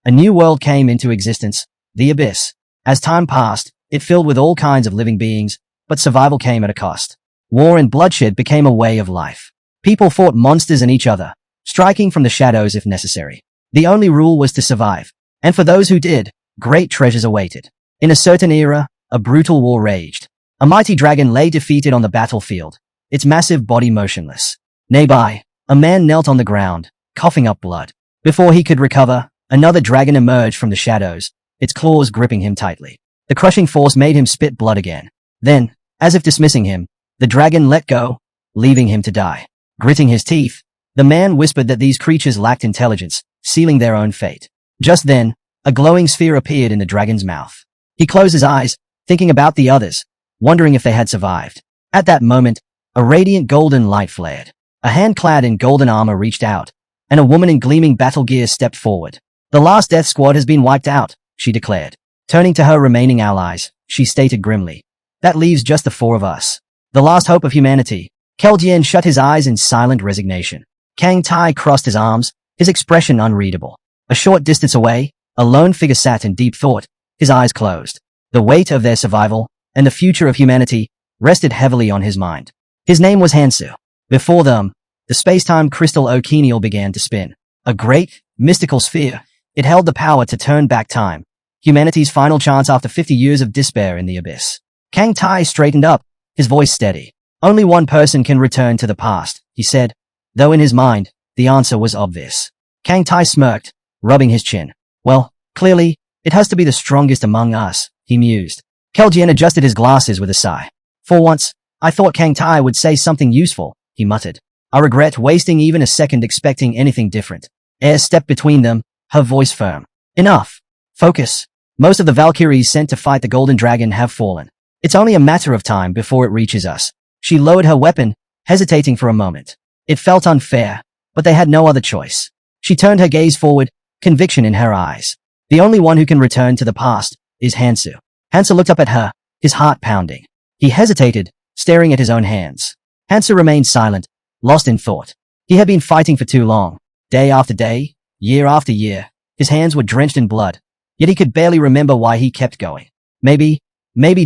A new world came into existence, the Abyss. As time passed, it filled with all kinds of living beings, but survival came at a cost. War and bloodshed became a way of life. People fought monsters and each other, striking from the shadows if necessary. The only rule was to survive. And for those who did, great treasures awaited. In a certain era, a brutal war raged. A mighty dragon lay defeated on the battlefield, its massive body motionless. Nearby, a man knelt on the ground, coughing up blood. Before he could recover, another dragon emerged from the shadows, its claws gripping him tightly. The crushing force made him spit blood again. Then, as if dismissing him, the dragon let go, leaving him to die. Gritting his teeth, the man whispered that these creatures lacked intelligence, sealing their own fate. Just then, a glowing sphere appeared in the dragon's mouth. He closed his eyes, thinking about the others, wondering if they had survived. At that moment, a radiant golden light flared. A hand clad in golden armor reached out, and a woman in gleaming battle gear stepped forward. The last death squad has been wiped out, she declared. Turning to her remaining allies, she stated grimly. That leaves just the four of us. The last hope of humanity. Keldien shut his eyes in silent resignation. Kang Tai crossed his arms, his expression unreadable. A short distance away, a lone figure sat in deep thought, his eyes closed. The weight of their survival, and the future of humanity, rested heavily on his mind. His name was Hansu. Before them, the space-time crystal Okenial began to spin. A great, mystical sphere. It held the power to turn back time. Humanity's final chance after 50 years of despair in the abyss. Kang Tai straightened up, his voice steady. Only one person can return to the past, he said, though in his mind, the answer was obvious. Kang Tai smirked, rubbing his chin. Well, clearly, it has to be the strongest among us, he mused. Keldien adjusted his glasses with a sigh. For once, I thought Kang Tai would say something useful, he muttered. I regret wasting even a second expecting anything different. Air stepped between them, her voice firm. Enough. Focus. Most of the Valkyries sent to fight the Golden Dragon have fallen. It's only a matter of time before it reaches us. She lowered her weapon, hesitating for a moment. It felt unfair, but they had no other choice. She turned her gaze forward, conviction in her eyes. The only one who can return to the past is Hansu. Hansu looked up at her, his heart pounding. He hesitated, staring at his own hands. Hansu remained silent, lost in thought. He had been fighting for too long. Day after day, year after year, his hands were drenched in blood. Yet he could barely remember why he kept going. Maybe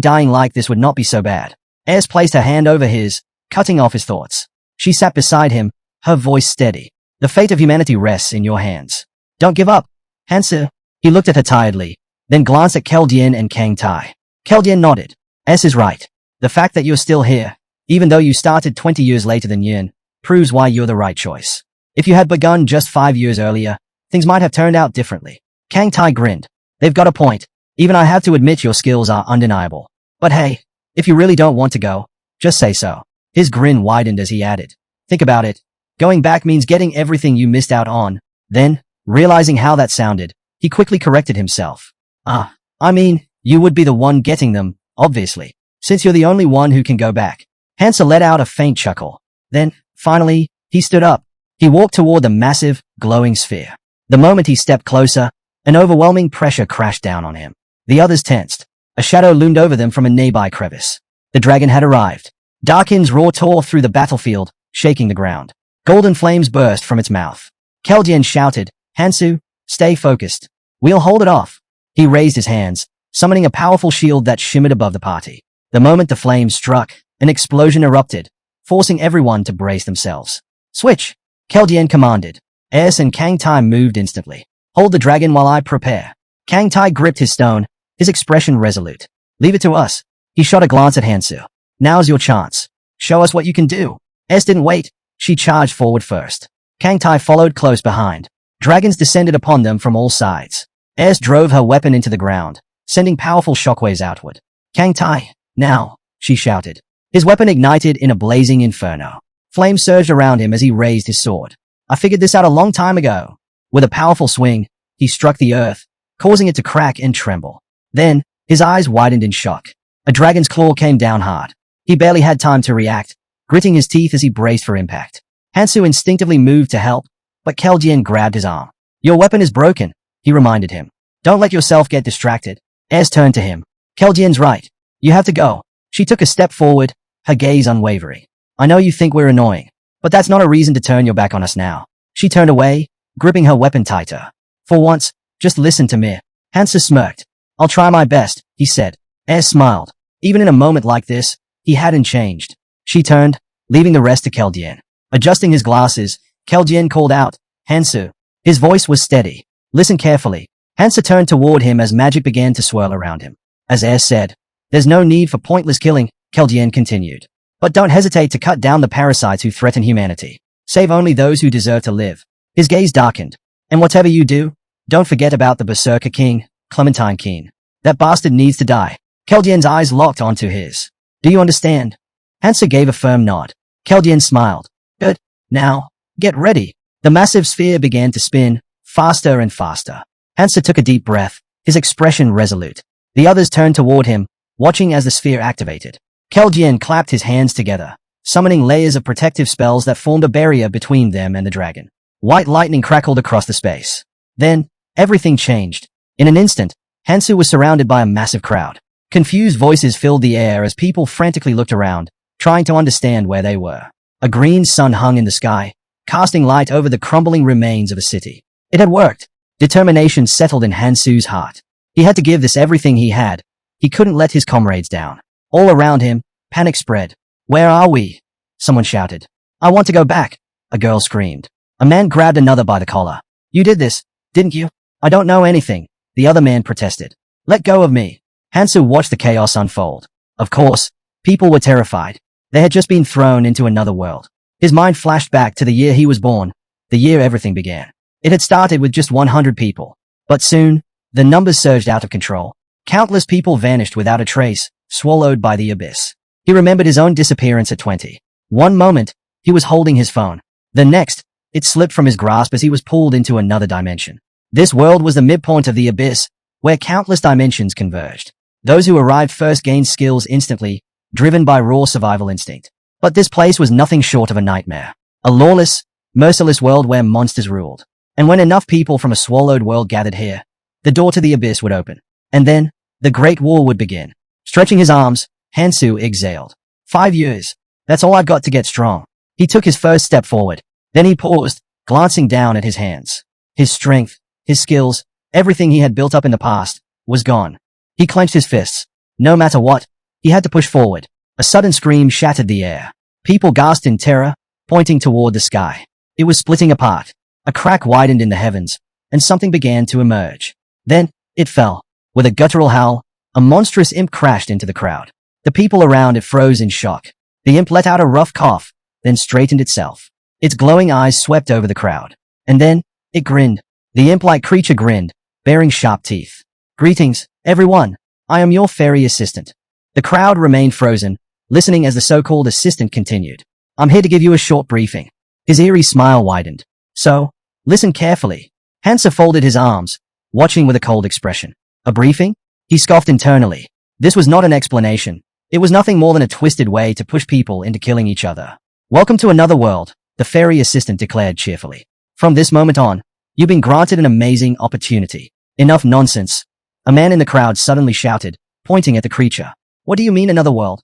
dying like this would not be so bad. Aes placed her hand over his, cutting off his thoughts. She sat beside him, her voice steady. The fate of humanity rests in your hands. Don't give up. Hansu. He looked at her tiredly, then glanced at Keldien and Kang Tai. Keldien nodded. Aes is right. The fact that you're still here, even though you started 20 years later than Yin, proves why you're the right choice. If you had begun just 5 years earlier, things might have turned out differently. Kang Tai grinned. They've got a point. Even I have to admit your skills are undeniable. But hey, if you really don't want to go, just say so. His grin widened as he added. Think about it. Going back means getting everything you missed out on. Then, realizing how that sounded, he quickly corrected himself. I mean, you would be the one getting them, obviously, since you're the only one who can go back. Hansa let out a faint chuckle. Then, finally, he stood up. He walked toward the massive, glowing sphere. The moment he stepped closer, an overwhelming pressure crashed down on him. The others tensed. A shadow loomed over them from a nearby crevice. The dragon had arrived. Darkin's roar tore through the battlefield, shaking the ground. Golden flames burst from its mouth. Keldien shouted, Hansu, stay focused. We'll hold it off. He raised his hands, summoning a powerful shield that shimmered above the party. The moment the flames struck, an explosion erupted, forcing everyone to brace themselves. Switch! Keldien commanded. Aes and Kang Tai moved instantly. Hold the dragon while I prepare. Kang Tai gripped his stone, his expression resolute. Leave it to us. He shot a glance at Hansu. Now's your chance. Show us what you can do. Aes didn't wait. She charged forward first. Kang Tai followed close behind. Dragons descended upon them from all sides. Aes drove her weapon into the ground, sending powerful shockwaves outward. Kang Tai, now, she shouted. His weapon ignited in a blazing inferno. Flame surged around him as he raised his sword. I figured this out a long time ago. With a powerful swing, he struck the earth, causing it to crack and tremble. Then, his eyes widened in shock. A dragon's claw came down hard. He barely had time to react, gritting his teeth as he braced for impact. Hansu instinctively moved to help, but Keldien grabbed his arm. Your weapon is broken, he reminded him. Don't let yourself get distracted. Aes turned to him. Keldien's right. You have to go. She took a step forward, her gaze unwavering. I know you think we're annoying, but that's not a reason to turn your back on us now. She turned away, gripping her weapon tighter. For once, Just listen to me. Hansa smirked. I'll try my best, he said. Air smiled. Even in a moment like this, he hadn't changed. She turned, leaving the rest to Keldian. Adjusting his glasses, Keldian called out, Hansu. His voice was steady. Listen carefully. Hansa turned toward him as magic began to swirl around him. As Air said, there's no need for pointless killing, Keldian continued. But don't hesitate to cut down the parasites who threaten humanity. Save only those who deserve to live. His gaze darkened. And whatever you do, don't forget about the Berserker King, Clementine Keen. That bastard needs to die. Keldian's eyes locked onto his. Do you understand? Hansa gave a firm nod. Keldian smiled. Good. Now, get ready. The massive sphere began to spin, faster and faster. Hansa took a deep breath, his expression resolute. The others turned toward him, watching as the sphere activated. Keldian clapped his hands together, summoning layers of protective spells that formed a barrier between them and the dragon. White lightning crackled across the space. Then, everything changed. In an instant, Hansu was surrounded by a massive crowd. Confused voices filled the air as people frantically looked around, trying to understand where they were. A green sun hung in the sky, casting light over the crumbling remains of a city. It had worked. Determination settled in Hansu's heart. He had to give this everything he had. He couldn't let his comrades down. All around him, panic spread. Where are we? Someone shouted. I want to go back, a girl screamed. A man grabbed another by the collar. You did this, didn't you? I don't know anything, the other man protested. Let go of me. Hansu watched the chaos unfold. Of course, people were terrified. They had just been thrown into another world. His mind flashed back to the year he was born, the year everything began. It had started with just 100 people. But soon, the numbers surged out of control. Countless people vanished without a trace, swallowed by the abyss. He remembered his own disappearance at 20. One moment, he was holding his phone. The next, it slipped from his grasp as he was pulled into another dimension. This world was the midpoint of the abyss, where countless dimensions converged. Those who arrived first gained skills instantly, driven by raw survival instinct. But this place was nothing short of a nightmare. A lawless, merciless world where monsters ruled. And when enough people from a swallowed world gathered here, the door to the abyss would open. And then, the Great War would begin. Stretching his arms, Hansu exhaled. 5 years. That's all I've got to get strong. He took his first step forward. Then he paused, glancing down at his hands. His strength, his skills, everything he had built up in the past, was gone. He clenched his fists. No matter what, he had to push forward. A sudden scream shattered the air. People gasped in terror, pointing toward the sky. It was splitting apart. A crack widened in the heavens, and something began to emerge. Then, it fell. With a guttural howl, a monstrous imp crashed into the crowd. The people around it froze in shock. The imp let out a rough cough, then straightened itself. Its glowing eyes swept over the crowd. And then, it grinned. The imp-like creature grinned, bearing sharp teeth. Greetings, everyone. I am your fairy assistant. The crowd remained frozen, listening as the so-called assistant continued. I'm here to give you a short briefing. His eerie smile widened. So, listen carefully. Hansa folded his arms, watching with a cold expression. A briefing? He scoffed internally. This was not an explanation. It was nothing more than a twisted way to push people into killing each other. Welcome to another world, the fairy assistant declared cheerfully. From this moment on, you've been granted an amazing opportunity. Enough nonsense. A man in the crowd suddenly shouted, pointing at the creature. What do you mean another world?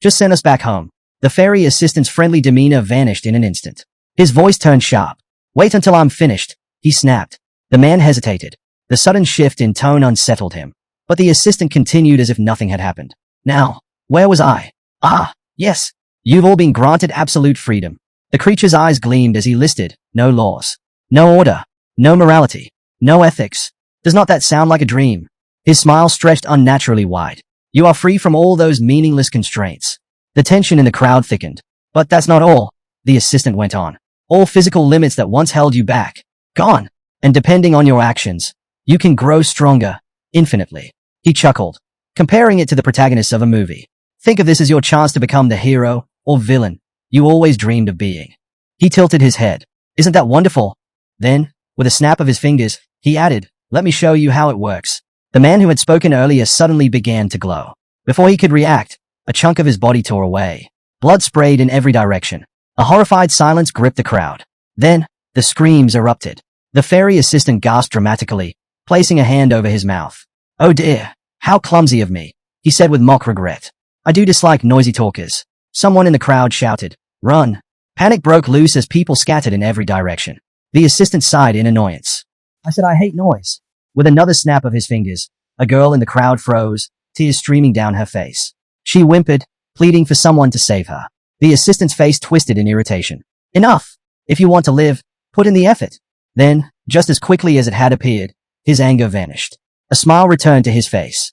Just send us back home. The fairy assistant's friendly demeanor vanished in an instant. His voice turned sharp. Wait until I'm finished, he snapped. The man hesitated. The sudden shift in tone unsettled him. But the assistant continued as if nothing had happened. Now, where was I? Ah, yes. You've all been granted absolute freedom. The creature's eyes gleamed as he listed, no laws, no order, no morality, no ethics. Does not that sound like a dream? His smile stretched unnaturally wide. You are free from all those meaningless constraints. The tension in the crowd thickened. But that's not all, the assistant went on. All physical limits that once held you back, gone. And depending on your actions, you can grow stronger, infinitely. He chuckled, comparing it to the protagonist of a movie. Think of this as your chance to become the hero or villain you always dreamed of being. He tilted his head. Isn't that wonderful? Then, with a snap of his fingers, he added, let me show you how it works. The man who had spoken earlier suddenly began to glow. Before he could react, a chunk of his body tore away. Blood sprayed in every direction. A horrified silence gripped the crowd. Then, the screams erupted. The fairy assistant gasped dramatically, placing a hand over his mouth. Oh dear, how clumsy of me, he said with mock regret. I do dislike noisy talkers. Someone in the crowd shouted, run. Panic broke loose as people scattered in every direction. The assistant sighed in annoyance. I said I hate noise. With another snap of his fingers, a girl in the crowd froze, tears streaming down her face. She whimpered, pleading for someone to save her. The assistant's face twisted in irritation. Enough! If you want to live, put in the effort. Then, just as quickly as it had appeared, his anger vanished. A smile returned to his face.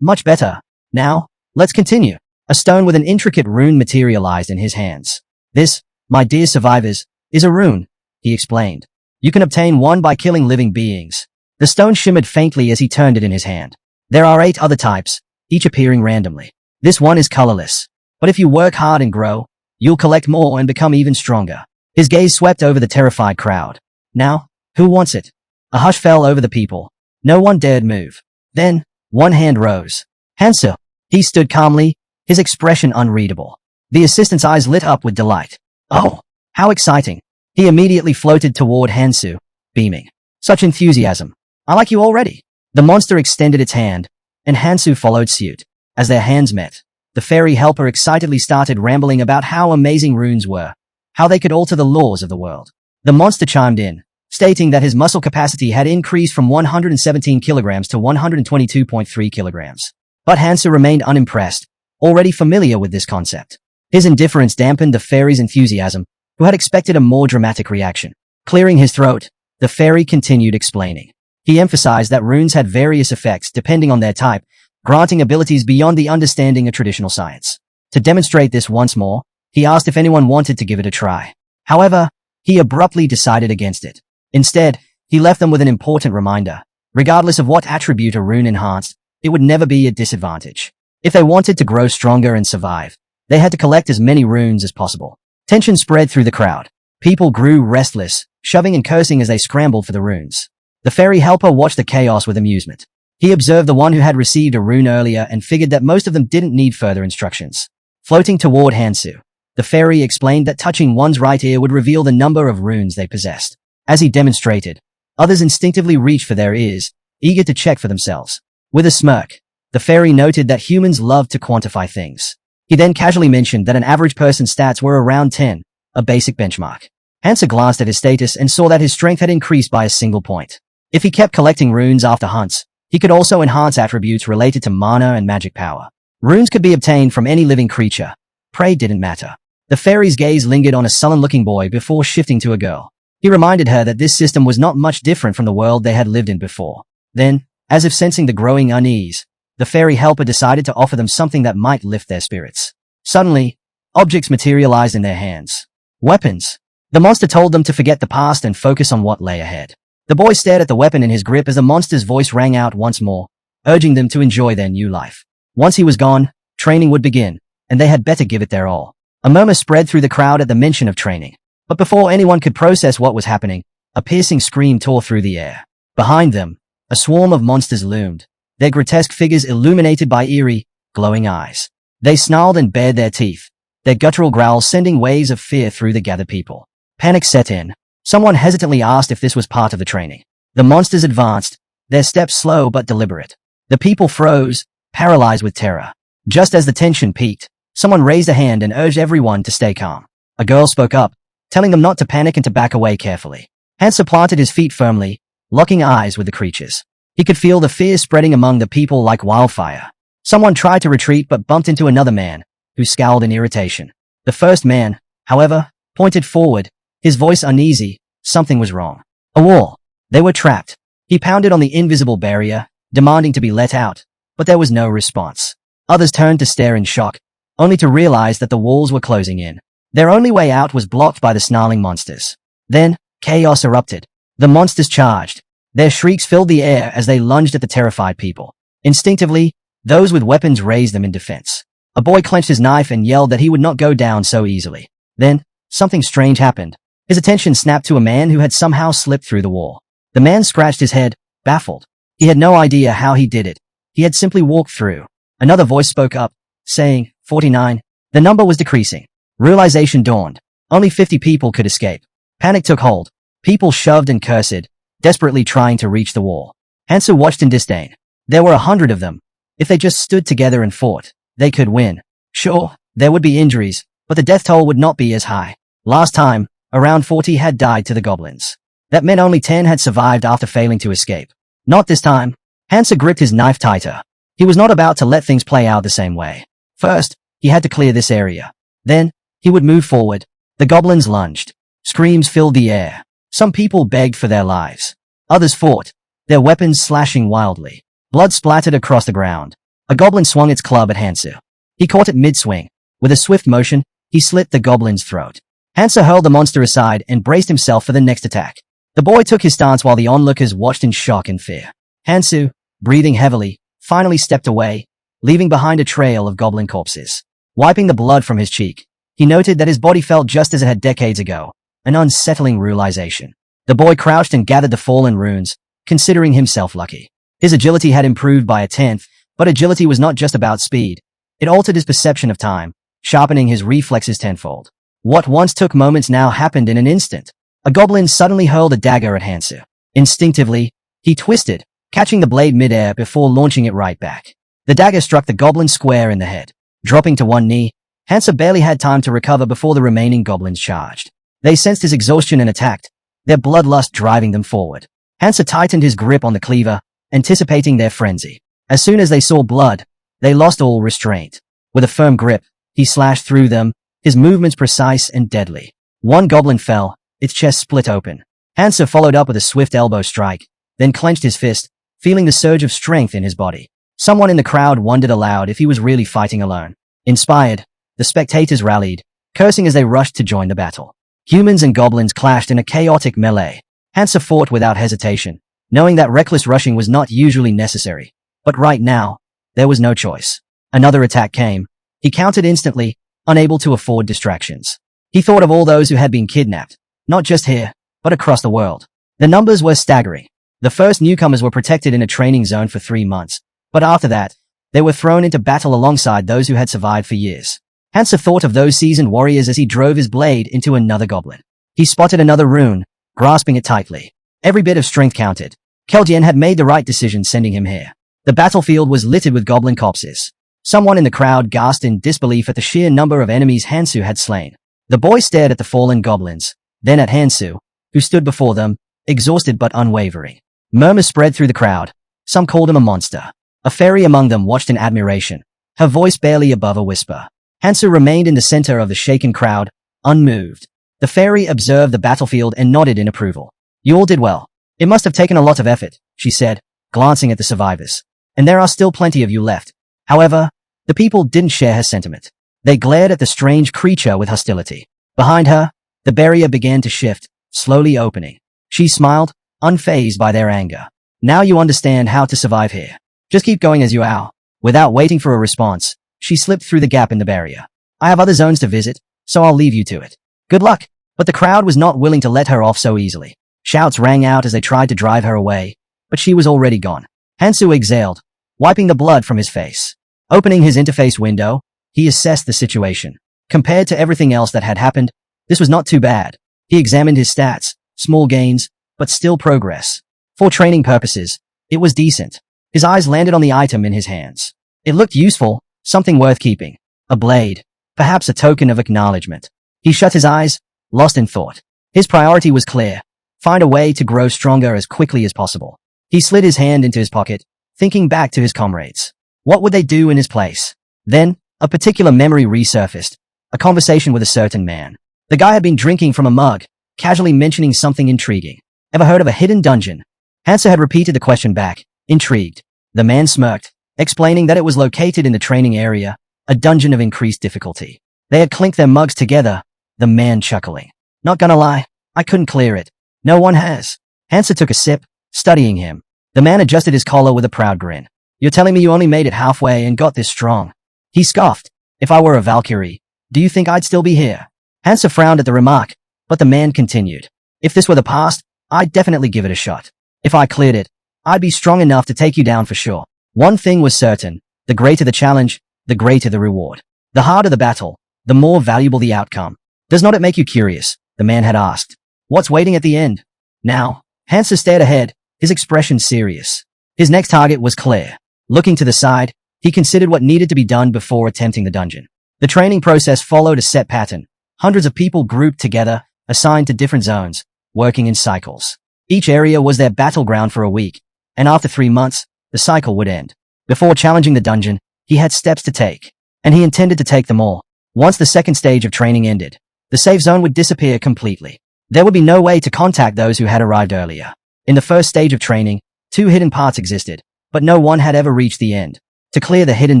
Much better. Now, let's continue. A stone with an intricate rune materialized in his hands. This, my dear survivors, is a rune, he explained. You can obtain one by killing living beings. The stone shimmered faintly as he turned it in his hand. There are 8 other types, each appearing randomly. This one is colorless. But if you work hard and grow, you'll collect more and become even stronger. His gaze swept over the terrified crowd. Now, who wants it? A hush fell over the people. No one dared move. Then, one hand rose. Hansu. He stood calmly, his expression unreadable. The assistant's eyes lit up with delight. Oh, how exciting. He immediately floated toward Hansu, beaming. Such enthusiasm. I like you already. The monster extended its hand, and Hansu followed suit. As their hands met, the fairy helper excitedly started rambling about how amazing runes were, how they could alter the laws of the world. The monster chimed in, stating that his muscle capacity had increased from 117 kilograms to 122.3 kilograms. But Hansu remained unimpressed, already familiar with this concept. His indifference dampened the fairy's enthusiasm, who had expected a more dramatic reaction. Clearing his throat, the fairy continued explaining. He emphasized that runes had various effects depending on their type, granting abilities beyond the understanding of traditional science. To demonstrate this once more, he asked if anyone wanted to give it a try. However, he abruptly decided against it. Instead, he left them with an important reminder. Regardless of what attribute a rune enhanced, it would never be a disadvantage. If they wanted to grow stronger and survive, they had to collect as many runes as possible. Tension spread through the crowd. People grew restless, shoving and cursing as they scrambled for the runes. The fairy helper watched the chaos with amusement. He observed the one who had received a rune earlier and figured that most of them didn't need further instructions. Floating toward Hansu, the fairy explained that touching one's right ear would reveal the number of runes they possessed. As he demonstrated, others instinctively reached for their ears, eager to check for themselves. With a smirk, the fairy noted that humans love to quantify things. He then casually mentioned that an average person's stats were around 10, a basic benchmark. Hansu glanced at his status and saw that his strength had increased by a single point. If he kept collecting runes after hunts, he could also enhance attributes related to mana and magic power. Runes could be obtained from any living creature. Prey didn't matter. The fairy's gaze lingered on a sullen-looking boy before shifting to a girl. He reminded her that this system was not much different from the world they had lived in before. Then, as if sensing the growing unease, the fairy helper decided to offer them something that might lift their spirits. Suddenly, objects materialized in their hands. Weapons. The monster told them to forget the past and focus on what lay ahead. The boy stared at the weapon in his grip as the monster's voice rang out once more, urging them to enjoy their new life. Once he was gone, training would begin, and they had better give it their all. A murmur spread through the crowd at the mention of training. But before anyone could process what was happening, a piercing scream tore through the air. Behind them, a swarm of monsters loomed, their grotesque figures illuminated by eerie, glowing eyes. They snarled and bared their teeth, their guttural growls sending waves of fear through the gathered people. Panic set in. Someone hesitantly asked if this was part of the training. The monsters advanced, their steps slow but deliberate. The people froze, paralyzed with terror. Just as the tension peaked, someone raised a hand and urged everyone to stay calm. A girl spoke up, telling them not to panic and to back away carefully. Hansu planted his feet firmly, locking eyes with the creatures. He could feel the fear spreading among the people like wildfire. Someone tried to retreat but bumped into another man, who scowled in irritation. The first man, however, pointed forward, his voice uneasy. Something was wrong. A wall. They were trapped. He pounded on the invisible barrier, demanding to be let out, but there was no response. Others turned to stare in shock, only to realize that the walls were closing in. Their only way out was blocked by the snarling monsters. Then, chaos erupted. The monsters charged. Their shrieks filled the air as they lunged at the terrified people. Instinctively, those with weapons raised them in defense. A boy clenched his knife and yelled that he would not go down so easily. Then, something strange happened. His attention snapped to a man who had somehow slipped through the wall. The man scratched his head, baffled. He had no idea how he did it. He had simply walked through. Another voice spoke up, saying, 49. The number was decreasing. Realization dawned. Only 50 people could escape. Panic took hold. People shoved and cursed, desperately trying to reach the wall. Hansu watched in disdain. There were 100 of them. If they just stood together and fought, they could win. Sure, there would be injuries, but the death toll would not be as high. Last time, around 40 had died to the goblins. That meant only 10 had survived after failing to escape. Not this time. Hansa gripped his knife tighter. He was not about to let things play out the same way. First, he had to clear this area. Then, he would move forward. The goblins lunged. Screams filled the air. Some people begged for their lives. Others fought, their weapons slashing wildly. Blood splattered across the ground. A goblin swung its club at Hansa. He caught it mid-swing. With a swift motion, he slit the goblin's throat. Hansa hurled the monster aside and braced himself for the next attack. The boy took his stance while the onlookers watched in shock and fear. Hansu, breathing heavily, finally stepped away, leaving behind a trail of goblin corpses. Wiping the blood from his cheek, he noted that his body felt just as it had decades ago, an unsettling realization. The boy crouched and gathered the fallen runes, considering himself lucky. His agility had improved by a tenth, but agility was not just about speed. It altered his perception of time, sharpening his reflexes tenfold. What once took moments now happened in an instant. A goblin suddenly hurled a dagger at Hansu. Instinctively, he twisted, catching the blade midair before launching it right back. The dagger struck the goblin square in the head. Dropping to one knee, Hansa barely had time to recover before the remaining goblins charged. They sensed his exhaustion and attacked, their bloodlust driving them forward. Hansa tightened his grip on the cleaver, anticipating their frenzy. As soon as they saw blood, they lost all restraint. With a firm grip, he slashed through them, his movements precise and deadly. One goblin fell, its chest split open. Hansa followed up with a swift elbow strike, then clenched his fist, feeling the surge of strength in his body. Someone in the crowd wondered aloud if he was really fighting alone. Inspired, the spectators rallied, cursing as they rushed to join the battle. Humans and goblins clashed in a chaotic melee. Hansa fought without hesitation, knowing that reckless rushing was not usually necessary. But right now, there was no choice. Another attack came. He countered instantly, unable to afford distractions. He thought of all those who had been kidnapped, not just here, but across the world. The numbers were staggering. The first newcomers were protected in a training zone for 3 months, but after that, they were thrown into battle alongside those who had survived for years. Hansa thought of those seasoned warriors as he drove his blade into another goblin. He spotted another rune, grasping it tightly. Every bit of strength counted. Keljian had made the right decision sending him here. The battlefield was littered with goblin corpses. Someone in the crowd gasped in disbelief at the sheer number of enemies Hansu had slain. The boy stared at the fallen goblins, then at Hansu, who stood before them, exhausted but unwavering. Murmurs spread through the crowd. Some called him a monster. A fairy among them watched in admiration, her voice barely above a whisper. Hansu remained in the center of the shaken crowd, unmoved. The fairy observed the battlefield and nodded in approval. You all did well. It must have taken a lot of effort, she said, glancing at the survivors. And there are still plenty of you left. However, the people didn't share her sentiment. They glared at the strange creature with hostility. Behind her, the barrier began to shift, slowly opening. She smiled, unfazed by their anger. Now you understand how to survive here. Just keep going as you are. Without waiting for a response, she slipped through the gap in the barrier. I have other zones to visit, so I'll leave you to it. Good luck. But the crowd was not willing to let her off so easily. Shouts rang out as they tried to drive her away, but she was already gone. Hansu exhaled, wiping the blood from his face. Opening his interface window, he assessed the situation. Compared to everything else that had happened, this was not too bad. He examined his stats, small gains, but still progress. For training purposes, it was decent. His eyes landed on the item in his hands. It looked useful, something worth keeping. A blade, perhaps a token of acknowledgement. He shut his eyes, lost in thought. His priority was clear. Find a way to grow stronger as quickly as possible. He slid his hand into his pocket, thinking back to his comrades. What would they do in his place? Then, a particular memory resurfaced. A conversation with a certain man. The guy had been drinking from a mug, casually mentioning something intriguing. Ever heard of a hidden dungeon? Hansa had repeated the question back, intrigued. The man smirked, explaining that it was located in the training area, a dungeon of increased difficulty. They had clinked their mugs together, the man chuckling. Not gonna lie, I couldn't clear it. No one has. Hansa took a sip, studying him. The man adjusted his collar with a proud grin. You're telling me you only made it halfway and got this strong? He scoffed. If I were a Valkyrie, do you think I'd still be here? Hansa frowned at the remark, but the man continued. If this were the past, I'd definitely give it a shot. If I cleared it, I'd be strong enough to take you down for sure. One thing was certain, the greater the challenge, the greater the reward. The harder the battle, the more valuable the outcome. Does not it make you curious? The man had asked. What's waiting at the end? Now, Hansa stared ahead, his expression serious. His next target was clear. Looking to the side, he considered what needed to be done before attempting the dungeon. The training process followed a set pattern. Hundreds of people grouped together, assigned to different zones, working in cycles. Each area was their battleground for a week, and after 3 months, the cycle would end. Before challenging the dungeon, he had steps to take, and he intended to take them all. Once the second stage of training ended, the safe zone would disappear completely. There would be no way to contact those who had arrived earlier. In the first stage of training, 2 hidden parts existed, but no one had ever reached the end. To clear the hidden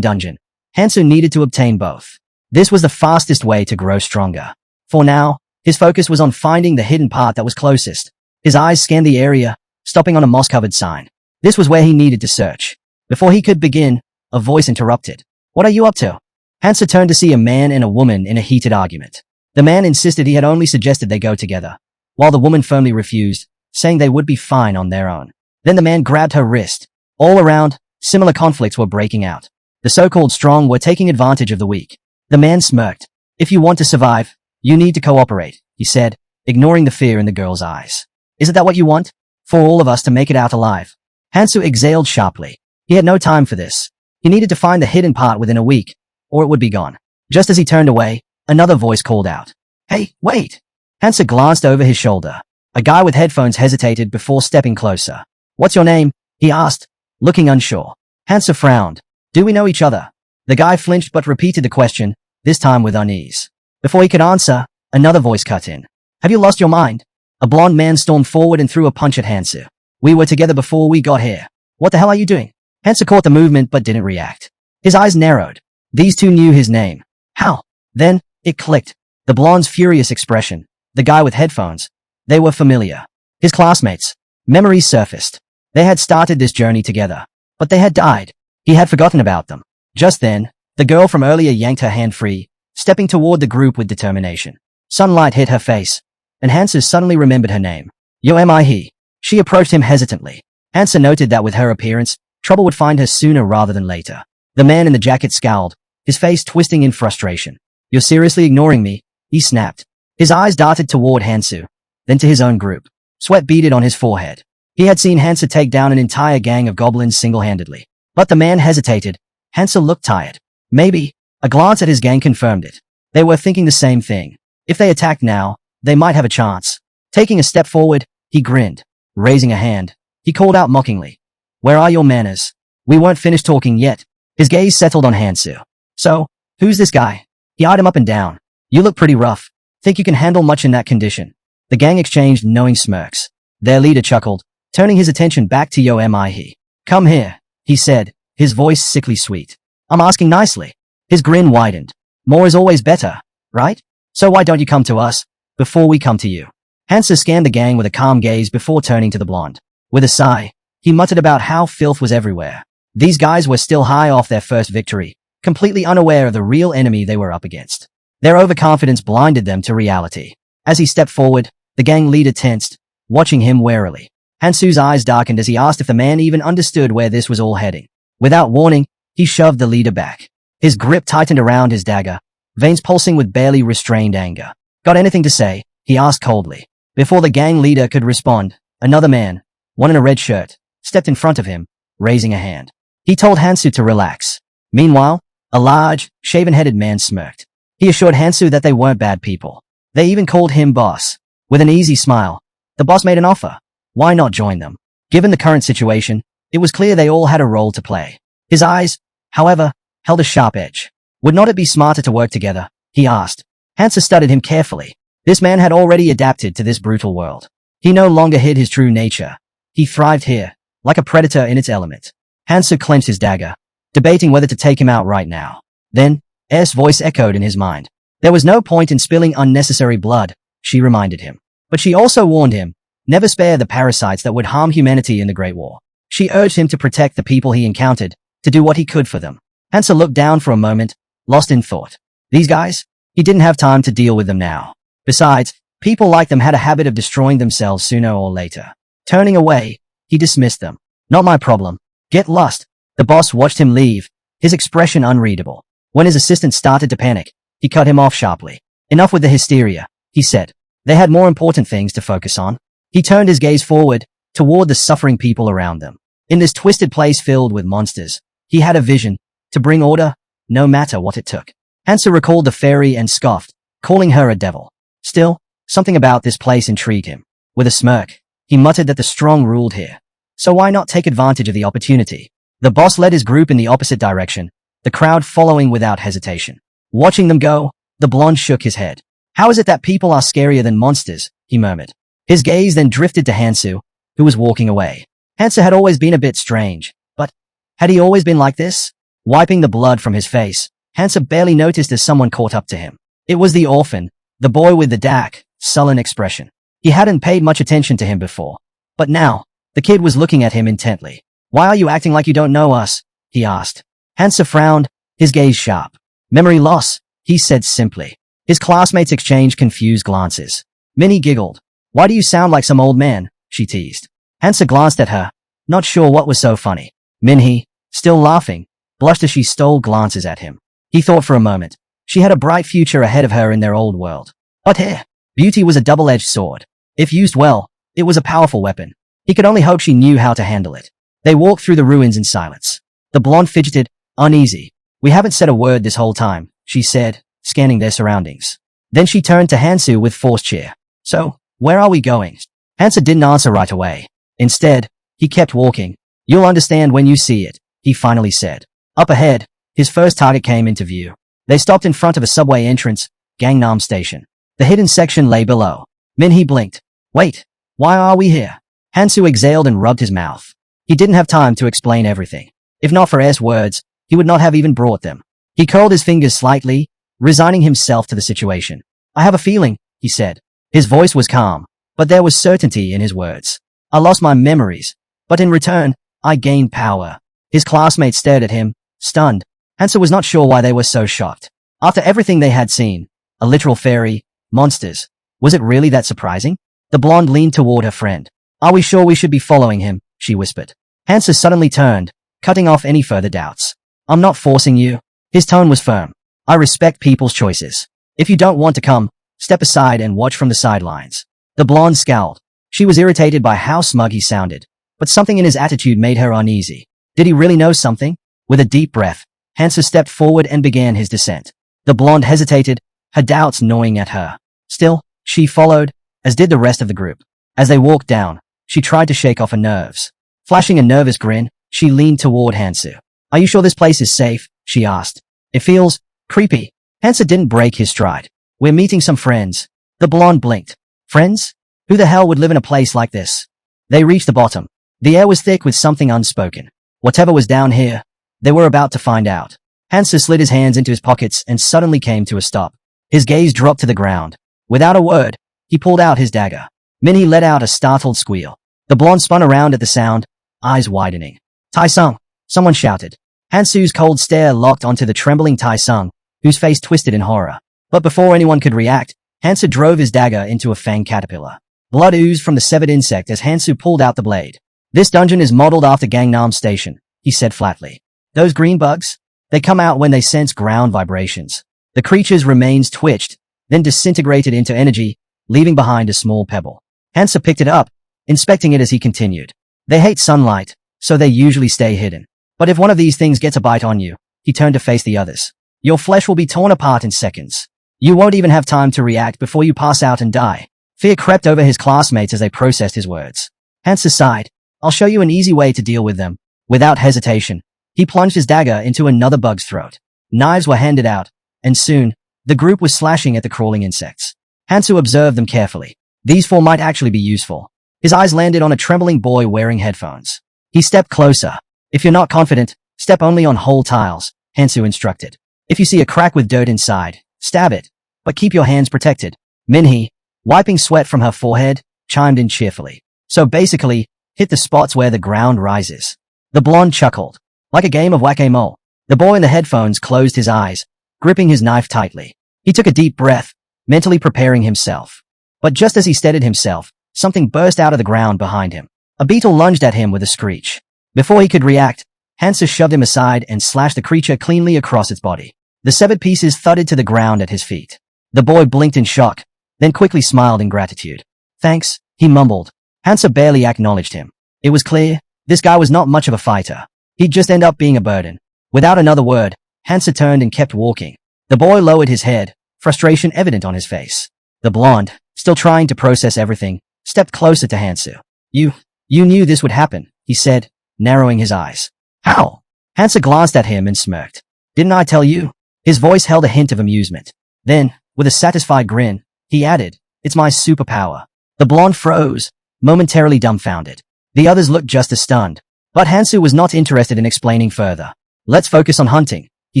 dungeon, Hansu needed to obtain both. This was the fastest way to grow stronger. For now, his focus was on finding the hidden part that was closest. His eyes scanned the area, stopping on a moss-covered sign. This was where he needed to search. Before he could begin, a voice interrupted. "What are you up to?" Hansu turned to see a man and a woman in a heated argument. The man insisted he had only suggested they go together, while the woman firmly refused, saying they would be fine on their own. Then the man grabbed her wrist. All around, similar conflicts were breaking out. The so-called strong were taking advantage of the weak. The man smirked. "If you want to survive, you need to cooperate," he said, ignoring the fear in the girl's eyes. "Isn't that what you want? For all of us to make it out alive?" Hansu exhaled sharply. He had no time for this. He needed to find the hidden part within a week, or it would be gone. Just as he turned away, another voice called out. "Hey, wait!" Hansu glanced over his shoulder. A guy with headphones hesitated before stepping closer. "What's your name?" he asked, looking unsure. Hansu frowned. "Do we know each other?" The guy flinched but repeated the question, this time with unease. Before he could answer, another voice cut in. "Have you lost your mind?" A blonde man stormed forward and threw a punch at Hansu. "We were together before we got here. What the hell are you doing?" Hansu caught the movement but didn't react. His eyes narrowed. These two knew his name. How? Then, it clicked. The blonde's furious expression. The guy with headphones. They were familiar. His classmates. Memories surfaced. They had started this journey together. But they had died. He had forgotten about them. Just then, the girl from earlier yanked her hand free, stepping toward the group with determination. Sunlight hit her face, and Hansu suddenly remembered her name. "Yo, am I he?" She approached him hesitantly. Hansu noted that with her appearance, trouble would find her sooner rather than later. The man in the jacket scowled, his face twisting in frustration. "You're seriously ignoring me?" he snapped. His eyes darted toward Hansu, then to his own group. Sweat beaded on his forehead. He had seen Hansu take down an entire gang of goblins single-handedly. But the man hesitated. Hansu looked tired. Maybe. A glance at his gang confirmed it. They were thinking the same thing. If they attacked now, they might have a chance. Taking a step forward, he grinned. Raising a hand, he called out mockingly. "Where are your manners?" We weren't finished talking yet. His gaze settled on Hansu. "So, who's this guy?" He eyed him up and down. "You look pretty rough. Think you can handle much in that condition?" The gang exchanged knowing smirks. Their leader chuckled, turning his attention back to Yo Mi He. "Come here," he said, his voice sickly sweet. "I'm asking nicely." His grin widened. "More is always better, right? So why don't you come to us, before we come to you?" Hansu scanned the gang with a calm gaze before turning to the blonde. With a sigh, he muttered about how filth was everywhere. These guys were still high off their first victory, completely unaware of the real enemy they were up against. Their overconfidence blinded them to reality. As he stepped forward, the gang leader tensed, watching him warily. Hansu's eyes darkened as he asked if the man even understood where this was all heading. Without warning, he shoved the leader back. His grip tightened around his dagger, veins pulsing with barely restrained anger. "Got anything to say?" he asked coldly. Before the gang leader could respond, another man, one in a red shirt, stepped in front of him, raising a hand. He told Hansu to relax. Meanwhile, a large, shaven-headed man smirked. He assured Hansu that they weren't bad people. They even called him boss. With an easy smile, the boss made an offer. Why not join them? Given the current situation, it was clear they all had a role to play. His eyes, however, held a sharp edge. "Would not it be smarter to work together?" he asked. Hansu studied him carefully. This man had already adapted to this brutal world. He no longer hid his true nature. He thrived here, like a predator in its element. Hansu clenched his dagger, debating whether to take him out right now. Then, Air's voice echoed in his mind. There was no point in spilling unnecessary blood, she reminded him. But she also warned him, never spare the parasites that would harm humanity in the Great War. She urged him to protect the people he encountered, to do what he could for them. Hansu looked down for a moment, lost in thought. These guys? He didn't have time to deal with them now. Besides, people like them had a habit of destroying themselves sooner or later. Turning away, he dismissed them. "Not my problem. Get lost." The boss watched him leave, his expression unreadable. When his assistant started to panic, he cut him off sharply. "Enough with the hysteria," he said. They had more important things to focus on. He turned his gaze forward, toward the suffering people around them. In this twisted place filled with monsters, he had a vision, to bring order, no matter what it took. Hansu recalled the fairy and scoffed, calling her a devil. Still, something about this place intrigued him. With a smirk, he muttered that the strong ruled here. so why not take advantage of the opportunity? The boss led his group in the opposite direction, the crowd following without hesitation. Watching them go, the blonde shook his head. How is it that people are scarier than monsters? He murmured. His gaze then drifted to Hansu, who was walking away. Hansu had always been a bit strange, but had he always been like this? Wiping the blood from his face, Hansu barely noticed as someone caught up to him. It was the orphan, the boy with the dark, sullen expression. He hadn't paid much attention to him before, but now, the kid was looking at him intently. Why are you acting like you don't know us? He asked. Hansu frowned, his gaze sharp. Memory loss, he said simply. His classmates exchanged confused glances. Minnie giggled. Why do you sound like some old man? She teased. Hansu glanced at her, not sure what was so funny. Minhee, still laughing, blushed as she stole glances at him. He thought for a moment. She had a bright future ahead of her in their old world. But here, beauty was a double-edged sword. If used well, it was a powerful weapon. He could only hope she knew how to handle it. They walked through the ruins in silence. The blonde fidgeted, uneasy. We haven't said a word this whole time, she said, scanning their surroundings. Then she turned to Hansu with forced cheer. So, where are we going? Hansu didn't answer right away. Instead, he kept walking. You'll understand when you see it, he finally said. Up ahead, his first target came into view. They stopped in front of a subway entrance, Gangnam Station. The hidden section lay below. Minhee blinked. Wait, why are we here? Hansu exhaled and rubbed his mouth. He didn't have time to explain everything. If not for S words, he would not have even brought them. He curled his fingers slightly, resigning himself to the situation. I have a feeling, he said. His voice was calm, but there was certainty in his words. I lost my memories, but in return, I gained power. His classmates stared at him, stunned. Hansu was not sure why they were so shocked. After everything they had seen, a literal fairy, monsters, was it really that surprising? The blonde leaned toward her friend. Are we sure we should be following him? She whispered. Hansu suddenly turned, cutting off any further doubts. I'm not forcing you. His tone was firm. I respect people's choices. If you don't want to come, step aside and watch from the sidelines. The blonde scowled. She was irritated by how smug he sounded, but something in his attitude made her uneasy. Did he really know something? With a deep breath, Hansu stepped forward and began his descent. The blonde hesitated, her doubts gnawing at her. Still, she followed, as did the rest of the group. As they walked down, she tried to shake off her nerves. Flashing a nervous grin, she leaned toward Hansu. Are you sure this place is safe? She asked. It feels creepy. Hansu didn't break his stride. We're meeting some friends. The blonde blinked. Friends? Who the hell would live in a place like this? They reached the bottom. The air was thick with something unspoken. Whatever was down here, they were about to find out. Hansu slid his hands into his pockets and suddenly came to a stop. His gaze dropped to the ground. Without a word, he pulled out his dagger. Minhee let out a startled squeal. The blonde spun around at the sound, eyes widening. Tai-sung! Someone shouted. Hansu's cold stare locked onto the trembling Tai-sung, whose face twisted in horror. But before anyone could react, Hansu drove his dagger into a fang caterpillar. Blood oozed from the severed insect as Hansu pulled out the blade. This dungeon is modeled after Gangnam Station, he said flatly. Those green bugs? They come out when they sense ground vibrations. The creature's remains twitched, then disintegrated into energy, leaving behind a small pebble. Hansu picked it up, inspecting it as he continued. They hate sunlight, so they usually stay hidden. But if one of these things gets a bite on you, he turned to face the others. Your flesh will be torn apart in seconds. You won't even have time to react before you pass out and die. Fear crept over his classmates as they processed his words. Hansu sighed. I'll show you an easy way to deal with them. Without hesitation, he plunged his dagger into another bug's throat. Knives were handed out, and soon, the group was slashing at the crawling insects. Hansu observed them carefully. These four might actually be useful. His eyes landed on a trembling boy wearing headphones. He stepped closer. If you're not confident, step only on whole tiles, Hansu instructed. If you see a crack with dirt inside, stab it, but keep your hands protected. Minhee, wiping sweat from her forehead, chimed in cheerfully. So basically, hit the spots where the ground rises. The blonde chuckled. Like a game of whack-a-mole. The boy in the headphones closed his eyes, gripping his knife tightly. He took a deep breath, mentally preparing himself. But just as he steadied himself, something burst out of the ground behind him. A beetle lunged at him with a screech. Before he could react, Hansu shoved him aside and slashed the creature cleanly across its body. The severed pieces thudded to the ground at his feet. The boy blinked in shock, then quickly smiled in gratitude. Thanks, he mumbled. Hansu barely acknowledged him. It was clear, this guy was not much of a fighter. He'd just end up being a burden. Without another word, Hansu turned and kept walking. The boy lowered his head, frustration evident on his face. The blonde, still trying to process everything, stepped closer to Hansu. You knew this would happen, he said, narrowing his eyes. How? Hansa glanced at him and smirked. Didn't I tell you? His voice held a hint of amusement. Then, with a satisfied grin, he added, it's my superpower. The blonde froze, momentarily dumbfounded. The others looked just as stunned. But Hansu was not interested in explaining further. Let's focus on hunting, he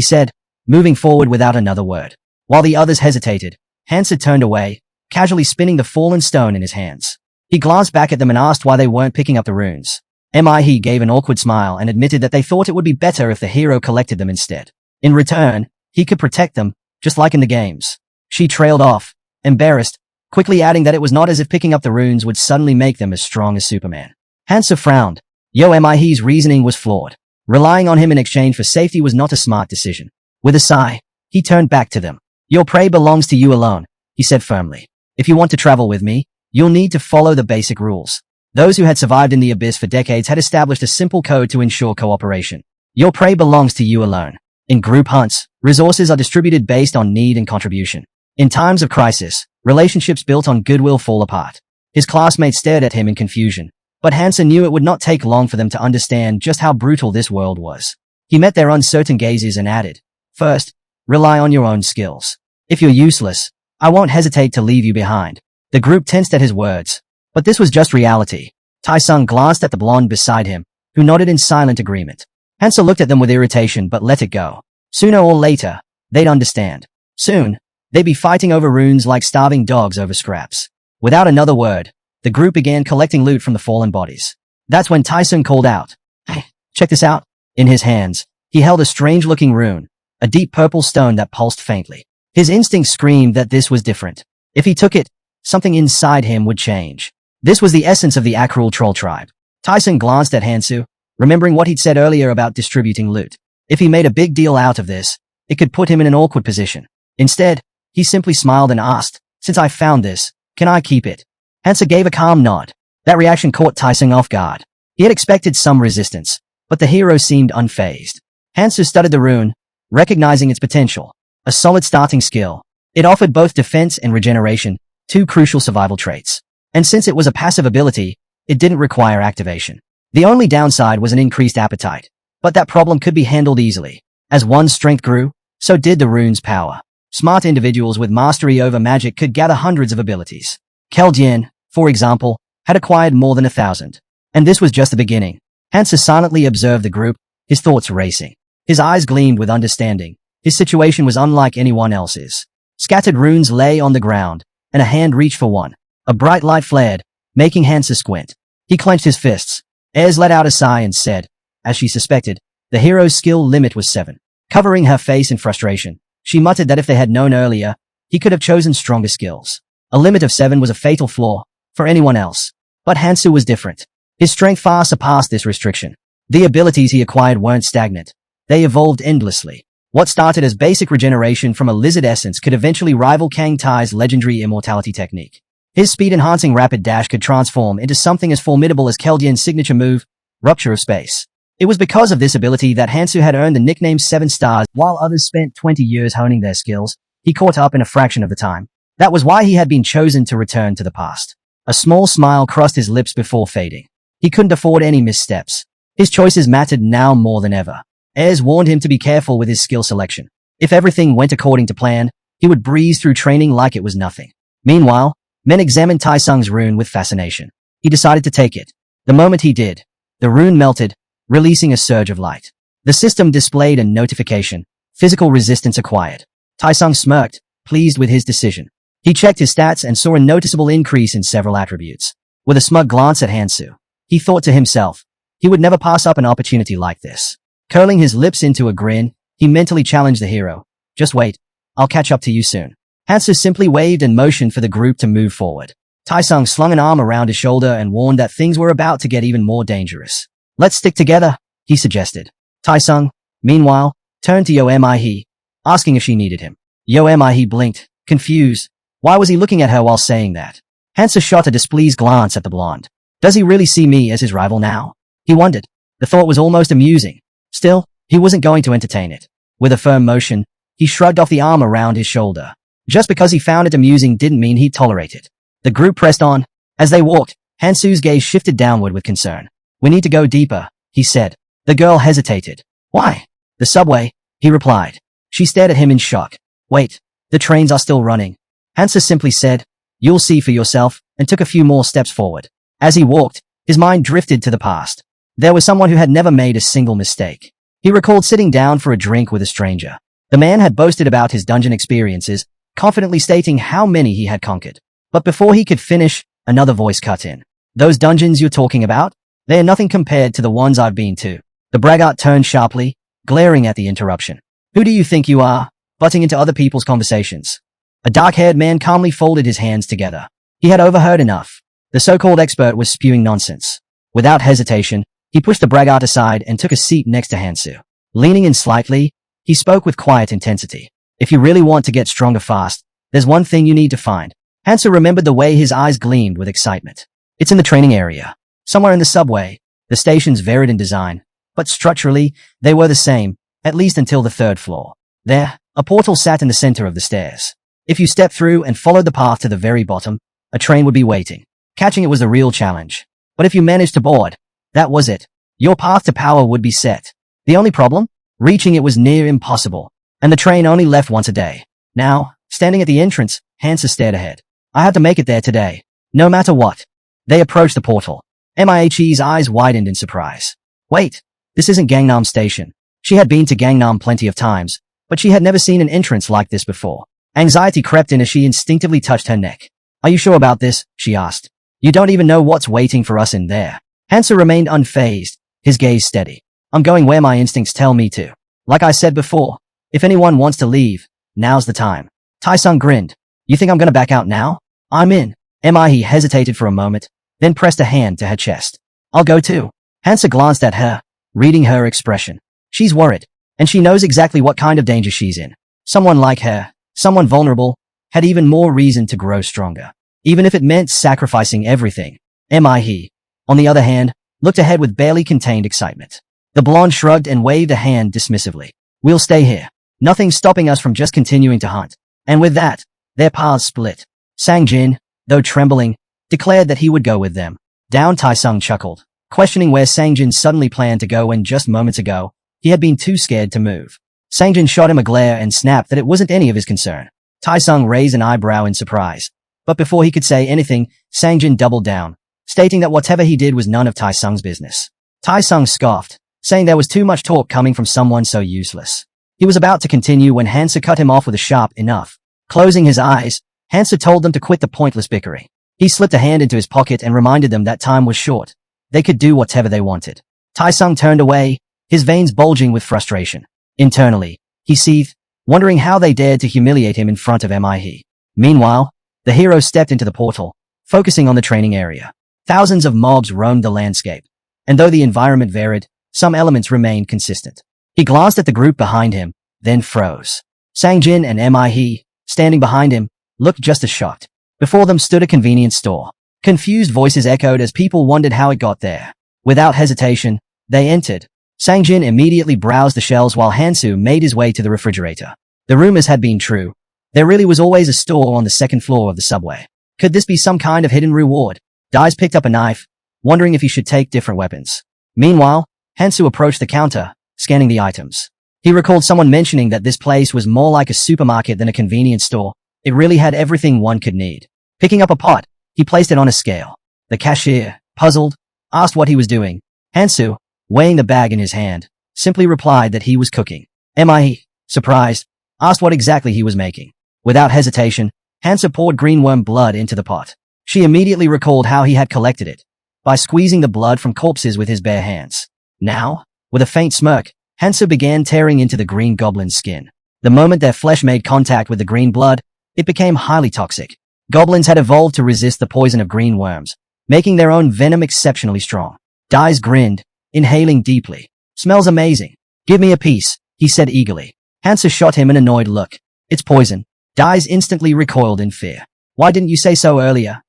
said, moving forward without another word. While the others hesitated, Hansa turned away, casually spinning the fallen stone in his hands. He glanced back at them and asked why they weren't picking up the runes. He gave an awkward smile and admitted that they thought it would be better if the hero collected them instead. In return, he could protect them, just like in the games. She trailed off, embarrassed, quickly adding that it was not as if picking up the runes would suddenly make them as strong as Superman. Hansa frowned. He's reasoning was flawed. Relying on him in exchange for safety was not a smart decision. With a sigh, he turned back to them. Your prey belongs to you alone, he said firmly. If you want to travel with me, you'll need to follow the basic rules. Those who had survived in the abyss for decades had established a simple code to ensure cooperation. Your prey belongs to you alone. In group hunts, resources are distributed based on need and contribution. In times of crisis, relationships built on goodwill fall apart. His classmates stared at him in confusion, but Hansa knew it would not take long for them to understand just how brutal this world was. He met their uncertain gazes and added, first, rely on your own skills. If you're useless, I won't hesitate to leave you behind. The group tensed at his words. But this was just reality. Tai-sung glanced at the blonde beside him, who nodded in silent agreement. Hansa looked at them with irritation but let it go. Sooner or later, they'd understand. Soon, they'd be fighting over runes like starving dogs over scraps. Without another word, the group began collecting loot from the fallen bodies. That's when Tai-sung called out, "Hey, check this out." In his hands, he held a strange-looking rune, a deep purple stone that pulsed faintly. His instinct screamed that this was different. If he took it, something inside him would change. This was the essence of the Akrul troll tribe. Tai-sung glanced at Hansu, remembering what he'd said earlier about distributing loot. If he made a big deal out of this, it could put him in an awkward position. Instead, he simply smiled and asked, since I found this, can I keep it? Hansa gave a calm nod. That reaction caught Tai-sung off guard. He had expected some resistance, but the hero seemed unfazed. Hansu studied the rune, recognizing its potential. A solid starting skill. It offered both defense and regeneration, two crucial survival traits. And since it was a passive ability, it didn't require activation. The only downside was an increased appetite. But that problem could be handled easily. As one's strength grew, so did the rune's power. Smart individuals with mastery over magic could gather hundreds of abilities. Keldian, for example, had acquired more than 1,000. And this was just the beginning. Hansa silently observed the group, his thoughts racing. His eyes gleamed with understanding. His situation was unlike anyone else's. Scattered runes lay on the ground, and a hand reached for one. A bright light flared, making Hansa squint. He clenched his fists. Ayres let out a sigh and said, as she suspected, the hero's skill limit was 7. Covering her face in frustration, she muttered that if they had known earlier, he could have chosen stronger skills. A limit of 7 was a fatal flaw for anyone else. But Hansu was different. His strength far surpassed this restriction. The abilities he acquired weren't stagnant. They evolved endlessly. What started as basic regeneration from a lizard essence could eventually rival Kang Tai's legendary immortality technique. His speed-enhancing rapid dash could transform into something as formidable as Keldian's signature move, Rupture of Space. It was because of this ability that Hansu had earned the nickname 7 Stars. While others spent 20 years honing their skills, he caught up in a fraction of the time. That was why he had been chosen to return to the past. A small smile crossed his lips before fading. He couldn't afford any missteps. His choices mattered now more than ever. Ayres warned him to be careful with his skill selection. If everything went according to plan, he would breeze through training like it was nothing. Meanwhile, Men examined Tai-sung's rune with fascination. He decided to take it. The moment he did, the rune melted, releasing a surge of light. The system displayed a notification. Physical resistance acquired. Tai-sung smirked, pleased with his decision. He checked his stats and saw a noticeable increase in several attributes. With a smug glance at Hansu, he thought to himself, he would never pass up an opportunity like this. Curling his lips into a grin, he mentally challenged the hero. Just wait. I'll catch up to you soon. Hansu simply waved and motioned for the group to move forward. Tai-sung slung an arm around his shoulder and warned that things were about to get even more dangerous. Let's stick together, he suggested. Tai-sung, meanwhile, turned to Yo-Mi-He, asking if she needed him. Yo-Mi-He blinked, confused. Why was he looking at her while saying that? Hansu shot a displeased glance at the blonde. Does he really see me as his rival now? He wondered. The thought was almost amusing. Still, he wasn't going to entertain it. With a firm motion, he shrugged off the arm around his shoulder. Just because he found it amusing didn't mean he'd tolerate it. The group pressed on. As they walked, Hansu's gaze shifted downward with concern. We need to go deeper, he said. The girl hesitated. Why? The subway, he replied. She stared at him in shock. Wait, the trains are still running. Hansa simply said, you'll see for yourself, and took a few more steps forward. As he walked, his mind drifted to the past. There was someone who had never made a single mistake. He recalled sitting down for a drink with a stranger. The man had boasted about his dungeon experiences, confidently stating how many he had conquered. But before he could finish, another voice cut in. Those dungeons you're talking about? They are nothing compared to the ones I've been to. The braggart turned sharply, glaring at the interruption. Who do you think you are, butting into other people's conversations? A dark-haired man calmly folded his hands together. He had overheard enough. The so-called expert was spewing nonsense. Without hesitation, he pushed the braggart aside and took a seat next to Hansu. Leaning in slightly, he spoke with quiet intensity. If you really want to get stronger fast, there's one thing you need to find. Hansu remembered the way his eyes gleamed with excitement. It's in the training area. Somewhere in the subway. The stations varied in design, but structurally, they were the same, at least until the third floor. There, a portal sat in the center of the stairs. If you stepped through and followed the path to the very bottom, a train would be waiting. Catching it was a real challenge. But if you managed to board, that was it. Your path to power would be set. The only problem? Reaching it was near impossible. And the train only left once a day. Now, standing at the entrance, Hansa stared ahead. I had to make it there today. No matter what. They approached the portal. Mihe's eyes widened in surprise. Wait, this isn't Gangnam Station. She had been to Gangnam plenty of times, but she had never seen an entrance like this before. Anxiety crept in as she instinctively touched her neck. Are you sure about this? She asked. You don't even know what's waiting for us in there. Hansa remained unfazed, his gaze steady. I'm going where my instincts tell me to. Like I said before, if anyone wants to leave, now's the time. Tai-sung grinned. You think I'm gonna back out now? I'm in. Mihe hesitated for a moment, then pressed a hand to her chest. I'll go too. Hansa glanced at her, reading her expression. She's worried, and she knows exactly what kind of danger she's in. Someone like her, someone vulnerable, had even more reason to grow stronger. Even if it meant sacrificing everything. Mihe, on the other hand, looked ahead with barely contained excitement. The blonde shrugged and waved a hand dismissively. We'll stay here. Nothing's stopping us from just continuing to hunt. And with that, their paths split. Sang-jin, though trembling, declared that he would go with them. Down Tai-sung chuckled, questioning where Sang-jin suddenly planned to go when just moments ago, he had been too scared to move. Sang-jin shot him a glare and snapped that it wasn't any of his concern. Tai-sung raised an eyebrow in surprise. But before he could say anything, Sang-jin doubled down, stating that whatever he did was none of Tai-sung's business. Tai-sung scoffed, saying there was too much talk coming from someone so useless. He was about to continue when Hansa cut him off with a sharp enough. Closing his eyes, Hansa told them to quit the pointless bickering. He slipped a hand into his pocket and reminded them that time was short. They could do whatever they wanted. Tai-sung turned away, his veins bulging with frustration. Internally, he seethed, wondering how they dared to humiliate him in front of Mihe. Meanwhile, the hero stepped into the portal, focusing on the training area. Thousands of mobs roamed the landscape, and though the environment varied, some elements remained consistent. He glanced at the group behind him, then froze. Sang-jin and Mihe, standing behind him, looked just as shocked. Before them stood a convenience store. Confused voices echoed as people wondered how it got there. Without hesitation, they entered. Sang-jin immediately browsed the shelves while Hansu made his way to the refrigerator. The rumors had been true. There really was always a store on the second floor of the subway. Could this be some kind of hidden reward? Dais picked up a knife, wondering if he should take different weapons. Meanwhile, Hansu approached the counter, scanning the items. He recalled someone mentioning that this place was more like a supermarket than a convenience store. It really had everything one could need. Picking up a pot, he placed it on a scale. The cashier, puzzled, asked what he was doing. Hansu, weighing the bag in his hand, simply replied that he was cooking. Mihe, surprised, asked what exactly he was making. Without hesitation, Hansu poured greenworm blood into the pot. She immediately recalled how he had collected it, by squeezing the blood from corpses with his bare hands. Now, with a faint smirk, Hansu began tearing into the green goblin's skin. The moment their flesh made contact with the green blood, it became highly toxic. Goblins had evolved to resist the poison of green worms, making their own venom exceptionally strong. Dais grinned, inhaling deeply. Smells amazing. Give me a piece, he said eagerly. Hansa shot him an annoyed look. It's poison. Dais instantly recoiled in fear. Why didn't you say so earlier?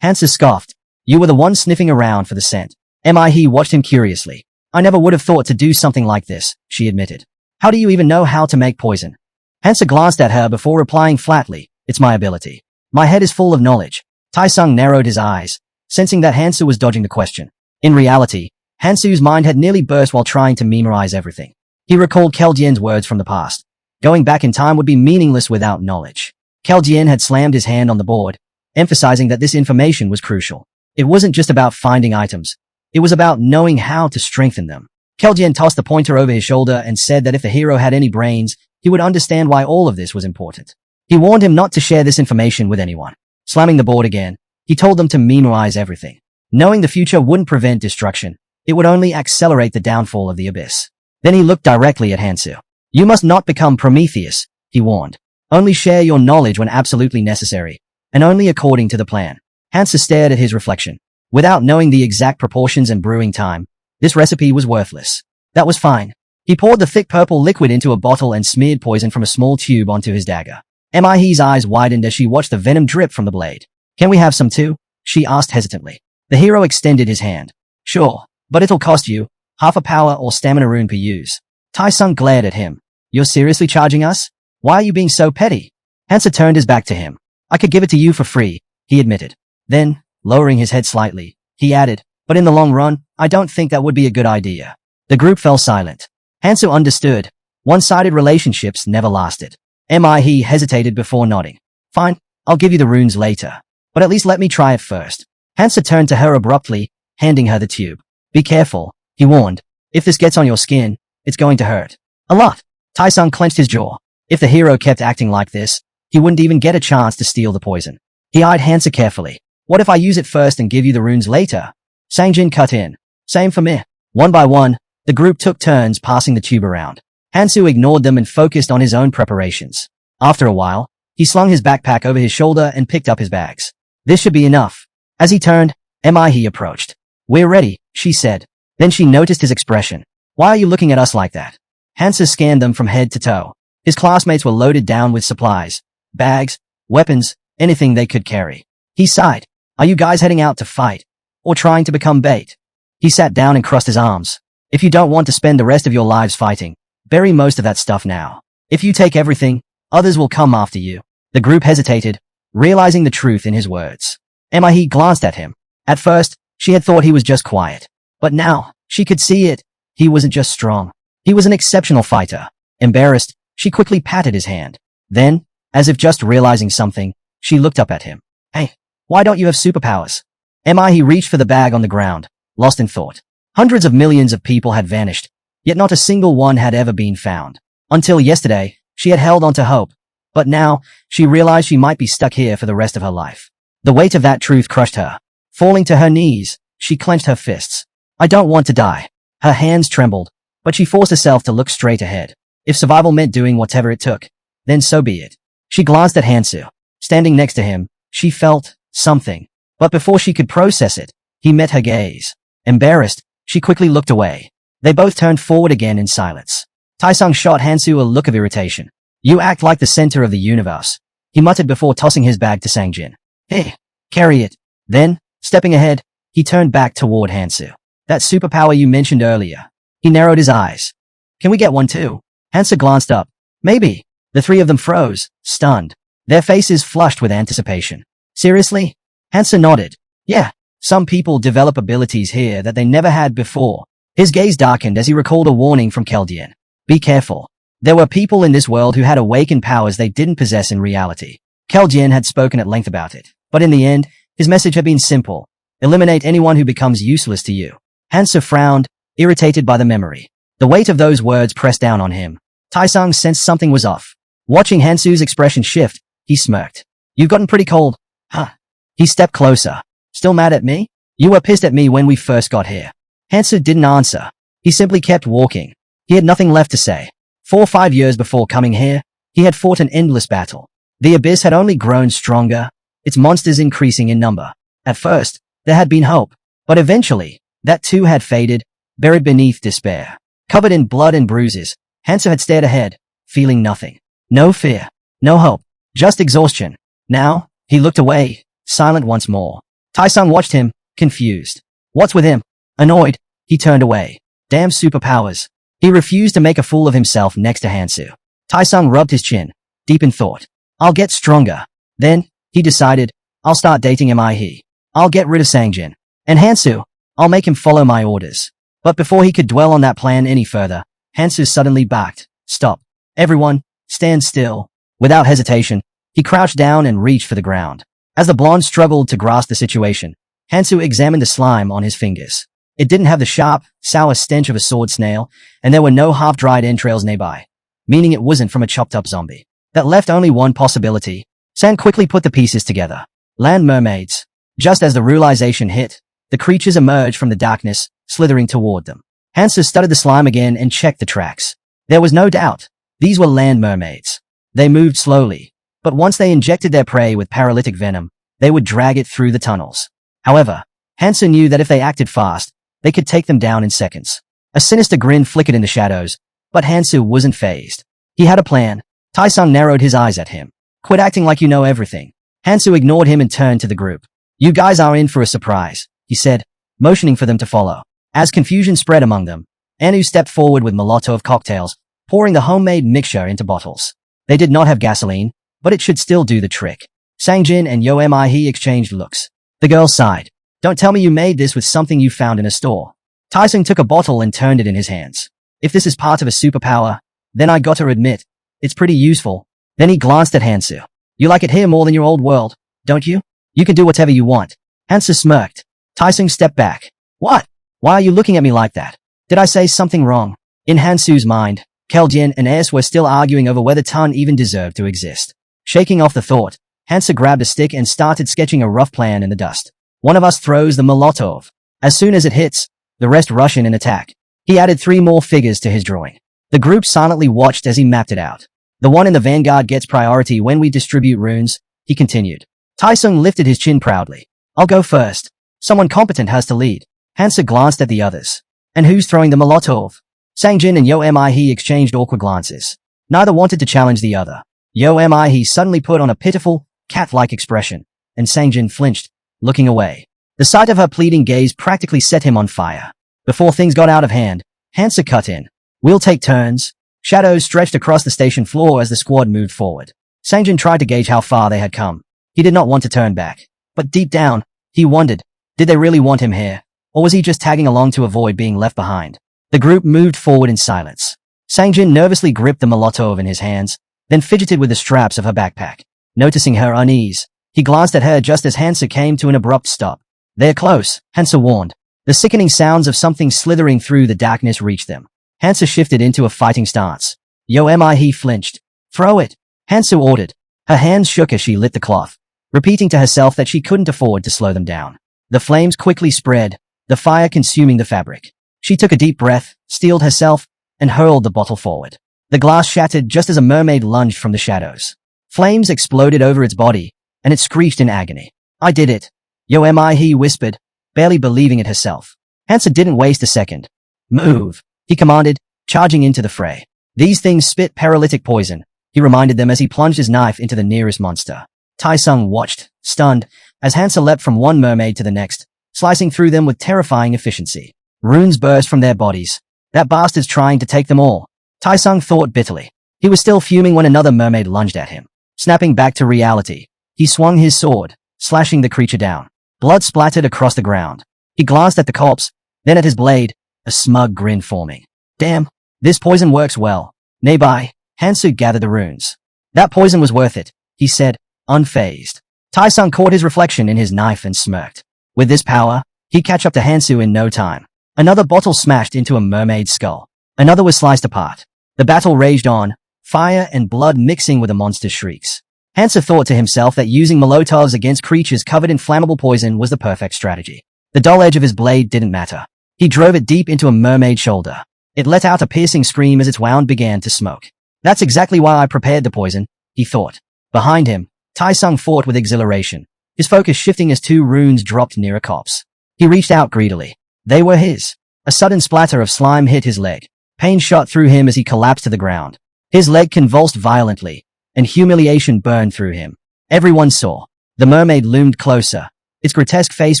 Hansa scoffed. You were the one sniffing around for the scent. Mihe watched him curiously. I never would have thought to do something like this, she admitted. How do you even know how to make poison? Hansa glanced at her before replying flatly, it's my ability. My head is full of knowledge. Tai-sung narrowed his eyes, sensing that Hansa was dodging the question. In reality, Hansu's mind had nearly burst while trying to memorize everything. He recalled Keljien's words from the past. Going back in time would be meaningless without knowledge. Keljien had slammed his hand on the board, emphasizing that this information was crucial. It wasn't just about finding items. It was about knowing how to strengthen them. Keljien tossed the pointer over his shoulder and said that if the hero had any brains, he would understand why all of this was important. He warned him not to share this information with anyone. Slamming the board again, he told them to memorize everything. Knowing the future wouldn't prevent destruction, it would only accelerate the downfall of the abyss. Then he looked directly at Hansu. You must not become Prometheus, he warned. Only share your knowledge when absolutely necessary, and only according to the plan. Hansu stared at his reflection. Without knowing the exact proportions and brewing time, this recipe was worthless. That was fine. He poured the thick purple liquid into a bottle and smeared poison from a small tube onto his dagger. Mihe's eyes widened as she watched the venom drip from the blade. Can we have some too? She asked hesitantly. The hero extended his hand. Sure, but it'll cost you half a power or stamina rune per use. Tai-sung glared at him. You're seriously charging us? Why are you being so petty? Hansa turned his back to him. I could give it to you for free, he admitted. Then, lowering his head slightly, he added, but in the long run, I don't think that would be a good idea. The group fell silent. Hansu understood. One-sided relationships never lasted. Mihe hesitated before nodding. Fine, I'll give you the runes later. But at least let me try it first. Hansa turned to her abruptly, handing her the tube. Be careful, he warned. If this gets on your skin, it's going to hurt. A lot. Tai-sung clenched his jaw. If the hero kept acting like this, he wouldn't even get a chance to steal the poison. He eyed Hansa carefully. What if I use it first and give you the runes later? Sangjin cut in. Same for me. One by one, the group took turns passing the tube around. Hansu ignored them and focused on his own preparations. After a while, he slung his backpack over his shoulder and picked up his bags. This should be enough. As he turned, Mihe approached. We're ready, she said. Then she noticed his expression. Why are you looking at us like that? Hansa scanned them from head to toe. His classmates were loaded down with supplies, bags, weapons, anything they could carry. He sighed. Are you guys heading out to fight? Or trying to become bait? He sat down and crossed his arms. If you don't want to spend the rest of your lives fighting, bury most of that stuff now. If you take everything, others will come after you. The group hesitated, realizing the truth in his words. Mihe glanced at him. At first, she had thought he was just quiet. But now, she could see it. He wasn't just strong. He was an exceptional fighter. Embarrassed, she quickly patted his hand. Then, as if just realizing something, she looked up at him. Hey, why don't you have superpowers? Mihe reached for the bag on the ground, lost in thought. Hundreds of millions of people had vanished, yet not a single one had ever been found. Until yesterday, she had held on to hope. But now, she realized she might be stuck here for the rest of her life. The weight of that truth crushed her. Falling to her knees, she clenched her fists. I don't want to die. Her hands trembled, but she forced herself to look straight ahead. If survival meant doing whatever it took, then so be it. She glanced at Hansu. Standing next to him, she felt something. But before she could process it, he met her gaze. Embarrassed, she quickly looked away. They both turned forward again in silence. Tai-sung shot Hansu a look of irritation. You act like the center of the universe, he muttered before tossing his bag to Sangjin. Hey, carry it. Then, stepping ahead, he turned back toward Hansu. That superpower you mentioned earlier. He narrowed his eyes. Can we get one too? Hansu glanced up. Maybe. The three of them froze, stunned. Their faces flushed with anticipation. Seriously? Hansu nodded. Yeah, some people develop abilities here that they never had before. His gaze darkened as he recalled a warning from Keldien. Be careful. There were people in this world who had awakened powers they didn't possess in reality. Keldien had spoken at length about it, but in the end, his message had been simple. Eliminate anyone who becomes useless to you. Hansu frowned, irritated by the memory. The weight of those words pressed down on him. Tai-sung sensed something was off. Watching Hansu's expression shift, he smirked. You've gotten pretty cold. Huh? He stepped closer. Still mad at me? You were pissed at me when we first got here. Hansu didn't answer. He simply kept walking. He had nothing left to say. 4 or 5 years before coming here, he had fought an endless battle. The abyss had only grown stronger, its monsters increasing in number. At first, there had been hope, but eventually, that too had faded, buried beneath despair. Covered in blood and bruises, Hansu had stared ahead, feeling nothing. No fear, no hope, just exhaustion. Now, he looked away, silent once more. Tai-sung watched him, confused. What's with him? Annoyed, he turned away. Damn superpowers. He refused to make a fool of himself next to Hansu. Tai-sung rubbed his chin, deep in thought. I'll get stronger. Then, he decided, I'll start dating Mihe. I'll get rid of Sangjin. And Hansu, I'll make him follow my orders. But before he could dwell on that plan any further, Hansu suddenly barked, "Stop. Everyone, stand still." Without hesitation, he crouched down and reached for the ground. As the blonde struggled to grasp the situation, Hansu examined the slime on his fingers. It didn't have the sharp, sour stench of a sword snail, and there were no half-dried entrails nearby, meaning it wasn't from a chopped-up zombie. That left only one possibility. San quickly put the pieces together. Land mermaids. Just as the realization hit, the creatures emerged from the darkness, slithering toward them. Hansu studied the slime again and checked the tracks. There was no doubt. These were land mermaids. They moved slowly, but once they injected their prey with paralytic venom, they would drag it through the tunnels. However, Hansu knew that if they acted fast, they could take them down in seconds. A sinister grin flickered in the shadows, but Hansu wasn't fazed. He had a plan. Taisung narrowed his eyes at him. "Quit acting like you know everything." Hansu ignored him and turned to the group. "You guys are in for a surprise," he said, motioning for them to follow. As confusion spread among them, Anu stepped forward with Molotov cocktails, pouring the homemade mixture into bottles. They did not have gasoline, but it should still do the trick. Sangjin and Yo Mi exchanged looks. The girl sighed. "Don't tell me you made this with something you found in a store." Taisung took a bottle and turned it in his hands. "If this is part of a superpower, then I gotta admit, it's pretty useful." Then he glanced at Hansu. "You like it here more than your old world, don't you? You can do whatever you want." Hansu smirked. Taisung stepped back. "What? Why are you looking at me like that? Did I say something wrong?" In Hansu's mind, Keljin and Es were still arguing over whether Tun even deserved to exist. Shaking off the thought, Hansu grabbed a stick and started sketching a rough plan in the dust. "One of us throws the Molotov. As soon as it hits, the rest rush in and attack." He added 3 more figures to his drawing. The group silently watched as he mapped it out. "The one in the vanguard gets priority when we distribute runes," he continued. Taisung lifted his chin proudly. "I'll go first. Someone competent has to lead." Hansu glanced at the others. "And who's throwing the Molotov?" Sangjin and Yo Mi exchanged awkward glances. Neither wanted to challenge the other. Yo Mi suddenly put on a pitiful, cat-like expression, and Sangjin flinched, looking away. The sight of her pleading gaze practically set him on fire. Before things got out of hand, Hansu cut in. "We'll take turns." Shadows stretched across the station floor as the squad moved forward. Sangjin tried to gauge how far they had come. He did not want to turn back. But deep down, he wondered, did they really want him here? Or was he just tagging along to avoid being left behind? The group moved forward in silence. Sangjin nervously gripped the Molotov in his hands, then fidgeted with the straps of her backpack. Noticing her unease, he glanced at her just as Hansu came to an abrupt stop. "They're close," Hansu warned. The sickening sounds of something slithering through the darkness reached them. Hansu shifted into a fighting stance. Yo Mi flinched. "Throw it," Hansu ordered. Her hands shook as she lit the cloth, repeating to herself that she couldn't afford to slow them down. The flames quickly spread, the fire consuming the fabric. She took a deep breath, steeled herself, and hurled the bottle forward. The glass shattered just as a mermaid lunged from the shadows. Flames exploded over its body, and it screeched in agony. "I did it," Yo Mi whispered, barely believing it herself. Hansu didn't waste a second. "Move," he commanded, charging into the fray. "These things spit paralytic poison," he reminded them as he plunged his knife into the nearest monster. Taisung watched, stunned, as Hansu leapt from one mermaid to the next, slicing through them with terrifying efficiency. Runes burst from their bodies. That bastard's trying to take them all. Taisung thought bitterly. He was still fuming when another mermaid lunged at him. Snapping back to reality, he swung his sword, slashing the creature down. Blood splattered across the ground. He glanced at the corpse, then at his blade, a smug grin forming. "Damn, this poison works well." Nearby, Hansu gathered the runes. "That poison was worth it," he said, unfazed. Taisung caught his reflection in his knife and smirked. With this power, he'd catch up to Hansu in no time. Another bottle smashed into a mermaid's skull. Another was sliced apart. The battle raged on, fire and blood mixing with the monster's shrieks. Hansu thought to himself that using Molotovs against creatures covered in flammable poison was the perfect strategy. The dull edge of his blade didn't matter. He drove it deep into a mermaid's shoulder. It let out a piercing scream as its wound began to smoke. "That's exactly why I prepared the poison," he thought. Behind him, Taisung fought with exhilaration, his focus shifting as 2 runes dropped near a corpse. He reached out greedily. They were his. A sudden splatter of slime hit his leg. Pain shot through him as he collapsed to the ground. His leg convulsed violently, and humiliation burned through him. Everyone saw. The mermaid loomed closer, its grotesque face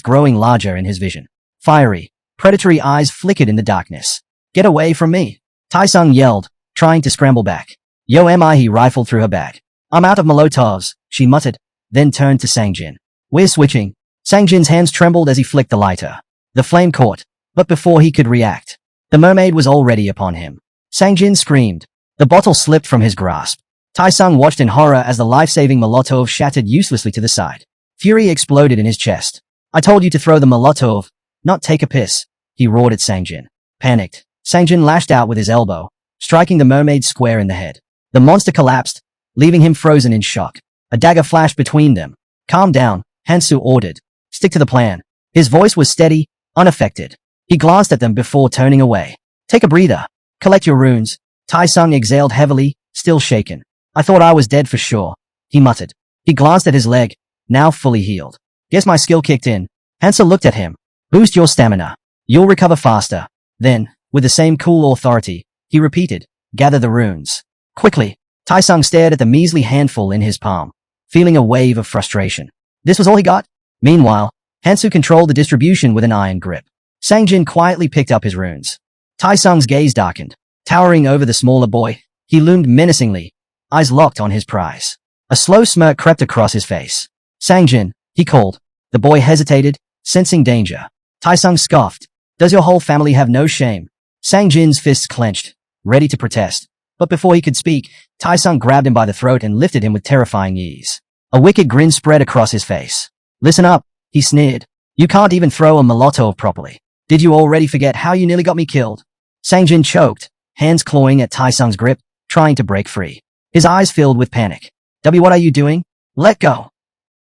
growing larger in his vision. Fiery, predatory eyes flickered in the darkness. "Get away from me!" Taisung yelled, trying to scramble back. Yo Mi rifled through her bag. "I'm out of Molotovs," she muttered, then turned to Sangjin. "We're switching." Sangjin's hands trembled as he flicked the lighter. The flame caught, But before he could react, the mermaid was already upon him. Sangjin screamed. The bottle slipped from his grasp. Taisung watched in horror as the life-saving Molotov shattered uselessly to the side. Fury exploded in his chest. I told you to throw the Molotov, not take a piss, he roared at Sangjin. Panicked, Sangjin lashed out with his elbow, striking the mermaid square in the head. The monster collapsed, leaving him frozen in shock. A dagger flashed between them. Calm down, Hansu ordered. Stick to the plan. His voice was steady, unaffected. He glanced at them before turning away. Take a breather. Collect your runes. Taisung exhaled heavily, still shaken. I thought I was dead for sure, he muttered. He glanced at his leg, now fully healed. Guess my skill kicked in. Hansa looked at him. Boost your stamina. You'll recover faster. Then, with the same cool authority, he repeated, gather the runes. Quickly, Taisung stared at the measly handful in his palm, feeling a wave of frustration. This was all he got? Meanwhile, Hansu controlled the distribution with an iron grip. Sangjin quietly picked up his runes. Taisung's gaze darkened. Towering over the smaller boy, he loomed menacingly, eyes locked on his prize. A slow smirk crept across his face. Sangjin, he called. The boy hesitated, sensing danger. Taisung scoffed. Does your whole family have no shame? Sangjin's fists clenched, ready to protest. But before he could speak, Taisung grabbed him by the throat and lifted him with terrifying ease. A wicked grin spread across his face. Listen up, he sneered. You can't even throw a Molotov properly. Did you already forget how you nearly got me killed? Sangjin choked, hands clawing at Taisung's grip, trying to break free. His eyes filled with panic. What are you doing? Let go.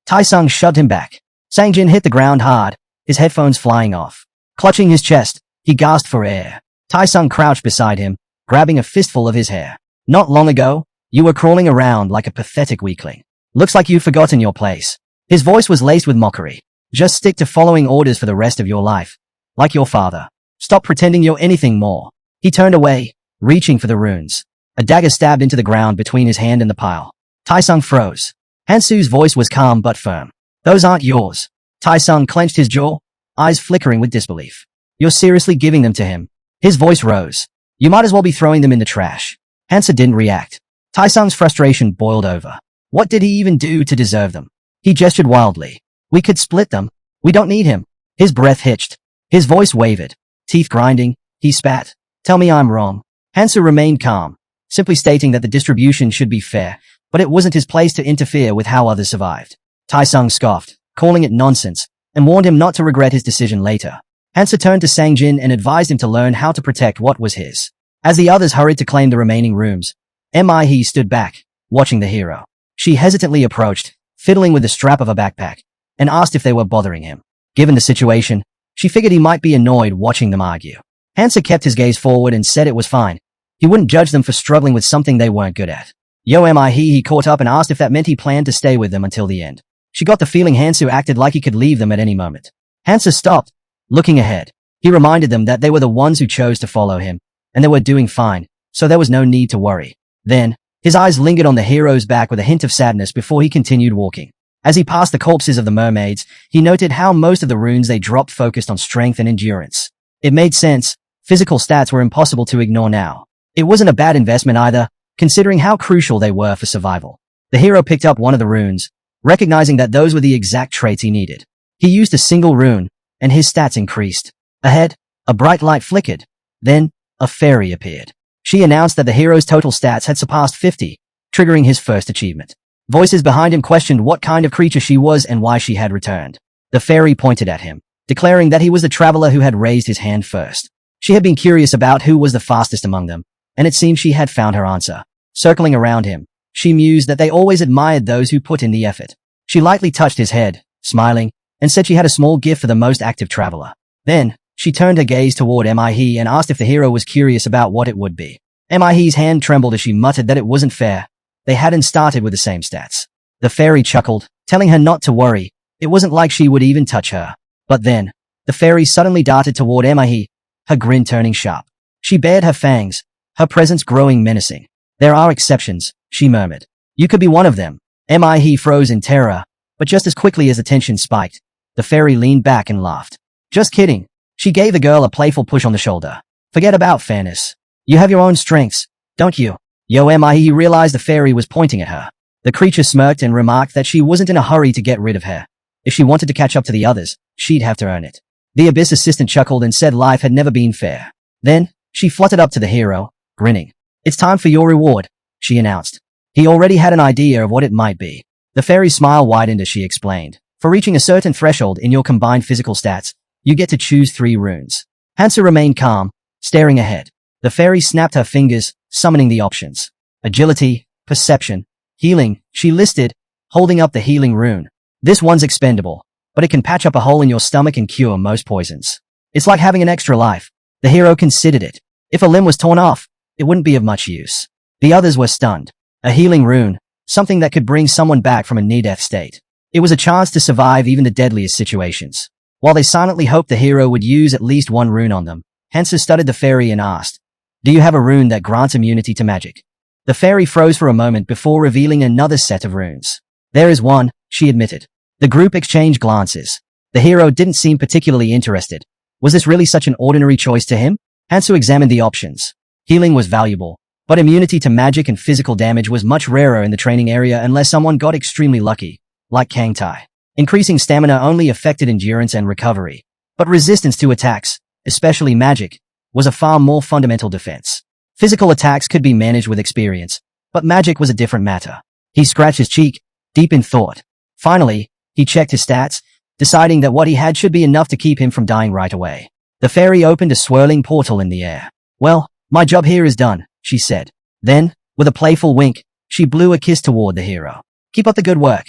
Taisung shoved him back. Sangjin hit the ground hard, his headphones flying off. Clutching his chest, he gasped for air. Taisung crouched beside him, grabbing a fistful of his hair. Not long ago, you were crawling around like a pathetic weakling. Looks like you've forgotten your place. His voice was laced with mockery. Just stick to following orders for the rest of your life. Like your father. Stop pretending you're anything more. He turned away, reaching for the runes. A dagger stabbed into the ground between his hand and the pile. Taisung froze. Hansu's voice was calm but firm. Those aren't yours. Taisung clenched his jaw, eyes flickering with disbelief. You're seriously giving them to him. His voice rose. You might as well be throwing them in the trash. Hansa didn't react. Taisung's frustration boiled over. What did he even do to deserve them? He gestured wildly. We could split them. We don't need him. His breath hitched. His voice wavered. Teeth grinding, he spat. Tell me I'm wrong. Hansa remained calm, simply stating that the distribution should be fair, but it wasn't his place to interfere with how others survived. Taisung scoffed, calling it nonsense, and warned him not to regret his decision later. Hansa turned to Sangjin and advised him to learn how to protect what was his. As the others hurried to claim the remaining rooms, He stood back, watching the hero. She hesitantly approached, fiddling with the strap of a backpack, and asked if they were bothering him. Given the situation, she figured he might be annoyed watching them argue. Hansa kept his gaze forward and said it was fine. He wouldn't judge them for struggling with something they weren't good at. He caught up and asked if that meant he planned to stay with them until the end. She got the feeling Hansu acted like he could leave them at any moment. Hansa stopped, looking ahead. He reminded them that they were the ones who chose to follow him, and they were doing fine, so there was no need to worry. Then, his eyes lingered on the hero's back with a hint of sadness before he continued walking. As he passed the corpses of the mermaids, he noted how most of the runes they dropped focused on strength and endurance. It made sense. Physical stats were impossible to ignore now. It wasn't a bad investment either, considering how crucial they were for survival. The hero picked up one of the runes, recognizing that those were the exact traits he needed. He used a single rune, and his stats increased. Ahead, a bright light flickered. Then, a fairy appeared. She announced that the hero's total stats had surpassed 50, triggering his first achievement. Voices behind him questioned what kind of creature she was and why she had returned. The fairy pointed at him, declaring that he was the traveler who had raised his hand first. She had been curious about who was the fastest among them, and it seemed she had found her answer. Circling around him, she mused that they always admired those who put in the effort. She lightly touched his head, smiling, and said she had a small gift for the most active traveler. Then, she turned her gaze toward Mihe and asked if the hero was curious about what it would be. Mihe's hand trembled as she muttered that it wasn't fair. They hadn't started with the same stats. The fairy chuckled, telling her not to worry. It wasn't like she would even touch her. But then, the fairy suddenly darted toward Mihe, her grin turning sharp. She bared her fangs, her presence growing menacing. There are exceptions, she murmured. You could be one of them. Mihe froze in terror, but just as quickly as the tension spiked, the fairy leaned back and laughed. Just kidding. She gave the girl a playful push on the shoulder. Forget about fairness. You have your own strengths, don't you? Mihe realized the fairy was pointing at her. The creature smirked and remarked that she wasn't in a hurry to get rid of her. If she wanted to catch up to the others, she'd have to earn it. The Abyss assistant chuckled and said life had never been fair. Then, she fluttered up to the hero, grinning. It's time for your reward, she announced. He already had an idea of what it might be. The fairy's smile widened as she explained. For reaching a certain threshold in your combined physical stats, you get to choose 3 runes. Hansu remained calm, staring ahead. The fairy snapped her fingers, summoning the options. Agility, perception, healing, she listed, holding up the healing rune. This one's expendable, but it can patch up a hole in your stomach and cure most poisons. It's like having an extra life. The hero considered it. If a limb was torn off, it wouldn't be of much use. The others were stunned. A healing rune, something that could bring someone back from a near-death state. It was a chance to survive even the deadliest situations. While they silently hoped the hero would use at least 1 rune on them, Hansu studied the fairy and asked, do you have a rune that grants immunity to magic? The fairy froze for a moment before revealing another set of runes. There is one, she admitted. The group exchanged glances. The hero didn't seem particularly interested. Was this really such an ordinary choice to him? Hansu examined the options. Healing was valuable, but immunity to magic and physical damage was much rarer in the training area unless someone got extremely lucky, like Kangtai. Increasing stamina only affected endurance and recovery, but resistance to attacks, especially magic, was a far more fundamental defense. Physical attacks could be managed with experience, but magic was a different matter. He scratched his cheek, deep in thought. Finally, he checked his stats, deciding that what he had should be enough to keep him from dying right away. The fairy opened a swirling portal in the air. Well, my job here is done, she said. Then, with a playful wink, she blew a kiss toward the hero. Keep up the good work.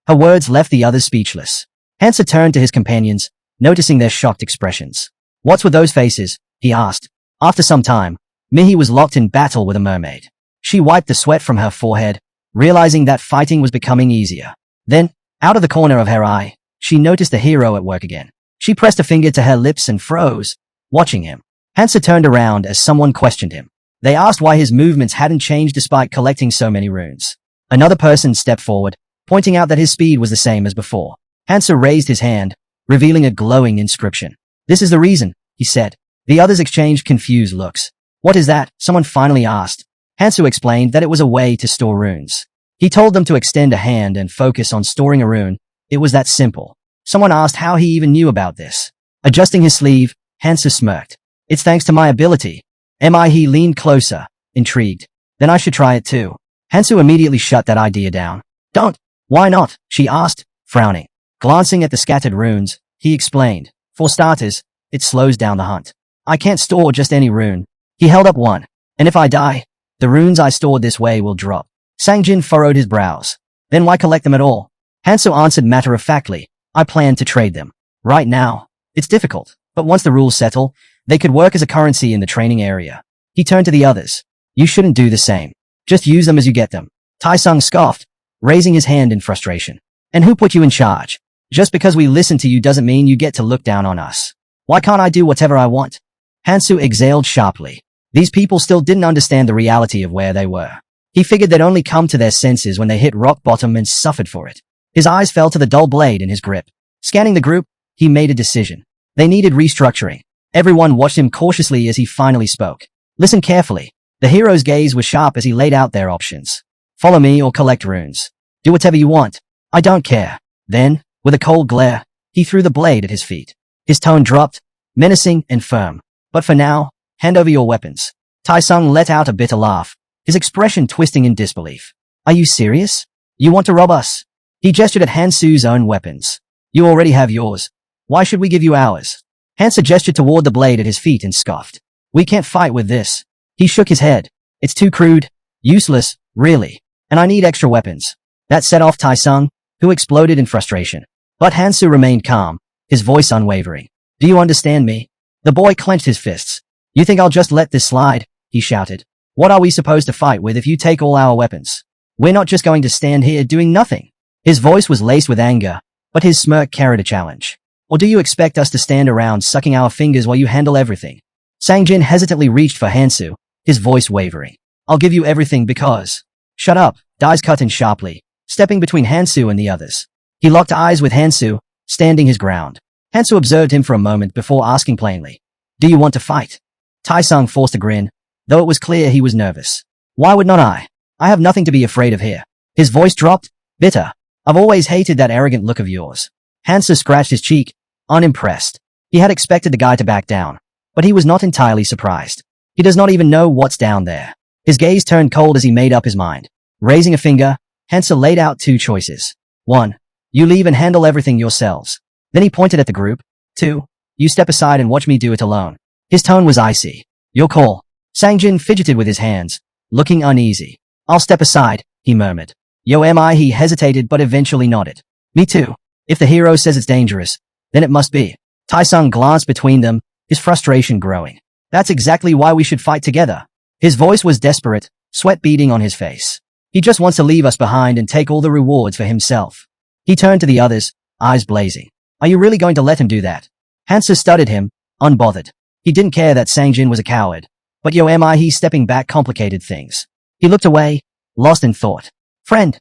Her words left the others speechless. Hansa turned to his companions, noticing their shocked expressions. What's with those faces? He asked. After some time, Mihi was locked in battle with a mermaid. She wiped the sweat from her forehead, realizing that fighting was becoming easier. Then, out of the corner of her eye, she noticed the hero at work again. She pressed a finger to her lips and froze, watching him. Hansa turned around as someone questioned him. They asked why his movements hadn't changed despite collecting so many runes. Another person stepped forward, pointing out that his speed was the same as before. Hansa raised his hand, revealing a glowing inscription. This is the reason, he said. The others exchanged confused looks. What is that? Someone finally asked. Hansu explained that it was a way to store runes. He told them to extend a hand and focus on storing a rune. It was that simple. Someone asked how he even knew about this. Adjusting his sleeve, Hansu smirked. It's thanks to my ability. He leaned closer, intrigued. Then I should try it too. Hansu immediately shut that idea down. Don't. Why not? She asked, frowning. Glancing at the scattered runes, he explained. For starters, it slows down the hunt. I can't store just any rune. He held up one. And if I die, the runes I stored this way will drop. Sangjin furrowed his brows. Then why collect them at all? Hansu answered matter-of-factly. I plan to trade them. Right now, it's difficult, but once the rules settle, they could work as a currency in the training area. He turned to the others. You shouldn't do the same. Just use them as you get them. Tai-sung scoffed, raising his hand in frustration. And who put you in charge? Just because we listen to you doesn't mean you get to look down on us. Why can't I do whatever I want? Hansu exhaled sharply. These people still didn't understand the reality of where they were. He figured they'd only come to their senses when they hit rock bottom and suffered for it. His eyes fell to the dull blade in his grip. Scanning the group, he made a decision. They needed restructuring. Everyone watched him cautiously as he finally spoke. Listen carefully. The hero's gaze was sharp as he laid out their options. Follow me or collect runes. Do whatever you want. I don't care. Then, with a cold glare, he threw the blade at his feet. His tone dropped, menacing and firm. But for now, hand over your weapons. Tai-sung let out a bitter laugh, his expression twisting in disbelief. Are you serious? You want to rob us? He gestured at Hansu's own weapons. You already have yours. Why should we give you ours? Hansu gestured toward the blade at his feet and scoffed. We can't fight with this. He shook his head. It's too crude. Useless, really. And I need extra weapons. That set off Tai-sung, who exploded in frustration. But Hansu remained calm, his voice unwavering. Do you understand me? The boy clenched his fists. You think I'll just let this slide? He shouted. What are we supposed to fight with if you take all our weapons? We're not just going to stand here doing nothing. His voice was laced with anger, but his smirk carried a challenge. Or do you expect us to stand around sucking our fingers while you handle everything? Sangjin hesitantly reached for Hansu, his voice wavering. I'll give you everything because... Shut up, Dai's cut in sharply, stepping between Hansu and the others. He locked eyes with Hansu, standing his ground. Hansu observed him for a moment before asking plainly. Do you want to fight? Tai-sung forced a grin, though it was clear he was nervous. Why would not I? I have nothing to be afraid of here. His voice dropped, bitter. I've always hated that arrogant look of yours. Hansu scratched his cheek, unimpressed. He had expected the guy to back down, but he was not entirely surprised. He does not even know what's down there. His gaze turned cold as he made up his mind. Raising a finger, Hansa laid out 2 choices. 1. You leave and handle everything yourselves. Then he pointed at the group. 2. You step aside and watch me do it alone. His tone was icy. Your call. Sangjin fidgeted with his hands, looking uneasy. I'll step aside, he murmured. Yo am I? He hesitated but eventually nodded. Me too. If the hero says it's dangerous, then it must be. Taesung glanced between them, his frustration growing. That's exactly why we should fight together. His voice was desperate, sweat beading on his face. He just wants to leave us behind and take all the rewards for himself. He turned to the others, eyes blazing. Are you really going to let him do that? Hansa studied him, unbothered. He didn't care that Sangjin was a coward. But yo am I? He stepping back complicated things. He looked away, lost in thought. Friend.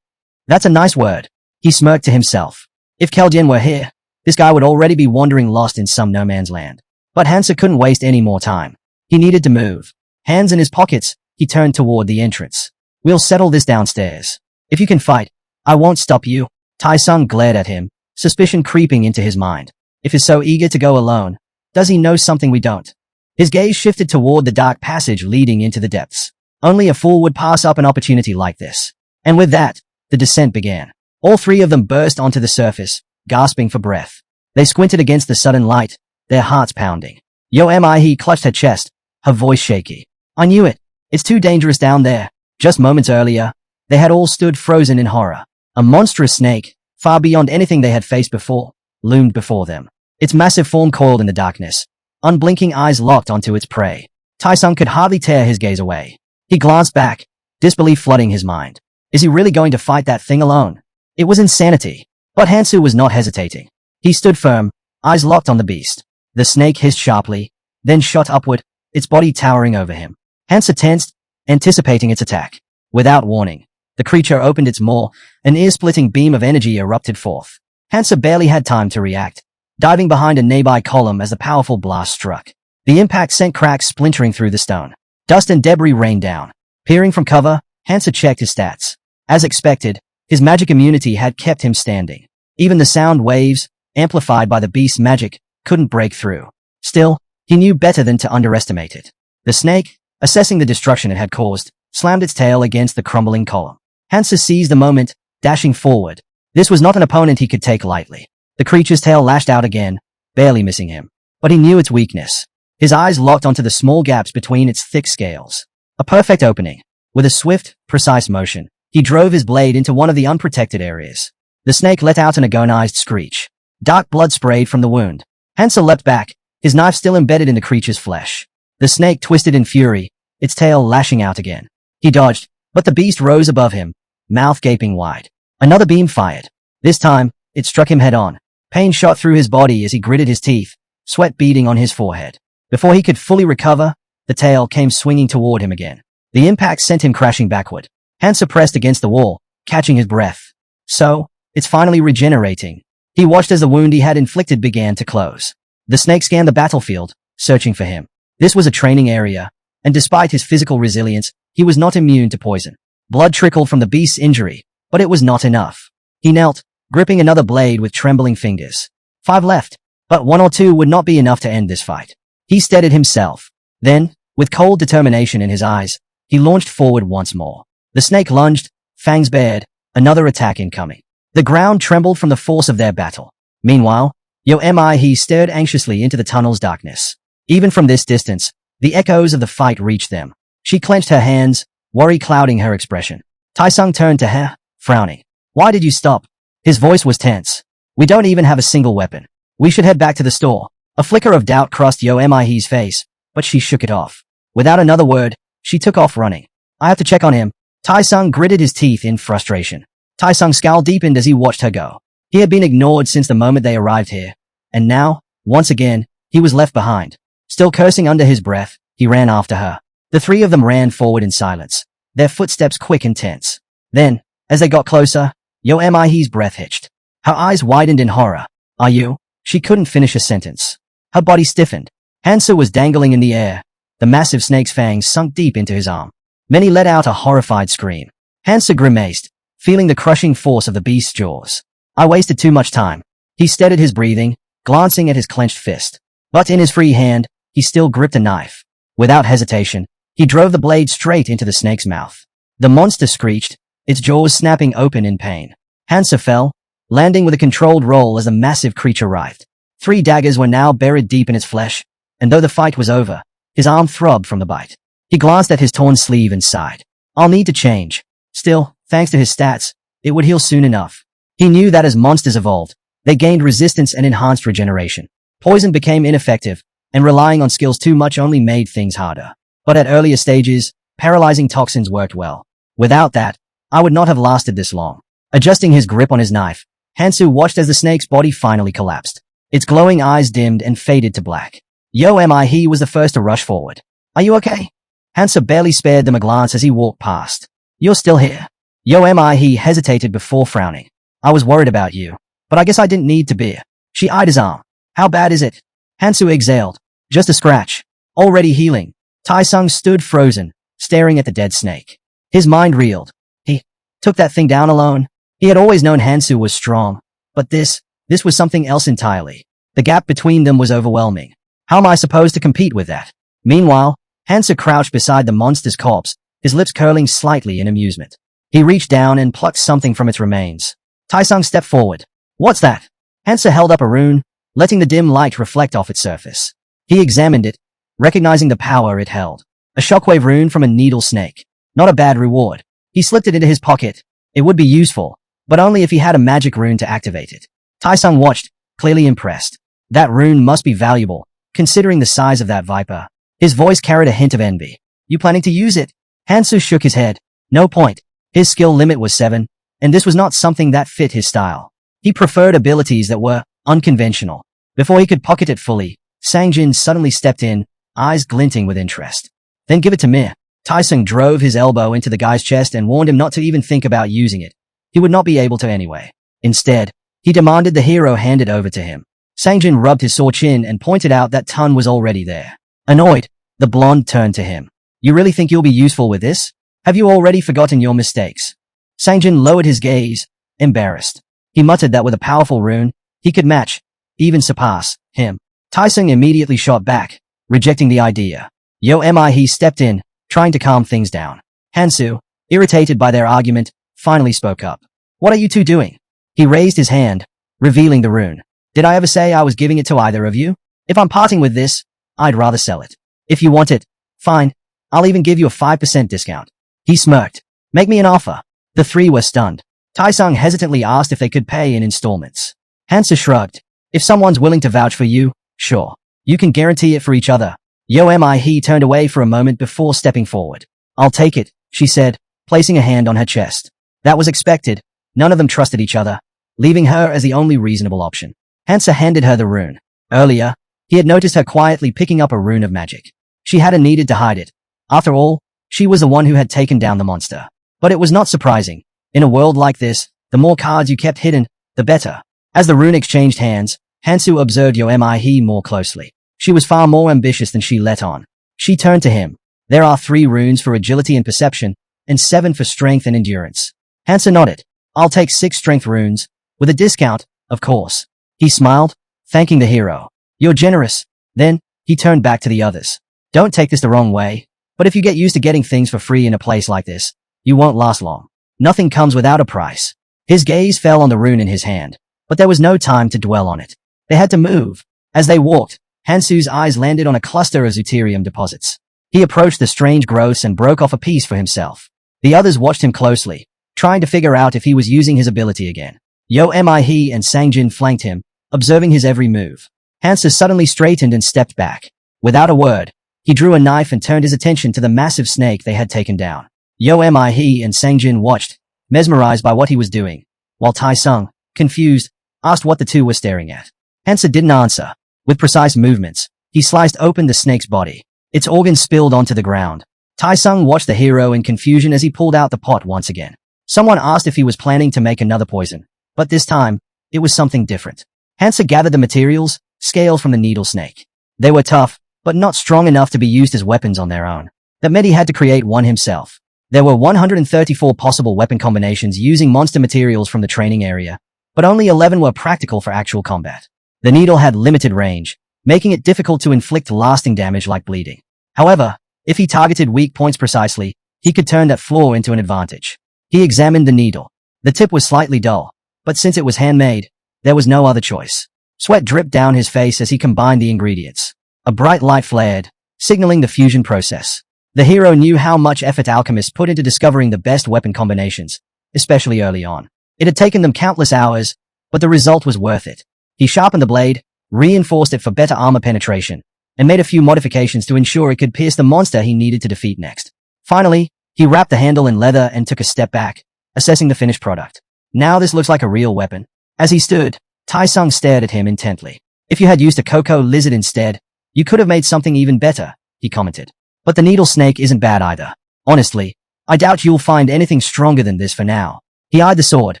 That's a nice word. He smirked to himself. If Keljin were here, this guy would already be wandering lost in some no man's land. But Hansa couldn't waste any more time. He needed to move. Hands in his pockets, he turned toward the entrance. We'll settle this downstairs. If you can fight, I won't stop you. Taesung glared at him, suspicion creeping into his mind. If he's so eager to go alone, does he know something we don't? His gaze shifted toward the dark passage leading into the depths. Only a fool would pass up an opportunity like this. And with that, the descent began. All 3 of them burst onto the surface, gasping for breath. They squinted against the sudden light, their hearts pounding. Yo am I? He clutched her chest, her voice shaky. I knew it. It's too dangerous down there. Just moments earlier, they had all stood frozen in horror. A monstrous snake, far beyond anything they had faced before, loomed before them. Its massive form coiled in the darkness, unblinking eyes locked onto its prey. Taesung could hardly tear his gaze away. He glanced back, disbelief flooding his mind. Is he really going to fight that thing alone? It was insanity. But Hansu was not hesitating. He stood firm, eyes locked on the beast. The snake hissed sharply, then shot upward, its body towering over him. Hansa tensed, anticipating its attack. Without warning, the creature opened its maw, an ear-splitting beam of energy erupted forth. Hansa barely had time to react, diving behind a nearby column as the powerful blast struck. The impact sent cracks splintering through the stone. Dust and debris rained down. Peering from cover, Hansa checked his stats. As expected, his magic immunity had kept him standing. Even the sound waves, amplified by the beast's magic, couldn't break through. Still, he knew better than to underestimate it. The snake, assessing the destruction it had caused, slammed its tail against the crumbling column. Hansa seized the moment, dashing forward. This was not an opponent he could take lightly. The creature's tail lashed out again, barely missing him. But he knew its weakness. His eyes locked onto the small gaps between its thick scales. A perfect opening. With a swift, precise motion, he drove his blade into one of the unprotected areas. The snake let out an agonized screech. Dark blood sprayed from the wound. Hansa leapt back, his knife still embedded in the creature's flesh. The snake twisted in fury, its tail lashing out again. He dodged, but the beast rose above him, mouth gaping wide. Another beam fired. This time, it struck him head-on. Pain shot through his body as he gritted his teeth, sweat beading on his forehead. Before he could fully recover, the tail came swinging toward him again. The impact sent him crashing backward. Hansa pressed against the wall, catching his breath. So, it's finally regenerating. He watched as the wound he had inflicted began to close. The snake scanned the battlefield, searching for him. This was a training area, and despite his physical resilience, he was not immune to poison. Blood trickled from the beast's injury, but it was not enough. He knelt, gripping another blade with trembling fingers. 5 left, but 1 or 2 would not be enough to end this fight. He steadied himself. Then, with cold determination in his eyes, he launched forward once more. The snake lunged, fangs bared, another attack incoming. The ground trembled from the force of their battle. Meanwhile, He stared anxiously into the tunnel's darkness. Even from this distance, the echoes of the fight reached them. She clenched her hands, worry clouding her expression. Taesung turned to her, frowning. Why did you stop? His voice was tense. We don't even have a single weapon. We should head back to the store. A flicker of doubt crossed He's face, but she shook it off. Without another word, she took off running. I have to check on him. Taesung gritted his teeth in frustration. Taesung's scowl deepened as he watched her go. He had been ignored since the moment they arrived here, and now, once again, he was left behind. Still cursing under his breath, he ran after her. The 3 of them ran forward in silence, their footsteps quick and tense. Then, as they got closer, He's breath hitched. Her eyes widened in horror. Are you? She couldn't finish a sentence. Her body stiffened. Hansa was dangling in the air. The massive snake's fangs sunk deep into his arm. Many let out a horrified scream. Hansa grimaced, feeling the crushing force of the beast's jaws. I wasted too much time. He steadied his breathing, glancing at his clenched fist. But in his free hand, he still gripped a knife. Without hesitation, he drove the blade straight into the snake's mouth. The monster screeched, its jaws snapping open in pain. Hansa fell, landing with a controlled roll as the massive creature writhed. 3 daggers were now buried deep in its flesh, and though the fight was over, his arm throbbed from the bite. He glanced at his torn sleeve and sighed. I'll need to change. Still, thanks to his stats, it would heal soon enough. He knew that as monsters evolved, they gained resistance and enhanced regeneration. Poison became ineffective, and relying on skills too much only made things harder. But at earlier stages, paralyzing toxins worked well. Without that, I would not have lasted this long. Adjusting his grip on his knife, Hansu watched as the snake's body finally collapsed. Its glowing eyes dimmed and faded to black. He was the first to rush forward. Are you okay? Hansa barely spared them a glance as he walked past. You're still here. He hesitated before frowning. I was worried about you, but I guess I didn't need to be. She eyed his arm. How bad is it? Hansu exhaled. Just a scratch. Already healing. Tai-sung stood frozen, staring at the dead snake. His mind reeled. He took that thing down alone. He had always known Hansu was strong, but this was something else entirely. The gap between them was overwhelming. How am I supposed to compete with that? Meanwhile, Hansu crouched beside the monster's corpse, his lips curling slightly in amusement. He reached down and plucked something from its remains. Tai-sung stepped forward. What's that? Hansu held up a rune, letting the dim light reflect off its surface. He examined it, recognizing the power it held. A shockwave rune from a needle snake. Not a bad reward. He slipped it into his pocket. It would be useful, but only if he had a magic rune to activate it. Tai-sung watched, clearly impressed. That rune must be valuable, considering the size of that viper. His voice carried a hint of envy. You planning to use it? Hansu shook his head. No point. His skill limit was 7, and this was not something that fit his style. He preferred abilities that were unconventional. Before he could pocket it fully, Sangjin suddenly stepped in, eyes glinting with interest. Then give it to me. Tai-sung drove his elbow into the guy's chest and warned him not to even think about using it. He would not be able to anyway. Instead, he demanded the hero hand it over to him. Sangjin rubbed his sore chin and pointed out that Tun was already there. Annoyed, the blonde turned to him. You really think you'll be useful with this? Have you already forgotten your mistakes? Sangjin lowered his gaze, embarrassed. He muttered that with a powerful rune, he could match, even surpass, him. Tai-sung immediately shot back, rejecting the idea. He stepped in, trying to calm things down. Hansu, irritated by their argument, finally spoke up. What are you two doing? He raised his hand, revealing the rune. Did I ever say I was giving it to either of you? If I'm parting with this, I'd rather sell it. If you want it, fine. I'll even give you a 5% discount. He smirked. Make me an offer. The 3 were stunned. Tai-sung hesitantly asked if they could pay in installments. Hansa shrugged. If someone's willing to vouch for you, sure. You can guarantee it for each other. He turned away for a moment before stepping forward. I'll take it, she said, placing a hand on her chest. That was expected. None of them trusted each other, leaving her as the only reasonable option. Hansa handed her the rune. Earlier, he had noticed her quietly picking up a rune of magic. She hadn't needed to hide it. After all, she was the one who had taken down the monster. But it was not surprising. In a world like this, the more cards you kept hidden, the better. As the rune exchanged hands, Hansu observed He more closely. She was far more ambitious than she let on. She turned to him. There are 3 runes for agility and perception, and 7 for strength and endurance. Hansa nodded. I'll take 6 strength runes, with a discount, of course. He smiled, thanking the hero. You're generous. Then, he turned back to the others. Don't take this the wrong way, but if you get used to getting things for free in a place like this, you won't last long. Nothing comes without a price. His gaze fell on the rune in his hand, but there was no time to dwell on it. They had to move. As they walked, Hansu's eyes landed on a cluster of Zeuterium deposits. He approached the strange growths and broke off a piece for himself. The others watched him closely, trying to figure out if he was using his ability again. He and Sangjin flanked him, observing his every move. Hansa suddenly straightened and stepped back. Without a word, he drew a knife and turned his attention to the massive snake they had taken down. And Sangjin watched, mesmerized by what he was doing, while Tai-sung, confused, asked what the two were staring at. Hansa didn't answer. With precise movements, he sliced open the snake's body. Its organs spilled onto the ground. Tai-sung watched the hero in confusion as he pulled out the pot once again. Someone asked if he was planning to make another poison, but this time, it was something different. Hansa gathered the materials, scales from the needle snake. They were tough, but not strong enough to be used as weapons on their own. That meant he had to create one himself. There were 134 possible weapon combinations using monster materials from the training area, but only 11 were practical for actual combat. The needle had limited range, making it difficult to inflict lasting damage like bleeding. However, if he targeted weak points precisely, he could turn that flaw into an advantage. He examined the needle. The tip was slightly dull, but since it was handmade, there was no other choice. Sweat dripped down his face as he combined the ingredients. A bright light flared, signaling the fusion process. The hero knew how much effort alchemists put into discovering the best weapon combinations, especially early on. It had taken them countless hours, but the result was worth it. He sharpened the blade, reinforced it for better armor penetration, and made a few modifications to ensure it could pierce the monster he needed to defeat next. Finally, he wrapped the handle in leather and took a step back, assessing the finished product. Now this looks like a real weapon. As he stood, Tai-sung stared at him intently. If you had used a cocoa lizard instead, you could have made something even better, he commented. But the needle snake isn't bad either. Honestly, I doubt you'll find anything stronger than this for now. He eyed the sword,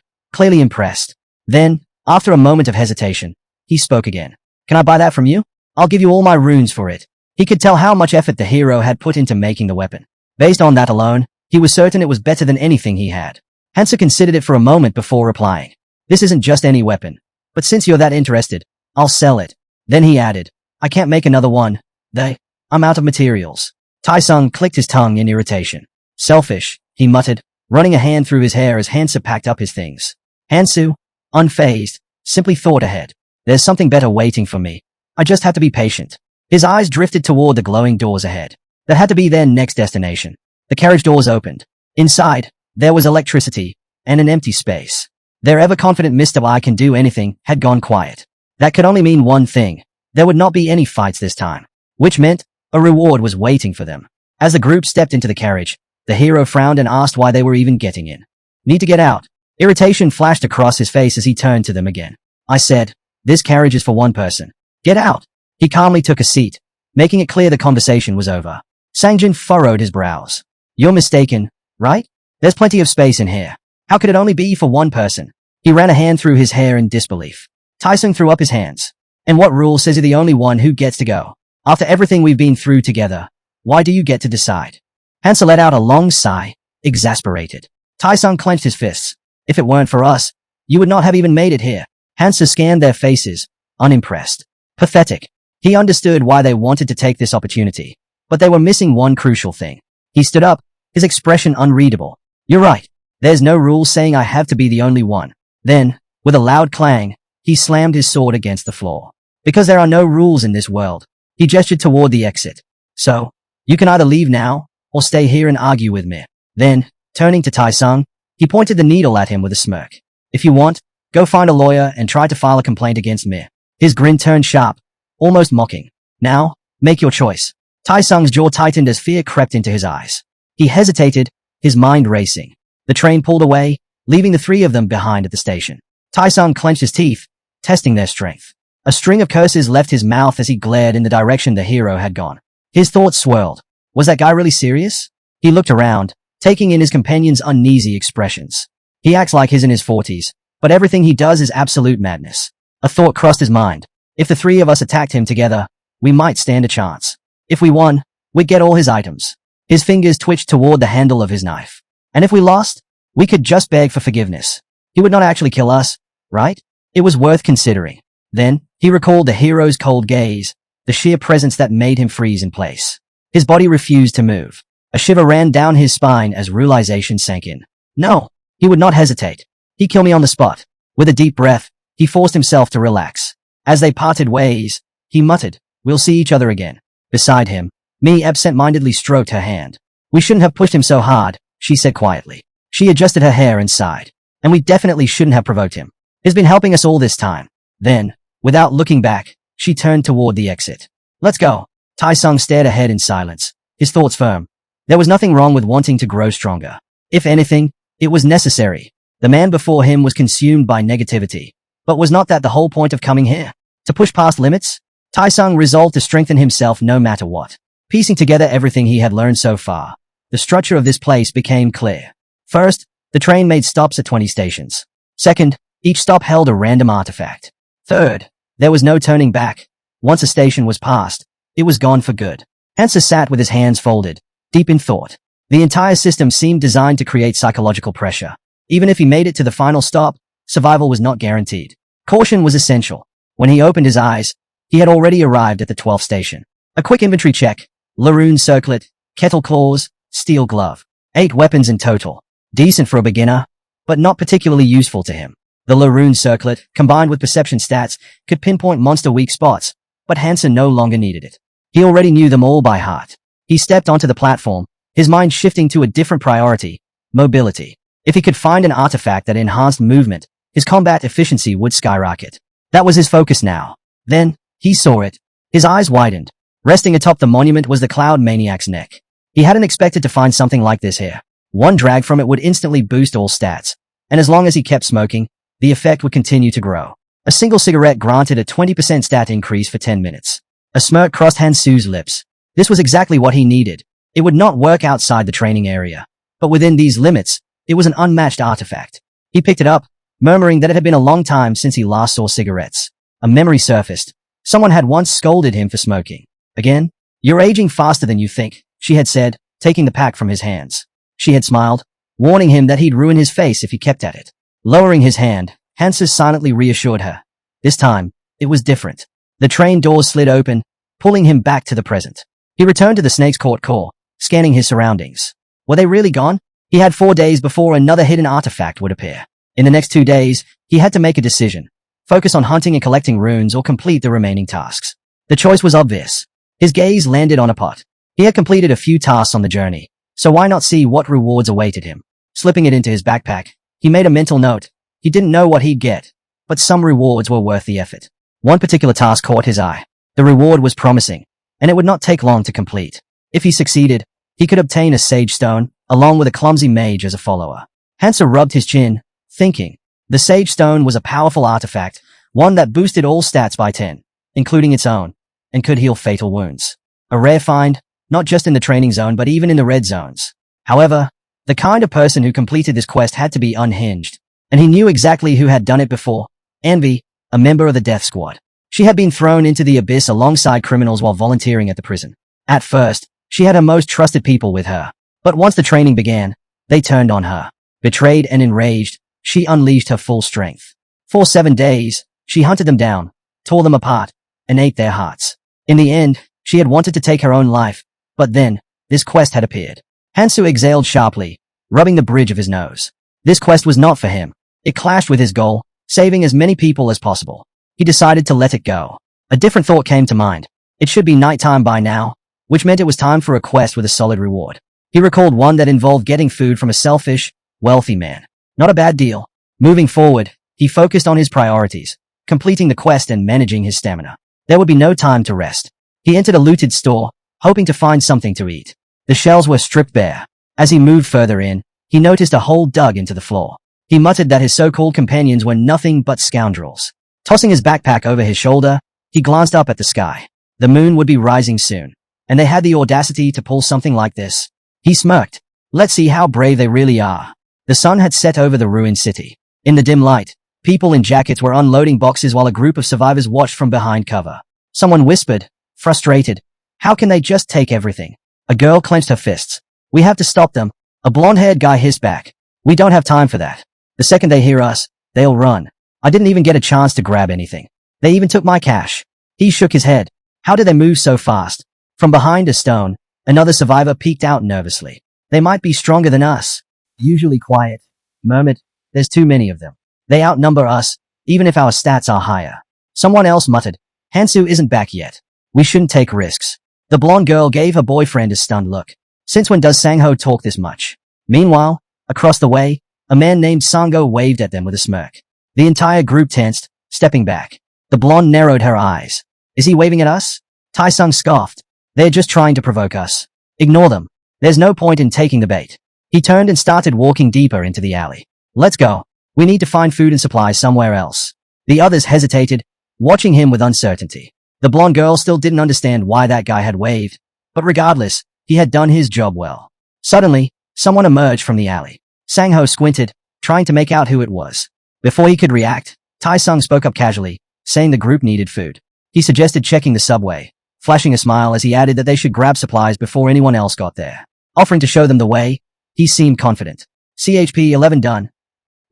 clearly impressed. Then, after a moment of hesitation, he spoke again. Can I buy that from you? I'll give you all my runes for it. He could tell how much effort the hero had put into making the weapon. Based on that alone, he was certain it was better than anything he had. Hansa considered it for a moment before replying. This isn't just any weapon. But since you're that interested, I'll sell it. Then he added, I can't make another one. I'm out of materials. Tai-sung clicked his tongue in irritation. Selfish, he muttered, running a hand through his hair as Hansa packed up his things. Hansu, unfazed, simply thought ahead. There's something better waiting for me. I just have to be patient. His eyes drifted toward the glowing doors ahead. That had to be their next destination. The carriage doors opened. Inside, there was electricity and an empty space. Their ever-confident Mr. I can do anything had gone quiet. That could only mean one thing. There would not be any fights this time. Which meant a reward was waiting for them. As the group stepped into the carriage, the hero frowned and asked why they were even getting in. Need to get out. Irritation flashed across his face as he turned to them again. I said, this carriage is for one person. Get out. He calmly took a seat, making it clear the conversation was over. Sangjin furrowed his brows. You're mistaken, right? There's plenty of space in here. How could it only be for one person? He ran a hand through his hair in disbelief. Tai-sung threw up his hands. And what rule says you're the only one who gets to go? After everything we've been through together, why do you get to decide? Hansa let out a long sigh, exasperated. Tai-sung clenched his fists. If it weren't for us, you would not have even made it here. Hansa scanned their faces, unimpressed. Pathetic. He understood why they wanted to take this opportunity, but they were missing one crucial thing. He stood up, his expression unreadable. You're right. There's no rule saying I have to be the only one. Then, with a loud clang, he slammed his sword against the floor. Because there are no rules in this world. He gestured toward the exit. So, you can either leave now, or stay here and argue with me. Then, turning to Tai-sung, he pointed the needle at him with a smirk. If you want, go find a lawyer and try to file a complaint against me. His grin turned sharp, almost mocking. Now, make your choice. Tai-sung's jaw tightened as fear crept into his eyes. He hesitated, his mind racing. The train pulled away, leaving the three of them behind at the station. Tai-sung clenched his teeth, testing their strength. A string of curses left his mouth as he glared in the direction the hero had gone. His thoughts swirled. Was that guy really serious? He looked around, taking in his companion's uneasy expressions. He acts like he's in his 40s, but everything he does is absolute madness. A thought crossed his mind. If the three of us attacked him together, we might stand a chance. If we won, we'd get all his items. His fingers twitched toward the handle of his knife. And if we lost, we could just beg for forgiveness. He would not actually kill us, right? It was worth considering. Then, he recalled the hero's cold gaze, the sheer presence that made him freeze in place. His body refused to move. A shiver ran down his spine as realization sank in. No, he would not hesitate. He'd kill me on the spot. With a deep breath, he forced himself to relax. As they parted ways, he muttered, we'll see each other again. Beside him, Mi absent-mindedly stroked her hand. We shouldn't have pushed him so hard, she said quietly. She adjusted her hair and sighed. And we definitely shouldn't have provoked him. He's been helping us all this time. Then, without looking back, she turned toward the exit. Let's go. Tai-sung stared ahead in silence, his thoughts firm. There was nothing wrong with wanting to grow stronger. If anything, it was necessary. The man before him was consumed by negativity. But was not that the whole point of coming here? To push past limits? Tai-sung resolved to strengthen himself no matter what. Piecing together everything he had learned so far, the structure of this place became clear. First, the train made stops at 20 stations. Second, each stop held a random artifact. Third, there was no turning back. Once a station was passed, it was gone for good. Hansa sat with his hands folded, deep in thought. The entire system seemed designed to create psychological pressure. Even if he made it to the final stop, survival was not guaranteed. Caution was essential. When he opened his eyes, He had already arrived at the 12th station. A quick inventory check. Laroon circlet, kettle claws, steel glove. 8 weapons in total. Decent for a beginner, but not particularly useful to him. The Laroon circlet, combined with perception stats, could pinpoint monster weak spots, but Hansen no longer needed it. He already knew them all by heart. He stepped onto the platform, his mind shifting to a different priority, mobility. If he could find an artifact that enhanced movement, his combat efficiency would skyrocket. That was his focus now. Then, he saw it. His eyes widened. Resting atop the monument was the Cloud Maniac's neck. He hadn't expected to find something like this here. One drag from it would instantly boost all stats, and as long as he kept smoking, the effect would continue to grow. A single cigarette granted a 20% stat increase for 10 minutes. A smirk crossed Hansu's lips. This was exactly what he needed. It would not work outside the training area, but within these limits, it was an unmatched artifact. He picked it up, murmuring that it had been a long time since he last saw cigarettes. A memory surfaced. Someone had once scolded him for smoking. Again? You're aging faster than you think, she had said, taking the pack from his hands. She had smiled, warning him that he'd ruin his face if he kept at it. Lowering his hand, Hansa silently reassured her. This time, it was different. The train doors slid open, pulling him back to the present. He returned to the Snake's Court core, scanning his surroundings. Were they really gone? He had 4 days before another hidden artifact would appear. In the next 2 days, he had to make a decision. Focus on hunting and collecting runes or complete the remaining tasks. The choice was obvious. His gaze landed on a pot. He had completed a few tasks on the journey, so why not see what rewards awaited him? Slipping it into his backpack, he made a mental note. He didn't know what he'd get, but some rewards were worth the effort. One particular task caught his eye. The reward was promising, and it would not take long to complete. If he succeeded, he could obtain a sage stone, along with a clumsy mage as a follower. Hansa rubbed his chin, thinking. The sage stone was a powerful artifact, one that boosted all stats by 10, including its own, and could heal fatal wounds. A rare find, not just in the training zone but even in the red zones. However, the kind of person who completed this quest had to be unhinged, and he knew exactly who had done it before. Envy, a member of the death squad. She had been thrown into the abyss alongside criminals while volunteering at the prison. At first, she had her most trusted people with her, but once the training began, they turned on her. Betrayed and enraged, she unleashed her full strength. For 7 days, she hunted them down, tore them apart, and ate their hearts. In the end, she had wanted to take her own life, but then, this quest had appeared. Hansu exhaled sharply, rubbing the bridge of his nose. This quest was not for him. It clashed with his goal, saving as many people as possible. He decided to let it go. A different thought came to mind. It should be nighttime by now, which meant it was time for a quest with a solid reward. He recalled one that involved getting food from a selfish, wealthy man. Not a bad deal. Moving forward, he focused on his priorities, completing the quest and managing his stamina. There would be no time to rest. He entered a looted store, hoping to find something to eat. The shelves were stripped bare. As he moved further in, he noticed a hole dug into the floor. He muttered that his so-called companions were nothing but scoundrels. Tossing his backpack over his shoulder, he glanced up at the sky. The moon would be rising soon, and they had the audacity to pull something like this. He smirked. Let's see how brave they really are. The sun had set over the ruined city. In the dim light, people in jackets were unloading boxes while a group of survivors watched from behind cover. Someone whispered, frustrated, "How can they just take everything?" A girl clenched her fists. "We have to stop them." A blonde-haired guy hissed back. "We don't have time for that. The second they hear us, they'll run. I didn't even get a chance to grab anything. They even took my cash." He shook his head. How did they move so fast? From behind a stone, another survivor peeked out nervously. "They might be stronger than us." "Usually quiet," murmured. "There's too many of them. They outnumber us, even if our stats are higher." Someone else muttered, "Hansu isn't back yet. We shouldn't take risks." The blonde girl gave her boyfriend a stunned look. Since when does Sangho talk this much? Meanwhile, across the way, a man named Sango waved at them with a smirk. The entire group tensed, stepping back. The blonde narrowed her eyes. "Is he waving at us?" Tai-sung scoffed. "They're just trying to provoke us. Ignore them. There's no point in taking the bait." He turned and started walking deeper into the alley. "Let's go. We need to find food and supplies somewhere else." The others hesitated, watching him with uncertainty. The blonde girl still didn't understand why that guy had waved, but regardless, he had done his job well. Suddenly, someone emerged from the alley. Sangho squinted, trying to make out who it was. Before he could react, Tai-sung spoke up casually, saying the group needed food. He suggested checking the subway, flashing a smile as he added that they should grab supplies before anyone else got there. Offering to show them the way, he seemed confident. CHP 11 done.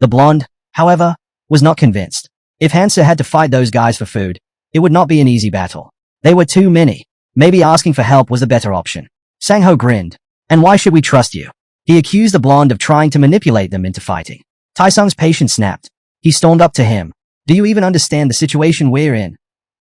The blonde, however, was not convinced. If Hansa had to fight those guys for food, It would not be an easy battle. They were too many. Maybe asking for help was the better option. Sang-ho grinned. And why should we trust you? He accused the blonde of trying to manipulate them into fighting. Tai-sung's patience snapped. He stormed up to him. Do you even understand the situation we're in?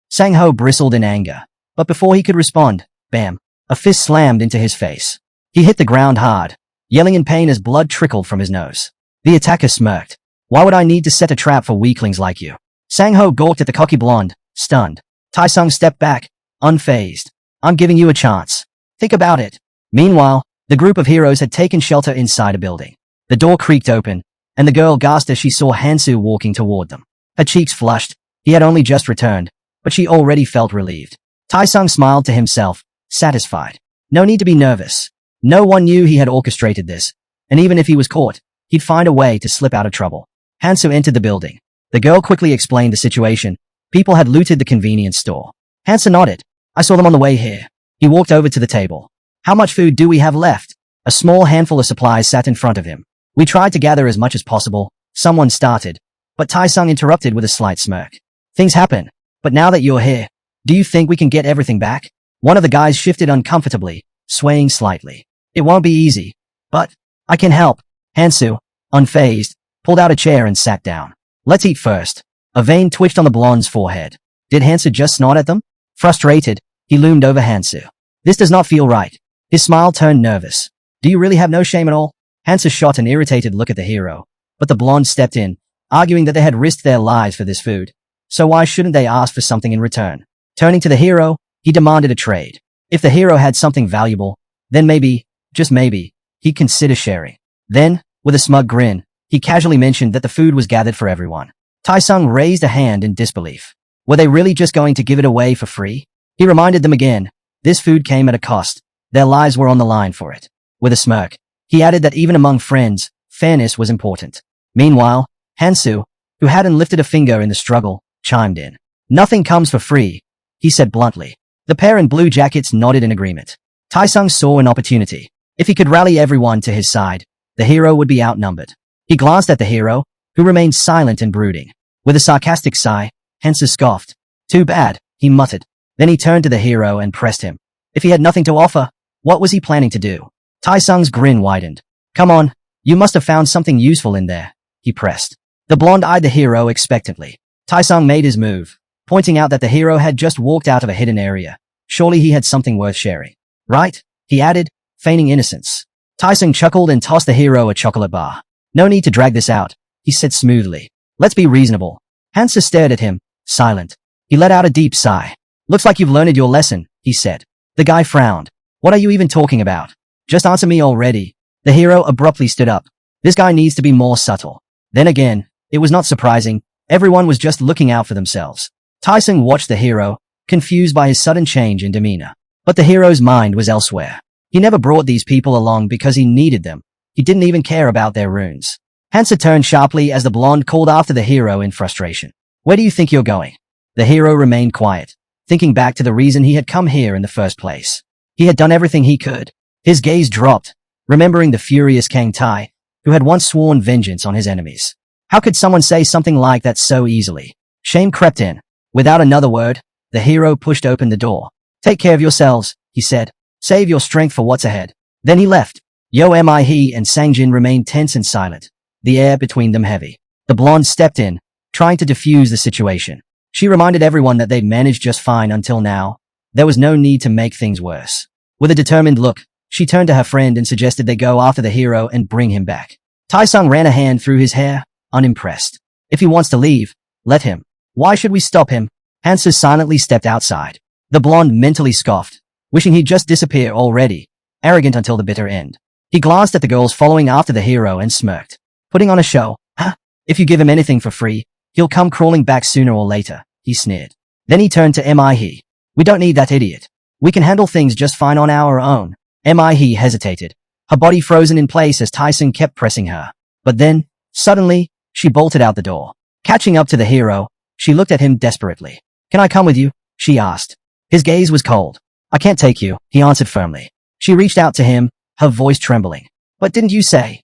Sang-ho bristled in anger. But before he could respond, bam, a fist slammed into his face. He hit the ground hard, yelling in pain as blood trickled from his nose. The attacker smirked. Why would I need to set a trap for weaklings like you? Sang-ho gawked at the cocky blonde, stunned. Tai-sung stepped back, unfazed. I'm giving you a chance. Think about it. Meanwhile, the group of heroes had taken shelter inside a building. The door creaked open, and the girl gasped as she saw Hansu walking toward them. Her cheeks flushed. He had only just returned, but she already felt relieved. Tai-sung smiled to himself, satisfied. No need to be nervous. No one knew he had orchestrated this, and even if he was caught, he'd find a way to slip out of trouble. Hansu entered the building. The girl quickly explained the situation. People had looted the convenience store. Hansu nodded. I saw them on the way here. He walked over to the table. How much food do we have left? A small handful of supplies sat in front of him. We tried to gather as much as possible. Someone started, but Tai-sung interrupted with a slight smirk. Things happen, but now that you're here, do you think we can get everything back? One of the guys shifted uncomfortably, swaying slightly. It won't be easy, but I can help. Hansu, unfazed, pulled out a chair and sat down. Let's eat first. A vein twitched on the blonde's forehead. Did Hansu just snort at them? Frustrated, he loomed over Hansu. This does not feel right. His smile turned nervous. Do you really have no shame at all? Hansu shot an irritated look at the hero, but the blonde stepped in, arguing that they had risked their lives for this food. So why shouldn't they ask for something in return? Turning to the hero, he demanded a trade. If the hero had something valuable, then maybe, just maybe, he'd consider sharing. Then, with a smug grin, he casually mentioned that the food was gathered for everyone. Tai-sung raised a hand in disbelief. Were they really just going to give it away for free? He reminded them again. This food came at a cost. Their lives were on the line for it. With a smirk, he added that even among friends, fairness was important. Meanwhile, Hansu, who hadn't lifted a finger in the struggle, chimed in. Nothing comes for free, he said bluntly. The pair in blue jackets nodded in agreement. Tai-sung saw an opportunity. If he could rally everyone to his side, the hero would be outnumbered. He glanced at the hero, who remained silent and brooding. With a sarcastic sigh, Hansu scoffed. Too bad, he muttered. Then he turned to the hero and pressed him. If he had nothing to offer, what was he planning to do? Tai-sung's grin widened. Come on, you must have found something useful in there, he pressed. The blonde eyed the hero expectantly. Tai-sung made his move, pointing out that the hero had just walked out of a hidden area. Surely he had something worth sharing. Right? He added, feigning innocence. Tai-sung chuckled and tossed the hero a chocolate bar. No need to drag this out, he said smoothly. Let's be reasonable. Hansu stared at him, silent. He let out a deep sigh. Looks like you've learned your lesson, he said. The guy frowned. What are you even talking about? Just answer me already. The hero abruptly stood up. This guy needs to be more subtle. Then again, it was not surprising. Everyone was just looking out for themselves. Tai-sung watched the hero, confused by his sudden change in demeanor. But the hero's mind was elsewhere. He never brought these people along because he needed them. He didn't even care about their runes. Hansu turned sharply as the blonde called after the hero in frustration. Where do you think you're going? The hero remained quiet, thinking back to the reason he had come here in the first place. He had done everything he could. His gaze dropped, remembering the furious Kang Tai, who had once sworn vengeance on his enemies. How could someone say something like that so easily? Shame crept in. Without another word, the hero pushed open the door. Take care of yourselves, he said. Save your strength for what's ahead. Then he left. He and Sangjin remained tense and silent, the air between them heavy. The blonde stepped in, trying to defuse the situation. She reminded everyone that they'd managed just fine until now. There was no need to make things worse. With a determined look, she turned to her friend and suggested they go after the hero and bring him back. Tai-sung ran a hand through his hair, unimpressed. If he wants to leave, let him. Why should we stop him? Hansu silently stepped outside. The blonde mentally scoffed, wishing he'd just disappear already, arrogant until the bitter end. He glanced at the girls following after the hero and smirked. Putting on a show, huh? If you give him anything for free, he'll come crawling back sooner or later, he sneered. Then he turned to Mi-he. We don't need that idiot. We can handle things just fine on our own. Mi-he hesitated, her body frozen in place as Tai-sung kept pressing her. But then, suddenly, she bolted out the door. Catching up to the hero, she looked at him desperately. Can I come with you? She asked. His gaze was cold. I can't take you, he answered firmly. She reached out to him, her voice trembling. But didn't you say?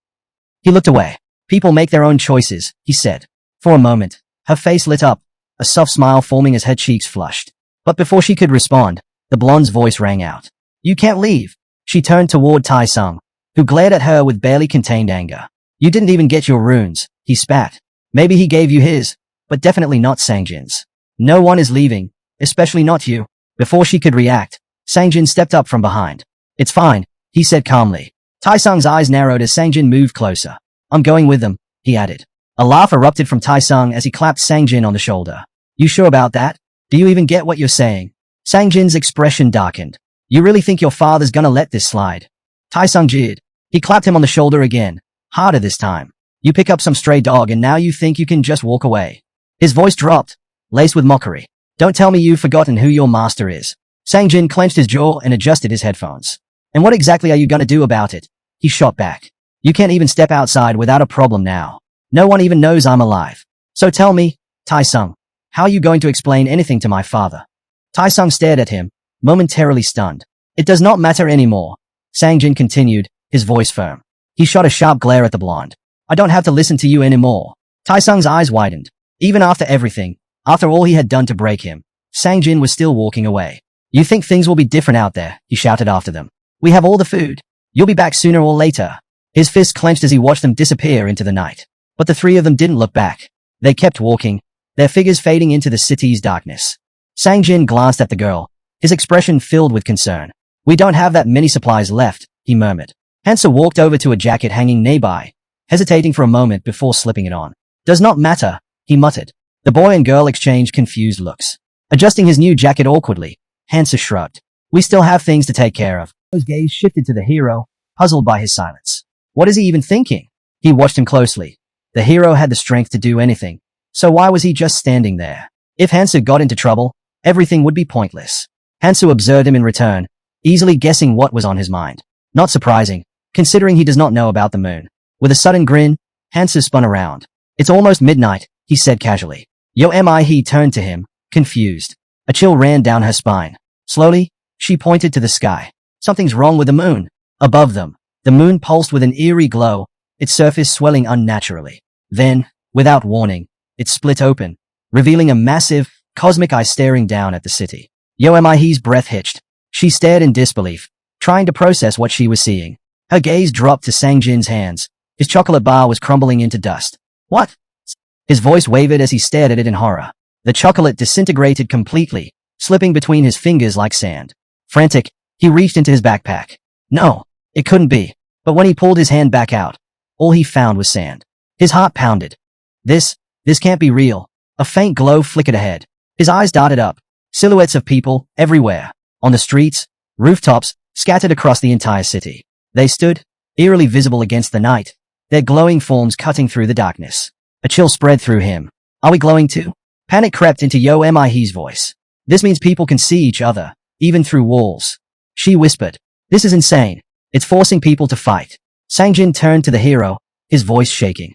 He looked away. People make their own choices, he said. For a moment, her face lit up. a soft smile forming as her cheeks flushed. But before she could respond, the blonde's voice rang out. You can't leave. She turned toward Tai Sung, who glared at her with barely contained anger. You didn't even get your runes, he spat. Maybe he gave you his, but definitely not Sangjin's. No one is leaving, especially not you. Before she could react, Sangjin stepped up from behind. It's fine, he said calmly. Tai Sung's eyes narrowed as Sangjin moved closer. I'm going with them, he added. A laugh erupted from Tai Sung as he clapped Sangjin on the shoulder. You sure about that? Do you even get what you're saying? Sangjin's expression darkened. You really think your father's gonna let this slide? Tai Sung jeered. He clapped him on the shoulder again, harder this time. You pick up some stray dog and now you think you can just walk away. His voice dropped, laced with mockery. Don't tell me you've forgotten who your master is. Sangjin clenched his jaw and adjusted his headphones. And what exactly are you gonna do about it? He shot back. You can't even step outside without a problem now. No one even knows I'm alive. So tell me, Tai Sung, how are you going to explain anything to my father? Tai Sung stared at him, momentarily stunned. It does not matter anymore. Sangjin continued, his voice firm. He shot a sharp glare at the blonde. I don't have to listen to you anymore. Tai Sung's eyes widened. Even after everything, after all he had done to break him, Sangjin was still walking away. You think things will be different out there, he shouted after them. We have all the food. You'll be back sooner or later. His fist clenched as he watched them disappear into the night. But the three of them didn't look back. They kept walking, their figures fading into the city's darkness. Sangjin glanced at the girl, his expression filled with concern. We don't have that many supplies left, he murmured. Hansa walked over to a jacket hanging nearby, hesitating for a moment before slipping it on. Does not matter, he muttered. The boy and girl exchanged confused looks. Adjusting his new jacket awkwardly, Hansa shrugged. We still have things to take care of. His gaze shifted to the hero, puzzled by his silence. What is he even thinking? He watched him closely. The hero had the strength to do anything, so why was he just standing there? If Hansu got into trouble, everything would be pointless. Hansu observed him in return, easily guessing what was on his mind. Not surprising, considering he does not know about the moon. With a sudden grin, Hansu spun around. It's almost midnight, he said casually. Yo am I? He turned to him, confused. A chill ran down her spine. Slowly, she pointed to the sky. Something's wrong with the moon. Above them, the moon pulsed with an eerie glow, its surface swelling unnaturally. Then, without warning, it split open, revealing a massive, cosmic eye staring down at the city. Yo am I? He's breath hitched. She stared in disbelief, trying to process what she was seeing. Her gaze dropped to Sangjin's hands. His chocolate bar was crumbling into dust. What? His voice wavered as he stared at it in horror. The chocolate disintegrated completely, slipping between his fingers like sand. Frantic, he reached into his backpack. No, it couldn't be. But when he pulled his hand back out, all he found was sand. His heart pounded. This can't be real. A faint glow flickered ahead. His eyes darted up. Silhouettes of people, everywhere. On the streets, rooftops, scattered across the entire city. They stood, eerily visible against the night, their glowing forms cutting through the darkness. A chill spread through him. Are we glowing too? Panic crept into Yo am I? He's voice. This means people can see each other, even through walls. She whispered. This is insane. It's forcing people to fight. Sangjin turned to the hero, his voice shaking.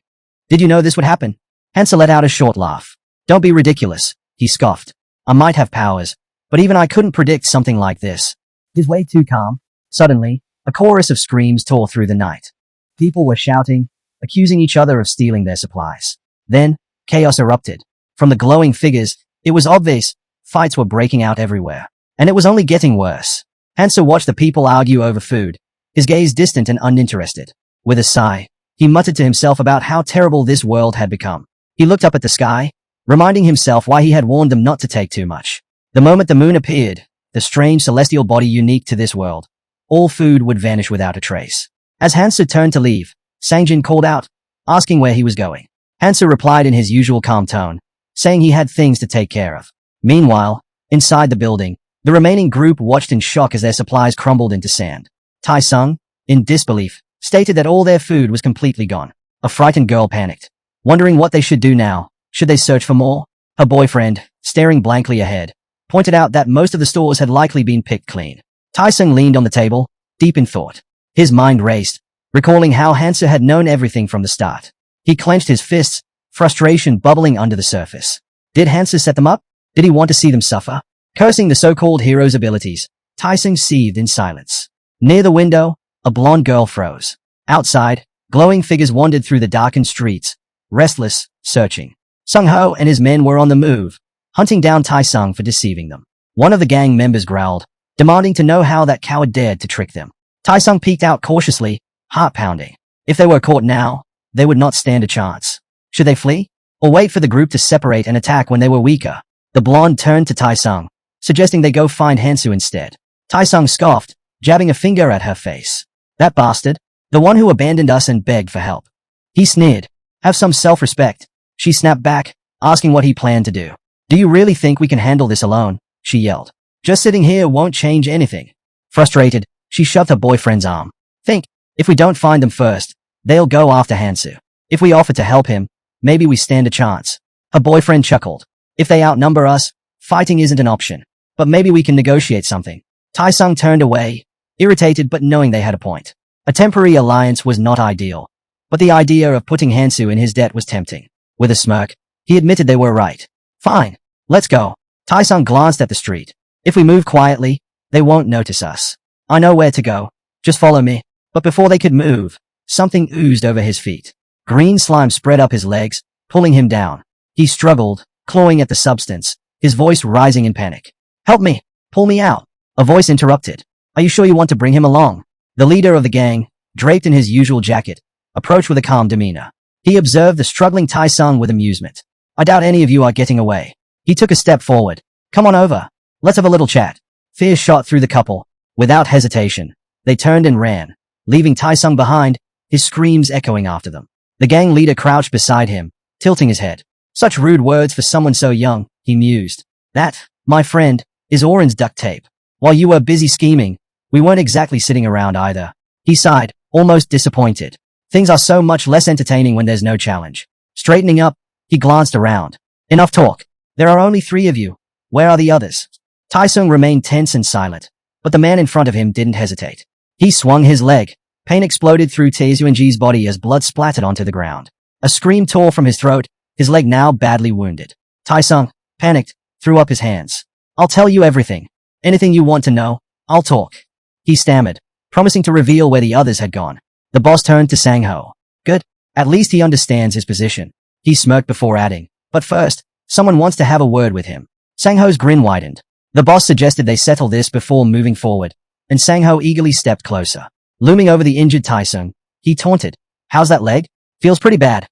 Did you know this would happen? Hansa let out a short laugh. Don't be ridiculous, he scoffed. I might have powers, but even I couldn't predict something like this. He's way too calm. Suddenly, a chorus of screams tore through the night. People were shouting, accusing each other of stealing their supplies. Then, chaos erupted. From the glowing figures, it was obvious, fights were breaking out everywhere. And it was only getting worse. Hansa watched the people argue over food, his gaze distant and uninterested. With a sigh, he muttered to himself about how terrible this world had become. He looked up at the sky, reminding himself why he had warned them not to take too much. The moment the moon appeared, the strange celestial body unique to this world, all food would vanish without a trace. As Hansa turned to leave, Sangjin called out, asking where he was going. Hansa replied in his usual calm tone, saying he had things to take care of. Meanwhile, inside the building, the remaining group watched in shock as their supplies crumbled into sand. Tai Sung, in disbelief, stated that all their food was completely gone. A frightened girl panicked, wondering what they should do now. Should they search for more? Her boyfriend, staring blankly ahead, pointed out that most of the stores had likely been picked clean. Tai Sung leaned on the table, deep in thought. His mind raced, recalling how Hansa had known everything from the start. He clenched his fists, frustration bubbling under the surface. Did Hansa set them up? Did he want to see them suffer? Cursing the so-called hero's abilities, Tai Sung seethed in silence. Near the window, a blonde girl froze. Outside, glowing figures wandered through the darkened streets, restless, searching. Sung Ho and his men were on the move, hunting down Tai-sung for deceiving them. One of the gang members growled, demanding to know how that coward dared to trick them. Tai-sung peeked out cautiously, heart pounding. If they were caught now, they would not stand a chance. Should they flee? Or wait for the group to separate and attack when they were weaker? The blonde turned to Tai-sung, suggesting they go find Hansu instead. Tai-sung scoffed, jabbing a finger at her face. That bastard, the one who abandoned us and begged for help. He sneered. Have some self-respect. She snapped back, asking what he planned to do. Do you really think we can handle this alone? She yelled. Just sitting here won't change anything. Frustrated, she shoved her boyfriend's arm. Think, if we don't find them first, they'll go after Hansu. If we offer to help him, maybe we stand a chance. Her boyfriend chuckled. If they outnumber us, fighting isn't an option. But maybe we can negotiate something. Tai-sung turned away, irritated but knowing they had a point. A temporary alliance was not ideal. But the idea of putting Hansu in his debt was tempting. With a smirk, he admitted they were right. Fine, let's go. Tai-sung glanced at the street. If we move quietly, they won't notice us. I know where to go. Just follow me. But before they could move, something oozed over his feet. Green slime spread up his legs, pulling him down. He struggled, clawing at the substance, his voice rising in panic. Help me! Pull me out! A voice interrupted. Are you sure you want to bring him along? The leader of the gang, draped in his usual jacket, approached with a calm demeanor. He observed the struggling Tai-sung with amusement. I doubt any of you are getting away. He took a step forward. Come on over. Let's have a little chat. Fear shot through the couple. Without hesitation, they turned and ran, leaving Tai-sung behind, his screams echoing after them. The gang leader crouched beside him, tilting his head. Such rude words for someone so young, he mused. That, my friend, is Oren's duct tape. While you were busy scheming, we weren't exactly sitting around either. He sighed, almost disappointed. Things are so much less entertaining when there's no challenge. Straightening up, he glanced around. Enough talk. There are only 3 of you. Where are the others? Tai-sung remained tense and silent, but the man in front of him didn't hesitate. He swung his leg. Pain exploded through Tae-Seung-ji's body as blood splattered onto the ground. A scream tore from his throat, his leg now badly wounded. Tai-sung, panicked, threw up his hands. I'll tell you everything. Anything you want to know, I'll talk. He stammered, promising to reveal where the others had gone. The boss turned to Sang-ho. Good. At least he understands his position. He smirked before adding. But first, someone wants to have a word with him. Sang-ho's grin widened. The boss suggested they settle this before moving forward, and Sang-ho eagerly stepped closer. Looming over the injured Tai-sung, he taunted. How's that leg? Feels pretty bad.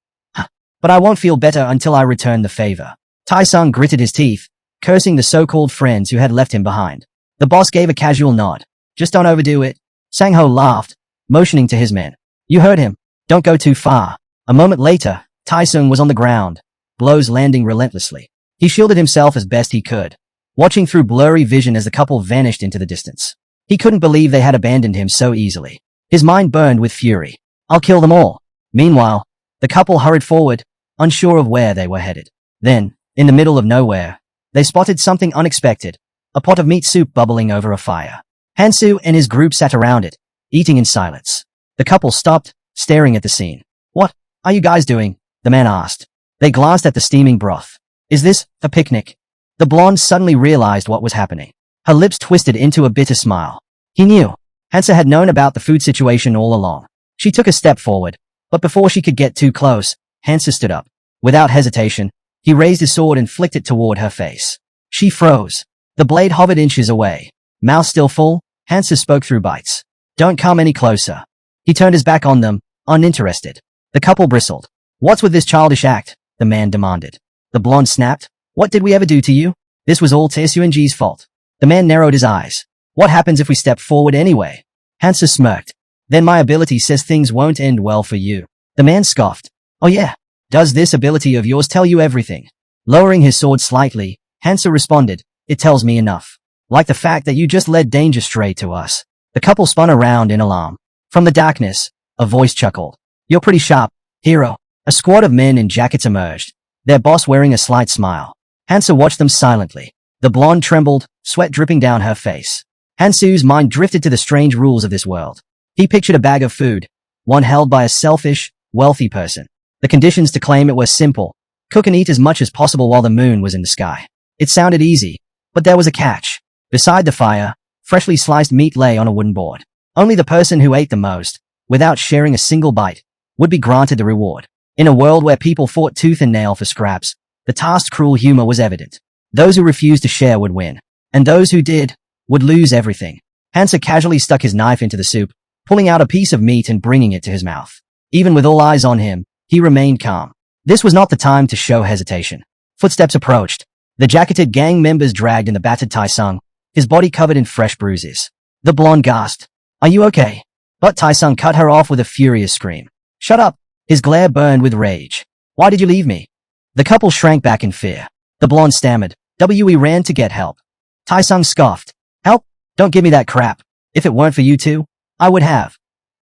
But I won't feel better until I return the favor. Tai-sung gritted his teeth, cursing the so-called friends who had left him behind. The boss gave a casual nod. Just don't overdo it. Sang-ho laughed, motioning to his men. You heard him. Don't go too far. A moment later, Tai-sung was on the ground, blows landing relentlessly. He shielded himself as best he could, watching through blurry vision as the couple vanished into the distance. He couldn't believe they had abandoned him so easily. His mind burned with fury. I'll kill them all. Meanwhile, the couple hurried forward, unsure of where they were headed. Then, in the middle of nowhere, they spotted something unexpected, a pot of meat soup bubbling over a fire. Hansu and his group sat around it, eating in silence. The couple stopped, staring at the scene. What are you guys doing? The man asked. They glanced at the steaming broth. Is this a picnic? The blonde suddenly realized what was happening. Her lips twisted into a bitter smile. He knew. Hansa had known about the food situation all along. She took a step forward, but before she could get too close, Hansa stood up. Without hesitation, he raised his sword and flicked it toward her face. She froze. The blade hovered inches away. Mouth still full, Hansa spoke through bites. Don't come any closer. He turned his back on them, uninterested. The couple bristled. What's with this childish act? The man demanded. The blonde snapped. What did we ever do to you? This was all Tae-Seung-ji's fault. The man narrowed his eyes. What happens if we step forward anyway? Hansa smirked. Then my ability says things won't end well for you. The man scoffed. Oh yeah? Does this ability of yours tell you everything? Lowering his sword slightly, Hansa responded. It tells me enough. Like the fact that you just led danger straight to us. The couple spun around in alarm. From the darkness, a voice chuckled. You're pretty sharp, hero. A squad of men in jackets emerged, their boss wearing a slight smile. Hansa watched them silently. The blonde trembled, sweat dripping down her face. Hansu's mind drifted to the strange rules of this world. He pictured a bag of food, one held by a selfish, wealthy person. The conditions to claim it were simple. Cook and eat as much as possible while the moon was in the sky. It sounded easy, but there was a catch. Beside the fire, freshly sliced meat lay on a wooden board. Only the person who ate the most, without sharing a single bite, would be granted the reward. In a world where people fought tooth and nail for scraps, the task's cruel humor was evident. Those who refused to share would win, and those who did would lose everything. Hansa casually stuck his knife into the soup, pulling out a piece of meat and bringing it to his mouth. Even with all eyes on him, he remained calm. This was not the time to show hesitation. Footsteps approached. The jacketed gang members dragged in the battered Tai-sung, his body covered in fresh bruises. The blonde gasped, "Are you okay?" But Tai-sung cut her off with a furious scream. "Shut up!" His glare burned with rage. "Why did you leave me?" The couple shrank back in fear. The blonde stammered. We ran to get help." Tai-sung scoffed. "Help? Don't give me that crap. If it weren't for you two, I would have."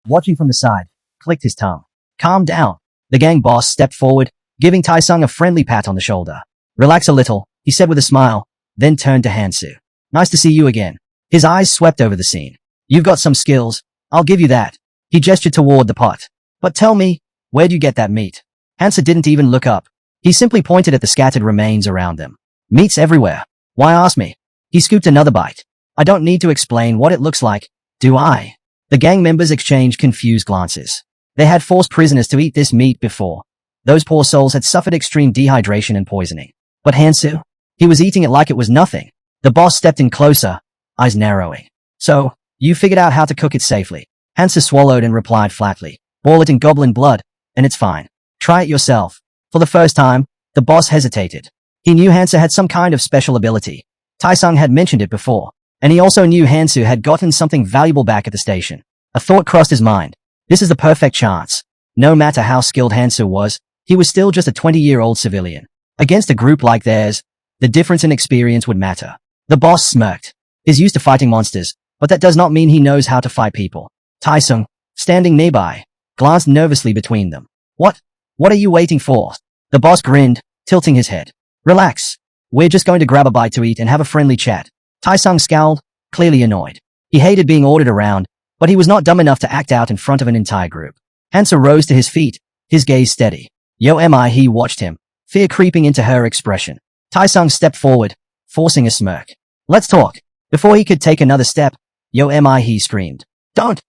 Watching from the side, clicked his tongue. "Calm down." The gang boss stepped forward, giving Tai-sung a friendly pat on the shoulder. "Relax a little," he said with a smile, then turned to Hansu. "Nice to see you again." His eyes swept over the scene. "You've got some skills. I'll give you that." He gestured toward the pot. "But tell me, where'd you get that meat?" Hansa didn't even look up. He simply pointed at the scattered remains around them. "Meat's everywhere. Why ask me?" He scooped another bite. "I don't need to explain what it looks like, do I?" The gang members exchanged confused glances. They had forced prisoners to eat this meat before. Those poor souls had suffered extreme dehydration and poisoning. But Hansu? He was eating it like it was nothing. The boss stepped in closer, eyes narrowing. "So, you figured out how to cook it safely." Hansu swallowed and replied flatly. "Boil it in goblin blood, and it's fine. Try it yourself." For the first time, the boss hesitated. He knew Hansu had some kind of special ability. Tai-sung had mentioned it before, and he also knew Hansu had gotten something valuable back at the station. A thought crossed his mind. This is the perfect chance. No matter how skilled Hansu was, he was still just a 20-year-old civilian. Against a group like theirs, the difference in experience would matter. The boss smirked. He's used to fighting monsters, but that does not mean he knows how to fight people. Tai-sung, standing nearby, glanced nervously between them. What are you waiting for?" The boss grinned, tilting his head. "Relax. We're just going to grab a bite to eat and have a friendly chat." Tai-sung scowled, clearly annoyed. He hated being ordered around, but he was not dumb enough to act out in front of an entire group. Hansa rose to his feet, his gaze steady. He watched him, fear creeping into her expression. Tai-sung stepped forward, forcing a smirk. "Let's talk." Before he could take another step, he screamed. Don't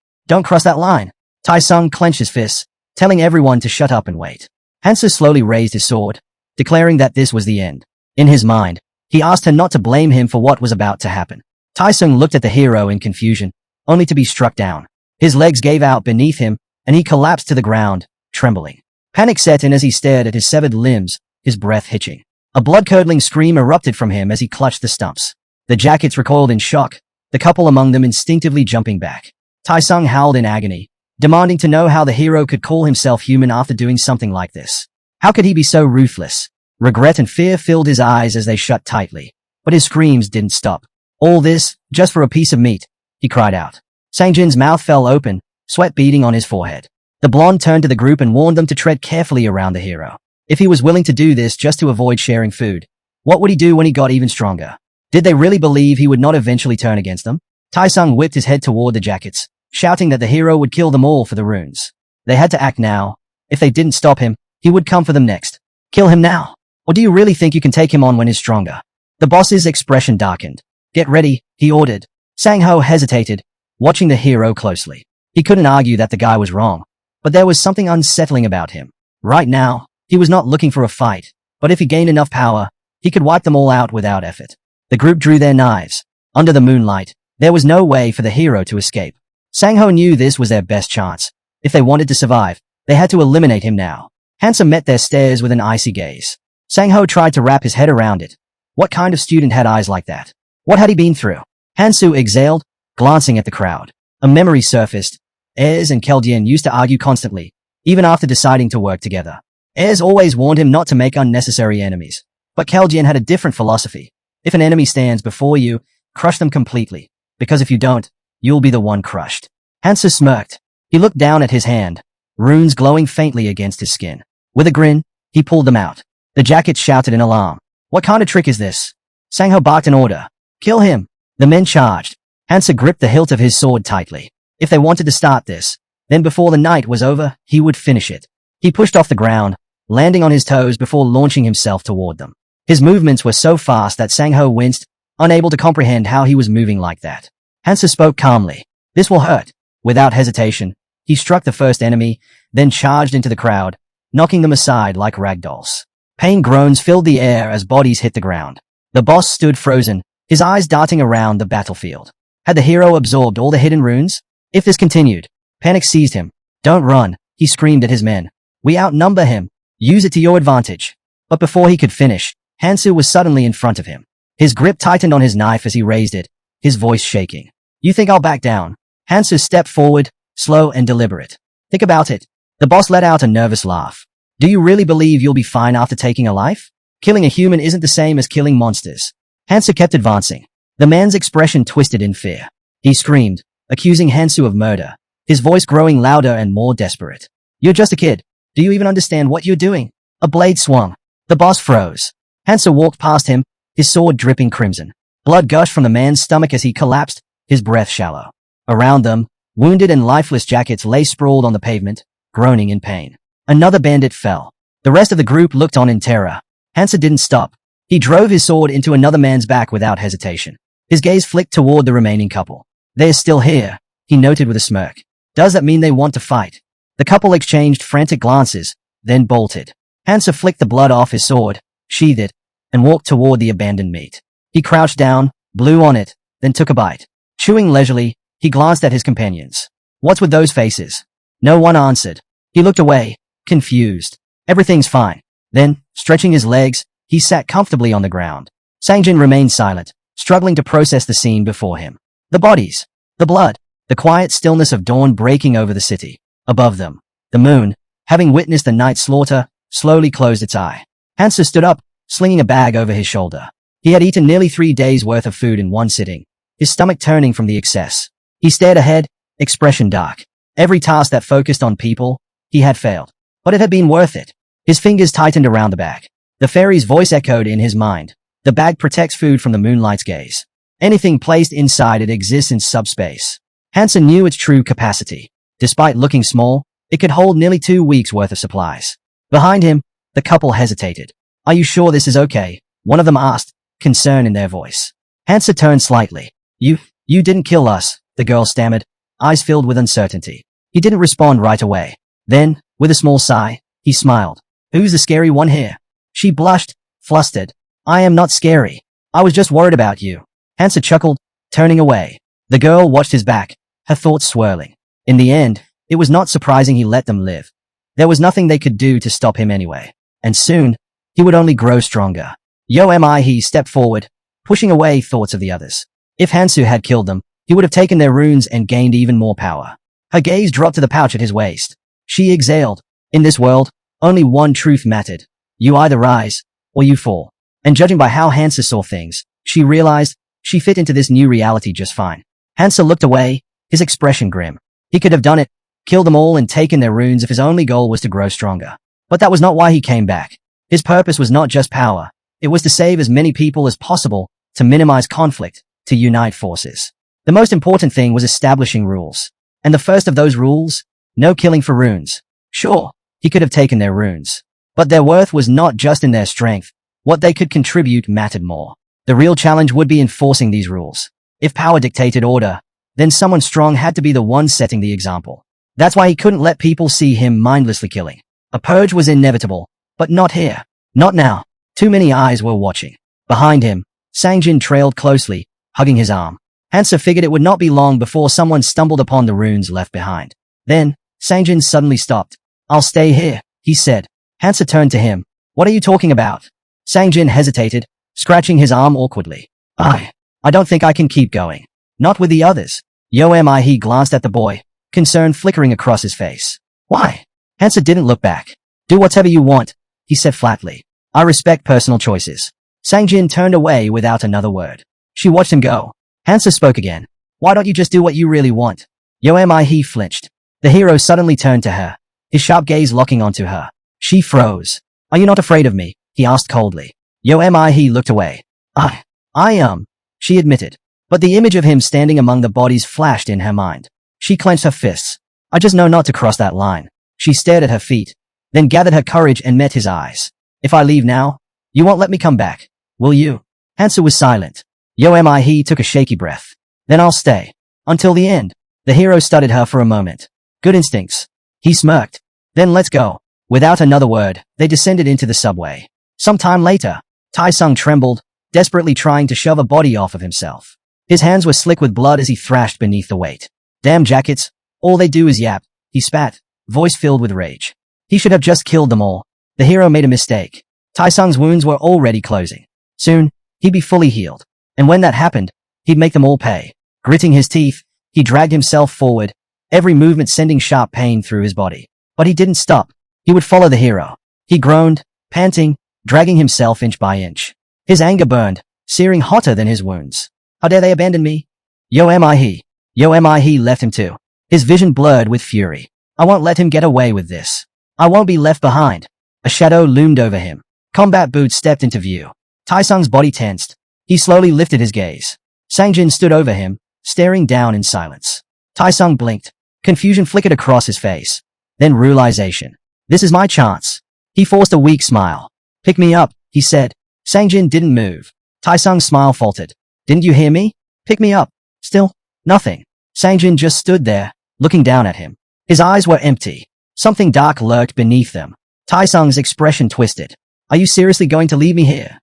cross that line." Tai-sung clenched his fists, telling everyone to shut up and wait. Hansa slowly raised his sword, declaring that this was the end. In his mind, he asked her not to blame him for what was about to happen. Tai-sung looked at the hero in confusion, only to be struck down. His legs gave out beneath him, and he collapsed to the ground, trembling. Panic set in as he stared at his severed limbs, his breath hitching. A blood-curdling scream erupted from him as he clutched the stumps. The jackets recoiled in shock, the couple among them instinctively jumping back. Tai-sung howled in agony, demanding to know how the hero could call himself human after doing something like this. How could he be so ruthless? Regret and fear filled his eyes as they shut tightly, but his screams didn't stop. "All this, just for a piece of meat," he cried out. Sangjin's mouth fell open, sweat beading on his forehead. The blonde turned to the group and warned them to tread carefully around the hero. If he was willing to do this just to avoid sharing food, what would he do when he got even stronger? Did they really believe he would not eventually turn against them? Tai-sung whipped his head toward the jackets, shouting that the hero would kill them all for the runes. They had to act now. If they didn't stop him, he would come for them next. Kill him now. Or do you really think you can take him on when he's stronger? The boss's expression darkened. "Get ready," he ordered. Sang-ho hesitated, watching the hero closely. He couldn't argue that the guy was wrong, but there was something unsettling about him. Right now, he was not looking for a fight, but if he gained enough power, he could wipe them all out without effort. The group drew their knives. Under the moonlight, there was no way for the hero to escape. Sang-ho knew this was their best chance. If they wanted to survive, they had to eliminate him now. Hansa met their stares with an icy gaze. Sang-ho tried to wrap his head around it. What kind of student had eyes like that? What had he been through? Hansu exhaled, glancing at the crowd. A memory surfaced. Ayres and Keldian used to argue constantly, even after deciding to work together. Ayres always warned him not to make unnecessary enemies. But Keldian had a different philosophy. If an enemy stands before you, crush them completely. Because if you don't, you'll be the one crushed. Hansu smirked. He looked down at his hand, runes glowing faintly against his skin. With a grin, he pulled them out. The jackets shouted in alarm. "What kind of trick is this?" Sang-ho barked an order. "Kill him." The men charged. Hansa gripped the hilt of his sword tightly. If they wanted to start this, then before the night was over, he would finish it. He pushed off the ground, landing on his toes before launching himself toward them. His movements were so fast that Sang-ho winced, unable to comprehend how he was moving like that. Hansa spoke calmly. "This will hurt." Without hesitation, he struck the first enemy, then charged into the crowd, knocking them aside like ragdolls. Pain groans filled the air as bodies hit the ground. The boss stood frozen, his eyes darting around the battlefield. Had the hero absorbed all the hidden runes? If this continued, panic seized him. Don't run, he screamed at his men. We outnumber him. Use it to your advantage. But before he could finish, Hansu was suddenly in front of him. His grip tightened on his knife as he raised it, his voice shaking. You think I'll back down? Hansu stepped forward, slow and deliberate. Think about it. The boss let out a nervous laugh. Do you really believe you'll be fine after taking a life? Killing a human isn't the same as killing monsters. Hansu kept advancing. The man's expression twisted in fear. He screamed, accusing Hansu of murder, his voice growing louder and more desperate. You're just a kid. Do you even understand what you're doing? A blade swung. The boss froze. Hansu walked past him, his sword dripping crimson. Blood gushed from the man's stomach as he collapsed, his breath shallow. Around them, wounded and lifeless jackets lay sprawled on the pavement, groaning in pain. Another bandit fell. The rest of the group looked on in terror. Hansu didn't stop. He drove his sword into another man's back without hesitation. His gaze flicked toward the remaining couple. They're still here, he noted with a smirk. Does that mean they want to fight? The couple exchanged frantic glances, then bolted. Hansu flicked the blood off his sword, sheathed it, and walked toward the abandoned meat. He crouched down, blew on it, then took a bite. Chewing leisurely, he glanced at his companions. What's with those faces? No one answered. He looked away, confused. Everything's fine. Then, stretching his legs, he sat comfortably on the ground. Sangjin remained silent, struggling to process the scene before him. The bodies, the blood, the quiet stillness of dawn breaking over the city. Above them, the moon, having witnessed the night's slaughter, slowly closed its eye. Hansu stood up, slinging a bag over his shoulder. He had eaten nearly 3 days' worth of food in one sitting, his stomach turning from the excess. He stared ahead, expression dark. Every task that focused on people, he had failed. But it had been worth it. His fingers tightened around the bag. The fairy's voice echoed in his mind. The bag protects food from the moonlight's gaze. Anything placed inside it exists in subspace. Hansu knew its true capacity. Despite looking small, it could hold nearly 2 weeks' worth of supplies. Behind him, the couple hesitated. Are you sure this is okay? One of them asked, concern in their voice. Hansu turned slightly. You didn't kill us, the girl stammered, eyes filled with uncertainty. He didn't respond right away. Then, with a small sigh, he smiled. Who's the scary one here? She blushed, flustered. I am not scary. I was just worried about you. Hansu chuckled, turning away. The girl watched his back, her thoughts swirling. In the end, it was not surprising he let them live. There was nothing they could do to stop him anyway. And soon, he would only grow stronger. He stepped forward, pushing away thoughts of the others. If Hansu had killed them, he would have taken their runes and gained even more power. Her gaze dropped to the pouch at his waist. She exhaled. In this world, only one truth mattered. You either rise, or you fall. And judging by how Hansu saw things, she realized she fit into this new reality just fine. Hansu looked away, his expression grim. He could have done it, killed them all and taken their runes if his only goal was to grow stronger. But that was not why he came back. His purpose was not just power. It was to save as many people as possible, to minimize conflict, to unite forces. The most important thing was establishing rules. And the first of those rules? No killing for runes. Sure, he could have taken their runes. But their worth was not just in their strength. What they could contribute mattered more. The real challenge would be enforcing these rules. If power dictated order, then someone strong had to be the one setting the example. That's why he couldn't let people see him mindlessly killing. A purge was inevitable, but not here. Not now. Too many eyes were watching. Behind him, Sangjin trailed closely, hugging his arm. Hansu figured it would not be long before someone stumbled upon the runes left behind. Then, Sangjin suddenly stopped. I'll stay here, he said. Hansu turned to him. What are you talking about? Sangjin hesitated, scratching his arm awkwardly. I don't think I can keep going. Not with the others. He glanced at the boy, concern flickering across his face. Why? Hansu didn't look back. Do whatever you want, he said flatly. I respect personal choices. Sangjin turned away without another word. She watched him go. Hansu spoke again. Why don't you just do what you really want? He flinched. The hero suddenly turned to her, his sharp gaze locking onto her. She froze. Are you not afraid of me? He asked coldly. He looked away. I am, she admitted. But the image of him standing among the bodies flashed in her mind. She clenched her fists. I just know not to cross that line. She stared at her feet, then gathered her courage and met his eyes. If I leave now, you won't let me come back, will you? Hansu was silent. He took a shaky breath. Then I'll stay. Until the end. The hero studied her for a moment. Good instincts. He smirked. Then let's go. Without another word, they descended into the subway. Some time later, Tai Sung trembled, desperately trying to shove a body off of himself. His hands were slick with blood as he thrashed beneath the weight. Damn jackets, all they do is yap, he spat, voice filled with rage. He should have just killed them all. The hero made a mistake. Taisung's wounds were already closing. Soon, he'd be fully healed. And when that happened, he'd make them all pay. Gritting his teeth, he dragged himself forward, every movement sending sharp pain through his body. But he didn't stop. He would follow the hero. He groaned, panting, dragging himself inch by inch. His anger burned, searing hotter than his wounds. How dare they abandon me? Yo am I he? Yo am I he left him too. His vision blurred with fury. I won't let him get away with this. I won't be left behind. A shadow loomed over him. Combat boots stepped into view. Taisung's body tensed. He slowly lifted his gaze. Sangjin stood over him, staring down in silence. Taisung blinked. Confusion flickered across his face. Then realization. This is my chance. He forced a weak smile. Pick me up, he said. Sangjin didn't move. Taisung's smile faltered. Didn't you hear me? Pick me up. Still, nothing. Sangjin just stood there, looking down at him. His eyes were empty. Something dark lurked beneath them. Taisung's expression twisted. Are you seriously going to leave me here?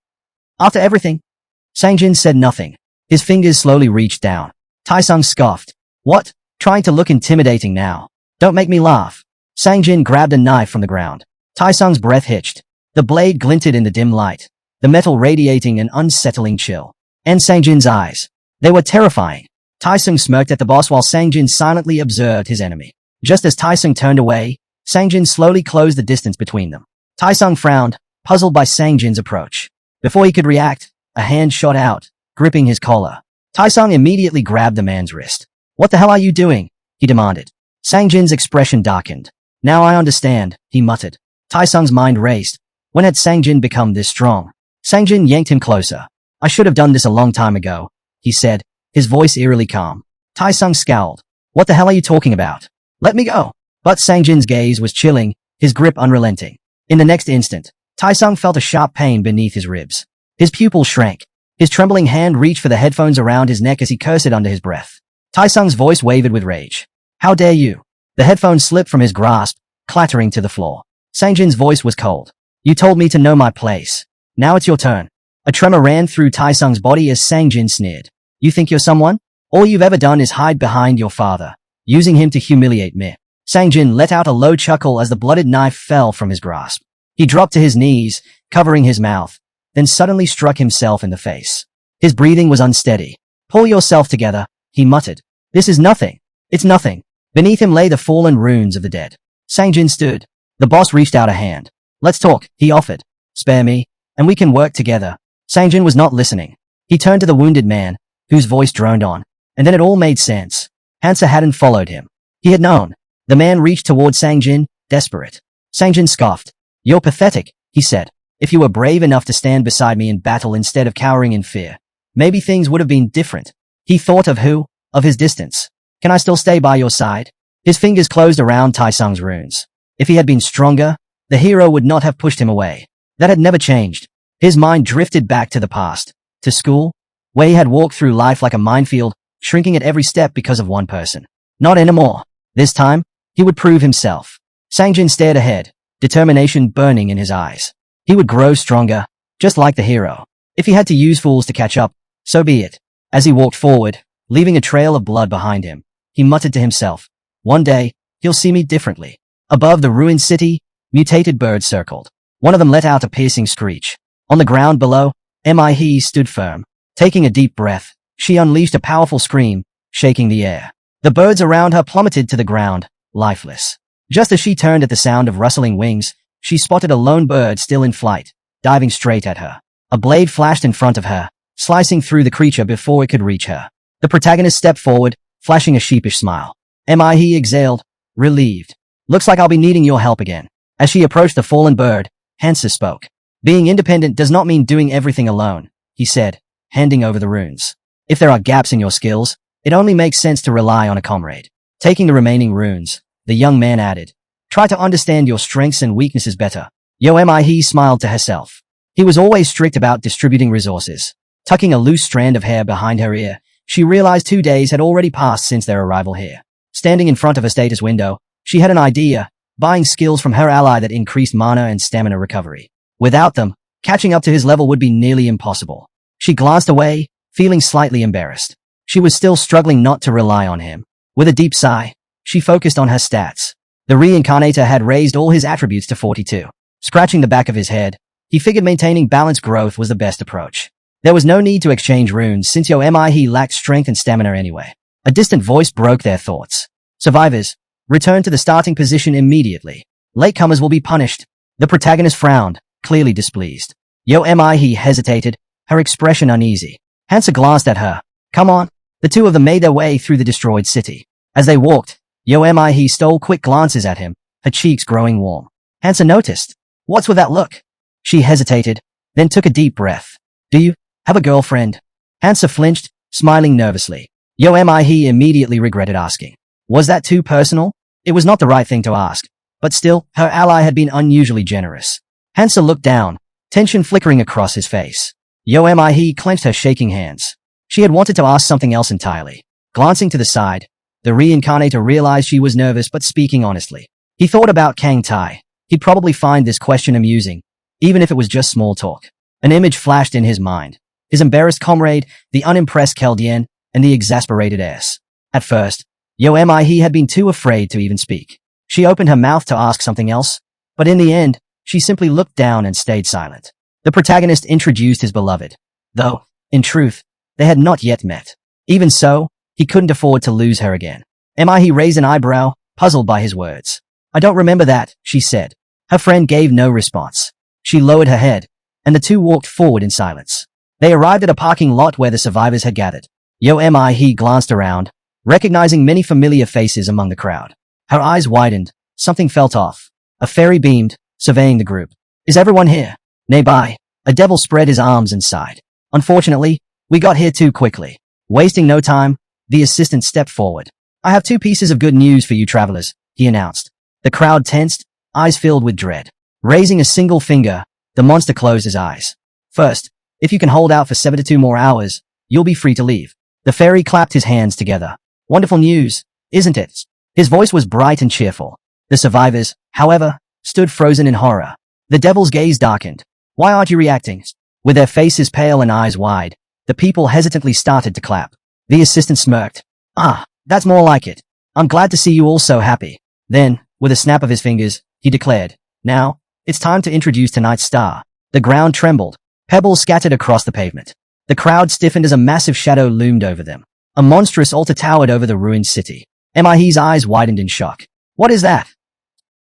After everything? Sangjin said nothing. His fingers slowly reached down. Taisung scoffed. What? Trying to look intimidating now. Don't make me laugh. Sangjin grabbed a knife from the ground. Taisung's breath hitched. The blade glinted in the dim light, the metal radiating an unsettling chill. And Sangjin's eyes. They were terrifying. Taisung smirked at the boss while Sangjin silently observed his enemy. Just as Taisung turned away, Sangjin slowly closed the distance between them. Taisung frowned, puzzled by Sangjin's approach. Before he could react, a hand shot out, gripping his collar. Taisung immediately grabbed the man's wrist. What the hell are you doing? He demanded. Sangjin's expression darkened. Now I understand, he muttered. Taisung's mind raced. When had Sangjin become this strong? Sangjin yanked him closer. I should have done this a long time ago, he said, his voice eerily calm. Taisung scowled. What the hell are you talking about? Let me go. But Sangjin's gaze was chilling, his grip unrelenting. In the next instant, Taisung felt a sharp pain beneath his ribs. His pupils shrank. His trembling hand reached for the headphones around his neck as he cursed under his breath. Taisung's voice wavered with rage. How dare you? The headphones slipped from his grasp, clattering to the floor. Sangjin's voice was cold. You told me to know my place. Now it's your turn. A tremor ran through Taisung's body as Sangjin sneered. You think you're someone? All you've ever done is hide behind your father, using him to humiliate me. Sangjin let out a low chuckle as the blooded knife fell from his grasp. He dropped to his knees, covering his mouth, then suddenly struck himself in the face. His breathing was unsteady. Pull yourself together, he muttered. This is nothing. It's nothing. Beneath him lay the fallen runes of the dead. Sangjin stood. The boss reached out a hand. Let's talk, he offered. Spare me, and we can work together. Sangjin was not listening. He turned to the wounded man, whose voice droned on. And then it all made sense. Hansa hadn't followed him. He had known. The man reached toward Sangjin, desperate. Sangjin scoffed. You're pathetic, he said. If you were brave enough to stand beside me in battle instead of cowering in fear, maybe things would have been different. He thought of who? Of his distance. Can I still stay by your side? His fingers closed around Taisung's runes. If he had been stronger, the hero would not have pushed him away. That had never changed. His mind drifted back to the past. To school, where he had walked through life like a minefield, shrinking at every step because of one person. Not anymore. This time, he would prove himself. Sangjin stared ahead, determination burning in his eyes. He would grow stronger, just like the hero. If he had to use fools to catch up, so be it. As he walked forward, leaving a trail of blood behind him, he muttered to himself, one day, he'll see me differently. Above the ruined city, mutated birds circled. One of them let out a piercing screech. On the ground below, He stood firm. Taking a deep breath, she unleashed a powerful scream, shaking the air. The birds around her plummeted to the ground, lifeless. Just as she turned at the sound of rustling wings, she spotted a lone bird still in flight, diving straight at her. A blade flashed in front of her, slicing through the creature before it could reach her. The protagonist stepped forward, flashing a sheepish smile. He exhaled, relieved. Looks like I'll be needing your help again. As she approached the fallen bird, Hansa spoke. Being independent does not mean doing everything alone, he said, handing over the runes. If there are gaps in your skills, it only makes sense to rely on a comrade. Taking the remaining runes, the young man added, try to understand your strengths and weaknesses better. He smiled to herself. He was always strict about distributing resources. Tucking a loose strand of hair behind her ear, she realized 2 days had already passed since their arrival here. Standing in front of her status window, she had an idea, buying skills from her ally that increased mana and stamina recovery. Without them, catching up to his level would be nearly impossible. She glanced away, feeling slightly embarrassed. She was still struggling not to rely on him. With a deep sigh, she focused on her stats. The Reincarnator had raised all his attributes to 42. Scratching the back of his head, he figured maintaining balanced growth was the best approach. There was no need to exchange runes since he lacked strength and stamina anyway. A distant voice broke their thoughts. Survivors, return to the starting position immediately. Latecomers will be punished. The protagonist frowned, clearly displeased. He hesitated, her expression uneasy. Hansa glanced at her. Come on. The two of them made their way through the destroyed city. As they walked, he stole quick glances at him, her cheeks growing warm. Hansa noticed. What's with that look? She hesitated, then took a deep breath. Do you have a girlfriend? Hansa flinched, smiling nervously. He immediately regretted asking. Was that too personal? It was not the right thing to ask, but still, her ally had been unusually generous. Hansa looked down, tension flickering across his face. He clenched her shaking hands. She had wanted to ask something else entirely. Glancing to the side, the Reincarnator realized she was nervous but speaking honestly. He thought about Kang Tai. He'd probably find this question amusing, even if it was just small talk. An image flashed in his mind. His embarrassed comrade, the unimpressed Keldian, and the exasperated S. At first, he had been too afraid to even speak. She opened her mouth to ask something else, but in the end, she simply looked down and stayed silent. The protagonist introduced his beloved. Though, in truth, they had not yet met. Even so, he couldn't afford to lose her again. He raised an eyebrow, puzzled by his words. I don't remember that, she said. Her friend gave no response. She lowered her head, and the two walked forward in silence. They arrived at a parking lot where the survivors had gathered. He glanced around, recognizing many familiar faces among the crowd. Her eyes widened. Something felt off. A fairy beamed, surveying the group. Is everyone here? Nearby, a devil spread his arms and sighed. Unfortunately, we got here too quickly. Wasting no time, the assistant stepped forward. I have two pieces of good news for you travelers, he announced. The crowd tensed, eyes filled with dread. Raising a single finger, the monster closed his eyes. First, if you can hold out for 72 more hours, you'll be free to leave. The fairy clapped his hands together. Wonderful news, isn't it? His voice was bright and cheerful. The survivors, however, stood frozen in horror. The devil's gaze darkened. Why aren't you reacting? With their faces pale and eyes wide, the people hesitantly started to clap. The assistant smirked. Ah, that's more like it. I'm glad to see you all so happy. Then, with a snap of his fingers, he declared, now, it's time to introduce tonight's star. The ground trembled. Pebbles scattered across the pavement. The crowd stiffened as a massive shadow loomed over them. A monstrous altar towered over the ruined city. He's eyes widened in shock. What is that?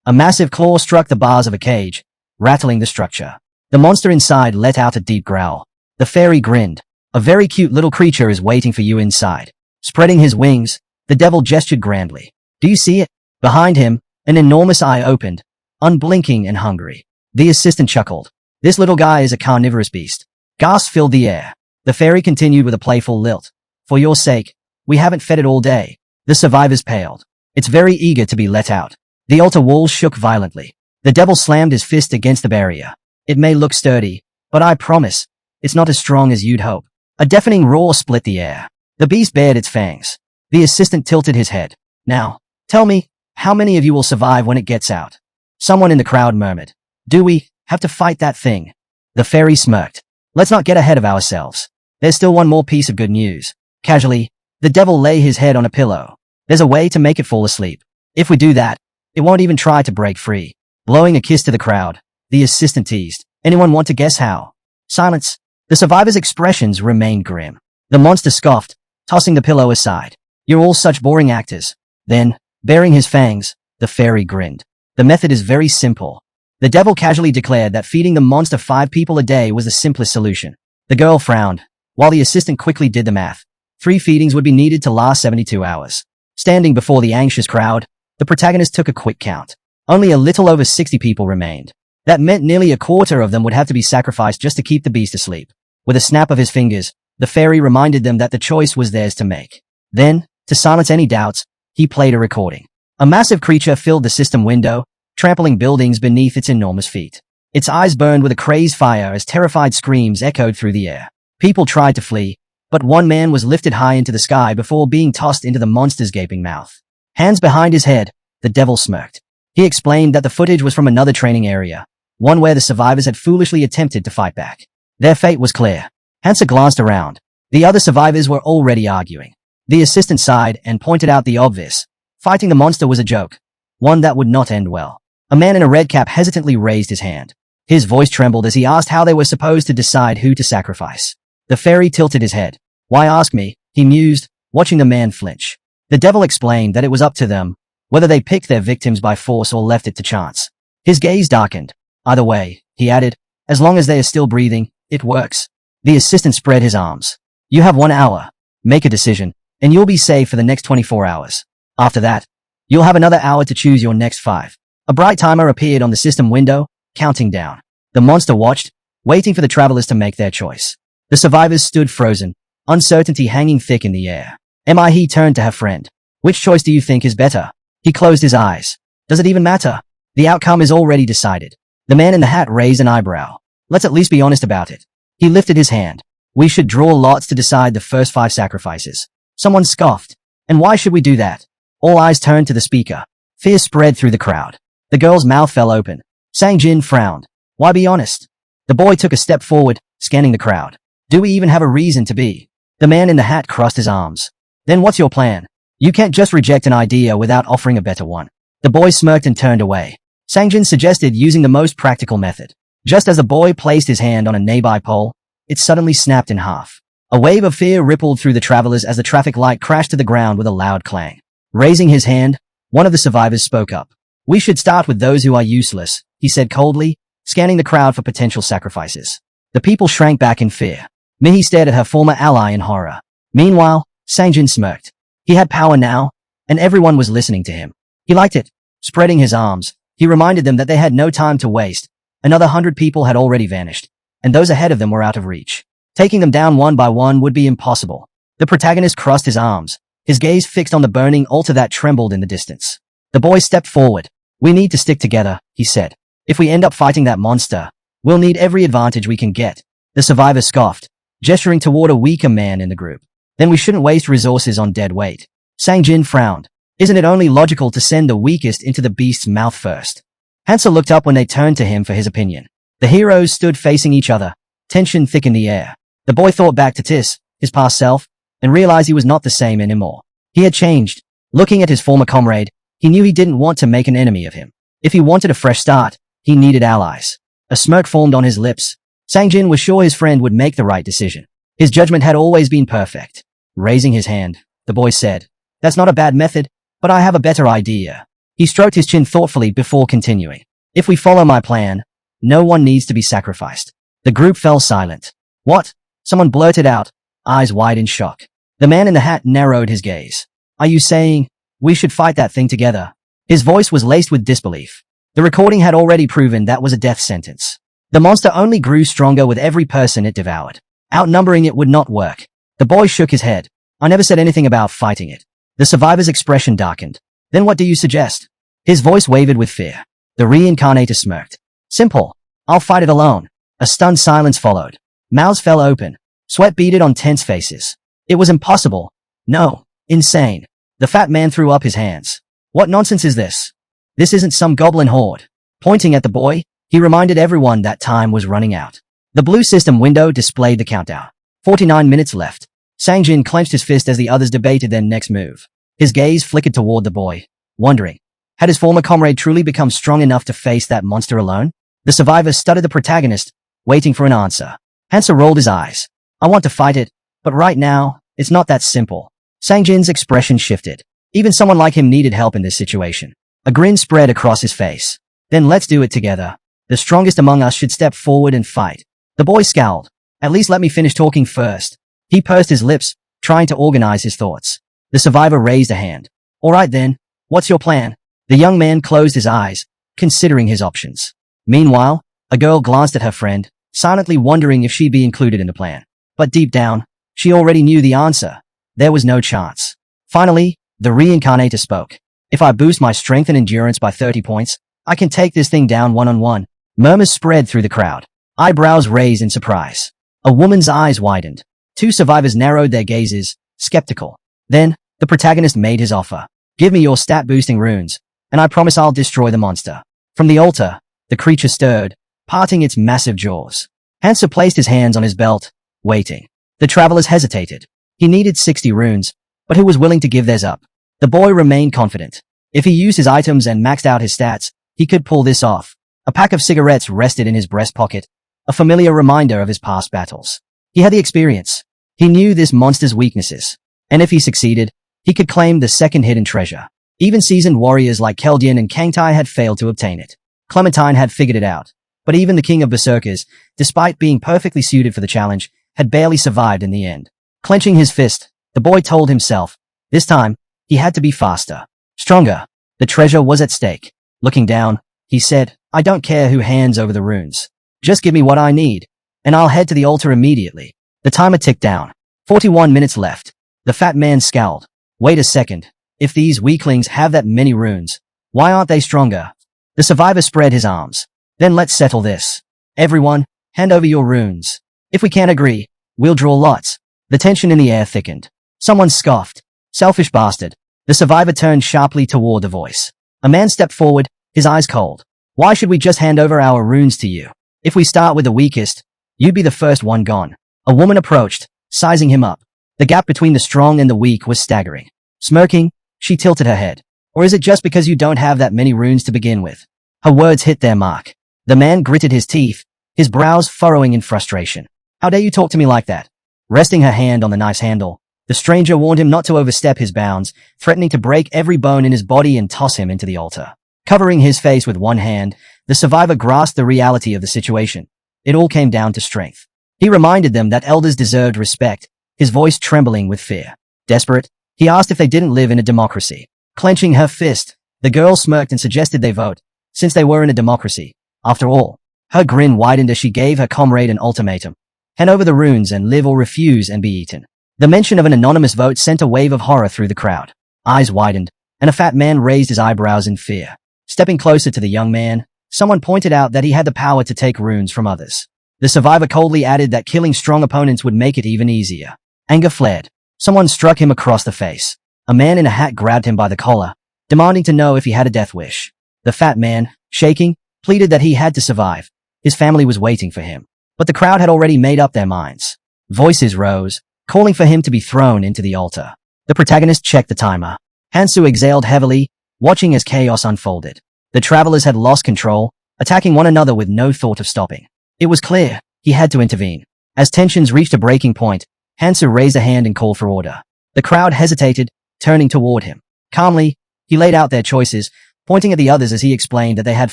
A massive claw struck the bars of a cage, rattling the structure. The monster inside let out a deep growl. The fairy grinned. A very cute little creature is waiting for you inside. Spreading his wings, the devil gestured grandly. Do you see it? Behind him, an enormous eye opened, unblinking and hungry. The assistant chuckled. This little guy is a carnivorous beast. Gasps filled the air. The fairy continued with a playful lilt. For your sake, we haven't fed it all day. The survivors paled. It's very eager to be let out. The altar walls shook violently. The devil slammed his fist against the barrier. It may look sturdy, but I promise, it's not as strong as you'd hope. A deafening roar split the air. The beast bared its fangs. The assistant tilted his head. Now, tell me, how many of you will survive when it gets out? Someone in the crowd murmured. Do we have to fight that thing? The fairy smirked. Let's not get ahead of ourselves. There's still one more piece of good news. Casually, the devil lay his head on a pillow. There's a way to make it fall asleep. If we do that, it won't even try to break free. Blowing a kiss to the crowd, the assistant teased. Anyone want to guess how? Silence. The survivors' expressions remained grim. The monster scoffed, tossing the pillow aside. You're all such boring actors. Then, baring his fangs, the fairy grinned. The method is very simple. The devil casually declared that feeding the monster 5 people a day was the simplest solution. The girl frowned, while the assistant quickly did the math. 3 feedings would be needed to last 72 hours. Standing before the anxious crowd, the protagonist took a quick count. Only a little over 60 people remained. That meant nearly a quarter of them would have to be sacrificed just to keep the beast asleep. With a snap of his fingers, the fairy reminded them that the choice was theirs to make. Then, to silence any doubts, he played a recording. A massive creature filled the system window, trampling buildings beneath its enormous feet. Its eyes burned with a crazed fire as terrified screams echoed through the air. People tried to flee, but one man was lifted high into the sky before being tossed into the monster's gaping mouth. Hands behind his head, the devil smirked. He explained that the footage was from another training area, one where the survivors had foolishly attempted to fight back. Their fate was clear. Hansa glanced around. The other survivors were already arguing. The assistant sighed and pointed out the obvious. Fighting the monster was a joke. One that would not end well. A man in a red cap hesitantly raised his hand. His voice trembled as he asked how they were supposed to decide who to sacrifice. The fairy tilted his head. Why ask me? He mused, watching the man flinch. The devil explained that it was up to them, whether they picked their victims by force or left it to chance. His gaze darkened. Either way, he added, as long as they are still breathing, it works. The assistant spread his arms. You have 1 hour. Make a decision, and you'll be safe for the next 24 hours. After that, you'll have another hour to choose your next 5. A bright timer appeared on the system window, counting down. The monster watched, waiting for the travelers to make their choice. The survivors stood frozen, uncertainty hanging thick in the air. He turned to her friend. Which choice do you think is better? He closed his eyes. Does it even matter? The outcome is already decided. The man in the hat raised an eyebrow. Let's at least be honest about it. He lifted his hand. We should draw lots to decide the first 5 sacrifices. Someone scoffed. And why should we do that? All eyes turned to the speaker. Fear spread through the crowd. The girl's mouth fell open. Sang-jin frowned. Why be honest? The boy took a step forward, scanning the crowd. Do we even have a reason to be? The man in the hat crossed his arms. Then what's your plan? You can't just reject an idea without offering a better one. The boy smirked and turned away. Sang-jin suggested using the most practical method. Just as the boy placed his hand on a nearby pole, it suddenly snapped in half. A wave of fear rippled through the travelers as the traffic light crashed to the ground with a loud clang. Raising his hand, one of the survivors spoke up. We should start with those who are useless, he said coldly, scanning the crowd for potential sacrifices. The people shrank back in fear. Mihi stared at her former ally in horror. Meanwhile, Sang-jin smirked. He had power now, and everyone was listening to him. He liked it. Spreading his arms, he reminded them that they had no time to waste. Another 100 people had already vanished, and those ahead of them were out of reach. Taking them down one by one would be impossible. The protagonist crossed his arms, his gaze fixed on the burning altar that trembled in the distance. The boy stepped forward. We need to stick together, he said. If we end up fighting that monster, we'll need every advantage we can get. The survivor scoffed, gesturing toward a weaker man in the group. Then we shouldn't waste resources on dead weight. Sang-jin frowned. Isn't it only logical to send the weakest into the beast's mouth first? Hansa looked up when they turned to him for his opinion. The heroes stood facing each other, tension thick in the air. The boy thought back to Tis, his past self, and realized he was not the same anymore. He had changed. Looking at his former comrade, he knew he didn't want to make an enemy of him. If he wanted a fresh start, he needed allies. A smirk formed on his lips. Sang-jin was sure his friend would make the right decision. His judgment had always been perfect. Raising his hand, the boy said, That's not a bad method, but I have a better idea. He stroked his chin thoughtfully before continuing. If we follow my plan, no one needs to be sacrificed. The group fell silent. What? Someone blurted out, eyes wide in shock. The man in the hat narrowed his gaze. Are you saying, we should fight that thing together? His voice was laced with disbelief. The recording had already proven that was a death sentence. The monster only grew stronger with every person it devoured. Outnumbering it would not work. The boy shook his head. I never said anything about fighting it. The survivor's expression darkened. Then what do you suggest? His voice wavered with fear. The Reincarnator smirked. Simple. I'll fight it alone. A stunned silence followed. Mouths fell open. Sweat beaded on tense faces. It was impossible. No. Insane. The fat man threw up his hands. What nonsense is this? This isn't some goblin horde. Pointing at the boy, he reminded everyone that time was running out. The blue system window displayed the countdown. 49 minutes left. Sang-jin clenched his fist as the others debated their next move. His gaze flickered toward the boy, wondering, had his former comrade truly become strong enough to face that monster alone? The survivor studied the protagonist, waiting for an answer. Hansa rolled his eyes. I want to fight it, but right now, it's not that simple. Sang-jin's expression shifted. Even someone like him needed help in this situation. A grin spread across his face. Then let's do it together. The strongest among us should step forward and fight. The boy scowled. At least let me finish talking first. He pursed his lips, trying to organize his thoughts. The survivor raised a hand. All right then, what's your plan? The young man closed his eyes, considering his options. Meanwhile, a girl glanced at her friend, silently wondering if she'd be included in the plan. But deep down, she already knew the answer. There was no chance. Finally, the Reincarnator spoke. If I boost my strength and endurance by 30 points, I can take this thing down one-on-one. Murmurs spread through the crowd. Eyebrows raised in surprise. A woman's eyes widened. Two survivors narrowed their gazes, skeptical. Then, the protagonist made his offer. Give me your stat-boosting runes, and I promise I'll destroy the monster. From the altar, the creature stirred, parting its massive jaws. Hansa placed his hands on his belt, waiting. The travelers hesitated. He needed 60 runes, but who was willing to give theirs up? The boy remained confident. If he used his items and maxed out his stats, he could pull this off. A pack of cigarettes rested in his breast pocket, a familiar reminder of his past battles. He had the experience. He knew this monster's weaknesses. And if he succeeded, he could claim the second hidden treasure. Even seasoned warriors like Keldin and Kangtai had failed to obtain it. Clementine had figured it out. But even the king of berserkers, despite being perfectly suited for the challenge, had barely survived in the end. Clenching his fist, the boy told himself, this time, he had to be faster, stronger. The treasure was at stake. Looking down, he said, I don't care who hands over the runes. Just give me what I need, and I'll head to the altar immediately. The timer ticked down. 41 minutes left. The fat man scowled. Wait a second. If these weaklings have that many runes, why aren't they stronger? The survivor spread his arms. Then let's settle this. Everyone, hand over your runes. If we can't agree, we'll draw lots. The tension in the air thickened. Someone scoffed. Selfish bastard. The survivor turned sharply toward the voice. A man stepped forward, his eyes cold. Why should we just hand over our runes to you? If we start with the weakest, you'd be the first one gone. A woman approached, sizing him up. The gap between the strong and the weak was staggering. Smirking, she tilted her head. Or is it just because you don't have that many runes to begin with? Her words hit their mark. The man gritted his teeth, his brows furrowing in frustration. How dare you talk to me like that? Resting her hand on the knife's handle, the stranger warned him not to overstep his bounds, threatening to break every bone in his body and toss him into the altar. Covering his face with one hand, the survivor grasped the reality of the situation. It all came down to strength. He reminded them that elders deserved respect, his voice trembling with fear. Desperate, he asked if they didn't live in a democracy. Clenching her fist, the girl smirked and suggested they vote, since they were in a democracy. After all, her grin widened as she gave her comrade an ultimatum. Hand over the runes and live or refuse and be eaten. The mention of an anonymous vote sent a wave of horror through the crowd. Eyes widened, and a fat man raised his eyebrows in fear. Stepping closer to the young man, someone pointed out that he had the power to take runes from others. The survivor coldly added that killing strong opponents would make it even easier. Anger flared. Someone struck him across the face. A man in a hat grabbed him by the collar, demanding to know if he had a death wish. The fat man, shaking, pleaded that he had to survive. His family was waiting for him. But the crowd had already made up their minds. Voices rose, calling for him to be thrown into the altar. The protagonist checked the timer. Hansu exhaled heavily, watching as chaos unfolded. The travelers had lost control, attacking one another with no thought of stopping. It was clear, he had to intervene. As tensions reached a breaking point, Hansu raised a hand and called for order. The crowd hesitated, turning toward him. Calmly, he laid out their choices, pointing at the others as he explained that they had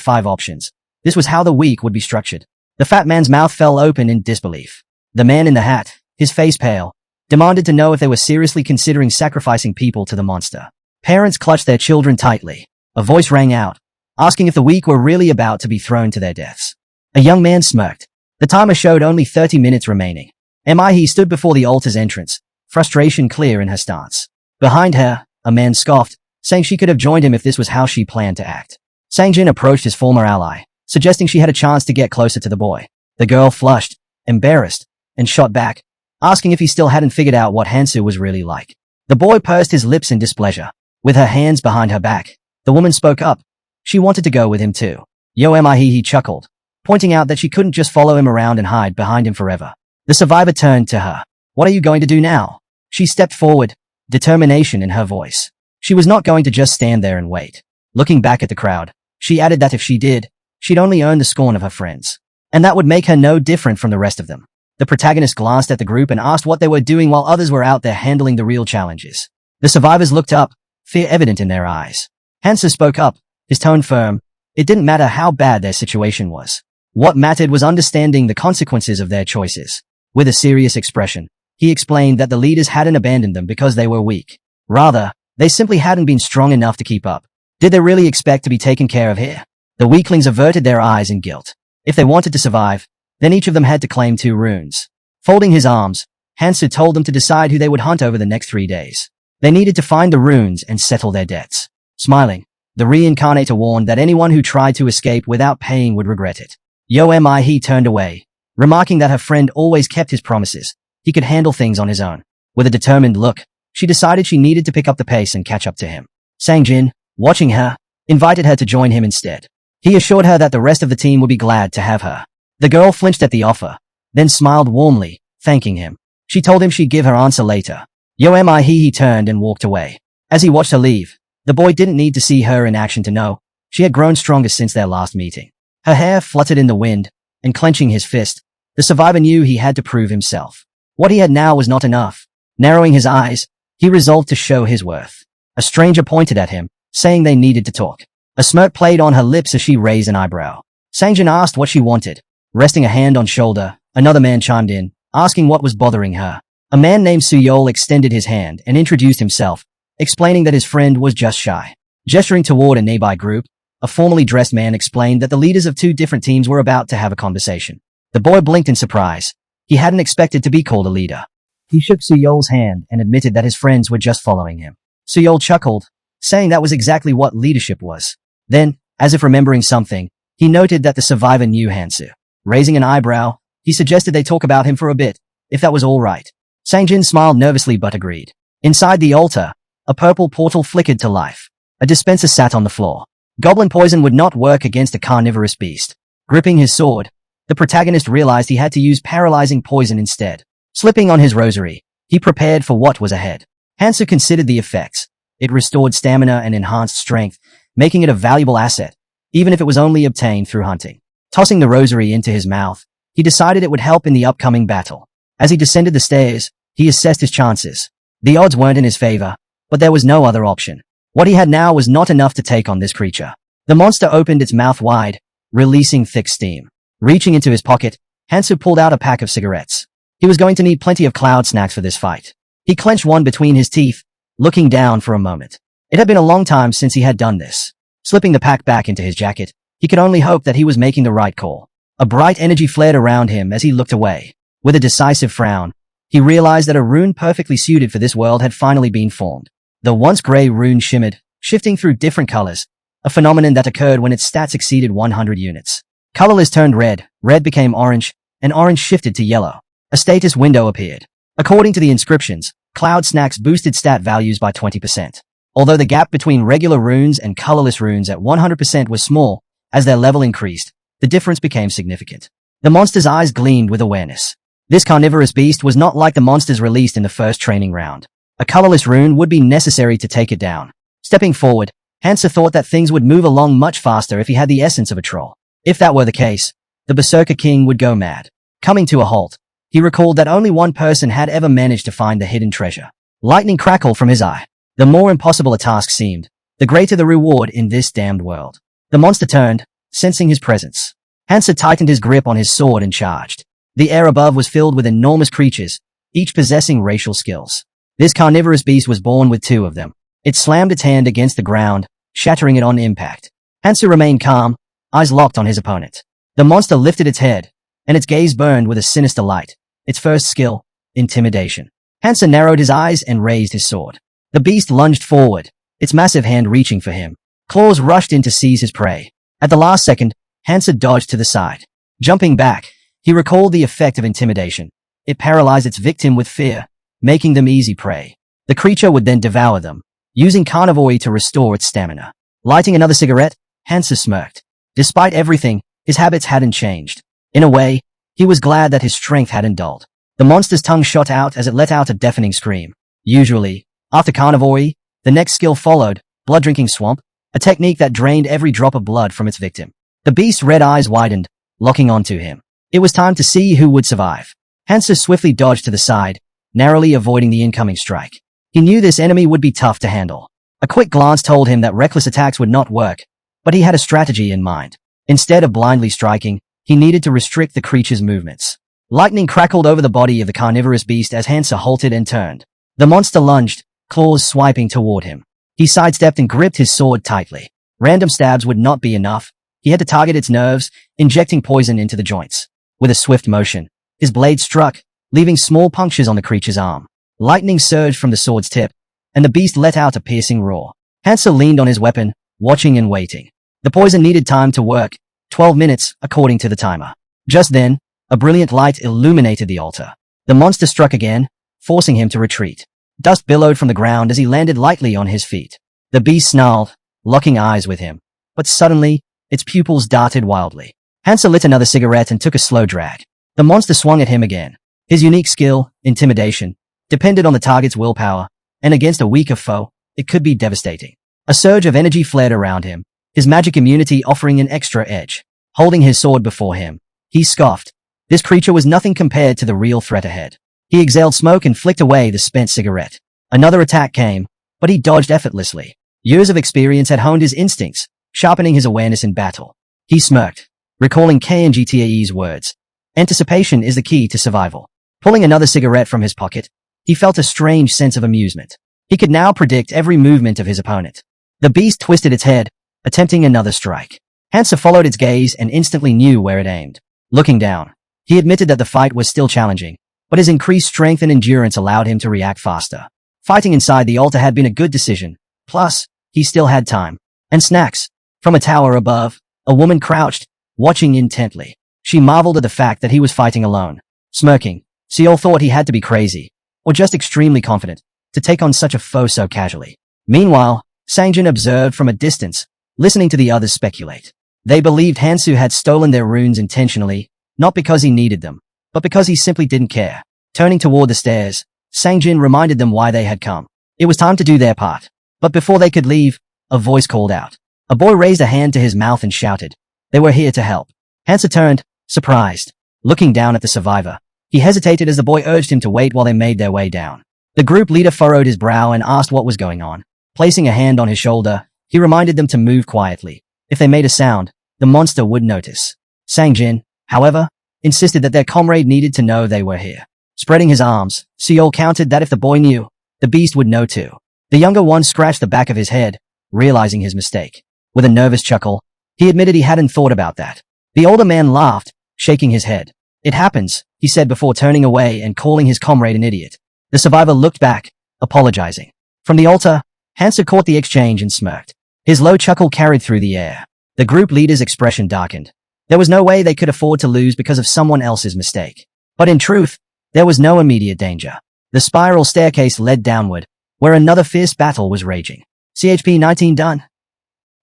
5 options. This was how the week would be structured. The fat man's mouth fell open in disbelief. The man in the hat, his face pale, demanded to know if they were seriously considering sacrificing people to the monster. Parents clutched their children tightly. A voice rang out, asking if the weak were really about to be thrown to their deaths. A young man smirked. The timer showed only 30 minutes remaining. He stood before the altar's entrance, frustration clear in her stance. Behind her, a man scoffed, saying she could have joined him if this was how she planned to act. Sangjin approached his former ally, suggesting she had a chance to get closer to the boy. The girl flushed, embarrassed, and shot back, asking if he still hadn't figured out what Hansu was really like. The boy pursed his lips in displeasure. With her hands behind her back, the woman spoke up. She wanted to go with him too. He chuckled, pointing out that she couldn't just follow him around and hide behind him forever. The survivor turned to her. What are you going to do now? She stepped forward, determination in her voice. She was not going to just stand there and wait. Looking back at the crowd, she added that if she did, she'd only earn the scorn of her friends. And that would make her no different from the rest of them. The protagonist glanced at the group and asked what they were doing while others were out there handling the real challenges. The survivors looked up, fear evident in their eyes. Hansu spoke up, his tone firm. It didn't matter how bad their situation was. What mattered was understanding the consequences of their choices. With a serious expression, he explained that the leaders hadn't abandoned them because they were weak. Rather, they simply hadn't been strong enough to keep up. Did they really expect to be taken care of here? The weaklings averted their eyes in guilt. If they wanted to survive, then each of them had to claim 2 runes. Folding his arms, Hansu told them to decide who they would hunt over the next 3 days. They needed to find the runes and settle their debts. Smiling, the Reincarnator warned that anyone who tried to escape without paying would regret it. He turned away, remarking that her friend always kept his promises. He could handle things on his own. With a determined look, she decided she needed to pick up the pace and catch up to him. Sangjin, watching her, invited her to join him instead. He assured her that the rest of the team would be glad to have her. The girl flinched at the offer, then smiled warmly, thanking him. She told him she'd give her answer later. Yo am I he turned and walked away. As he watched her leave, the boy didn't need to see her in action to know she had grown stronger since their last meeting. Her hair fluttered in the wind, and clenching his fist, the survivor knew he had to prove himself. What he had now was not enough. Narrowing his eyes, he resolved to show his worth. A stranger pointed at him, saying they needed to talk. A smirk played on her lips as she raised an eyebrow. Sangjin asked what she wanted. Resting a hand on shoulder, another man chimed in, asking what was bothering her. A man named Suyol extended his hand and introduced himself, explaining that his friend was just shy. Gesturing toward a nearby group, a formally dressed man explained that the leaders of two different teams were about to have a conversation. The boy blinked in surprise. He hadn't expected to be called a leader. He shook Suyol's hand and admitted that his friends were just following him. Suyol chuckled, saying that was exactly what leadership was. Then, as if remembering something, he noted that the survivor knew Hansu. Raising an eyebrow, he suggested they talk about him for a bit, if that was all right. Sangjin smiled nervously but agreed. Inside the altar, a purple portal flickered to life. A dispenser sat on the floor. Goblin poison would not work against a carnivorous beast. Gripping his sword, the protagonist realized he had to use paralyzing poison instead. Slipping on his rosary, he prepared for what was ahead. Hansu considered the effects. It restored stamina and enhanced strength, making it a valuable asset, even if it was only obtained through hunting. Tossing the rosary into his mouth, he decided it would help in the upcoming battle. As he descended the stairs, he assessed his chances. The odds weren't in his favor, but there was no other option. What he had now was not enough to take on this creature. The monster opened its mouth wide, releasing thick steam. Reaching into his pocket, Hansu pulled out a pack of cigarettes. He was going to need plenty of cloud snacks for this fight. He clenched one between his teeth, looking down for a moment. It had been a long time since he had done this. Slipping the pack back into his jacket, he could only hope that he was making the right call. A bright energy flared around him as he looked away. With a decisive frown, he realized that a rune perfectly suited for this world had finally been formed. The once gray rune shimmered, shifting through different colors, a phenomenon that occurred when its stats exceeded 100 units. Colorless turned red, red became orange, and orange shifted to yellow. A status window appeared. According to the inscriptions, Cloud Snacks boosted stat values by 20%. Although the gap between regular runes and colorless runes at 100% was small, as their level increased, the difference became significant. The monster's eyes gleamed with awareness. This carnivorous beast was not like the monsters released in the first training round. A colorless rune would be necessary to take it down. Stepping forward, Hansa thought that things would move along much faster if he had the essence of a troll. If that were the case, the Berserker King would go mad. Coming to a halt, he recalled that only one person had ever managed to find the hidden treasure. Lightning crackled from his eye. The more impossible a task seemed, the greater the reward in this damned world. The monster turned, sensing his presence. Hansa tightened his grip on his sword and charged. The air above was filled with enormous creatures, each possessing racial skills. This carnivorous beast was born with two of them. It slammed its hand against the ground, shattering it on impact. Hansa remained calm, eyes locked on his opponent. The monster lifted its head, and its gaze burned with a sinister light. Its first skill, intimidation. Hansa narrowed his eyes and raised his sword. The beast lunged forward, its massive hand reaching for him. Claws rushed in to seize his prey. At the last second, Hansa dodged to the side. Jumping back, he recalled the effect of intimidation. It paralyzed its victim with fear, making them easy prey. The creature would then devour them, using carnivory to restore its stamina. Lighting another cigarette, Hansa smirked. Despite everything, his habits hadn't changed. In a way, he was glad that his strength hadn't dulled. The monster's tongue shot out as it let out a deafening scream. Usually, after carnivory, the next skill followed, blood-drinking swamp, a technique that drained every drop of blood from its victim. The beast's red eyes widened, locking onto him. It was time to see who would survive. Hansa swiftly dodged to the side, narrowly avoiding the incoming strike. He knew this enemy would be tough to handle. A quick glance told him that reckless attacks would not work, but he had a strategy in mind. Instead of blindly striking, he needed to restrict the creature's movements. Lightning crackled over the body of the carnivorous beast as Hansa halted and turned. The monster lunged, claws swiping toward him. He sidestepped and gripped his sword tightly. Random stabs would not be enough. He had to target its nerves, injecting poison into the joints. With a swift motion, his blade struck, leaving small punctures on the creature's arm. Lightning surged from the sword's tip, and the beast let out a piercing roar. Hansa leaned on his weapon, watching and waiting. The poison needed time to work, 12 minutes, according to the timer. Just then, a brilliant light illuminated the altar. The monster struck again, forcing him to retreat. Dust billowed from the ground as he landed lightly on his feet. The beast snarled, locking eyes with him. But suddenly, its pupils darted wildly. Hansa lit another cigarette and took a slow drag. The monster swung at him again. His unique skill, intimidation, depended on the target's willpower, and against a weaker foe, it could be devastating. A surge of energy flared around him, his magic immunity offering an extra edge. Holding his sword before him, he scoffed. This creature was nothing compared to the real threat ahead. He exhaled smoke and flicked away the spent cigarette. Another attack came, but he dodged effortlessly. Years of experience had honed his instincts, sharpening his awareness in battle. He smirked, recalling KNGTAE's words. Anticipation is the key to survival. Pulling another cigarette from his pocket, he felt a strange sense of amusement. He could now predict every movement of his opponent. The beast twisted its head, attempting another strike. Hansa followed its gaze and instantly knew where it aimed. Looking down, he admitted that the fight was still challenging, but his increased strength and endurance allowed him to react faster. Fighting inside the altar had been a good decision. Plus, he still had time. And snacks. From a tower above, a woman crouched, watching intently. She marveled at the fact that he was fighting alone. Smirking, Seol thought he had to be crazy, or just extremely confident, to take on such a foe so casually. Meanwhile, Sangjin observed from a distance, listening to the others speculate. They believed Hansu had stolen their runes intentionally, not because he needed them, but because he simply didn't care. Turning toward the stairs, Sangjin reminded them why they had come. It was time to do their part. But before they could leave, a voice called out. A boy raised a hand to his mouth and shouted. They were here to help. Hansa turned, surprised. Looking down at the survivor, he hesitated as the boy urged him to wait while they made their way down. The group leader furrowed his brow and asked what was going on. Placing a hand on his shoulder, he reminded them to move quietly. If they made a sound, the monster would notice. Sangjin, however, insisted that their comrade needed to know they were here. Spreading his arms, Seol countered that if the boy knew, the beast would know too. The younger one scratched the back of his head, realizing his mistake. With a nervous chuckle, he admitted he hadn't thought about that. The older man laughed, shaking his head. It happens, he said before turning away and calling his comrade an idiot. The survivor looked back, apologizing. From the altar, Hansa caught the exchange and smirked. His low chuckle carried through the air. The group leader's expression darkened. There was no way they could afford to lose because of someone else's mistake. But in truth, there was no immediate danger. The spiral staircase led downward, where another fierce battle was raging. CHP 19 done.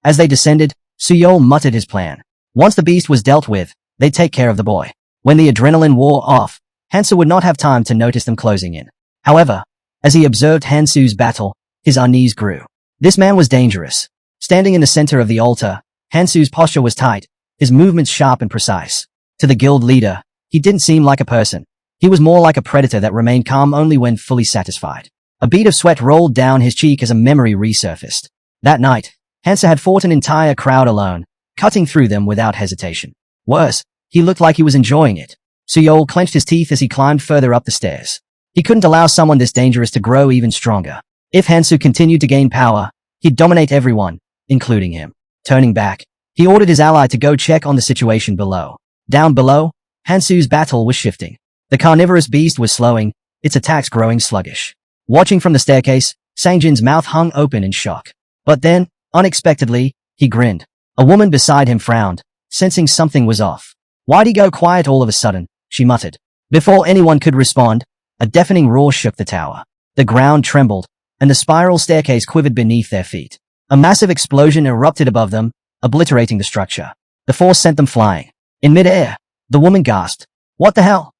As they descended, Suyol muttered his plan. Once the beast was dealt with, they'd take care of the boy. When the adrenaline wore off, Hansu would not have time to notice them closing in. However, as he observed Hansu's battle, his unease grew. This man was dangerous. Standing in the center of the altar, Hansu's posture was tight, his movements sharp and precise. To the guild leader, he didn't seem like a person. He was more like a predator that remained calm only when fully satisfied. A bead of sweat rolled down his cheek as a memory resurfaced. That night, Hansa had fought an entire crowd alone, cutting through them without hesitation. Worse, he looked like he was enjoying it. Suyol clenched his teeth as he climbed further up the stairs. He couldn't allow someone this dangerous to grow even stronger. If Hansu continued to gain power, he'd dominate everyone, including him. Turning back, he ordered his ally to go check on the situation below. Down below, Hansu's battle was shifting. The carnivorous beast was slowing, its attacks growing sluggish. Watching from the staircase, Sangjin's mouth hung open in shock. But then, unexpectedly, he grinned. A woman beside him frowned, sensing something was off. Why'd he go quiet all of a sudden? She muttered. Before anyone could respond, a deafening roar shook the tower. The ground trembled, and the spiral staircase quivered beneath their feet. A massive explosion erupted above them, obliterating the structure. The force sent them flying. In midair, the woman gasped. What the hell?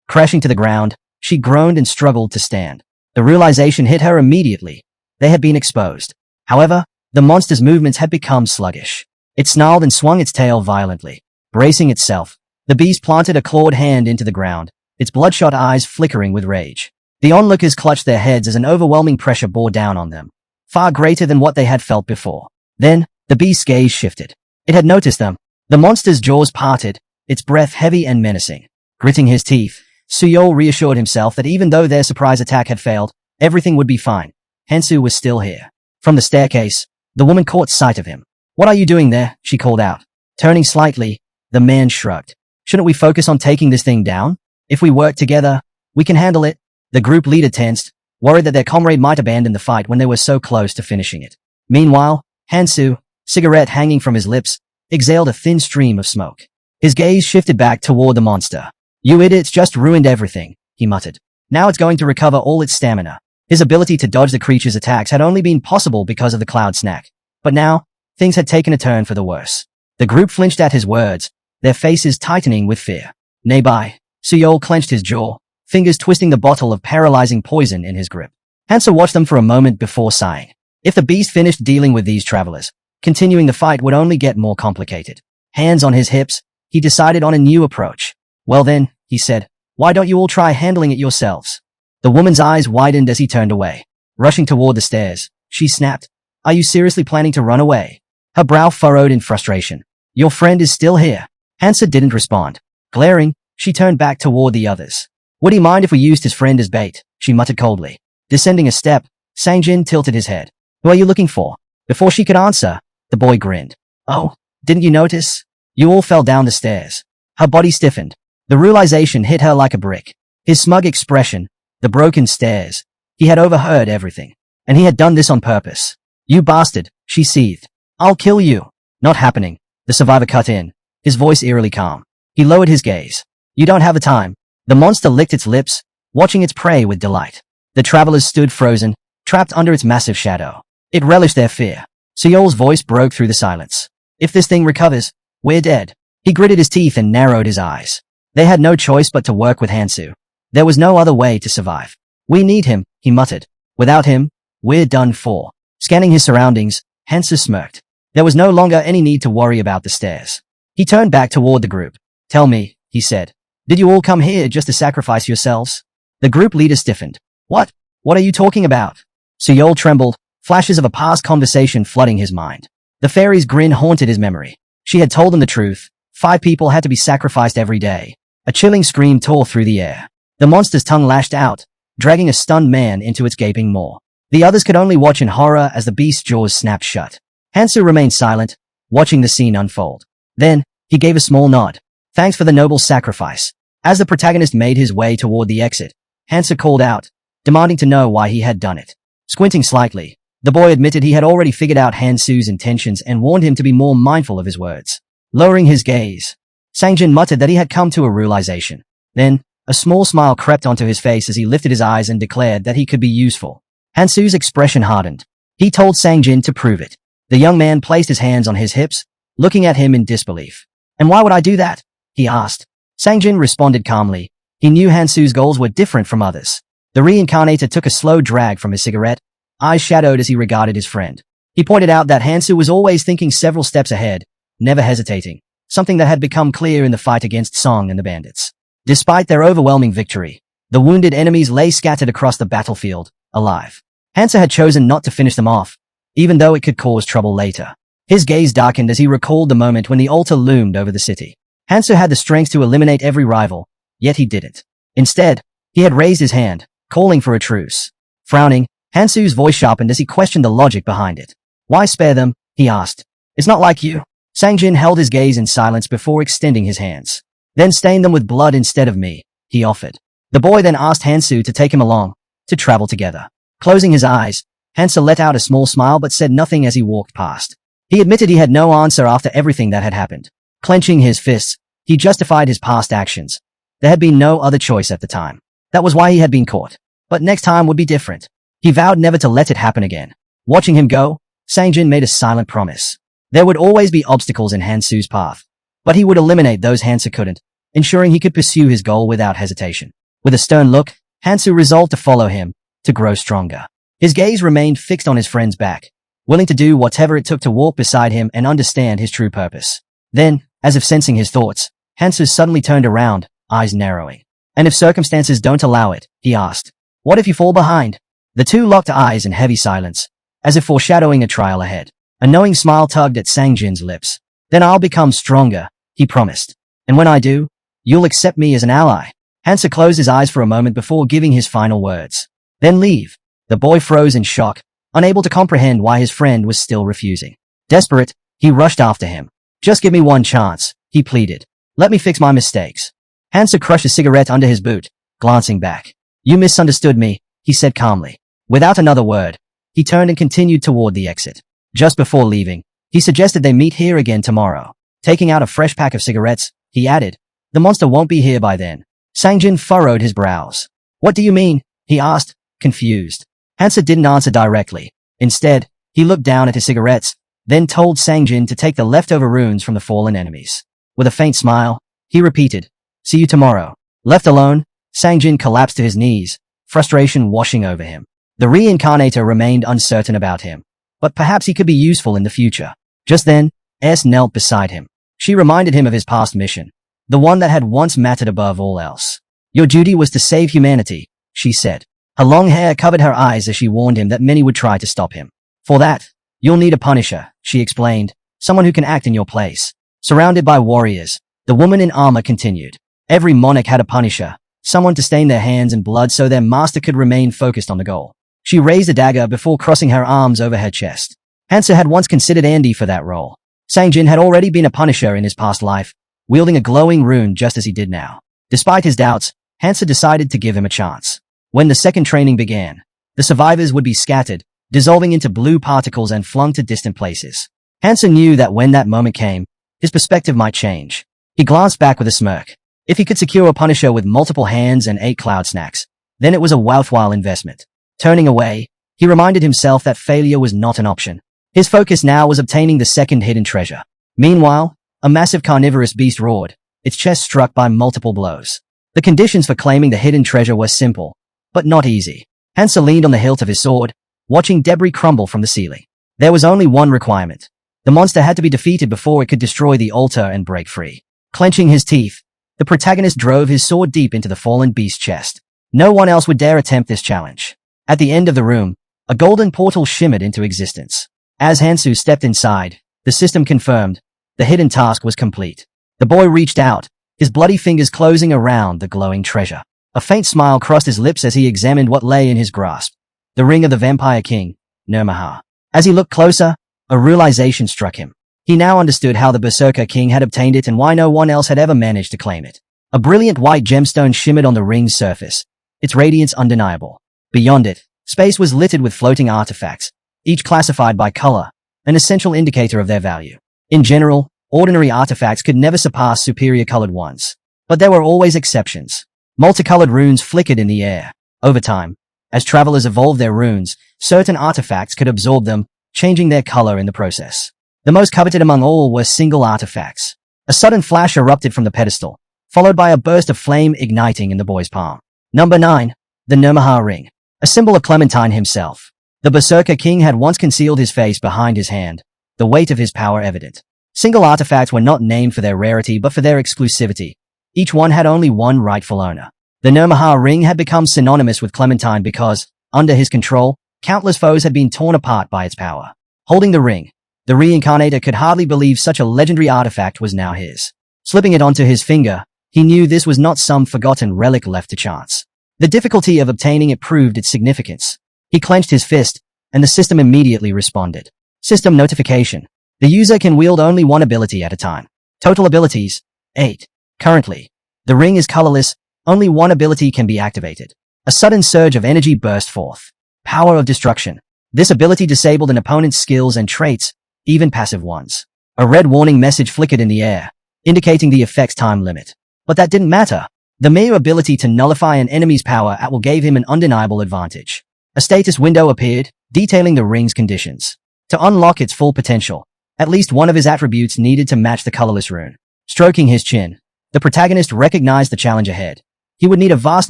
Crashing to the ground, she groaned and struggled to stand. The realization hit her immediately. They had been exposed. However, the monster's movements had become sluggish. It snarled and swung its tail violently. Bracing itself, the beast planted a clawed hand into the ground, its bloodshot eyes flickering with rage. The onlookers clutched their heads as an overwhelming pressure bore down on them, far greater than what they had felt before. Then, the beast's gaze shifted. It had noticed them. The monster's jaws parted, its breath heavy and menacing. Gritting his teeth, Suyol reassured himself that even though their surprise attack had failed, everything would be fine. Hansu was still here. From the staircase, the woman caught sight of him. What are you doing there? She called out. Turning slightly, the man shrugged. Shouldn't we focus on taking this thing down? If we work together, we can handle it. The group leader tensed, worried that their comrade might abandon the fight when they were so close to finishing it. Meanwhile, Hansu, cigarette hanging from his lips, exhaled a thin stream of smoke. His gaze shifted back toward the monster. You idiots just ruined everything, he muttered. Now it's going to recover all its stamina. His ability to dodge the creature's attacks had only been possible because of the cloud snack. But now, things had taken a turn for the worse. The group flinched at his words, their faces tightening with fear. Nearby, Suyol clenched his jaw, fingers twisting the bottle of paralyzing poison in his grip. Hansa watched them for a moment before sighing. If the beast finished dealing with these travelers, continuing the fight would only get more complicated. Hands on his hips, he decided on a new approach. Well then, he said, why don't you all try handling it yourselves? The woman's eyes widened as he turned away. Rushing toward the stairs, she snapped, are you seriously planning to run away? Her brow furrowed in frustration. Your friend is still here. Hansa didn't respond. Glaring, she turned back toward the others. Would he mind if we used his friend as bait? She muttered coldly. Descending a step, Sangjin tilted his head. Who are you looking for? Before she could answer, the boy grinned. Oh, didn't you notice? You all fell down the stairs. Her body stiffened. The realization hit her like a brick. His smug expression, the broken stares. He had overheard everything. And he had done this on purpose. You bastard, she seethed. I'll kill you. Not happening. The survivor cut in, his voice eerily calm. He lowered his gaze. You don't have the time. The monster licked its lips, watching its prey with delight. The travelers stood frozen, trapped under its massive shadow. It relished their fear. Seol's voice broke through the silence. If this thing recovers, we're dead. He gritted his teeth and narrowed his eyes. They had no choice but to work with Hansu. There was no other way to survive. We need him, he muttered. Without him, we're done for. Scanning his surroundings, Hansu smirked. There was no longer any need to worry about the stairs. He turned back toward the group. Tell me, he said. Did you all come here just to sacrifice yourselves? The group leader stiffened. What? What are you talking about? Seol trembled, flashes of a past conversation flooding his mind. The fairy's grin haunted his memory. She had told him the truth. 5 people had to be sacrificed every day. A chilling scream tore through the air. The monster's tongue lashed out, dragging a stunned man into its gaping maw. The others could only watch in horror as the beast's jaws snapped shut. Hansu remained silent, watching the scene unfold. Then, he gave a small nod. Thanks for the noble sacrifice. As the protagonist made his way toward the exit, Hansu called out, demanding to know why he had done it. Squinting slightly, the boy admitted he had already figured out Hansu's intentions and warned him to be more mindful of his words. Lowering his gaze, Sangjin muttered that he had come to a realization. Then, a small smile crept onto his face as he lifted his eyes and declared that he could be useful. Hansu's expression hardened. He told Sangjin to prove it. The young man placed his hands on his hips, looking at him in disbelief. And why would I do that? He asked. Sangjin responded calmly. He knew Hansu's goals were different from others. The Reincarnator took a slow drag from his cigarette, eyes shadowed as he regarded his friend. He pointed out that Hansu was always thinking several steps ahead, never hesitating, something that had become clear in the fight against Song and the bandits. Despite their overwhelming victory, the wounded enemies lay scattered across the battlefield, alive. Hansu had chosen not to finish them off, even though it could cause trouble later. His gaze darkened as he recalled the moment when the altar loomed over the city. Hansu had the strength to eliminate every rival, yet he didn't. Instead, he had raised his hand, calling for a truce. Frowning, Hansu's voice sharpened as he questioned the logic behind it. Why spare them? He asked. It's not like you. Sangjin held his gaze in silence before extending his hands. Then stain them with blood instead of me, he offered. The boy then asked Hansu to take him along, to travel together. Closing his eyes, Hansu let out a small smile but said nothing as he walked past. He admitted he had no answer after everything that had happened. Clenching his fists, he justified his past actions. There had been no other choice at the time. That was why he had been caught. But next time would be different. He vowed never to let it happen again. Watching him go, Sangjin made a silent promise. There would always be obstacles in Hansu's path, but he would eliminate those Hansu couldn't, ensuring he could pursue his goal without hesitation. With a stern look, Hansu resolved to follow him, to grow stronger. His gaze remained fixed on his friend's back, willing to do whatever it took to walk beside him and understand his true purpose. Then, as if sensing his thoughts, Hansu suddenly turned around, eyes narrowing. And if circumstances don't allow it, he asked, what if you fall behind? The two locked eyes in heavy silence, as if foreshadowing a trial ahead. A knowing smile tugged at Sangjin's lips. Then I'll become stronger, he promised. And when I do, you'll accept me as an ally. Hansu closed his eyes for a moment before giving his final words. Then leave. The boy froze in shock, unable to comprehend why his friend was still refusing. Desperate, he rushed after him. Just give me one chance, he pleaded. Let me fix my mistakes. Hansu crushed a cigarette under his boot, glancing back. You misunderstood me, he said calmly. Without another word, he turned and continued toward the exit. Just before leaving, he suggested they meet here again tomorrow. Taking out a fresh pack of cigarettes, he added, the monster won't be here by then. Sangjin furrowed his brows. What do you mean? He asked, confused. Hansu didn't answer directly. Instead, he looked down at his cigarettes, then told Sangjin to take the leftover runes from the fallen enemies. With a faint smile, he repeated, see you tomorrow. Left alone, Sang-jin collapsed to his knees, frustration washing over him. The Reincarnator remained uncertain about him, but perhaps he could be useful in the future. Just then, S knelt beside him. She reminded him of his past mission, the one that had once mattered above all else. Your duty was to save humanity, she said. Her long hair covered her eyes as she warned him that many would try to stop him. For that, you'll need a punisher, she explained, someone who can act in your place. Surrounded by warriors, the woman in armor continued. Every monarch had a punisher, someone to stain their hands in blood so their master could remain focused on the goal. She raised a dagger before crossing her arms over her chest. Hansa had once considered Andy for that role. Sang-jin had already been a punisher in his past life, wielding a glowing rune just as he did now. Despite his doubts, Hansa decided to give him a chance. When the second training began, the survivors would be scattered, dissolving into blue particles and flung to distant places. Hansa knew that when that moment came, his perspective might change. He glanced back with a smirk. If he could secure a punisher with multiple hands and 8 cloud snacks, then it was a worthwhile investment. Turning away, he reminded himself that failure was not an option. His focus now was obtaining the second hidden treasure. Meanwhile, a massive carnivorous beast roared, its chest struck by multiple blows. The conditions for claiming the hidden treasure were simple, but not easy. Hansa leaned on the hilt of his sword, watching debris crumble from the ceiling. There was only one requirement. The monster had to be defeated before it could destroy the altar and break free. Clenching his teeth, the protagonist drove his sword deep into the fallen beast's chest. No one else would dare attempt this challenge. At the end of the room, a golden portal shimmered into existence. As Hansu stepped inside, the system confirmed the hidden task was complete. The boy reached out, his bloody fingers closing around the glowing treasure. A faint smile crossed his lips as he examined what lay in his grasp. The ring of the Vampire King, Manhwa. As he looked closer, a realization struck him. He now understood how the Berserker King had obtained it and why no one else had ever managed to claim it. A brilliant white gemstone shimmered on the ring's surface, its radiance undeniable. Beyond it, space was littered with floating artifacts, each classified by color, an essential indicator of their value. In general, ordinary artifacts could never surpass superior colored ones. But there were always exceptions. Multicolored runes flickered in the air. Over time, as travelers evolved their runes, certain artifacts could absorb them, changing their color in the process. The most coveted among all were single artifacts. A sudden flash erupted from the pedestal, followed by a burst of flame igniting in the boy's palm. Number 9. The Manhua ring. A symbol of Clementine himself. The Berserker King had once concealed his face behind his hand, the weight of his power evident. Single artifacts were not named for their rarity but for their exclusivity. Each one had only one rightful owner. The Manhua ring had become synonymous with Clementine because, under his control, countless foes had been torn apart by its power. Holding the ring, the Reincarnator could hardly believe such a legendary artifact was now his. Slipping it onto his finger, he knew this was not some forgotten relic left to chance. The difficulty of obtaining it proved its significance. He clenched his fist, and the system immediately responded. System notification. The user can wield only one ability at a time. Total abilities, 8. Currently, the ring is colorless, only one ability can be activated. A sudden surge of energy burst forth. Power of destruction. This ability disabled an opponent's skills and traits, even passive ones. A red warning message flickered in the air, indicating the effect's time limit. But that didn't matter. The mere ability to nullify an enemy's power at will gave him an undeniable advantage. A status window appeared, detailing the ring's conditions. To unlock its full potential, at least one of his attributes needed to match the colorless rune. Stroking his chin, the protagonist recognized the challenge ahead. He would need a vast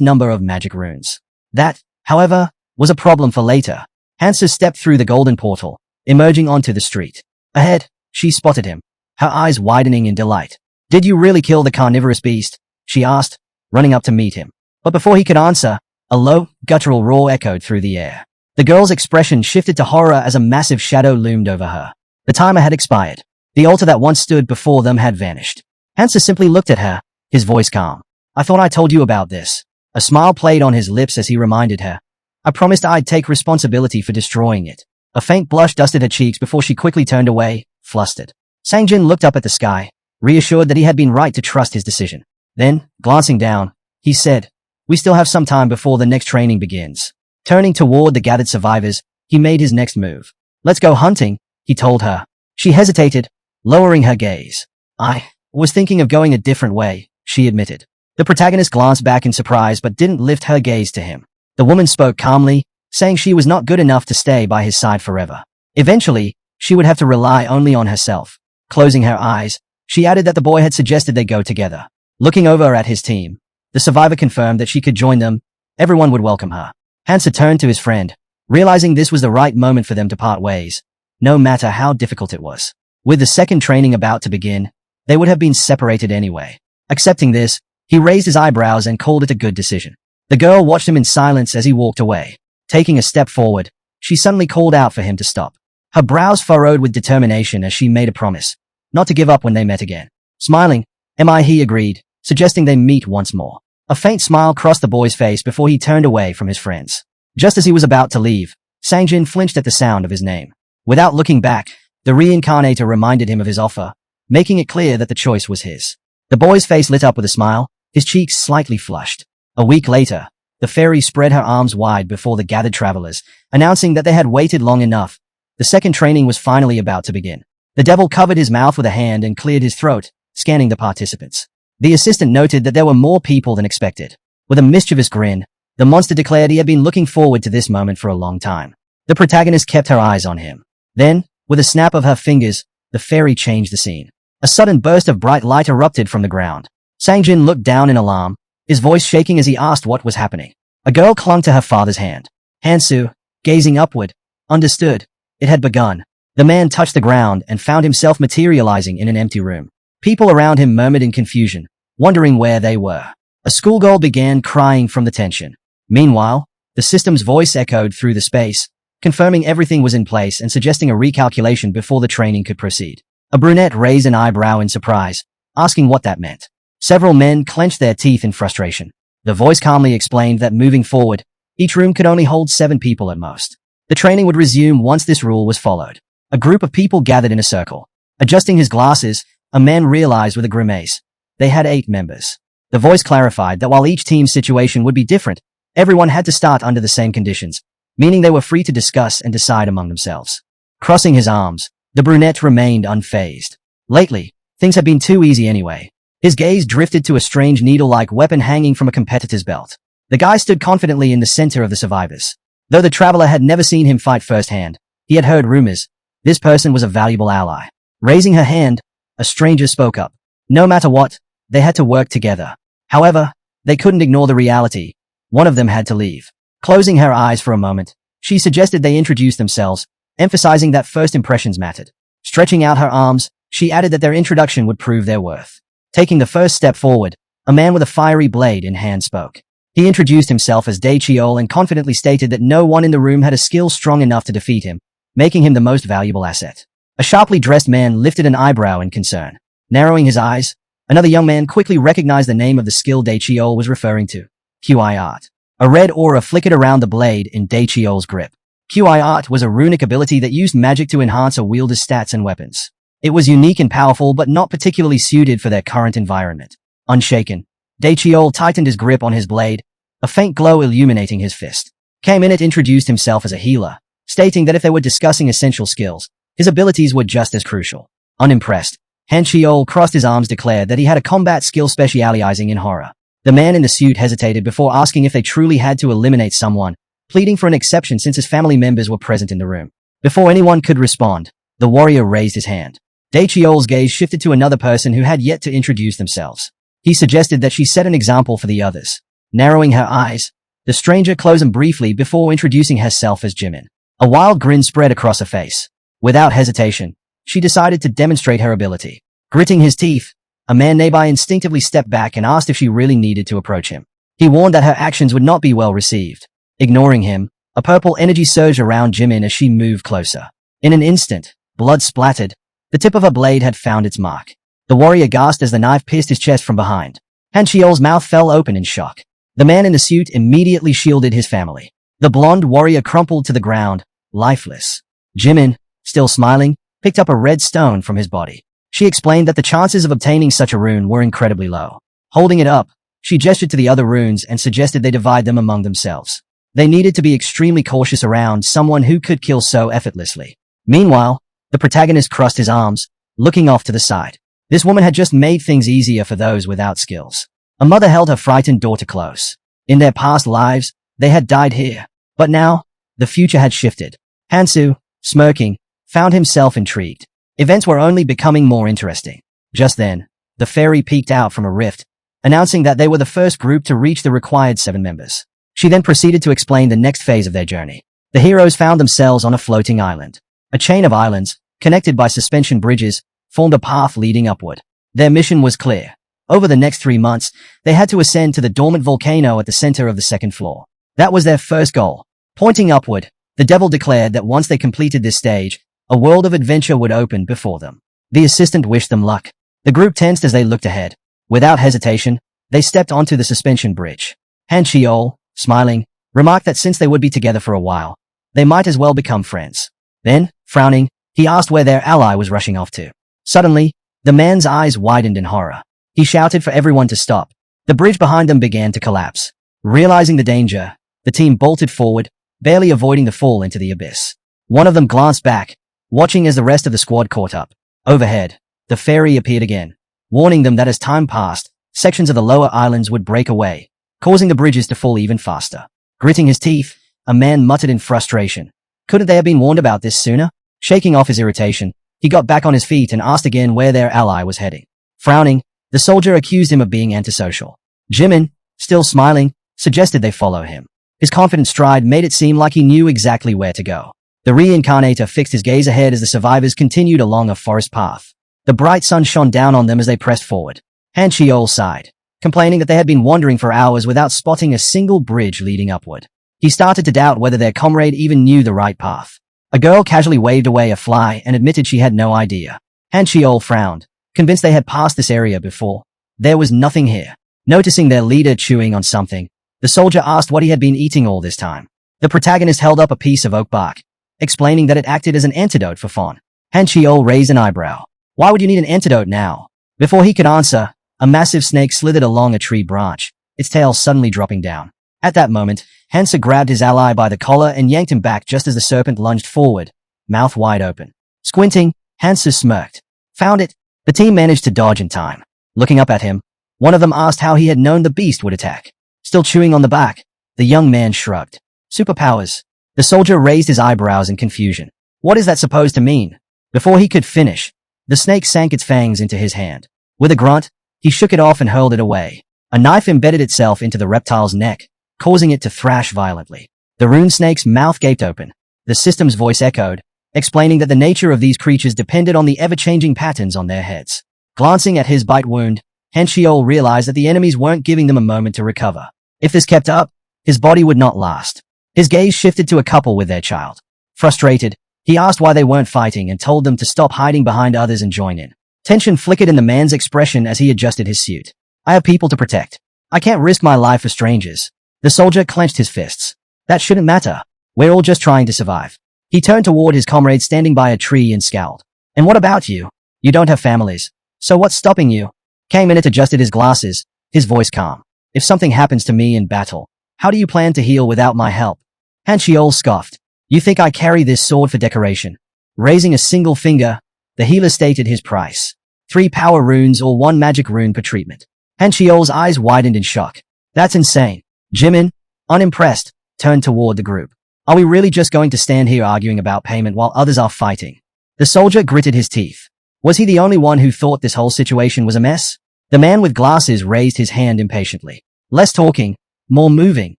number of magic runes. That, however, was a problem for later. Hansa stepped through the golden portal, emerging onto the street. Ahead, she spotted him, her eyes widening in delight. Did you really kill the carnivorous beast? She asked, running up to meet him. But before he could answer, a low, guttural roar echoed through the air. The girl's expression shifted to horror as a massive shadow loomed over her. The timer had expired. The altar that once stood before them had vanished. Hansa simply looked at her, his voice calm. I thought I told you about this. A smile played on his lips as he reminded her. I promised I'd take responsibility for destroying it. A faint blush dusted her cheeks before she quickly turned away, flustered. Sang-jin looked up at the sky, reassured that he had been right to trust his decision. Then, glancing down, he said, we still have some time before the next training begins. Turning toward the gathered survivors, he made his next move. Let's go hunting, he told her. She hesitated, lowering her gaze. I was thinking of going a different way, she admitted. The protagonist glanced back in surprise but didn't lift her gaze to him. The woman spoke calmly, saying she was not good enough to stay by his side forever. Eventually, she would have to rely only on herself. Closing her eyes, she added that the boy had suggested they go together. Looking over at his team, The survivor confirmed that she could join them. Everyone would welcome her. Hansa turned to his friend, realizing this was the right moment for them to part ways, no matter how difficult it was. With the second training about to begin, they would have been separated anyway. Accepting this, he raised his eyebrows and called it a good decision. The girl watched him in silence as he walked away. Taking a step forward, she suddenly called out for him to stop. Her brows furrowed with determination as she made a promise, not to give up when they met again. Smiling, he agreed, suggesting they meet once more. A faint smile crossed the boy's face before he turned away from his friends. Just as he was about to leave, Sangjin flinched at the sound of his name. Without looking back, the Reincarnator reminded him of his offer, making it clear that the choice was his. The boy's face lit up with a smile, his cheeks slightly flushed. A week later, the fairy spread her arms wide before the gathered travelers, announcing that they had waited long enough. The second training was finally about to begin. The devil covered his mouth with a hand and cleared his throat, scanning the participants. The assistant noted that there were more people than expected. With a mischievous grin, the monster declared he had been looking forward to this moment for a long time. The protagonist kept her eyes on him. Then, with a snap of her fingers, the fairy changed the scene. A sudden burst of bright light erupted from the ground. Sangjin looked down in alarm, his voice shaking as he asked what was happening. A girl clung to her father's hand. Hansu, gazing upward, understood. It had begun. The man touched the ground and found himself materializing in an empty room. People around him murmured in confusion, wondering where they were. A schoolgirl began crying from the tension. Meanwhile, the system's voice echoed through the space, confirming everything was in place and suggesting a recalculation before the training could proceed. A brunette raised an eyebrow in surprise, asking what that meant. Several men clenched their teeth in frustration. The voice calmly explained that moving forward, each room could only hold 7 people at most. The training would resume once this rule was followed. A group of people gathered in a circle. Adjusting his glasses, a man realized with a grimace. They had 8 members. The voice clarified that while each team's situation would be different, everyone had to start under the same conditions, meaning they were free to discuss and decide among themselves. Crossing his arms, the brunette remained unfazed. Lately, things had been too easy anyway. His gaze drifted to a strange needle-like weapon hanging from a competitor's belt. The guy stood confidently in the center of the survivors. Though the traveler had never seen him fight firsthand, he had heard rumors. This person was a valuable ally. Raising her hand, a stranger spoke up. No matter what, they had to work together. However, they couldn't ignore the reality. One of them had to leave. Closing her eyes for a moment, she suggested they introduce themselves, emphasizing that first impressions mattered. Stretching out her arms, she added that their introduction would prove their worth. Taking the first step forward, a man with a fiery blade in hand spoke. He introduced himself as Daichiol and confidently stated that no one in the room had a skill strong enough to defeat him, making him the most valuable asset. A sharply dressed man lifted an eyebrow in concern. Narrowing his eyes, another young man quickly recognized the name of the skill Daichiol was referring to. QI Art. A red aura flickered around the blade in Daichiol's grip. QI Art was a runic ability that used magic to enhance a wielder's stats and weapons. It was unique and powerful but not particularly suited for their current environment. Unshaken, Daichiol tightened his grip on his blade, a faint glow illuminating his fist. Kamenet introduced himself as a healer, stating that if they were discussing essential skills, his abilities were just as crucial. Unimpressed, Hanchiol crossed his arms declared that he had a combat skill specializing in horror. The man in the suit hesitated before asking if they truly had to eliminate someone, pleading for an exception since his family members were present in the room. Before anyone could respond, the warrior raised his hand. Daichiol's gaze shifted to another person who had yet to introduce themselves. He suggested that she set an example for the others. Narrowing her eyes, the stranger closed them briefly before introducing herself as Jimin. A wild grin spread across her face. Without hesitation, she decided to demonstrate her ability. Gritting his teeth, a man nearby instinctively stepped back and asked if she really needed to approach him. He warned that her actions would not be well received. Ignoring him, a purple energy surged around Jimin as she moved closer. In an instant, blood splattered. The tip of her blade had found its mark. The warrior gasped as the knife pierced his chest from behind. Hanchiol's mouth fell open in shock. The man in the suit immediately shielded his family. The blonde warrior crumpled to the ground, lifeless. Jimin, still smiling, picked up a red stone from his body. She explained that the chances of obtaining such a rune were incredibly low. Holding it up, she gestured to the other runes and suggested they divide them among themselves. They needed to be extremely cautious around someone who could kill so effortlessly. Meanwhile, the protagonist crossed his arms, looking off to the side. This woman had just made things easier for those without skills. A mother held her frightened daughter close. In their past lives, they had died here. But now, the future had shifted. Hansu, smirking, found himself intrigued. Events were only becoming more interesting. Just then, the fairy peeked out from a rift, announcing that they were the first group to reach the required 7 members. She then proceeded to explain the next phase of their journey. The heroes found themselves on a floating island. A chain of islands, connected by suspension bridges, formed a path leading upward. Their mission was clear. Over the next 3 months, they had to ascend to the dormant volcano at the center of the second floor. That was their first goal. Pointing upward, the devil declared that once they completed this stage, a world of adventure would open before them. The assistant wished them luck. The group tensed as they looked ahead. Without hesitation, they stepped onto the suspension bridge. Han Chiol, smiling, remarked that since they would be together for a while, they might as well become friends. Then, frowning, he asked where their ally was rushing off to. Suddenly, the man's eyes widened in horror. He shouted for everyone to stop. The bridge behind them began to collapse. Realizing the danger, the team bolted forward, barely avoiding the fall into the abyss. One of them glanced back, watching as the rest of the squad caught up. Overhead, the fairy appeared again, warning them that as time passed, sections of the lower islands would break away, causing the bridges to fall even faster. Gritting his teeth, a man muttered in frustration. Couldn't they have been warned about this sooner? Shaking off his irritation, he got back on his feet and asked again where their ally was heading. Frowning, the soldier accused him of being antisocial. Jimin, still smiling, suggested they follow him. His confident stride made it seem like he knew exactly where to go. The Reincarnator fixed his gaze ahead as the survivors continued along a forest path. The bright sun shone down on them as they pressed forward. Han Chiol sighed, complaining that they had been wandering for hours without spotting a single bridge leading upward. He started to doubt whether their comrade even knew the right path. A girl casually waved away a fly and admitted she had no idea. Han Chiol frowned, convinced they had passed this area before. There was nothing here. Noticing their leader chewing on something, the soldier asked what he had been eating all this time. The protagonist held up a piece of oak bark, explaining that it acted as an antidote for Fawn. Han Chiol raised an eyebrow. Why would you need an antidote now? Before he could answer, a massive snake slithered along a tree branch, its tail suddenly dropping down. At that moment, Hansa grabbed his ally by the collar and yanked him back just as the serpent lunged forward, mouth wide open. Squinting, Hansa smirked. Found it. The team managed to dodge in time. Looking up at him, one of them asked how he had known the beast would attack. Still chewing on the bark, the young man shrugged. Superpowers. The soldier raised his eyebrows in confusion. What is that supposed to mean? Before he could finish, the snake sank its fangs into his hand. With a grunt, he shook it off and hurled it away. A knife embedded itself into the reptile's neck, causing it to thrash violently. The rune snake's mouth gaped open. The system's voice echoed, explaining that the nature of these creatures depended on the ever-changing patterns on their heads. Glancing at his bite wound, Han Chiol realized that the enemies weren't giving them a moment to recover. If this kept up, his body would not last. His gaze shifted to a couple with their child. Frustrated, he asked why they weren't fighting and told them to stop hiding behind others and join in. Tension flickered in the man's expression as he adjusted his suit. I have people to protect. I can't risk my life for strangers. The soldier clenched his fists. That shouldn't matter. We're all just trying to survive. He turned toward his comrade standing by a tree and scowled. And what about you? You don't have families. So what's stopping you? K-Minute adjusted his glasses, his voice calm. If something happens to me in battle, how do you plan to heal without my help? Han Chiol scoffed. You think I carry this sword for decoration? Raising a single finger, the healer stated his price. 3 power runes or 1 magic rune per treatment. Han Chiol's eyes widened in shock. That's insane. Jimin, unimpressed, turned toward the group. Are we really just going to stand here arguing about payment while others are fighting? The soldier gritted his teeth. Was he the only one who thought this whole situation was a mess? The man with glasses raised his hand impatiently. Less talking, more moving.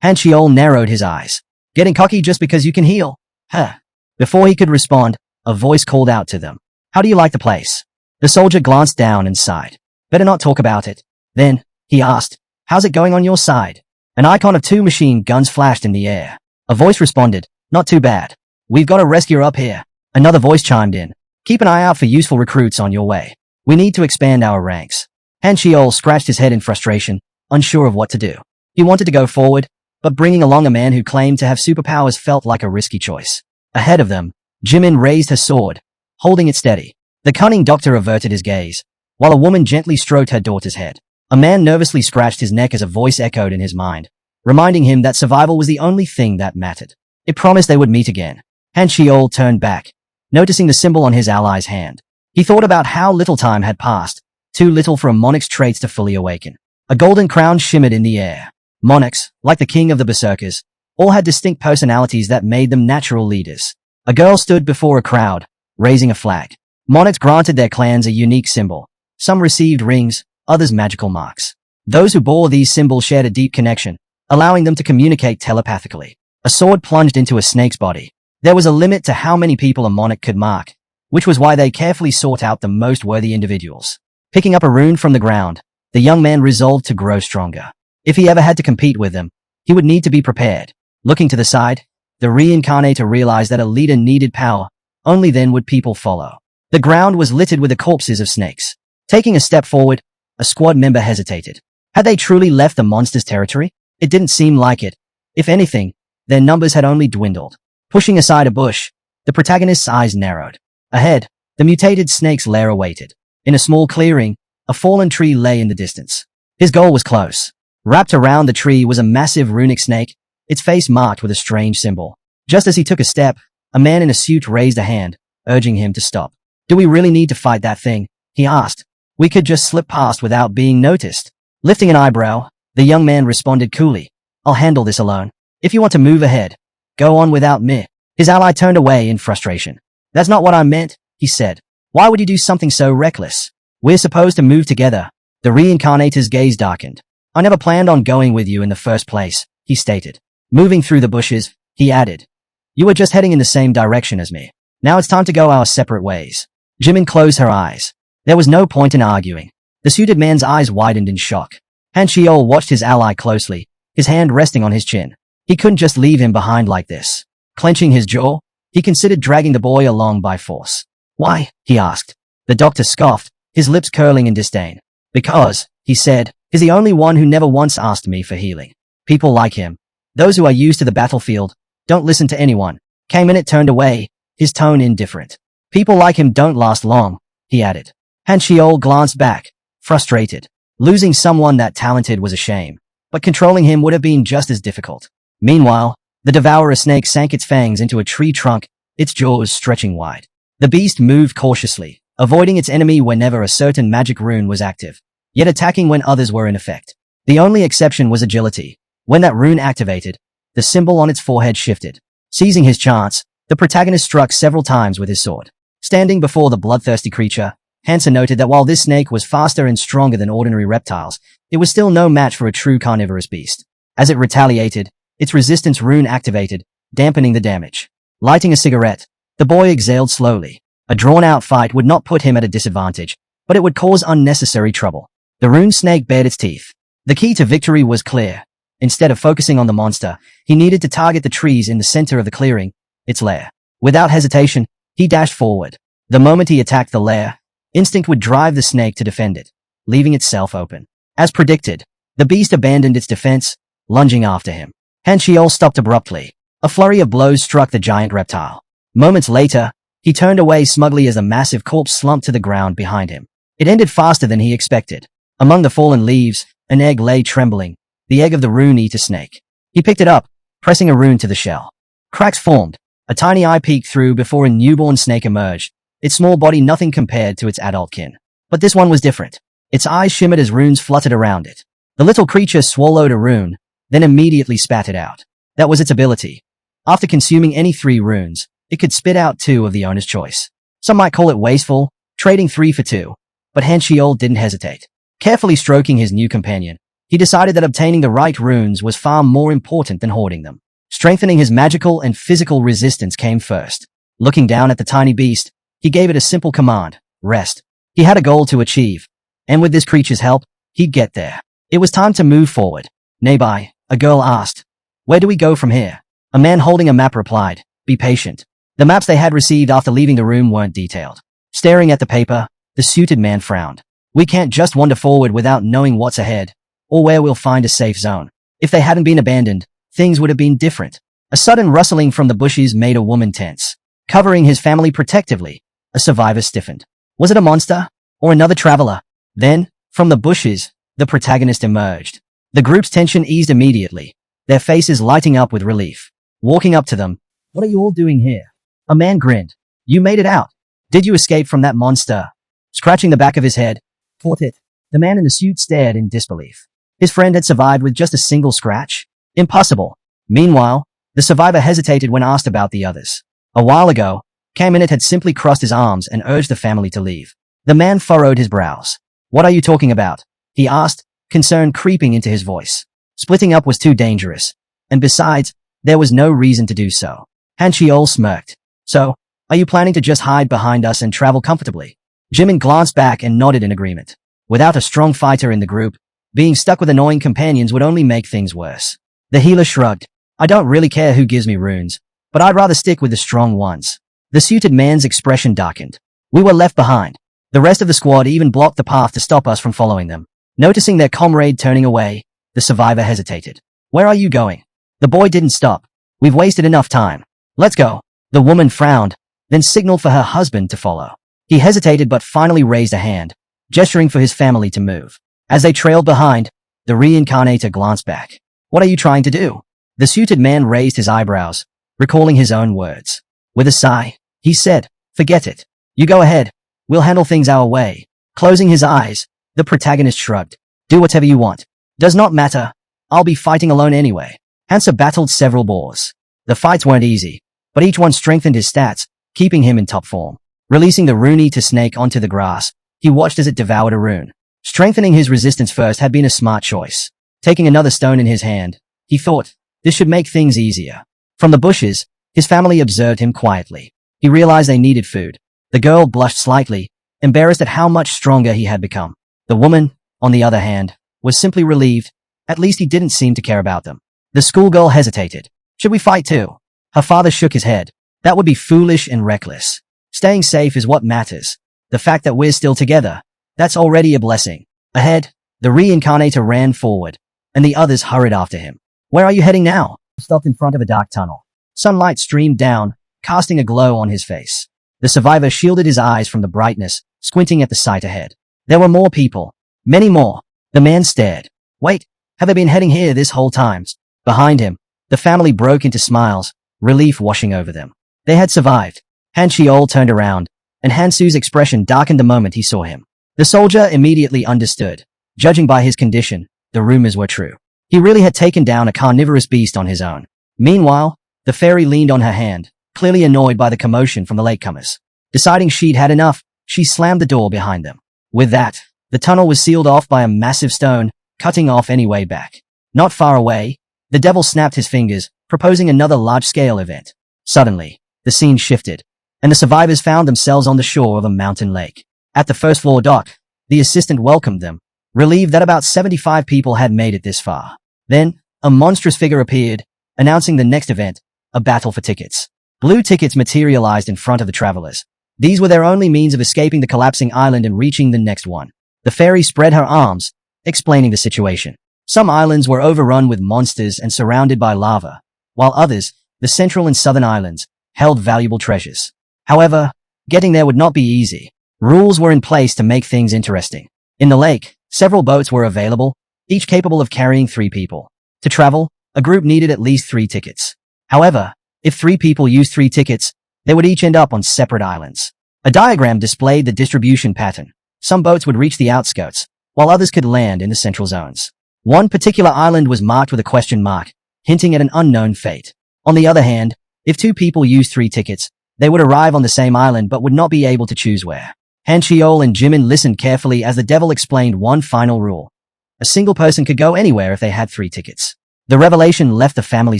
Han Chiol narrowed his eyes. Getting cocky just because you can heal? Huh. Before he could respond, a voice called out to them. How do you like the place? The soldier glanced down and sighed. Better not talk about it. Then, he asked, how's it going on your side? An icon of 2 machine guns flashed in the air. A voice responded, not too bad. We've got a rescuer up here. Another voice chimed in. Keep an eye out for useful recruits on your way. We need to expand our ranks. Han Chiol scratched his head in frustration, unsure of what to do. He wanted to go forward, but bringing along a man who claimed to have superpowers felt like a risky choice. Ahead of them, Jimin raised her sword, holding it steady. The cunning doctor averted his gaze, while a woman gently stroked her daughter's head. A man nervously scratched his neck as a voice echoed in his mind, reminding him that survival was the only thing that mattered. It promised they would meet again. Han Chiol turned back, noticing the symbol on his ally's hand. He thought about how little time had passed, too little for a monarch's traits to fully awaken. A golden crown shimmered in the air. Monarchs, like the king of the berserkers, all had distinct personalities that made them natural leaders. A girl stood before a crowd, raising a flag. Monarchs granted their clans a unique symbol. Some received rings, others magical marks. Those who bore these symbols shared a deep connection, allowing them to communicate telepathically. A sword plunged into a snake's body. There was a limit to how many people a monarch could mark, which was why they carefully sought out the most worthy individuals. Picking up a rune from the ground, the young man resolved to grow stronger. If he ever had to compete with them, he would need to be prepared. Looking to the side, the Reincarnator realized that a leader needed power. Only then would people follow. The ground was littered with the corpses of snakes. Taking a step forward, a squad member hesitated. Had they truly left the monster's territory? It didn't seem like it. If anything, their numbers had only dwindled. Pushing aside a bush, the protagonist's eyes narrowed. Ahead, the mutated snake's lair awaited. In a small clearing, a fallen tree lay in the distance. His goal was close. Wrapped around the tree was a massive runic snake, its face marked with a strange symbol. Just as he took a step, a man in a suit raised a hand, urging him to stop. "Do we really need to fight that thing?" he asked. "We could just slip past without being noticed." Lifting an eyebrow, the young man responded coolly, "I'll handle this alone. If you want to move ahead, go on without me." His ally turned away in frustration. "That's not what I meant," he said. "Why would you do something so reckless? We're supposed to move together." The Reincarnator's gaze darkened. "I never planned on going with you in the first place," he stated. Moving through the bushes, he added, "You were just heading in the same direction as me. Now it's time to go our separate ways." Jimin closed her eyes. There was no point in arguing. The suited man's eyes widened in shock. Han Shiol watched his ally closely, his hand resting on his chin. He couldn't just leave him behind like this. Clenching his jaw, he considered dragging the boy along by force. "Why?" he asked. The doctor scoffed, his lips curling in disdain. "Because," he said, "he's the only one who never once asked me for healing. People like him, those who are used to the battlefield, don't listen to anyone." K-Minute turned away, his tone indifferent. "People like him don't last long," he added. Han Shiol glanced back, frustrated. Losing someone that talented was a shame, but controlling him would have been just as difficult. Meanwhile, the devourer snake sank its fangs into a tree trunk, its jaws stretching wide. The beast moved cautiously, avoiding its enemy whenever a certain magic rune was active, yet attacking when others were in effect. The only exception was agility. When that rune activated, the symbol on its forehead shifted. Seizing his chance, the protagonist struck several times with his sword. Standing before the bloodthirsty creature, Hansen noted that while this snake was faster and stronger than ordinary reptiles, it was still no match for a true carnivorous beast. As it retaliated, its resistance rune activated, dampening the damage. Lighting a cigarette, the boy exhaled slowly. A drawn-out fight would not put him at a disadvantage, but it would cause unnecessary trouble. The rune snake bared its teeth. The key to victory was clear. Instead of focusing on the monster, he needed to target the trees in the center of the clearing, its lair. Without hesitation, he dashed forward. The moment he attacked the lair, instinct would drive the snake to defend it, leaving itself open. As predicted, the beast abandoned its defense, lunging after him. Han Shiol stopped abruptly. A flurry of blows struck the giant reptile. Moments later, he turned away smugly as a massive corpse slumped to the ground behind him. It ended faster than he expected. Among the fallen leaves, an egg lay trembling, the egg of the rune-eater snake. He picked it up, pressing a rune to the shell. Cracks formed. A tiny eye peeked through before a newborn snake emerged, its small body nothing compared to its adult kin. But this one was different. Its eyes shimmered as runes fluttered around it. The little creature swallowed a rune, then immediately spat it out. That was its ability. After consuming any 3 runes, it could spit out 2 of the owner's choice. Some might call it wasteful, trading 3 for 2. But Han Shiol didn't hesitate. Carefully stroking his new companion, he decided that obtaining the right runes was far more important than hoarding them. Strengthening his magical and physical resistance came first. Looking down at the tiny beast, he gave it a simple command: rest. He had a goal to achieve, and with this creature's help, he'd get there. It was time to move forward. "Nearby," a girl asked. "Where do we go from here?" A man holding a map replied, "Be patient." The maps they had received after leaving the room weren't detailed. Staring at the paper, the suited man frowned. "We can't just wander forward without knowing what's ahead, or where we'll find a safe zone. If they hadn't been abandoned, things would have been different." A sudden rustling from the bushes made a woman tense. Covering his family protectively, a survivor stiffened. Was it a monster? Or another traveler? Then, from the bushes, the protagonist emerged. The group's tension eased immediately, their faces lighting up with relief. Walking up to them, "What are you all doing here?" A man grinned. "You made it out. Did you escape from that monster?" Scratching the back of his head, "Fought it." The man in the suit stared in disbelief. His friend had survived with just a single scratch? Impossible. Meanwhile, the survivor hesitated when asked about the others. A while ago, K-Minute had simply crossed his arms and urged the family to leave. The man furrowed his brows. "What are you talking about?" he asked, concern creeping into his voice. Splitting up was too dangerous. And besides, there was no reason to do so. Han Chiol smirked. So, are you planning to just hide behind us and travel comfortably? Jimin glanced back and nodded in agreement. Without a strong fighter in the group, being stuck with annoying companions would only make things worse. The healer shrugged. I don't really care who gives me runes, but I'd rather stick with the strong ones. The suited man's expression darkened. We were left behind. The rest of the squad even blocked the path to stop us from following them. Noticing their comrade turning away, the survivor hesitated. Where are you going? The boy didn't stop. We've wasted enough time. Let's go. The woman frowned, then signaled for her husband to follow. He hesitated but finally raised a hand, gesturing for his family to move. As they trailed behind, the Reincarnator glanced back. What are you trying to do? The suited man raised his eyebrows, recalling his own words. With a sigh, he said, forget it. You go ahead. We'll handle things our way. Closing his eyes, the protagonist shrugged. Do whatever you want. Does not matter. I'll be fighting alone anyway. Hansa battled several boars. The fights weren't easy, but each one strengthened his stats, keeping him in top form. Releasing the rune-eater snake onto the grass, he watched as it devoured a rune. Strengthening his resistance first had been a smart choice. Taking another stone in his hand, he thought, this should make things easier. From the bushes, his family observed him quietly. He realized they needed food. The girl blushed slightly, embarrassed at how much stronger he had become. The woman, on the other hand, was simply relieved. At least he didn't seem to care about them. The schoolgirl hesitated. Should we fight too? Her father shook his head. That would be foolish and reckless. Staying safe is what matters. The fact that we're still together, that's already a blessing. Ahead, the Reincarnator ran forward, and the others hurried after him. Where are you heading now? He stopped in front of a dark tunnel. Sunlight streamed down, casting a glow on his face. The survivor shielded his eyes from the brightness, squinting at the sight ahead. There were more people. Many more. The man stared. Wait, have they been heading here this whole time? Behind him, the family broke into smiles, relief washing over them. They had survived. Han Chiol turned around, and Hansu's expression darkened the moment he saw him. The soldier immediately understood. Judging by his condition, the rumors were true. He really had taken down a carnivorous beast on his own. Meanwhile, the fairy leaned on her hand, clearly annoyed by the commotion from the latecomers. Deciding she'd had enough, she slammed the door behind them. With that, the tunnel was sealed off by a massive stone, cutting off any way back. Not far away, the devil snapped his fingers, proposing another large-scale event. Suddenly, the scene shifted, and the survivors found themselves on the shore of a mountain lake. At the first-floor dock, the assistant welcomed them, relieved that about 75 people had made it this far. Then, a monstrous figure appeared, announcing the next event, a battle for tickets. Blue tickets materialized in front of the travelers. These were their only means of escaping the collapsing island and reaching the next one. The fairy spread her arms, explaining the situation. Some islands were overrun with monsters and surrounded by lava, while others, the central and southern islands, held valuable treasures. However, getting there would not be easy. Rules were in place to make things interesting. In the lake, several boats were available, each capable of carrying 3 people. To travel, a group needed at least 3 tickets. However, if 3 people used 3 tickets, they would each end up on separate islands. A diagram displayed the distribution pattern. Some boats would reach the outskirts, while others could land in the central zones. One particular island was marked with a question mark, hinting at an unknown fate. On the other hand, if 2 people used 3 tickets, they would arrive on the same island but would not be able to choose where. Han Chiol and Jimin listened carefully as the devil explained one final rule. A single person could go anywhere if they had 3 tickets. The revelation left the family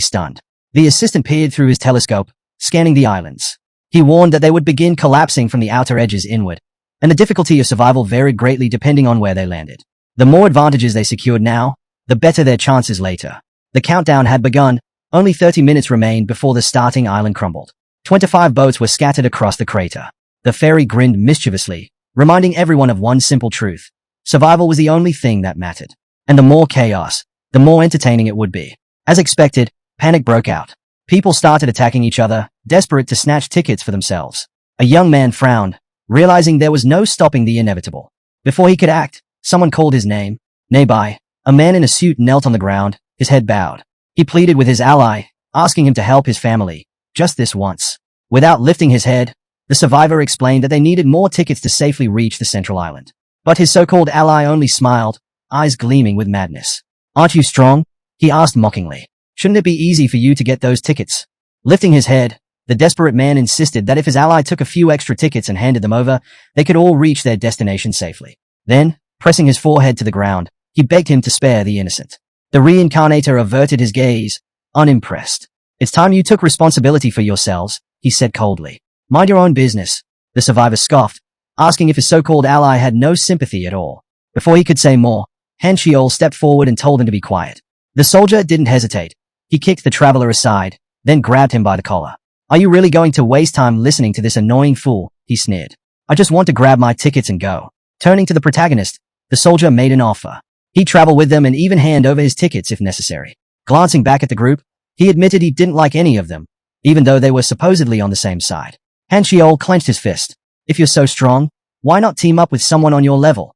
stunned. The assistant peered through his telescope, scanning the islands. He warned that they would begin collapsing from the outer edges inward, and the difficulty of survival varied greatly depending on where they landed. The more advantages they secured now, the better their chances later. The countdown had begun. Only 30 minutes remained before the starting island crumbled. 25 boats were scattered across the crater. The fairy grinned mischievously, reminding everyone of one simple truth. Survival was the only thing that mattered. And the more chaos, the more entertaining it would be. As expected, panic broke out. People started attacking each other, desperate to snatch tickets for themselves. A young man frowned, realizing there was no stopping the inevitable. Before he could act, someone called his name. Nearby, a man in a suit knelt on the ground, his head bowed. He pleaded with his ally, asking him to help his family, just this once. Without lifting his head, the survivor explained that they needed more tickets to safely reach the central island. But his so-called ally only smiled, eyes gleaming with madness. Aren't you strong? He asked mockingly. Shouldn't it be easy for you to get those tickets? Lifting his head, the desperate man insisted that if his ally took a few extra tickets and handed them over, they could all reach their destination safely. Then, pressing his forehead to the ground, He begged him to spare the innocent. The Reincarnator averted his gaze, unimpressed. It's time you took responsibility for yourselves, he said coldly. Mind your own business. The survivor scoffed, asking if his so-called ally had no sympathy at all. Before he could say more, Han Shiol stepped forward and told him to be quiet. The soldier didn't hesitate. He kicked the traveler aside, then grabbed him by the collar. Are you really going to waste time listening to this annoying fool? He sneered. I just want to grab my tickets and go. Turning to the protagonist, the soldier made an offer. He'd travel with them and even hand over his tickets if necessary. Glancing back at the group, he admitted he didn't like any of them, even though they were supposedly on the same side. Han Shiol clenched his fist. If you're so strong, why not team up with someone on your level?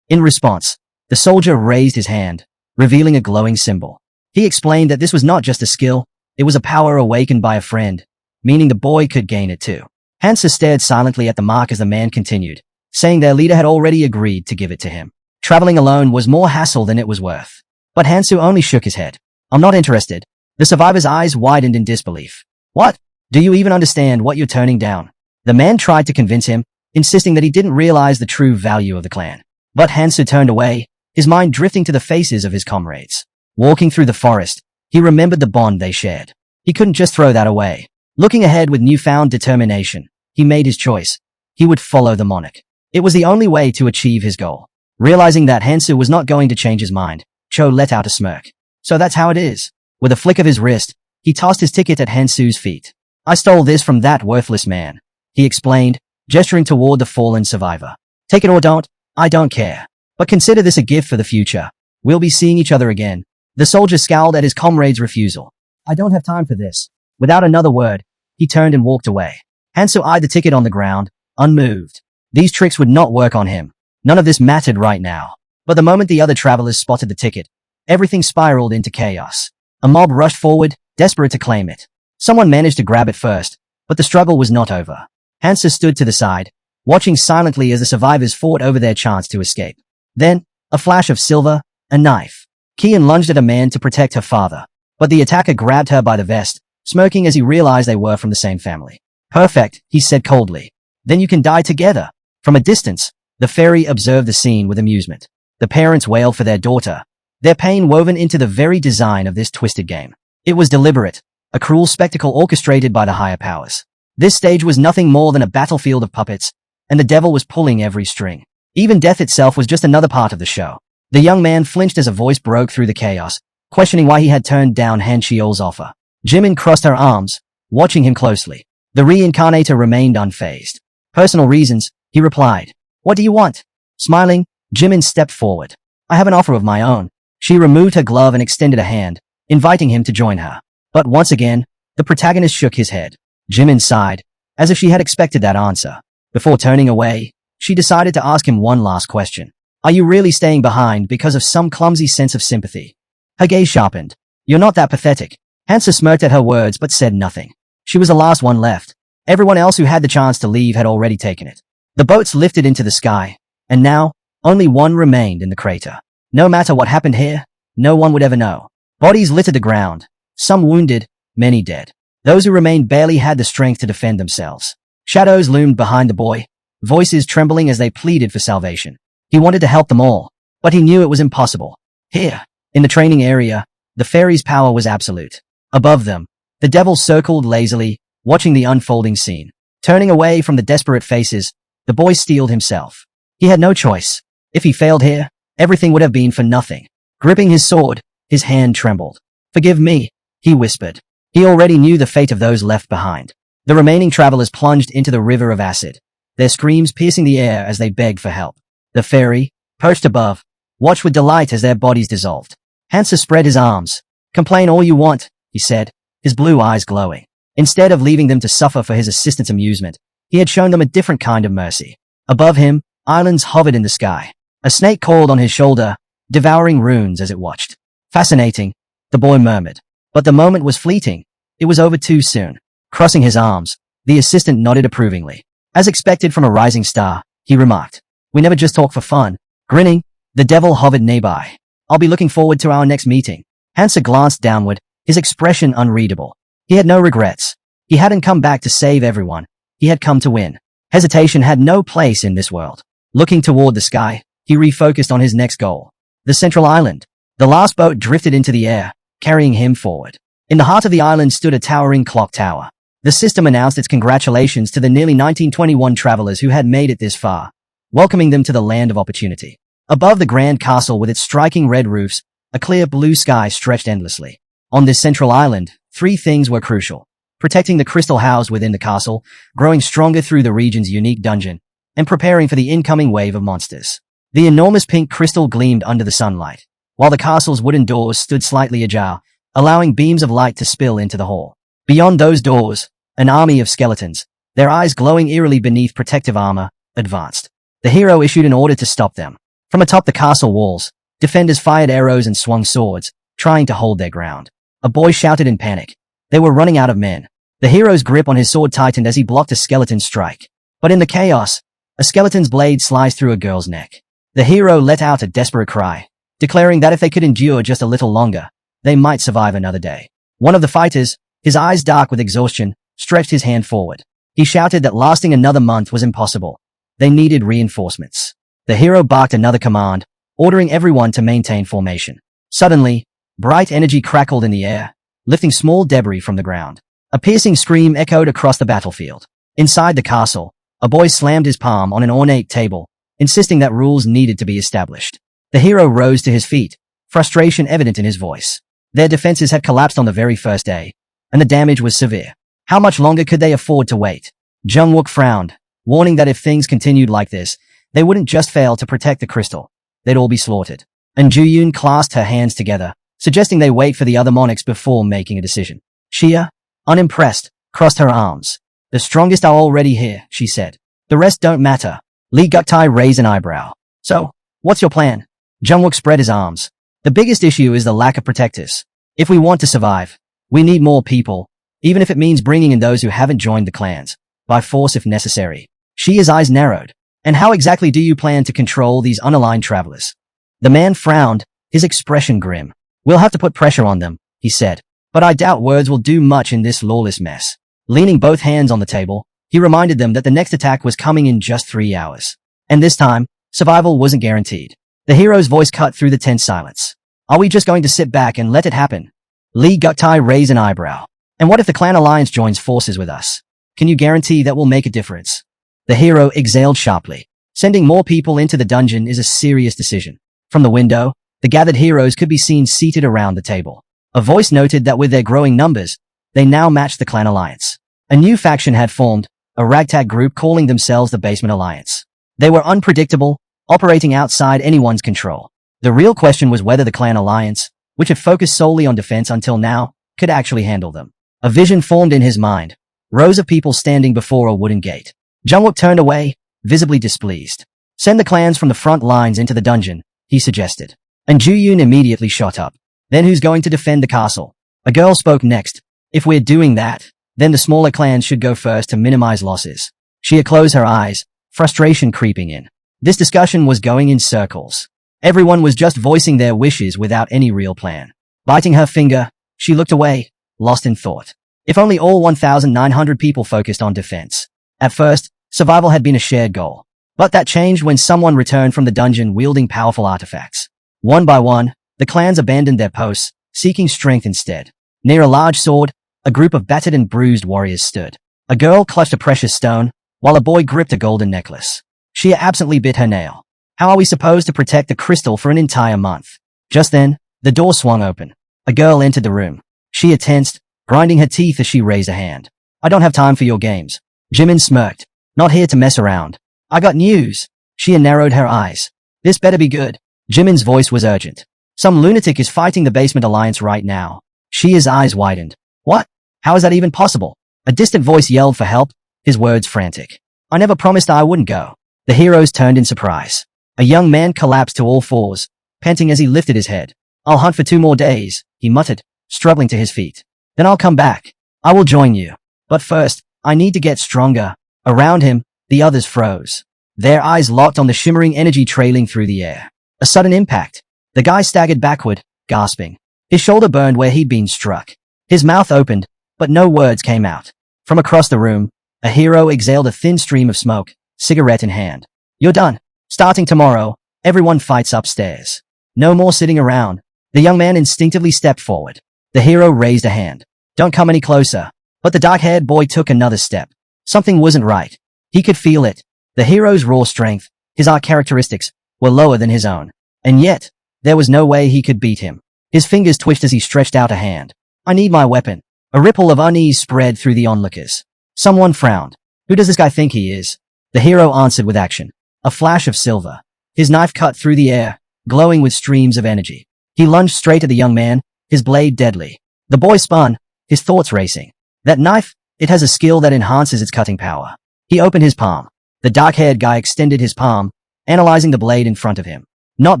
In response, the soldier raised his hand, revealing a glowing symbol. He explained that this was not just a skill, it was a power awakened by a friend, meaning the boy could gain it too. Hansa stared silently at the mark as the man continued, saying their leader had already agreed to give it to him. Traveling alone was more hassle than it was worth. But Hansu only shook his head. I'm not interested. The survivor's eyes widened in disbelief. What? Do you even understand what you're turning down? The man tried to convince him, insisting that he didn't realize the true value of the clan. But Hansu turned away, his mind drifting to the faces of his comrades. Walking through the forest, he remembered the bond they shared. He couldn't just throw that away. Looking ahead with newfound determination, he made his choice. He would follow the monarch. It was the only way to achieve his goal. Realizing that Hansu was not going to change his mind, Cho let out a smirk. So that's how it is. With a flick of his wrist, he tossed his ticket at Hansu's feet. I stole this from that worthless man, he explained, gesturing toward the fallen survivor. Take it or don't, I don't care. But consider this a gift for the future. We'll be seeing each other again. The soldier scowled at his comrade's refusal. I don't have time for this. Without another word, he turned and walked away. Hansu eyed the ticket on the ground, unmoved. These tricks would not work on him. None of this mattered right now. But the moment the other travelers spotted the ticket, everything spiraled into chaos. A mob rushed forward, desperate to claim it. Someone managed to grab it first, but the struggle was not over. Hansa stood to the side, watching silently as the survivors fought over their chance to escape. Then, a flash of silver, a knife. Kian lunged at a man to protect her father, but the attacker grabbed her by the vest, smirking as he realized they were from the same family. Perfect, he said coldly. Then you can die together. From a distance, the fairy observed the scene with amusement. The parents wailed for their daughter, their pain woven into the very design of this twisted game. It was deliberate, a cruel spectacle orchestrated by the higher powers. This stage was nothing more than a battlefield of puppets, and the devil was pulling every string. Even death itself was just another part of the show. The young man flinched as a voice broke through the chaos, questioning why he had turned down Han Shiol's offer. Jimin crossed her arms, watching him closely. The Reincarnator remained unfazed. Personal reasons, he replied. What do you want? Smiling, Jimin stepped forward. I have an offer of my own. She removed her glove and extended a hand, inviting him to join her. But once again, the protagonist shook his head. Jimin sighed, as if she had expected that answer. Before turning away, she decided to ask him one last question. Are you really staying behind because of some clumsy sense of sympathy? Her gaze sharpened. You're not that pathetic. Hansa smirked at her words but said nothing. She was the last one left. Everyone else who had the chance to leave had already taken it. The boats lifted into the sky, and now, only one remained in the crater. No matter what happened here, no one would ever know. Bodies littered the ground, some wounded, many dead. Those who remained barely had the strength to defend themselves. Shadows loomed behind the boy, voices trembling as they pleaded for salvation. He wanted to help them all, but he knew it was impossible. Here, in the training area, the fairy's power was absolute. Above them, the devil circled lazily, watching the unfolding scene. Turning away from the desperate faces, the boy steeled himself. He had no choice. If he failed here, everything would have been for nothing. Gripping his sword, his hand trembled. Forgive me, he whispered. He already knew the fate of those left behind. The remaining travelers plunged into the river of acid, their screams piercing the air as they begged for help. The fairy, perched above, watched with delight as their bodies dissolved. Hansa spread his arms. Complain all you want, he said, his blue eyes glowing. Instead of leaving them to suffer for his assistant's amusement, he had shown them a different kind of mercy. Above him, islands hovered in the sky. A snake coiled on his shoulder, devouring runes as it watched. Fascinating, the boy murmured. But the moment was fleeting. It was over too soon. Crossing his arms, the assistant nodded approvingly. As expected from a rising star, he remarked. We never just talk for fun. Grinning, the devil hovered nearby. I'll be looking forward to our next meeting. Hansa glanced downward, his expression unreadable. He had no regrets. He hadn't come back to save everyone. He had come to win. Hesitation had no place in this world. Looking toward the sky, he refocused on his next goal. The central island. The last boat drifted into the air, carrying him forward. In the heart of the island stood a towering clock tower. The system announced its congratulations to the nearly 1921 travelers who had made it this far, welcoming them to the land of opportunity. Above the grand castle with its striking red roofs, a clear blue sky stretched endlessly. On this central island, three things were crucial: protecting the crystal housed within the castle, growing stronger through the region's unique dungeon, and preparing for the incoming wave of monsters. The enormous pink crystal gleamed under the sunlight, while the castle's wooden doors stood slightly ajar, allowing beams of light to spill into the hall. Beyond those doors, an army of skeletons, their eyes glowing eerily beneath protective armor, advanced. The hero issued an order to stop them. From atop the castle walls, defenders fired arrows and swung swords, trying to hold their ground. A boy shouted in panic. They were running out of men. The hero's grip on his sword tightened as he blocked a skeleton's strike. But in the chaos, a skeleton's blade sliced through a girl's neck. The hero let out a desperate cry, declaring that if they could endure just a little longer, they might survive another day. One of the fighters, his eyes dark with exhaustion, stretched his hand forward. He shouted that lasting another month was impossible. They needed reinforcements. The hero barked another command, ordering everyone to maintain formation. Suddenly, bright energy crackled in the air, lifting small debris from the ground. A piercing scream echoed across the battlefield. Inside the castle, a boy slammed his palm on an ornate table, insisting that rules needed to be established. The hero rose to his feet, frustration evident in his voice. Their defenses had collapsed on the very first day, and the damage was severe. How much longer could they afford to wait? Jungwook frowned, warning that if things continued like this, they wouldn't just fail to protect the crystal. They'd all be slaughtered. And Ju-yoon clasped her hands together, suggesting they wait for the other monarchs before making a decision. Shia, unimpressed, crossed her arms. The strongest are already here, she said. The rest don't matter. Lee Guktai raised an eyebrow. So, what's your plan? Jungwook spread his arms. The biggest issue is the lack of protectors. If we want to survive, we need more people, even if it means bringing in those who haven't joined the clans, by force if necessary. Shia's eyes narrowed. And how exactly do you plan to control these unaligned travelers? The man frowned, his expression grim. We'll have to put pressure on them, he said. But I doubt words will do much in this lawless mess. Leaning both hands on the table, he reminded them that the next attack was coming in just 3 hours. And this time, survival wasn't guaranteed. The hero's voice cut through the tense silence. Are we just going to sit back and let it happen? Lee Guktai raised an eyebrow. And what if the clan alliance joins forces with us? Can you guarantee that will make a difference? The hero exhaled sharply. Sending more people into the dungeon is a serious decision. From the window, the gathered heroes could be seen seated around the table. A voice noted that with their growing numbers, they now matched the clan alliance. A new faction had formed, a ragtag group calling themselves the Basement Alliance. They were unpredictable, operating outside anyone's control. The real question was whether the clan alliance, which had focused solely on defense until now, could actually handle them. A vision formed in his mind. Rows of people standing before a wooden gate. Jungwook turned away, visibly displeased. Send the clans from the front lines into the dungeon, he suggested. And Ju-yoon immediately shot up. Then who's going to defend the castle? A girl spoke next. If we're doing that, then the smaller clans should go first to minimize losses. Shia closed her eyes, frustration creeping in. This discussion was going in circles. Everyone was just voicing their wishes without any real plan. Biting her finger, she looked away, lost in thought. If only all 1,900 people focused on defense. At first, survival had been a shared goal. But that changed when someone returned from the dungeon wielding powerful artifacts. One by one, the clans abandoned their posts, seeking strength instead. Near a large sword, a group of battered and bruised warriors stood. A girl clutched a precious stone, while a boy gripped a golden necklace. Shia absently bit her nail. How are we supposed to protect the crystal for an entire month? Just then, the door swung open. A girl entered the room. Shia tensed, grinding her teeth as she raised a hand. I don't have time for your games. Jimin smirked. Not here to mess around. I got news. Shia narrowed her eyes. This better be good. Jimin's voice was urgent. Some lunatic is fighting the Basement Alliance right now. Shia's eyes widened. What? How is that even possible? A distant voice yelled for help, his words frantic. I never promised I wouldn't go. The heroes turned in surprise. A young man collapsed to all fours, panting as he lifted his head. I'll hunt for 2 more days, he muttered, struggling to his feet. Then I'll come back. I will join you. But first, I need to get stronger. Around him, the others froze. Their eyes locked on the shimmering energy trailing through the air. A sudden impact. The guy staggered backward, gasping. His shoulder burned where he'd been struck. His mouth opened, but no words came out. From across the room, a hero exhaled a thin stream of smoke, cigarette in hand. You're done. Starting tomorrow, everyone fights upstairs. No more sitting around. The young man instinctively stepped forward. The hero raised a hand. Don't come any closer. But the dark-haired boy took another step. Something wasn't right. He could feel it. The hero's raw strength, his art characteristics, were lower than his own. And yet, there was no way he could beat him. His fingers twitched as he stretched out a hand. I need my weapon. A ripple of unease spread through the onlookers. Someone frowned. Who does this guy think he is? The hero answered with action. A flash of silver. His knife cut through the air, glowing with streams of energy. He lunged straight at the young man, his blade deadly. The boy spun, his thoughts racing. That knife, it has a skill that enhances its cutting power. He opened his palm. The dark-haired guy extended his palm, analyzing the blade in front of him. Not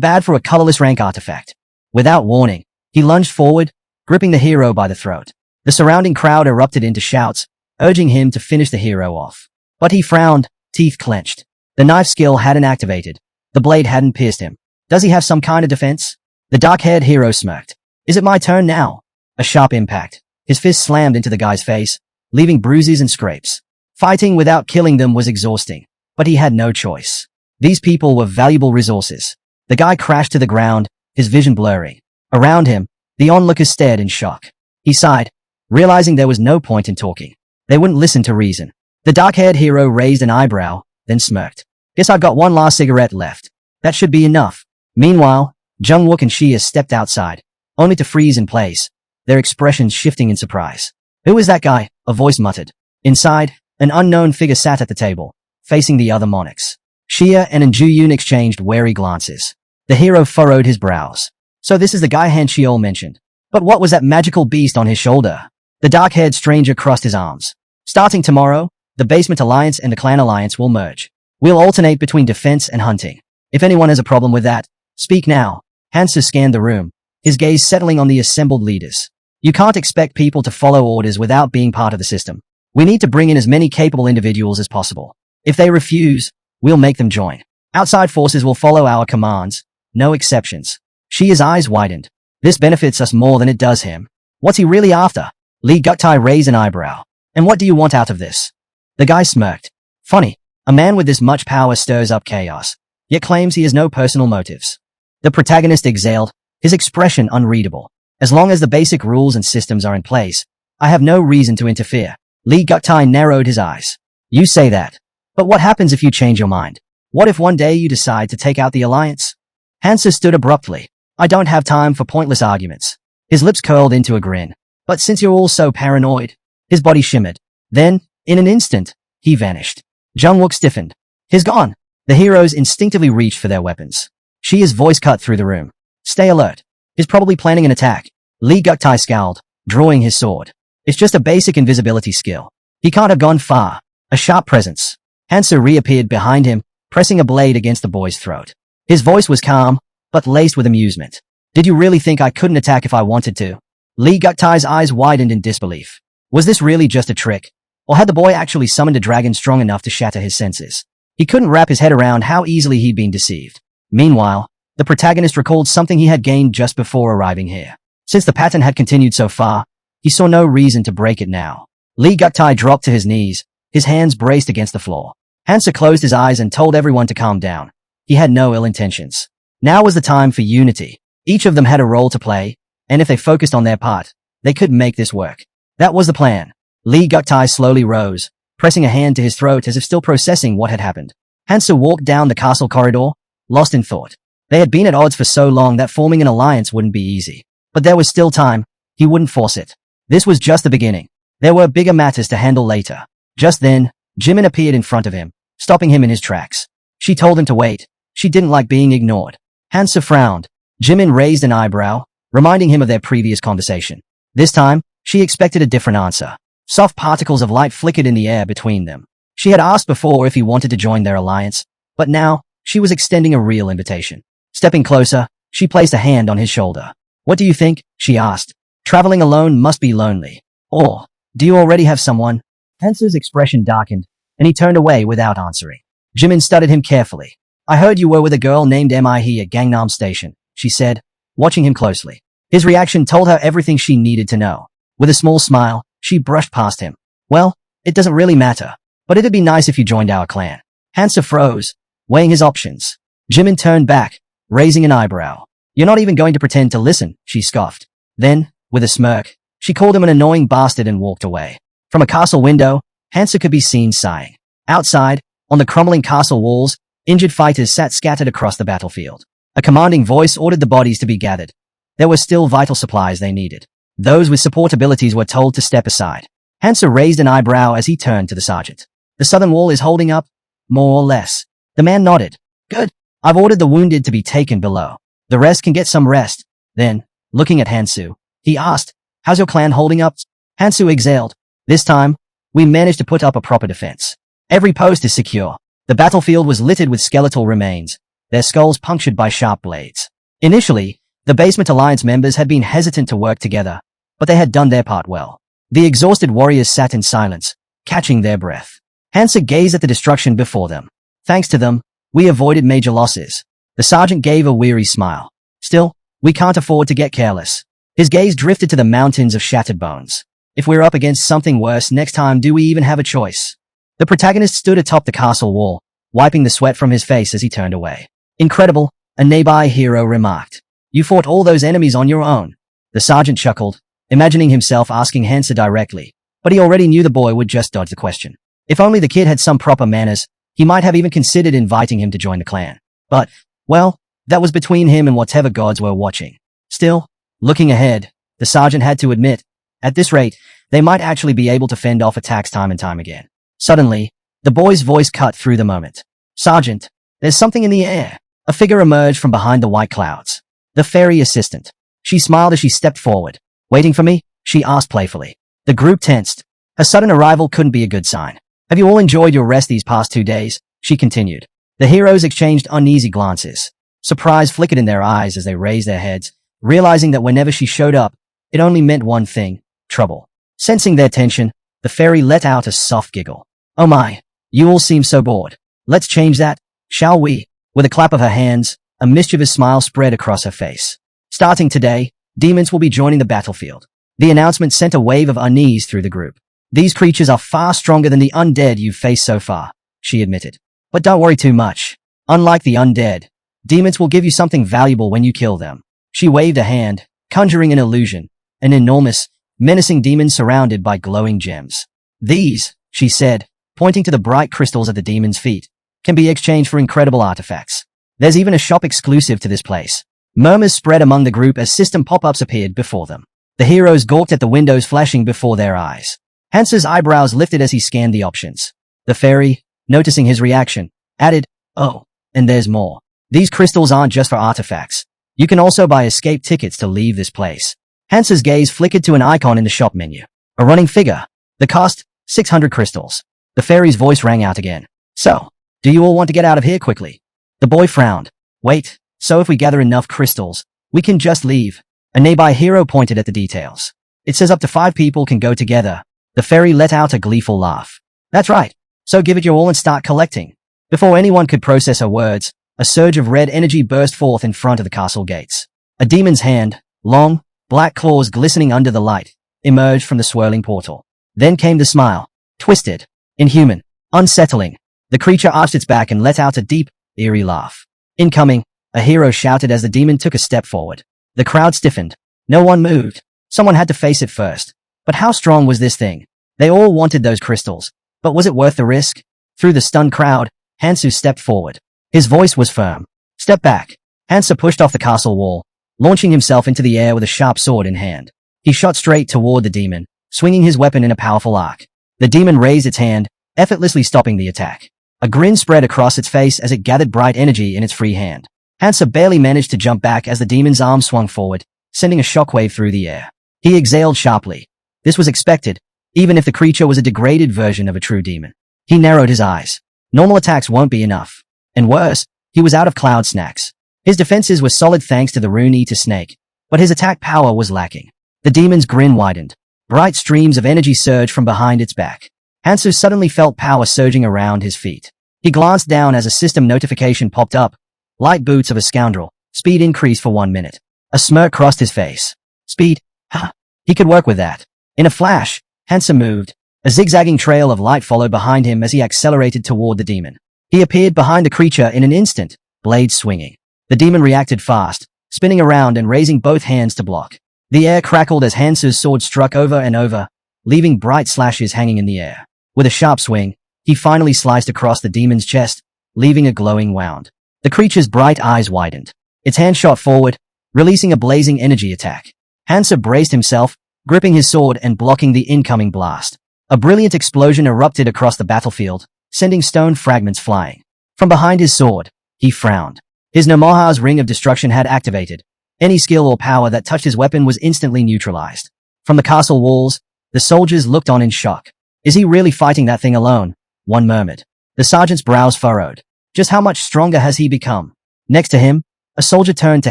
bad for a colorless rank artifact. Without warning, he lunged forward, gripping the hero by the throat. The surrounding crowd erupted into shouts, urging him to finish the hero off. But he frowned, teeth clenched. The knife skill hadn't activated. The blade hadn't pierced him. Does he have some kind of defense? The dark-haired hero smirked. Is it my turn now? A sharp impact. His fist slammed into the guy's face, leaving bruises and scrapes. Fighting without killing them was exhausting, but he had no choice. These people were valuable resources. The guy crashed to the ground, his vision blurring. Around him, the onlookers stared in shock. He sighed, realizing there was no point in talking. They wouldn't listen to reason. The dark-haired hero raised an eyebrow, then smirked. Guess I've got one last cigarette left. That should be enough. Meanwhile, Jungwook and Shia stepped outside, only to freeze in place, their expressions shifting in surprise. Who is that guy? A voice muttered. Inside, an unknown figure sat at the table, facing the other monarchs. Shia and Njuyun exchanged wary glances. The hero furrowed his brows. So this is the guy Han Shiol mentioned. But what was that magical beast on his shoulder? The dark-haired stranger crossed his arms. Starting tomorrow, the Basement Alliance and the Clan Alliance will merge. We'll alternate between defense and hunting. If anyone has a problem with that, speak now. Hansa scanned the room, his gaze settling on the assembled leaders. You can't expect people to follow orders without being part of the system. We need to bring in as many capable individuals as possible. If they refuse, we'll make them join. Outside forces will follow our commands, no exceptions. Shia's eyes widened. This benefits us more than it does him. What's he really after? Lee Guktai raised an eyebrow. And what do you want out of this? The guy smirked. Funny, a man with this much power stirs up chaos, yet claims he has no personal motives. The protagonist exhaled, his expression unreadable. As long as the basic rules and systems are in place, I have no reason to interfere. Lee Guktai narrowed his eyes. You say that. But what happens if you change your mind? What if one day you decide to take out the alliance? Hansa stood abruptly. I don't have time for pointless arguments. His lips curled into a grin. But since you're all so paranoid, his body shimmered. Then, in an instant, he vanished. Jungwook stiffened. He's gone. The heroes instinctively reached for their weapons. Shia's voice cut through the room. Stay alert. He's probably planning an attack. Lee Guktai scowled, drawing his sword. It's just a basic invisibility skill. He can't have gone far. A sharp presence. Hansa reappeared behind him, pressing a blade against the boy's throat. His voice was calm, but laced with amusement. Did you really think I couldn't attack if I wanted to? Lee Guktai's eyes widened in disbelief. Was this really just a trick? Or had the boy actually summoned a dragon strong enough to shatter his senses? He couldn't wrap his head around how easily he'd been deceived. Meanwhile, the protagonist recalled something he had gained just before arriving here. Since the pattern had continued so far, he saw no reason to break it now. Lee Guktai dropped to his knees, his hands braced against the floor. Hansa closed his eyes and told everyone to calm down. He had no ill intentions. Now was the time for unity. Each of them had a role to play, and if they focused on their part, they could make this work. That was the plan. Lee Guktai slowly rose, pressing a hand to his throat as if still processing what had happened. Hansa walked down the castle corridor, lost in thought. They had been at odds for so long that forming an alliance wouldn't be easy. But there was still time. He wouldn't force it. This was just the beginning. There were bigger matters to handle later. Just then, Jimin appeared in front of him, stopping him in his tracks. She told him to wait. She didn't like being ignored. Hansa frowned. Jimin raised an eyebrow, reminding him of their previous conversation. This time, she expected a different answer. Soft particles of light flickered in the air between them. She had asked before if he wanted to join their alliance, but now, she was extending a real invitation. Stepping closer, she placed a hand on his shoulder. What do you think? She asked. Traveling alone must be lonely. Or, do you already have someone? Hansa's expression darkened, and he turned away without answering. Jimin studied him carefully. I heard you were with a girl named Mi at Gangnam Station, she said, watching him closely. His reaction told her everything she needed to know. With a small smile, she brushed past him. Well, it doesn't really matter, but it'd be nice if you joined our clan. Hansa froze, weighing his options. Jimin turned back, raising an eyebrow. You're not even going to pretend to listen, she scoffed. Then, with a smirk, she called him an annoying bastard and walked away. From a castle window, Hansa could be seen sighing. Outside, on the crumbling castle walls, injured fighters sat scattered across the battlefield. A commanding voice ordered the bodies to be gathered. There were still vital supplies they needed. Those with support abilities were told to step aside. Hansa raised an eyebrow as he turned to the sergeant. The southern wall is holding up? More or less. The man nodded. Good. I've ordered the wounded to be taken below. The rest can get some rest. Then, looking at Hansu, he asked, how's your clan holding up? Hansu exhaled. This time, we managed to put up a proper defense. Every post is secure. The battlefield was littered with skeletal remains, their skulls punctured by sharp blades. Initially, the Basement Alliance members had been hesitant to work together, but they had done their part well. The exhausted warriors sat in silence, catching their breath. Hansa gazed at the destruction before them. Thanks to them, we avoided major losses. The sergeant gave a weary smile. Still, we can't afford to get careless. His gaze drifted to the mountains of shattered bones. If we're up against something worse next time, do we even have a choice? The protagonist stood atop the castle wall, wiping the sweat from his face as he turned away. Incredible, a nearby hero remarked. You fought all those enemies on your own. The sergeant chuckled, imagining himself asking Hansa directly, but he already knew the boy would just dodge the question. If only the kid had some proper manners, he might have even considered inviting him to join the clan. But, well, that was between him and whatever gods were watching. Still, looking ahead, the sergeant had to admit, at this rate, they might actually be able to fend off attacks time and time again. Suddenly, the boy's voice cut through the moment. Sergeant, there's something in the air. A figure emerged from behind the white clouds. The fairy assistant. She smiled as she stepped forward. Waiting for me? She asked playfully. The group tensed. Her sudden arrival couldn't be a good sign. Have you all enjoyed your rest these past 2 days? She continued. The heroes exchanged uneasy glances. Surprise flickered in their eyes as they raised their heads, realizing that whenever she showed up, it only meant one thing, trouble. Sensing their tension, the fairy let out a soft giggle. Oh my, you all seem so bored. Let's change that, shall we? With a clap of her hands, a mischievous smile spread across her face. Starting today, demons will be joining the battlefield. The announcement sent a wave of unease through the group. These creatures are far stronger than the undead you've faced so far, she admitted. But don't worry too much. Unlike the undead, demons will give you something valuable when you kill them. She waved a hand, conjuring an illusion, an enormous, menacing demon surrounded by glowing gems. These, she said, pointing to the bright crystals at the demon's feet, can be exchanged for incredible artifacts. There's even a shop exclusive to this place. Murmurs spread among the group as system pop-ups appeared before them. The heroes gawked at the windows flashing before their eyes. Hansa's eyebrows lifted as he scanned the options. The fairy, noticing his reaction, added, oh, and there's more. These crystals aren't just for artifacts. You can also buy escape tickets to leave this place. Hansa's gaze flickered to an icon in the shop menu. A running figure. The cost, 600 crystals. The fairy's voice rang out again. So, do you all want to get out of here quickly? The boy frowned. Wait, so if we gather enough crystals, we can just leave. A nearby hero pointed at the details. It says up to 5 people can go together. The fairy let out a gleeful laugh. That's right. So give it your all and start collecting. Before anyone could process her words, a surge of red energy burst forth in front of the castle gates. A demon's hand, long, black claws glistening under the light, emerged from the swirling portal. Then came the smile. Twisted, inhuman, unsettling. The creature arched its back and let out a deep, eerie laugh. Incoming, a hero shouted as the demon took a step forward. The crowd stiffened. No one moved. Someone had to face it first. But how strong was this thing? They all wanted those crystals. But was it worth the risk? Through the stunned crowd, Hansu stepped forward. His voice was firm. Step back. Hansa pushed off the castle wall, launching himself into the air with a sharp sword in hand. He shot straight toward the demon, swinging his weapon in a powerful arc. The demon raised its hand, effortlessly stopping the attack. A grin spread across its face as it gathered bright energy in its free hand. Hansa barely managed to jump back as the demon's arm swung forward, sending a shockwave through the air. He exhaled sharply. This was expected, even if the creature was a degraded version of a true demon. He narrowed his eyes. Normal attacks won't be enough. And worse, he was out of cloud snacks. His defenses were solid thanks to the rune-eater snake, but his attack power was lacking. The demon's grin widened. Bright streams of energy surged from behind its back. Hansu suddenly felt power surging around his feet. He glanced down as a system notification popped up. Light boots of a scoundrel. Speed increased for 1 minute. A smirk crossed his face. Speed? Ha! He could work with that. In a flash, Hansa moved. A zigzagging trail of light followed behind him as he accelerated toward the demon. He appeared behind the creature in an instant, blades swinging. The demon reacted fast, spinning around and raising both hands to block. The air crackled as Hansu's sword struck over and over, leaving bright slashes hanging in the air. With a sharp swing, he finally sliced across the demon's chest, leaving a glowing wound. The creature's bright eyes widened. Its hand shot forward, releasing a blazing energy attack. Hansu braced himself, gripping his sword and blocking the incoming blast. A brilliant explosion erupted across the battlefield, sending stone fragments flying. From behind his sword, he frowned. His Namaha's ring of destruction had activated. Any skill or power that touched his weapon was instantly neutralized. From the castle walls, the soldiers looked on in shock. Is he really fighting that thing alone? One murmured. The sergeant's brows furrowed. Just how much stronger has he become? Next to him, a soldier turned to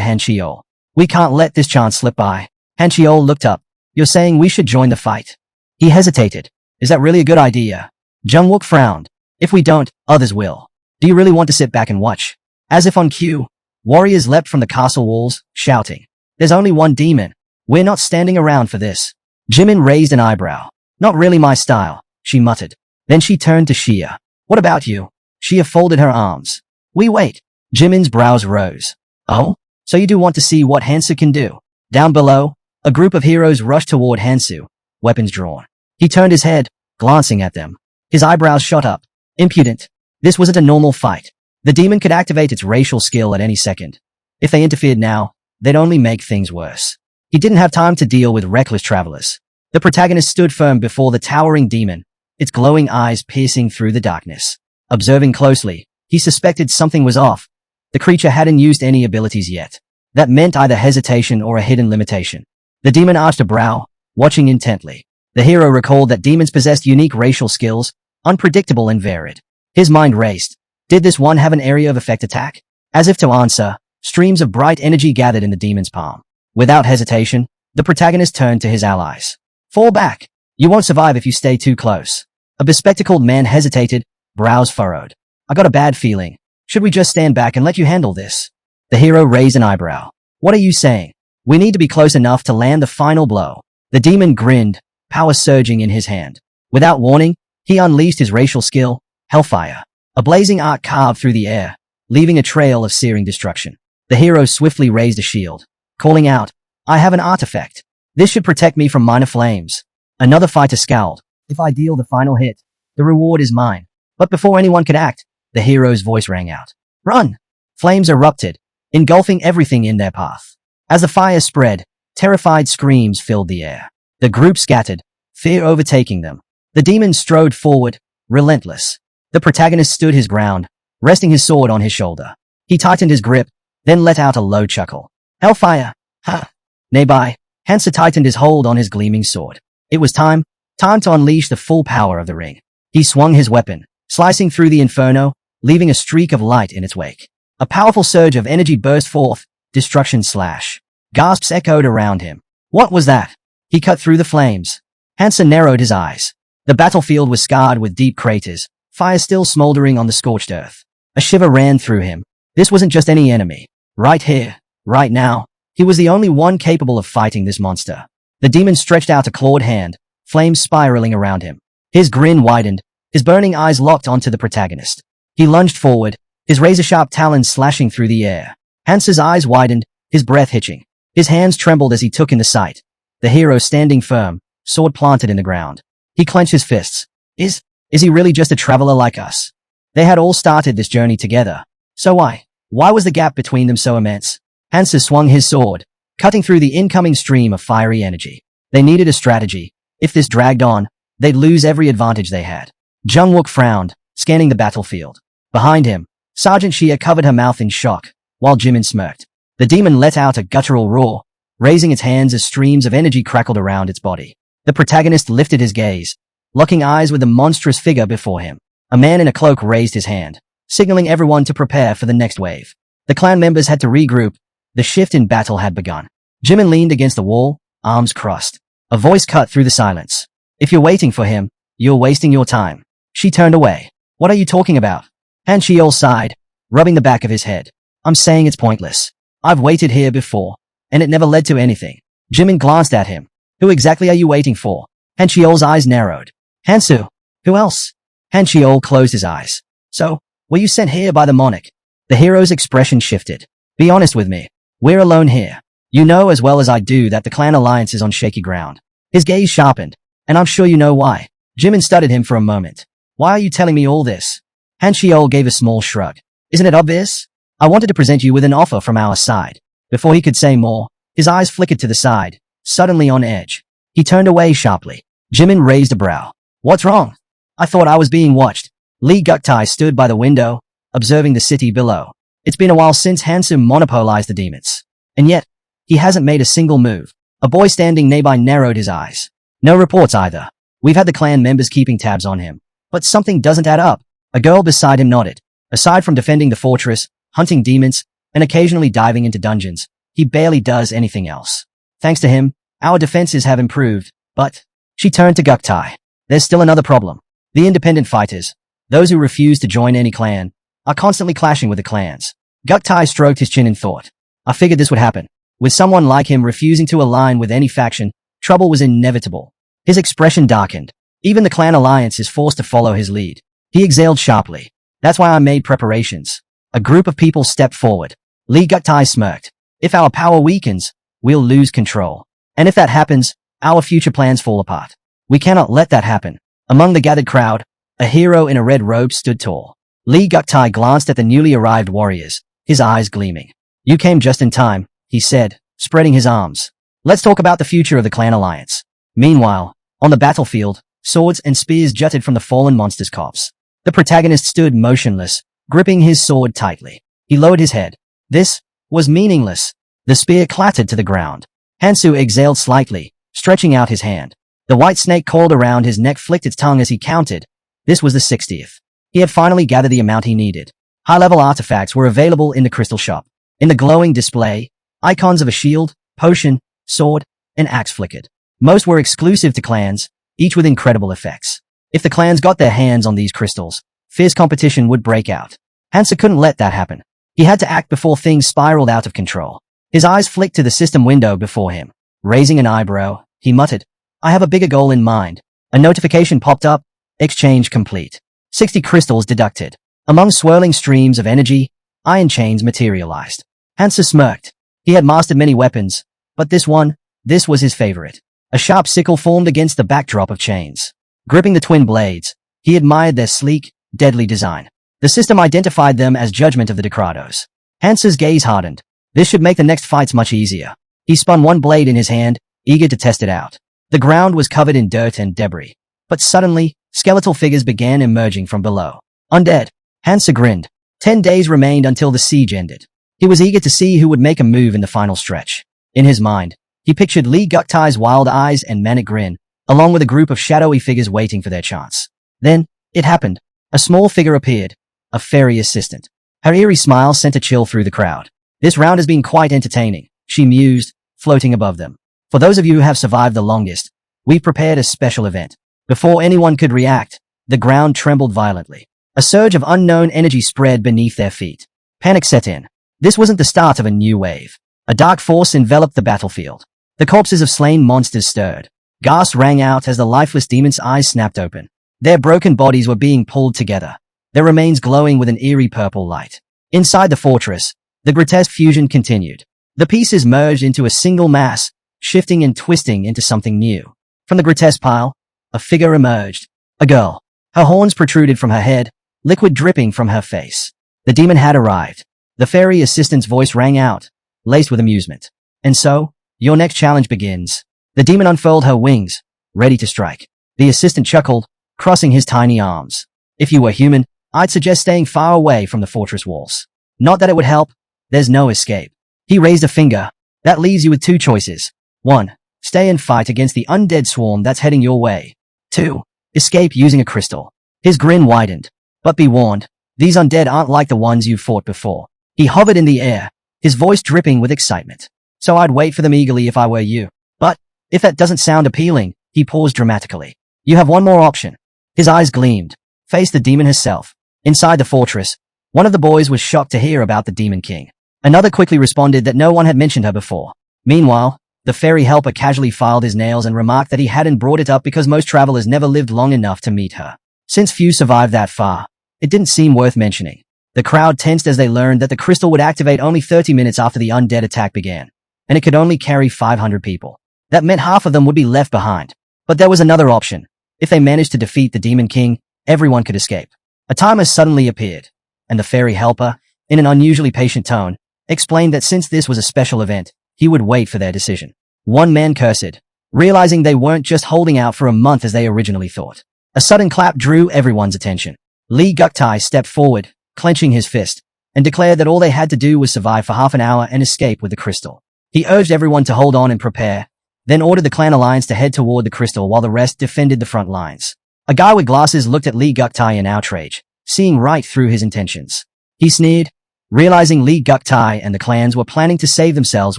Han Chiol. We can't let this chance slip by. Han Chiol looked up. You're saying we should join the fight? He hesitated. Is that really a good idea? Jung Wook frowned. If we don't, others will. Do you really want to sit back and watch? As if on cue, warriors leapt from the castle walls, shouting. There's only one demon. We're not standing around for this. Jimin raised an eyebrow. Not really my style, she muttered. Then she turned to Xia. What about you? Xia folded her arms. We wait. Jimin's brows rose. Oh? So you do want to see what Hansu can do? Down below, a group of heroes rushed toward Hansu, weapons drawn. He turned his head, glancing at them. His eyebrows shot up. Impudent. This wasn't a normal fight. The demon could activate its racial skill at any second. If they interfered now, they'd only make things worse. He didn't have time to deal with reckless travelers. The protagonist stood firm before the towering demon, its glowing eyes piercing through the darkness. Observing closely, he suspected something was off. The creature hadn't used any abilities yet. That meant either hesitation or a hidden limitation. The demon arched a brow, watching intently. The hero recalled that demons possessed unique racial skills, unpredictable and varied. His mind raced. Did this one have an area of effect attack? As if to answer, streams of bright energy gathered in the demon's palm. Without hesitation, the protagonist turned to his allies. Fall back. You won't survive if you stay too close. A bespectacled man hesitated, brows furrowed. I got a bad feeling. Should we just stand back and let you handle this? The hero raised an eyebrow. What are you saying? We need to be close enough to land the final blow. The demon grinned, power surging in his hand. Without warning, he unleashed his racial skill, Hellfire. A blazing arc carved through the air, leaving a trail of searing destruction. The hero swiftly raised a shield, calling out, I have an artifact. This should protect me from minor flames. Another fighter scowled. If I deal the final hit, the reward is mine. But before anyone could act, the hero's voice rang out. Run! Flames erupted, engulfing everything in their path. As the fire spread, terrified screams filled the air. The group scattered, fear overtaking them. The demon strode forward, relentless. The protagonist stood his ground, resting his sword on his shoulder. He tightened his grip, then let out a low chuckle. Hellfire! Ha! Nearby, Hansa tightened his hold on his gleaming sword. It was time to unleash the full power of the ring. He swung his weapon, slicing through the inferno, leaving a streak of light in its wake. A powerful surge of energy burst forth, destruction slash. Gasps echoed around him. What was that? He cut through the flames. Hansa narrowed his eyes. The battlefield was scarred with deep craters, fire still smoldering on the scorched earth. A shiver ran through him. This wasn't just any enemy. Right here, right now, he was the only one capable of fighting this monster. The demon stretched out a clawed hand, flames spiraling around him. His grin widened, his burning eyes locked onto the protagonist. He lunged forward, his razor-sharp talons slashing through the air. Hansa's eyes widened, his breath hitching. His hands trembled as he took in the sight. The hero standing firm, sword planted in the ground. He clenched his fists. Is he really just a traveler like us? They had all started this journey together. So why was the gap between them so immense? Hansa swung his sword, cutting through the incoming stream of fiery energy. They needed a strategy. If this dragged on, they'd lose every advantage they had. Jung Wook frowned, scanning the battlefield. Behind him, Sergeant Xia covered her mouth in shock, while Jimin smirked. The demon let out a guttural roar, raising its hands as streams of energy crackled around its body. The protagonist lifted his gaze, locking eyes with the monstrous figure before him. A man in a cloak raised his hand, signaling everyone to prepare for the next wave. The clan members had to regroup. The shift in battle had begun. Jimin leaned against the wall, arms crossed. A voice cut through the silence. If you're waiting for him, you're wasting your time. She turned away. What are you talking about? Han Chiol sighed, rubbing the back of his head. I'm saying it's pointless. I've waited here before, and it never led to anything. Jimin glanced at him. Who exactly are you waiting for? Han Chiol's eyes narrowed. Hansu. Who else? Han Chiol closed his eyes. So, were you sent here by the monarch? The hero's expression shifted. Be honest with me. We're alone here. You know as well as I do that the clan alliance is on shaky ground. His gaze sharpened, and I'm sure you know why. Jimin studied him for a moment. Why are you telling me all this? Han Xiao gave a small shrug. Isn't it obvious? I wanted to present you with an offer from our side. Before he could say more, his eyes flickered to the side, suddenly on edge. He turned away sharply. Jimin raised a brow. What's wrong? I thought I was being watched. Li Guktai stood by the window, observing the city below. It's been a while since Hansu monopolized the demons. And yet, he hasn't made a single move. A boy standing nearby narrowed his eyes. No reports either. We've had the clan members keeping tabs on him. But something doesn't add up. A girl beside him nodded. Aside from defending the fortress, hunting demons, and occasionally diving into dungeons, he barely does anything else. Thanks to him, our defenses have improved, but... She turned to Guktai. There's still another problem. The independent fighters, those who refuse to join any clan, are constantly clashing with the clans. Guktai stroked his chin in thought. I figured this would happen. With someone like him refusing to align with any faction, trouble was inevitable. His expression darkened. Even the clan alliance is forced to follow his lead. He exhaled sharply. That's why I made preparations. A group of people stepped forward. Li Guktai smirked. If our power weakens, we'll lose control. And if that happens, our future plans fall apart. We cannot let that happen. Among the gathered crowd, a hero in a red robe stood tall. Li Guktai glanced at the newly arrived warriors, his eyes gleaming. You came just in time, he said, spreading his arms. Let's talk about the future of the clan alliance. Meanwhile, on the battlefield, swords and spears jutted from the fallen monster's corpse. The protagonist stood motionless, gripping his sword tightly. He lowered his head. This was meaningless. The spear clattered to the ground. Hansu exhaled slightly, stretching out his hand. The white snake coiled around his neck flicked its tongue as he counted. This was the 60th. He had finally gathered the amount he needed. High-level artifacts were available in the crystal shop. In the glowing display, icons of a shield, potion, sword, and axe flickered. Most were exclusive to clans, each with incredible effects. If the clans got their hands on these crystals, fierce competition would break out. Hansa couldn't let that happen. He had to act before things spiraled out of control. His eyes flicked to the system window before him. Raising an eyebrow, he muttered, I have a bigger goal in mind. A notification popped up. Exchange complete. 60 crystals deducted. Among swirling streams of energy, iron chains materialized. Hansa smirked. He had mastered many weapons, but this was his favorite. A sharp sickle formed against the backdrop of chains. Gripping the twin blades, he admired their sleek, deadly design. The system identified them as judgment of the Decrados. Hansa's gaze hardened. This should make the next fights much easier. He spun one blade in his hand, eager to test it out. The ground was covered in dirt and debris. But suddenly, skeletal figures began emerging from below. Undead. Hansa grinned. 10 days remained until the siege ended. He was eager to see who would make a move in the final stretch. In his mind, he pictured Li Guktai's wild eyes and manic grin, along with a group of shadowy figures waiting for their chance. Then, it happened. A small figure appeared. A fairy assistant. Her eerie smile sent a chill through the crowd. This round has been quite entertaining, she mused, floating above them. For those of you who have survived the longest, we've prepared a special event. Before anyone could react, the ground trembled violently. A surge of unknown energy spread beneath their feet. Panic set in. This wasn't the start of a new wave. A dark force enveloped the battlefield. The corpses of slain monsters stirred. Gasps rang out as the lifeless demons' eyes snapped open. Their broken bodies were being pulled together, their remains glowing with an eerie purple light. Inside the fortress, the grotesque fusion continued. The pieces merged into a single mass, shifting and twisting into something new. From the grotesque pile, a figure emerged. A girl. Her horns protruded from her head, liquid dripping from her face. The demon had arrived. The fairy assistant's voice rang out, laced with amusement. And so, your next challenge begins. The demon unfurled her wings, ready to strike. The assistant chuckled, crossing his tiny arms. If you were human, I'd suggest staying far away from the fortress walls. Not that it would help. There's no escape. He raised a finger. That leaves you with two choices. 1. Stay and fight against the undead swarm that's heading your way. 2. Escape using a crystal. His grin widened. But be warned, these undead aren't like the ones you've fought before. He hovered in the air, his voice dripping with excitement. So I'd wait for them eagerly if I were you. But, if that doesn't sound appealing, he paused dramatically. You have one more option. His eyes gleamed. Face the demon herself. Inside the fortress, one of the boys was shocked to hear about the Demon King. Another quickly responded that no one had mentioned her before. Meanwhile, the fairy helper casually filed his nails and remarked that he hadn't brought it up because most travelers never lived long enough to meet her. Since few survived that far, it didn't seem worth mentioning. The crowd tensed as they learned that the crystal would activate only 30 minutes after the undead attack began, and it could only carry 500 people. That meant half of them would be left behind. But there was another option. If they managed to defeat the Demon King, everyone could escape. A timer suddenly appeared, and the fairy helper, in an unusually patient tone, explained that since this was a special event, he would wait for their decision. One man cursed, realizing they weren't just holding out for a month as they originally thought. A sudden clap drew everyone's attention. Lee Guktai stepped forward, clenching his fist, and declared that all they had to do was survive for half an hour and escape with the crystal. He urged everyone to hold on and prepare, then ordered the clan alliance to head toward the crystal while the rest defended the front lines. A guy with glasses looked at Lee Guktai in outrage, seeing right through his intentions. He sneered, realizing Lee Guktai and the clans were planning to save themselves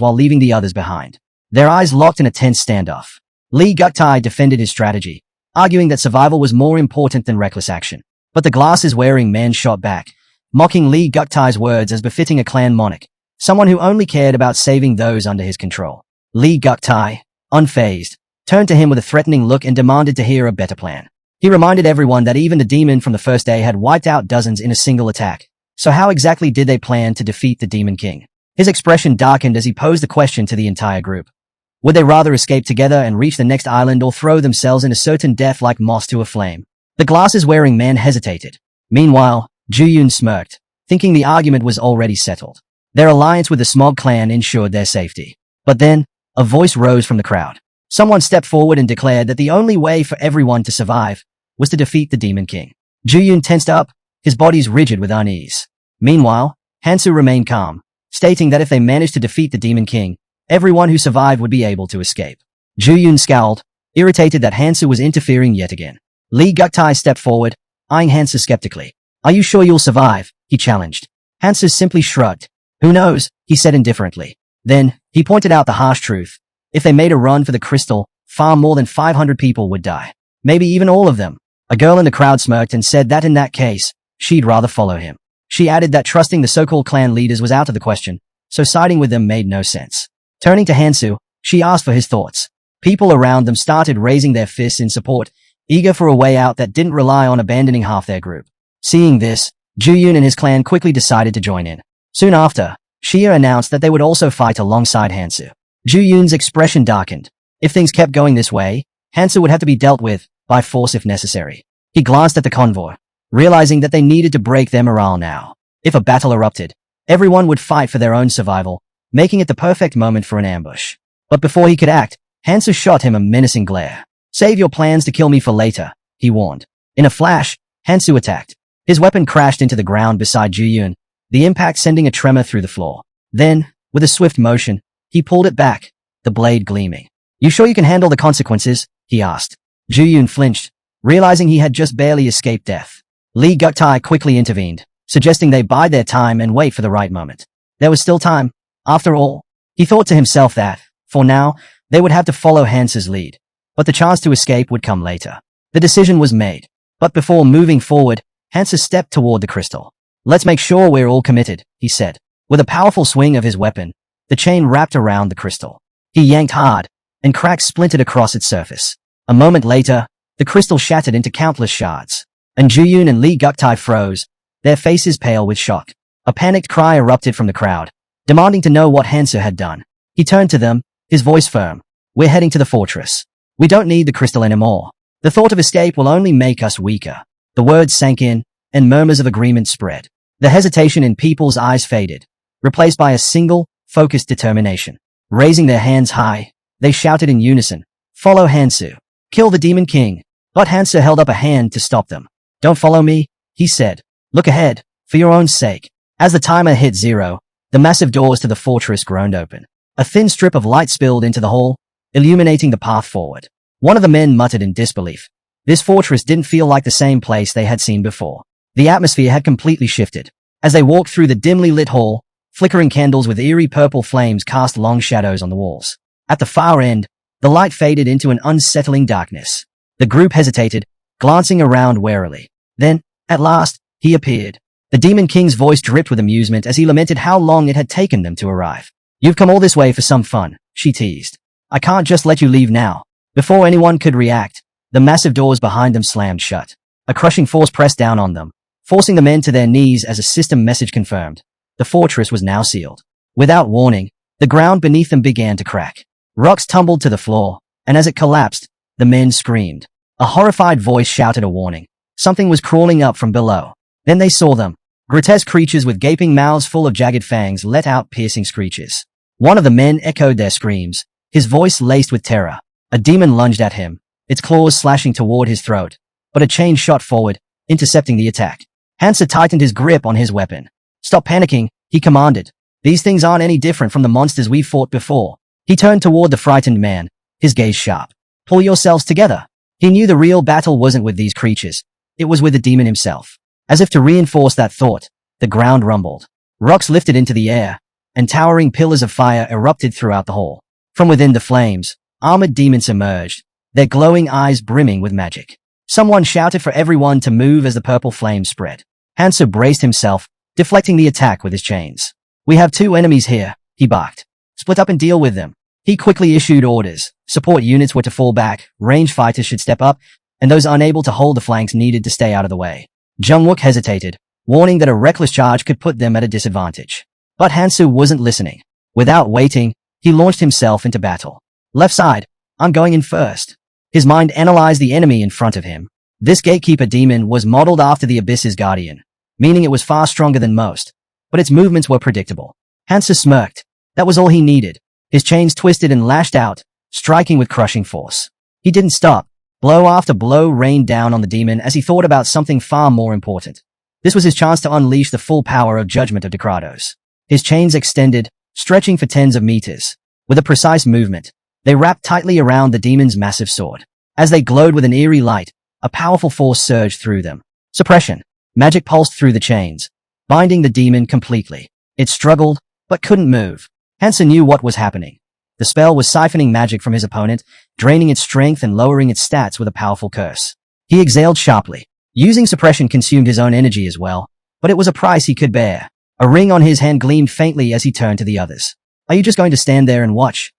while leaving the others behind. Their eyes locked in a tense standoff. Lee Guktai defended his strategy, arguing that survival was more important than reckless action. But the glasses-wearing man shot back, mocking Lee Guktai's words as befitting a clan monarch, someone who only cared about saving those under his control. Lee Guktai, unfazed, turned to him with a threatening look and demanded to hear a better plan. He reminded everyone that even the demon from the first day had wiped out dozens in a single attack. So how exactly did they plan to defeat the Demon King? His expression darkened as he posed the question to the entire group. Would they rather escape together and reach the next island or throw themselves in a certain death like moss to a flame? The glasses-wearing man hesitated. Meanwhile, Ju-Yun smirked, thinking the argument was already settled. Their alliance with the Smog clan ensured their safety. But then, a voice rose from the crowd. Someone stepped forward and declared that the only way for everyone to survive was to defeat the Demon King. Ju-Yun tensed up, his body's rigid with unease. Meanwhile, Hansu remained calm, stating that if they managed to defeat the Demon King, everyone who survived would be able to escape. Ju-Yun scowled, irritated that Hansu was interfering yet again. Lee Guktai stepped forward, eyeing Hansu skeptically. Are you sure you'll survive? He challenged. Hansu simply shrugged. Who knows? He said indifferently. Then, he pointed out the harsh truth. If they made a run for the crystal, far more than 500 people would die. Maybe even all of them. A girl in the crowd smirked and said that in that case, she'd rather follow him. She added that trusting the so-called clan leaders was out of the question, so siding with them made no sense. Turning to Hansu, she asked for his thoughts. People around them started raising their fists in support, eager for a way out that didn't rely on abandoning half their group. Seeing this, Ju-Yun and his clan quickly decided to join in. Soon after, Shia announced that they would also fight alongside Hansu. Ju-Yun's expression darkened. If things kept going this way, Hansu would have to be dealt with, by force if necessary. He glanced at the convoy, realizing that they needed to break their morale now. If a battle erupted, everyone would fight for their own survival, making it the perfect moment for an ambush. But before he could act, Hansu shot him a menacing glare. Save your plans to kill me for later, he warned. In a flash, Hansu attacked. His weapon crashed into the ground beside Ju-Yun, the impact sending a tremor through the floor. Then, with a swift motion, he pulled it back, the blade gleaming. You sure you can handle the consequences? He asked. Ju-Yun flinched, realizing he had just barely escaped death. Lee Guktai quickly intervened, suggesting they bide their time and wait for the right moment. There was still time. After all, he thought to himself that, for now, they would have to follow Hansu's lead. But the chance to escape would come later. The decision was made. But before moving forward, Hansu stepped toward the crystal. Let's make sure we're all committed, he said. With a powerful swing of his weapon, the chain wrapped around the crystal. He yanked hard, and cracks splintered across its surface. A moment later, the crystal shattered into countless shards. And Ju-Yun and Lee Guktai froze, their faces pale with shock. A panicked cry erupted from the crowd, demanding to know what Hansu had done. He turned to them, his voice firm. We're heading to the fortress. We don't need the crystal anymore. The thought of escape will only make us weaker. The words sank in, and murmurs of agreement spread. The hesitation in people's eyes faded, replaced by a single, focused determination. Raising their hands high, they shouted in unison, follow Hansu. Kill the Demon King. But Hansu held up a hand to stop them. Don't follow me, he said. Look ahead, for your own sake. As the timer hit 0, the massive doors to the fortress groaned open. A thin strip of light spilled into the hall, illuminating the path forward. One of the men muttered in disbelief. This fortress didn't feel like the same place they had seen before. The atmosphere had completely shifted. As they walked through the dimly lit hall, flickering candles with eerie purple flames cast long shadows on the walls. At the far end, the light faded into an unsettling darkness. The group hesitated, glancing around warily. Then, at last, he appeared. The Demon King's voice dripped with amusement as he lamented how long it had taken them to arrive. You've come all this way for some fun, she teased. I can't just let you leave now. Before anyone could react, the massive doors behind them slammed shut. A crushing force pressed down on them, forcing the men to their knees as a system message confirmed. The fortress was now sealed. Without warning, the ground beneath them began to crack. Rocks tumbled to the floor, and as it collapsed, the men screamed. A horrified voice shouted a warning. Something was crawling up from below. Then they saw them. Grotesque creatures with gaping mouths full of jagged fangs let out piercing screeches. One of the men echoed their screams, his voice laced with terror. A demon lunged at him, its claws slashing toward his throat. But a chain shot forward, intercepting the attack. Hansa tightened his grip on his weapon. Stop panicking, he commanded. These things aren't any different from the monsters we fought before. He turned toward the frightened man, his gaze sharp. Pull yourselves together. He knew the real battle wasn't with these creatures. It was with the demon himself. As if to reinforce that thought, the ground rumbled. Rocks lifted into the air, and towering pillars of fire erupted throughout the hall. From within the flames, armored demons emerged, their glowing eyes brimming with magic. Someone shouted for everyone to move as the purple flames spread. Hansa braced himself, deflecting the attack with his chains. We have two enemies here, he barked. Split up and deal with them. He quickly issued orders. Support units were to fall back, range fighters should step up, and those unable to hold the flanks needed to stay out of the way. Jungwook hesitated, warning that a reckless charge could put them at a disadvantage. But Hansu wasn't listening. Without waiting, he launched himself into battle. Left side, I'm going in first. His mind analyzed the enemy in front of him. This gatekeeper demon was modeled after the Abyss's guardian, meaning it was far stronger than most, but its movements were predictable. Hansa smirked. That was all he needed. His chains twisted and lashed out, striking with crushing force. He didn't stop. Blow after blow rained down on the demon as he thought about something far more important. This was his chance to unleash the full power of judgment of Dekratos. His chains extended, stretching for tens of meters. With a precise movement, they wrapped tightly around the demon's massive sword. As they glowed with an eerie light, a powerful force surged through them. Suppression. Magic pulsed through the chains, binding the demon completely. It struggled, but couldn't move. Hansa knew what was happening. The spell was siphoning magic from his opponent, draining its strength and lowering its stats with a powerful curse. He exhaled sharply. Using suppression consumed his own energy as well, but it was a price he could bear. A ring on his hand gleamed faintly as he turned to the others. Are you just going to stand there and watch?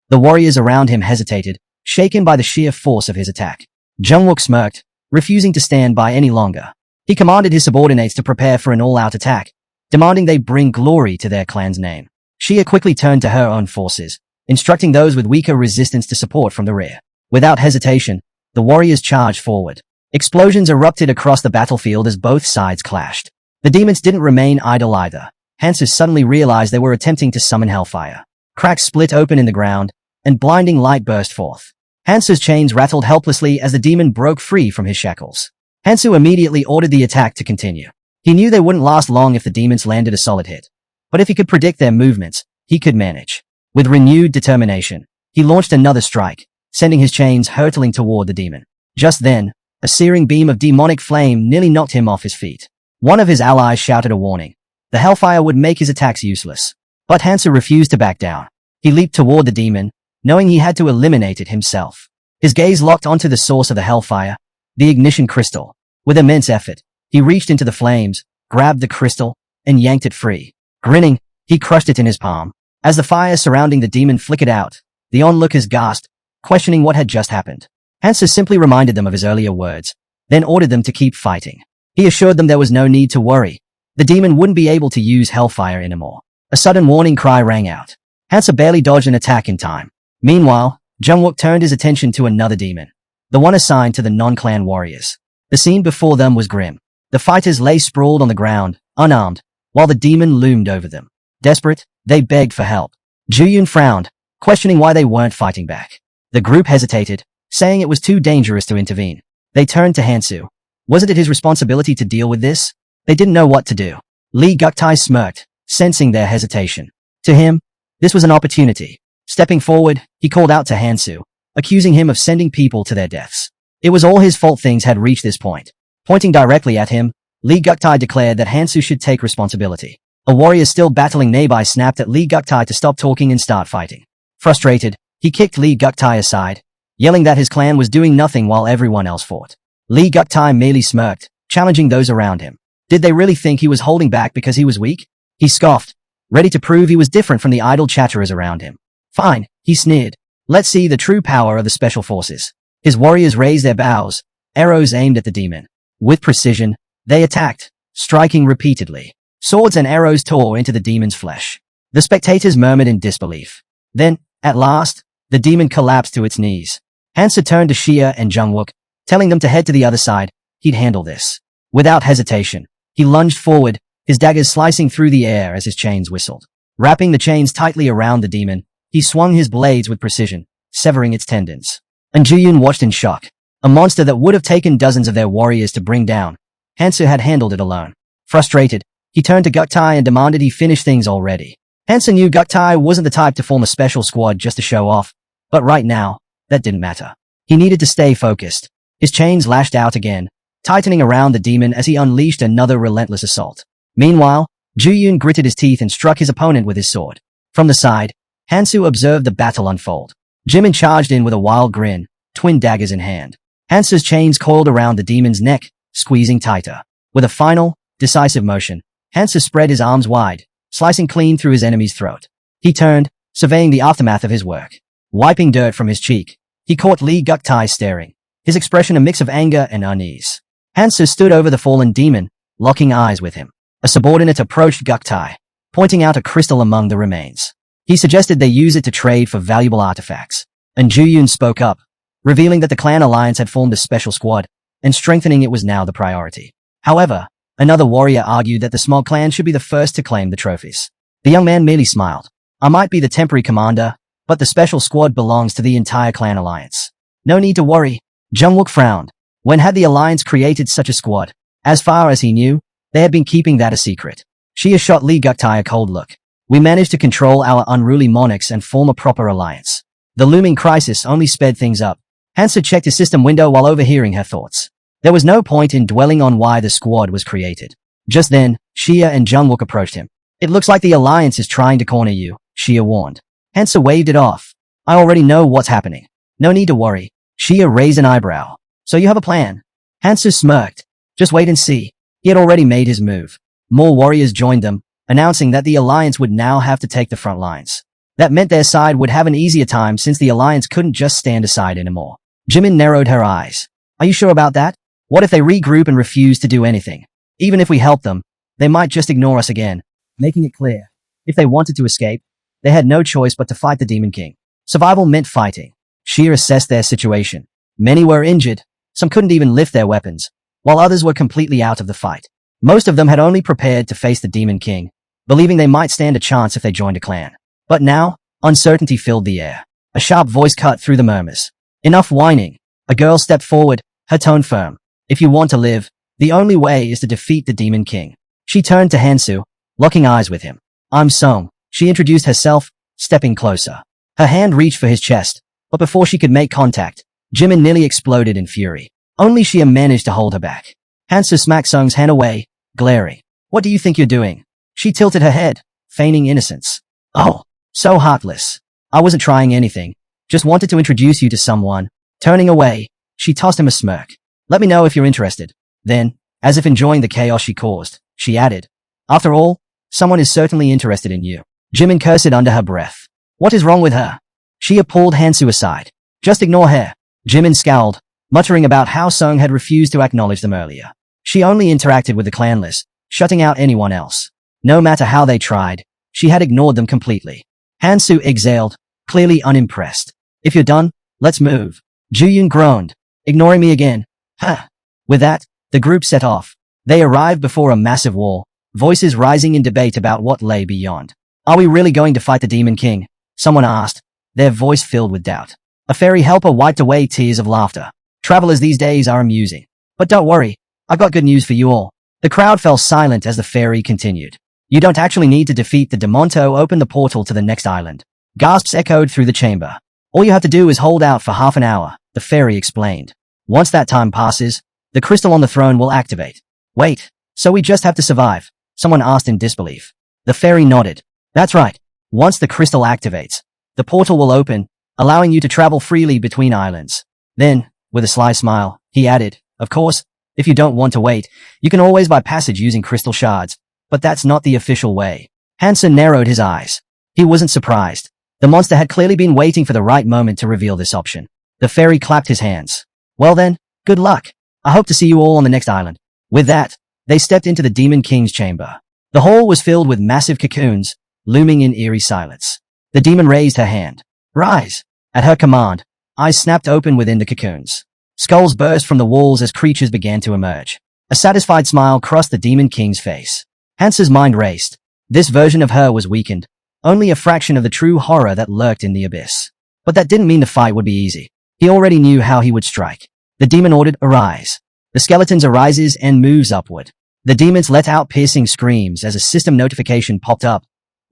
The warriors around him hesitated, shaken by the sheer force of his attack. Jungwook smirked, refusing to stand by any longer. He commanded his subordinates to prepare for an all-out attack, demanding they bring glory to their clan's name. Shia quickly turned to her own forces, instructing those with weaker resistance to support from the rear. Without hesitation, the warriors charged forward. Explosions erupted across the battlefield as both sides clashed. The demons didn't remain idle either. Hansa suddenly realized they were attempting to summon hellfire. Cracks split open in the ground, and blinding light burst forth. Hansu's chains rattled helplessly as the demon broke free from his shackles. Hansu immediately ordered the attack to continue. He knew they wouldn't last long if the demons landed a solid hit. But if he could predict their movements, he could manage. With renewed determination, he launched another strike, sending his chains hurtling toward the demon. Just then, a searing beam of demonic flame nearly knocked him off his feet. One of his allies shouted a warning. The hellfire would make his attacks useless. But Hansa refused to back down. He leaped toward the demon, knowing he had to eliminate it himself. His gaze locked onto the source of the hellfire, the ignition crystal. With immense effort, he reached into the flames, grabbed the crystal, and yanked it free. Grinning, he crushed it in his palm. As the fire surrounding the demon flickered out, the onlookers gasped, questioning what had just happened. Hansa simply reminded them of his earlier words, then ordered them to keep fighting. He assured them there was no need to worry. The demon wouldn't be able to use hellfire anymore. A sudden warning cry rang out. Hansa barely dodged an attack in time. Meanwhile, Jungwook turned his attention to another demon, the one assigned to the non-clan warriors. The scene before them was grim. The fighters lay sprawled on the ground, unarmed, while the demon loomed over them. Desperate, they begged for help. Juyun frowned, questioning why they weren't fighting back. The group hesitated, saying it was too dangerous to intervene. They turned to Hansu. Wasn't it his responsibility to deal with this? They didn't know what to do. Lee Guktai smirked, sensing their hesitation. To him, this was an opportunity. Stepping forward, he called out to Hansu, accusing him of sending people to their deaths. It was all his fault things had reached this point. Pointing directly at him, Lee Guktai declared that Hansu should take responsibility. A warrior still battling nearby snapped at Lee Guktai to stop talking and start fighting. Frustrated, he kicked Lee Guktai aside, yelling that his clan was doing nothing while everyone else fought. Lee Guktai merely smirked, challenging those around him. Did they really think he was holding back because he was weak? He scoffed, ready to prove he was different from the idle chatterers around him. Fine, he sneered. Let's see the true power of the special forces. His warriors raised their bows, arrows aimed at the demon. With precision, they attacked, striking repeatedly. Swords and arrows tore into the demon's flesh. The spectators murmured in disbelief. Then, at last, the demon collapsed to its knees. Hansa turned to Xia and Jungwook, telling them to head to the other side. He'd handle this. Without hesitation, he lunged forward, his daggers slicing through the air as his chains whistled. Wrapping the chains tightly around the demon, he swung his blades with precision, severing its tendons. And Juyun watched in shock. A monster that would have taken dozens of their warriors to bring down. Hansa had handled it alone. Frustrated, he turned to Guktai and demanded he finish things already. Hansa knew Guktai wasn't the type to form a special squad just to show off, but right now, that didn't matter. He needed to stay focused. His chains lashed out again, tightening around the demon as he unleashed another relentless assault. Meanwhile, Juyun gritted his teeth and struck his opponent with his sword. From the side, Hansu observed the battle unfold. Jimin charged in with a wild grin, twin daggers in hand. Hansu's chains coiled around the demon's neck, squeezing tighter. With a final, decisive motion, Hansu spread his arms wide, slicing clean through his enemy's throat. He turned, surveying the aftermath of his work. Wiping dirt from his cheek, he caught Lee Guktai staring, his expression a mix of anger and unease. Hansu stood over the fallen demon, locking eyes with him. A subordinate approached Guktai, pointing out a crystal among the remains. He suggested they use it to trade for valuable artifacts. And Juyun spoke up, revealing that the clan alliance had formed a special squad, and strengthening it was now the priority. However, another warrior argued that the small clan should be the first to claim the trophies. The young man merely smiled. I might be the temporary commander, but the special squad belongs to the entire clan alliance. No need to worry. Jungwook frowned. When had the alliance created such a squad? As far as he knew, they had been keeping that a secret. Xia shot Lee Guktai a cold look. We managed to control our unruly monarchs and form a proper alliance. The looming crisis only sped things up. Hansa checked his system window while overhearing her thoughts. There was no point in dwelling on why the squad was created. Just then, Xia and Jungwook approached him. It looks like the alliance is trying to corner you, Xia warned. Hansa waved it off. I already know what's happening. No need to worry. Xia raised an eyebrow. So you have a plan? Hansa smirked. Just wait and see. He had already made his move. More warriors joined them, announcing that the alliance would now have to take the front lines. That meant their side would have an easier time since the alliance couldn't just stand aside anymore. Jimin narrowed her eyes. Are you sure about that? What if they regroup and refuse to do anything? Even if we help them, they might just ignore us again. Making it clear, if they wanted to escape, they had no choice but to fight the Demon King. Survival meant fighting. Xia assessed their situation. Many were injured, some couldn't even lift their weapons, while others were completely out of the fight. Most of them had only prepared to face the Demon King, believing they might stand a chance if they joined a clan. But now, uncertainty filled the air. A sharp voice cut through the murmurs. Enough whining. A girl stepped forward, her tone firm. If you want to live, the only way is to defeat the Demon King. She turned to Hansu, locking eyes with him. I'm Song. She introduced herself, stepping closer. Her hand reached for his chest, but before she could make contact, Jimin nearly exploded in fury. Only Xia managed to hold her back. Hansu smacked Song's hand away, glaring. What do you think you're doing? She tilted her head, feigning innocence. Oh, so heartless. I wasn't trying anything. Just wanted to introduce you to someone. Turning away, she tossed him a smirk. Let me know if you're interested. Then, as if enjoying the chaos she caused, she added. After all, someone is certainly interested in you. Jimin cursed under her breath. What is wrong with her? Xia pulled Hansu aside. Just ignore her. Jimin scowled, muttering about how Song had refused to acknowledge them earlier. She only interacted with the clanless, shutting out anyone else. No matter how they tried, she had ignored them completely. Hansu exhaled, clearly unimpressed. If you're done, let's move. Juyun groaned. Ignoring me again. Huh. With that, the group set off. They arrived before a massive wall, voices rising in debate about what lay beyond. Are we really going to fight the Demon King? Someone asked, their voice filled with doubt. A fairy helper wiped away tears of laughter. Travelers these days are amusing. But don't worry, I've got good news for you all. The crowd fell silent as the fairy continued. You don't actually need to defeat the demon to open the portal to the next island. Gasps echoed through the chamber. All you have to do is hold out for half an hour, the fairy explained. Once that time passes, the crystal on the throne will activate. Wait, so we just have to survive? Someone asked in disbelief. The fairy nodded. That's right. Once the crystal activates, the portal will open, allowing you to travel freely between islands. Then, with a sly smile, he added, of course, if you don't want to wait, you can always buy passage using crystal shards, but that's not the official way. Hansen narrowed his eyes. He wasn't surprised. The monster had clearly been waiting for the right moment to reveal this option. The fairy clapped his hands. Well then, good luck. I hope to see you all on the next island. With that, They stepped into the Demon King's chamber. The hall was filled with massive cocoons, looming in eerie silence. The demon raised her hand. Rise! At her command, eyes snapped open within the cocoons. Skulls burst from the walls as creatures began to emerge. A satisfied smile crossed the Demon King's face. Hansu's mind raced. This version of her was weakened, only a fraction of the true horror that lurked in the abyss. But that didn't mean the fight would be easy. He already knew how he would strike. The demon ordered, arise. The skeletons arises and moves upward. The demons let out piercing screams as a system notification popped up.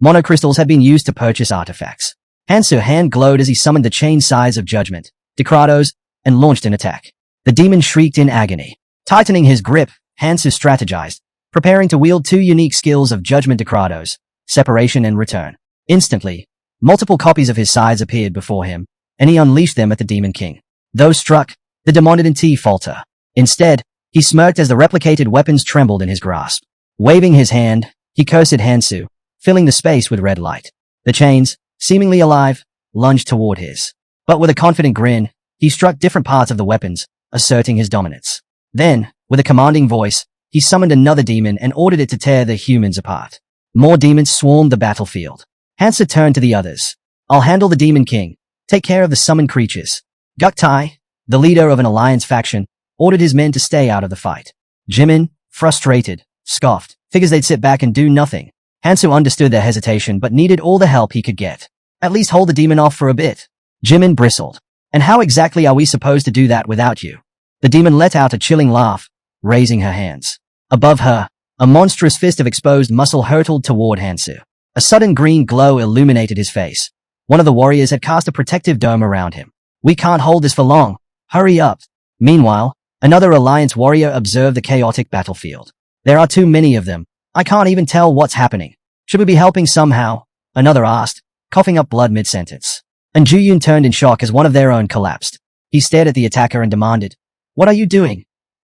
Monocrystals had been used to purchase artifacts. Hansu's hand glowed as he summoned the chain size of judgment, Dekratos, and launched an attack. The demon shrieked in agony. Tightening his grip, Hansu strategized, preparing to wield two unique skills of judgment Dekratos, separation and return. Instantly, multiple copies of his sides appeared before him, and he unleashed them at the Demon King. Though struck, the demon didn't falter. Instead, he smirked as the replicated weapons trembled in his grasp. Waving his hand, he cursed Hansu, filling the space with red light. The chains, seemingly alive, lunged toward his. But with a confident grin, he struck different parts of the weapons, asserting his dominance. Then, with a commanding voice, he summoned another demon and ordered it to tear the humans apart. More demons swarmed the battlefield. Hansu turned to the others. I'll handle the Demon King. Take care of the summoned creatures. Guktai, the leader of an alliance faction, ordered his men to stay out of the fight. Jimin, frustrated, scoffed, figures they'd sit back and do nothing. Hansu understood their hesitation but needed all the help he could get. At least hold the demon off for a bit. Jimin bristled. And how exactly are we supposed to do that without you? The demon let out a chilling laugh, raising her hands. Above her, a monstrous fist of exposed muscle hurtled toward Hansu. A sudden green glow illuminated his face. One of the warriors had cast a protective dome around him. We can't hold this for long. Hurry up. Meanwhile, another alliance warrior observed the chaotic battlefield. There are too many of them. I can't even tell what's happening. Should we be helping somehow? Another asked, coughing up blood mid-sentence. And Juyun turned in shock as one of their own collapsed. He stared at the attacker and demanded, "What are you doing?"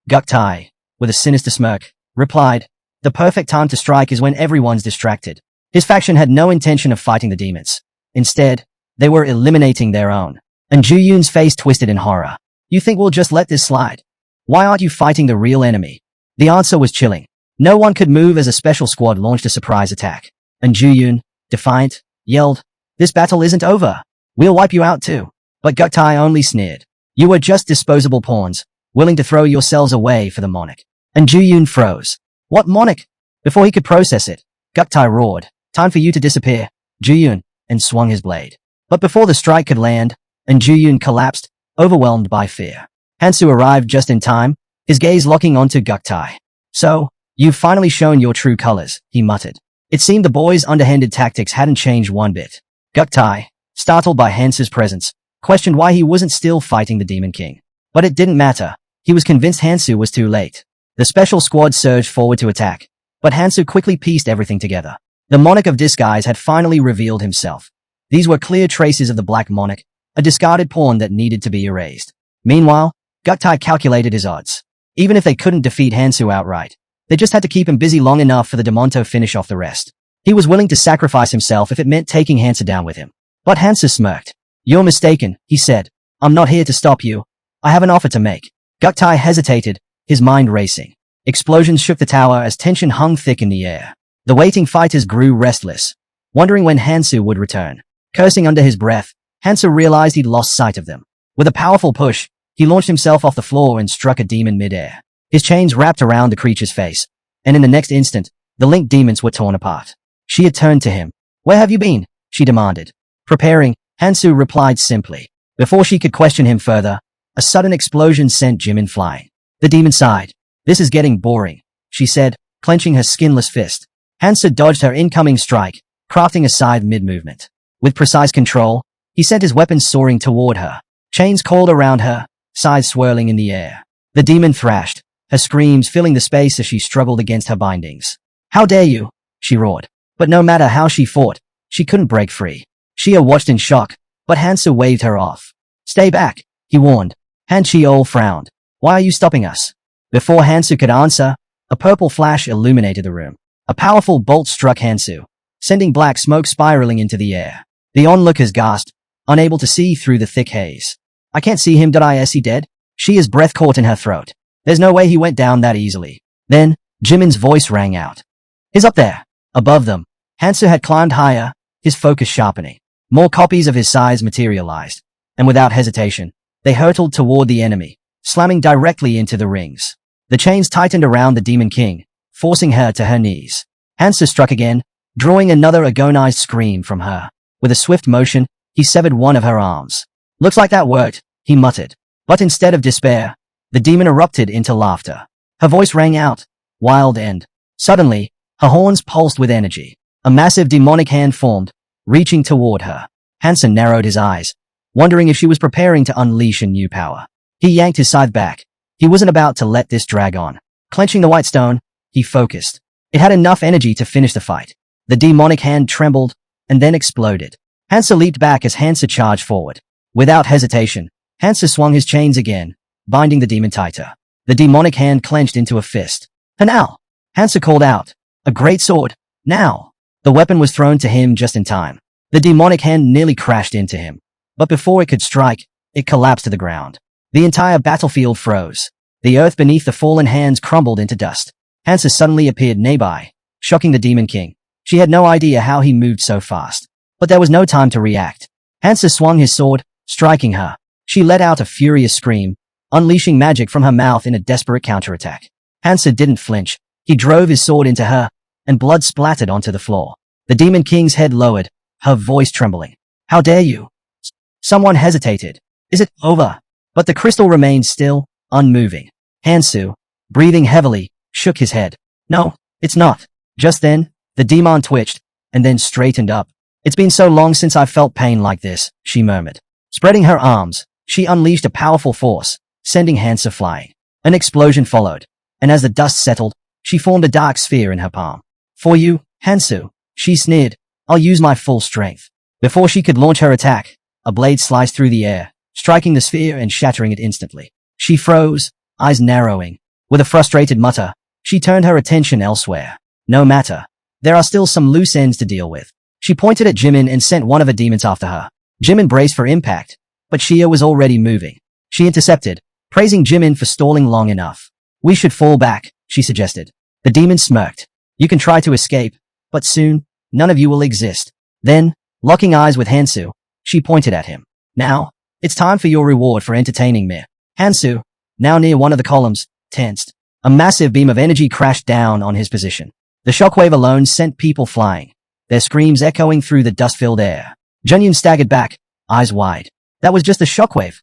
Guktai, with a sinister smirk, replied, "The perfect time to strike is when everyone's distracted." His faction had no intention of fighting the demons. Instead, they were eliminating their own. And Juyun's face twisted in horror. "You think we'll just let this slide? Why aren't you fighting the real enemy?" The answer was chilling. No one could move as a special squad launched a surprise attack. And Juyun, defiant, yelled, "This battle isn't over. We'll wipe you out too." But Guktai only sneered. "You were just disposable pawns, willing to throw yourselves away for the monarch." And Juyun froze. "What monarch?" Before he could process it, Guktai roared, "Time for you to disappear, Juyun," and swung his blade. But before the strike could land, and Juyun collapsed, overwhelmed by fear. Hansu arrived just in time, his gaze locking onto Guktai. "So, you've finally shown your true colors," he muttered. It seemed the boy's underhanded tactics hadn't changed one bit. Guktai, startled by Hansu's presence, questioned why he wasn't still fighting the Demon King. But it didn't matter. He was convinced Hansu was too late. The special squad surged forward to attack, but Hansu quickly pieced everything together. The Monarch of Disguise had finally revealed himself. These were clear traces of the Black Monarch, a discarded pawn that needed to be erased. Meanwhile, Guktai calculated his odds. Even if they couldn't defeat Hansu outright, they just had to keep him busy long enough for the demon to finish off the rest. He was willing to sacrifice himself if it meant taking Hansu down with him. But Hansu smirked. "You're mistaken," he said. "I'm not here to stop you. I have an offer to make." Guktai hesitated, his mind racing. Explosions shook the tower as tension hung thick in the air. The waiting fighters grew restless, wondering when Hansu would return. Cursing under his breath, Hansu realized he'd lost sight of them. With a powerful push, he launched himself off the floor and struck a demon mid-air. His chains wrapped around the creature's face, and in the next instant, the linked demons were torn apart. She had turned to him. "Where have you been?" she demanded. "Preparing," Hansu replied simply. Before she could question him further, a sudden explosion sent Jimin flying. The demon sighed. "This is getting boring," she said, clenching her skinless fist. Hansu dodged her incoming strike, crafting a scythe mid-movement. With precise control, he sent his weapons soaring toward her. Chains coiled around her, scythes swirling in the air. The demon thrashed, her screams filling the space as she struggled against her bindings. "How dare you!" she roared. But no matter how she fought, she couldn't break free. Shia watched in shock, but Hansu waved her off. "Stay back," he warned. Han Chiol frowned. "Why are you stopping us?" Before Hansu could answer, a purple flash illuminated the room. A powerful bolt struck Hansu, sending black smoke spiraling into the air. The onlookers gasped, unable to see through the thick haze. "I can't see him. Is he dead?" Shia's breath caught in her throat. "There's no way he went down that easily." Then, Jimin's voice rang out. He's up there. Above them. Hansu had climbed higher, his focus sharpening. More copies of his size materialized, and without hesitation, they hurtled toward the enemy, slamming directly into the rings. The chains tightened around the Demon King, forcing her to her knees. Hansu struck again, drawing another agonized scream from her. With a swift motion, he severed one of her arms. Looks like that worked, he muttered. But instead of despair, the demon erupted into laughter. Her voice rang out, wild and, suddenly, her horns pulsed with energy. A massive demonic hand formed, reaching toward her. Hansen narrowed his eyes, wondering if she was preparing to unleash a new power. He yanked his scythe back. He wasn't about to let this drag on. Clenching the white stone, he focused. It had enough energy to finish the fight. The demonic hand trembled, and then exploded. Hansa leaped back as Hansa charged forward. Without hesitation, Hansa swung his chains again, binding the demon tighter. The demonic hand clenched into a fist. And now, Hansa called out, a great sword, now. The weapon was thrown to him just in time. The demonic hand nearly crashed into him. But before it could strike, it collapsed to the ground. The entire battlefield froze. The earth beneath the fallen hands crumbled into dust. Hansa suddenly appeared nearby, shocking the Demon King. She had no idea how he moved so fast. But there was no time to react. Hansa swung his sword, striking her. She let out a furious scream, unleashing magic from her mouth in a desperate counterattack. Hansa didn't flinch. He drove his sword into her, and blood splattered onto the floor. The Demon King's head lowered, her voice trembling. How dare you? Someone hesitated. Is it over? But the crystal remained still, unmoving. Hansu, breathing heavily, shook his head. No, it's not. Just then, the demon twitched, and then straightened up. It's been so long since I felt pain like this, she murmured. Spreading her arms, she unleashed a powerful force, sending Hansa flying. An explosion followed, and as the dust settled, she formed a dark sphere in her palm. For you, Hansu, she sneered. I'll use my full strength. Before she could launch her attack, a blade sliced through the air, striking the sphere and shattering it instantly. She froze, eyes narrowing. With a frustrated mutter, she turned her attention elsewhere. No matter. There are still some loose ends to deal with. She pointed at Jimin and sent one of her demons after her. Jimin braced for impact, but Shia was already moving. She intercepted, praising Jimin for stalling long enough. We should fall back, she suggested. The demon smirked. You can try to escape, but soon, none of you will exist. Then, locking eyes with Hansu, she pointed at him. Now, it's time for your reward for entertaining me. Hansu, now near one of the columns, tensed. A massive beam of energy crashed down on his position. The shockwave alone sent people flying, their screams echoing through the dust-filled air. Junyun staggered back, eyes wide. That was just a shockwave.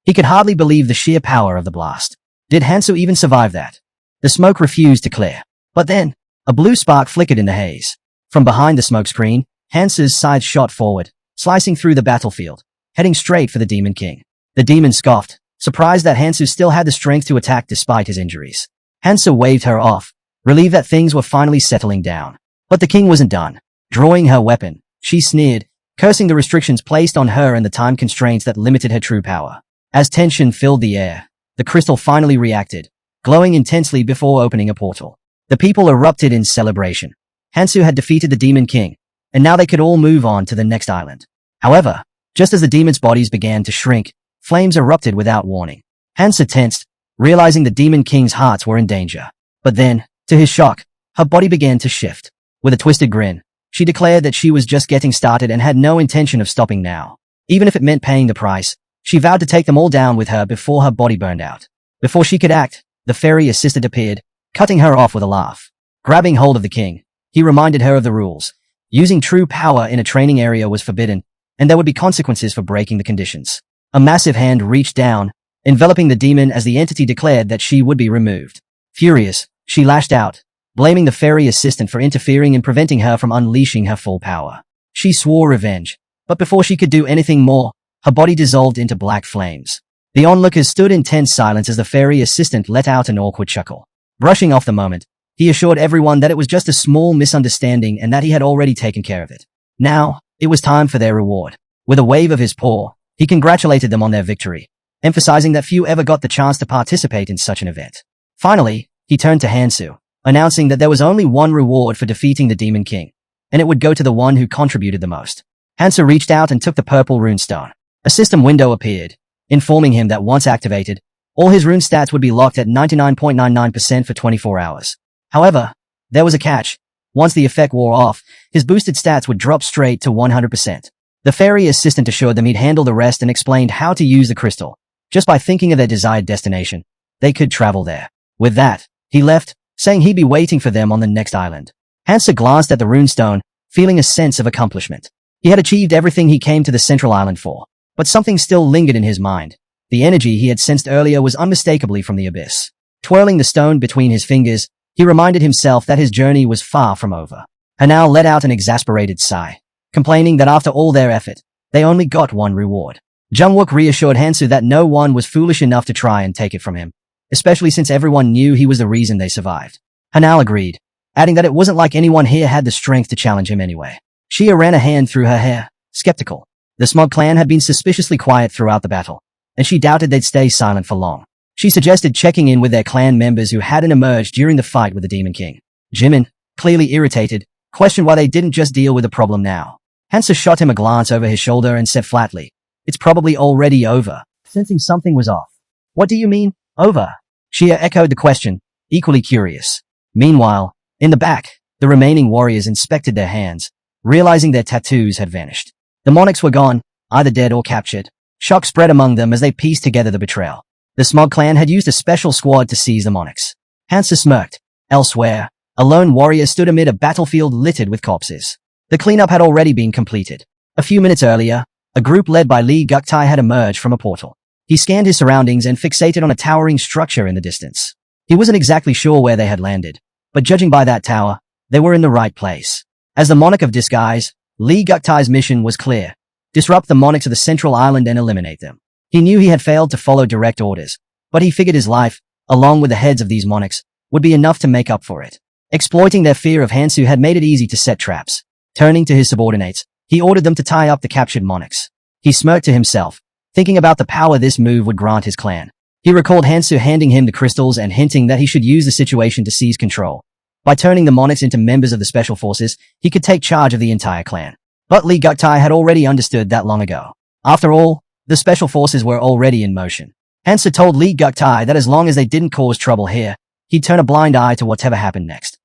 He could hardly believe the sheer power of the blast. Did Hansu even survive that? The smoke refused to clear. But then, a blue spark flickered in the haze. From behind the smoke screen, Hansu's side shot forward, slicing through the battlefield, heading straight for the Demon King. The demon scoffed, surprised that Hansu still had the strength to attack despite his injuries. Hansu waved her off, relieved that things were finally settling down. But the king wasn't done. Drawing her weapon, she sneered, cursing the restrictions placed on her and the time constraints that limited her true power. As tension filled the air, the crystal finally reacted, glowing intensely before opening a portal. The people erupted in celebration. Hansu had defeated the Demon King, and now they could all move on to the next island. However, just as the demons' bodies began to shrink, flames erupted without warning. Hansu tensed, realizing the Demon King's hearts were in danger. But then, to his shock, her body began to shift. With a twisted grin, she declared that she was just getting started and had no intention of stopping now. Even if it meant paying the price, she vowed to take them all down with her before her body burned out. Before she could act, the fairy assistant appeared, cutting her off with a laugh. Grabbing hold of the king, he reminded her of the rules. Using true power in a training area was forbidden, and there would be consequences for breaking the conditions. A massive hand reached down, enveloping the demon as the entity declared that she would be removed. Furious, she lashed out, blaming the fairy assistant for interfering and preventing her from unleashing her full power. She swore revenge, but before she could do anything more, her body dissolved into black flames. The onlookers stood in tense silence as the fairy assistant let out an awkward chuckle. Brushing off the moment, he assured everyone that it was just a small misunderstanding and that he had already taken care of it. Now, it was time for their reward. With a wave of his paw, he congratulated them on their victory, emphasizing that few ever got the chance to participate in such an event. Finally, he turned to Hansu, announcing that there was only one reward for defeating the Demon King, and it would go to the one who contributed the most. Hansu reached out and took the purple runestone. A system window appeared, informing him that once activated, all his rune stats would be locked at 99.99% for 24 hours. However, there was a catch. Once the effect wore off, his boosted stats would drop straight to 100%. The fairy assistant assured them he'd handle the rest and explained how to use the crystal. Just by thinking of their desired destination, they could travel there. With that, he left, saying he'd be waiting for them on the next island. Hansa glanced at the runestone, feeling a sense of accomplishment. He had achieved everything he came to the central island for. But something still lingered in his mind. The energy he had sensed earlier was unmistakably from the abyss. Twirling the stone between his fingers, he reminded himself that his journey was far from over. Hanal let out an exasperated sigh, complaining that after all their effort, they only got one reward. Jungwook reassured Hansu that no one was foolish enough to try and take it from him, especially since everyone knew he was the reason they survived. Hanal agreed, adding that it wasn't like anyone here had the strength to challenge him anyway. Shia ran a hand through her hair, skeptical. The Smug clan had been suspiciously quiet throughout the battle, and she doubted they'd stay silent for long. She suggested checking in with their clan members who hadn't emerged during the fight with the Demon King. Jimin, clearly irritated, questioned why they didn't just deal with the problem now. Hansa shot him a glance over his shoulder and said flatly, "It's probably already over," sensing something was off. "What do you mean, over?" Shia echoed the question, equally curious. Meanwhile, in the back, the remaining warriors inspected their hands, realizing their tattoos had vanished. The monarchs were gone, either dead or captured. Shock spread among them as they pieced together the betrayal. The Smug clan had used a special squad to seize the monarchs. Hansa smirked. Elsewhere, a lone warrior stood amid a battlefield littered with corpses. The cleanup had already been completed. A few minutes earlier, a group led by Lee Guktai had emerged from a portal. He scanned his surroundings and fixated on a towering structure in the distance. He wasn't exactly sure where they had landed, but judging by that tower, they were in the right place. As the Monarch of Disguise, Lee Guktai's mission was clear: disrupt the monarchs of the central island and eliminate them. He knew he had failed to follow direct orders, but he figured his life, along with the heads of these monarchs, would be enough to make up for it. Exploiting their fear of Hansu had made it easy to set traps. Turning to his subordinates, he ordered them to tie up the captured monarchs. He smirked to himself, thinking about the power this move would grant his clan. He recalled Hansu handing him the crystals and hinting that he should use the situation to seize control. By turning the monarchs into members of the special forces, he could take charge of the entire clan. But Lee Guktai had already understood that long ago. After all, the special forces were already in motion. Hansa told Lee Guktai that as long as they didn't cause trouble here, he'd turn a blind eye to whatever happened next.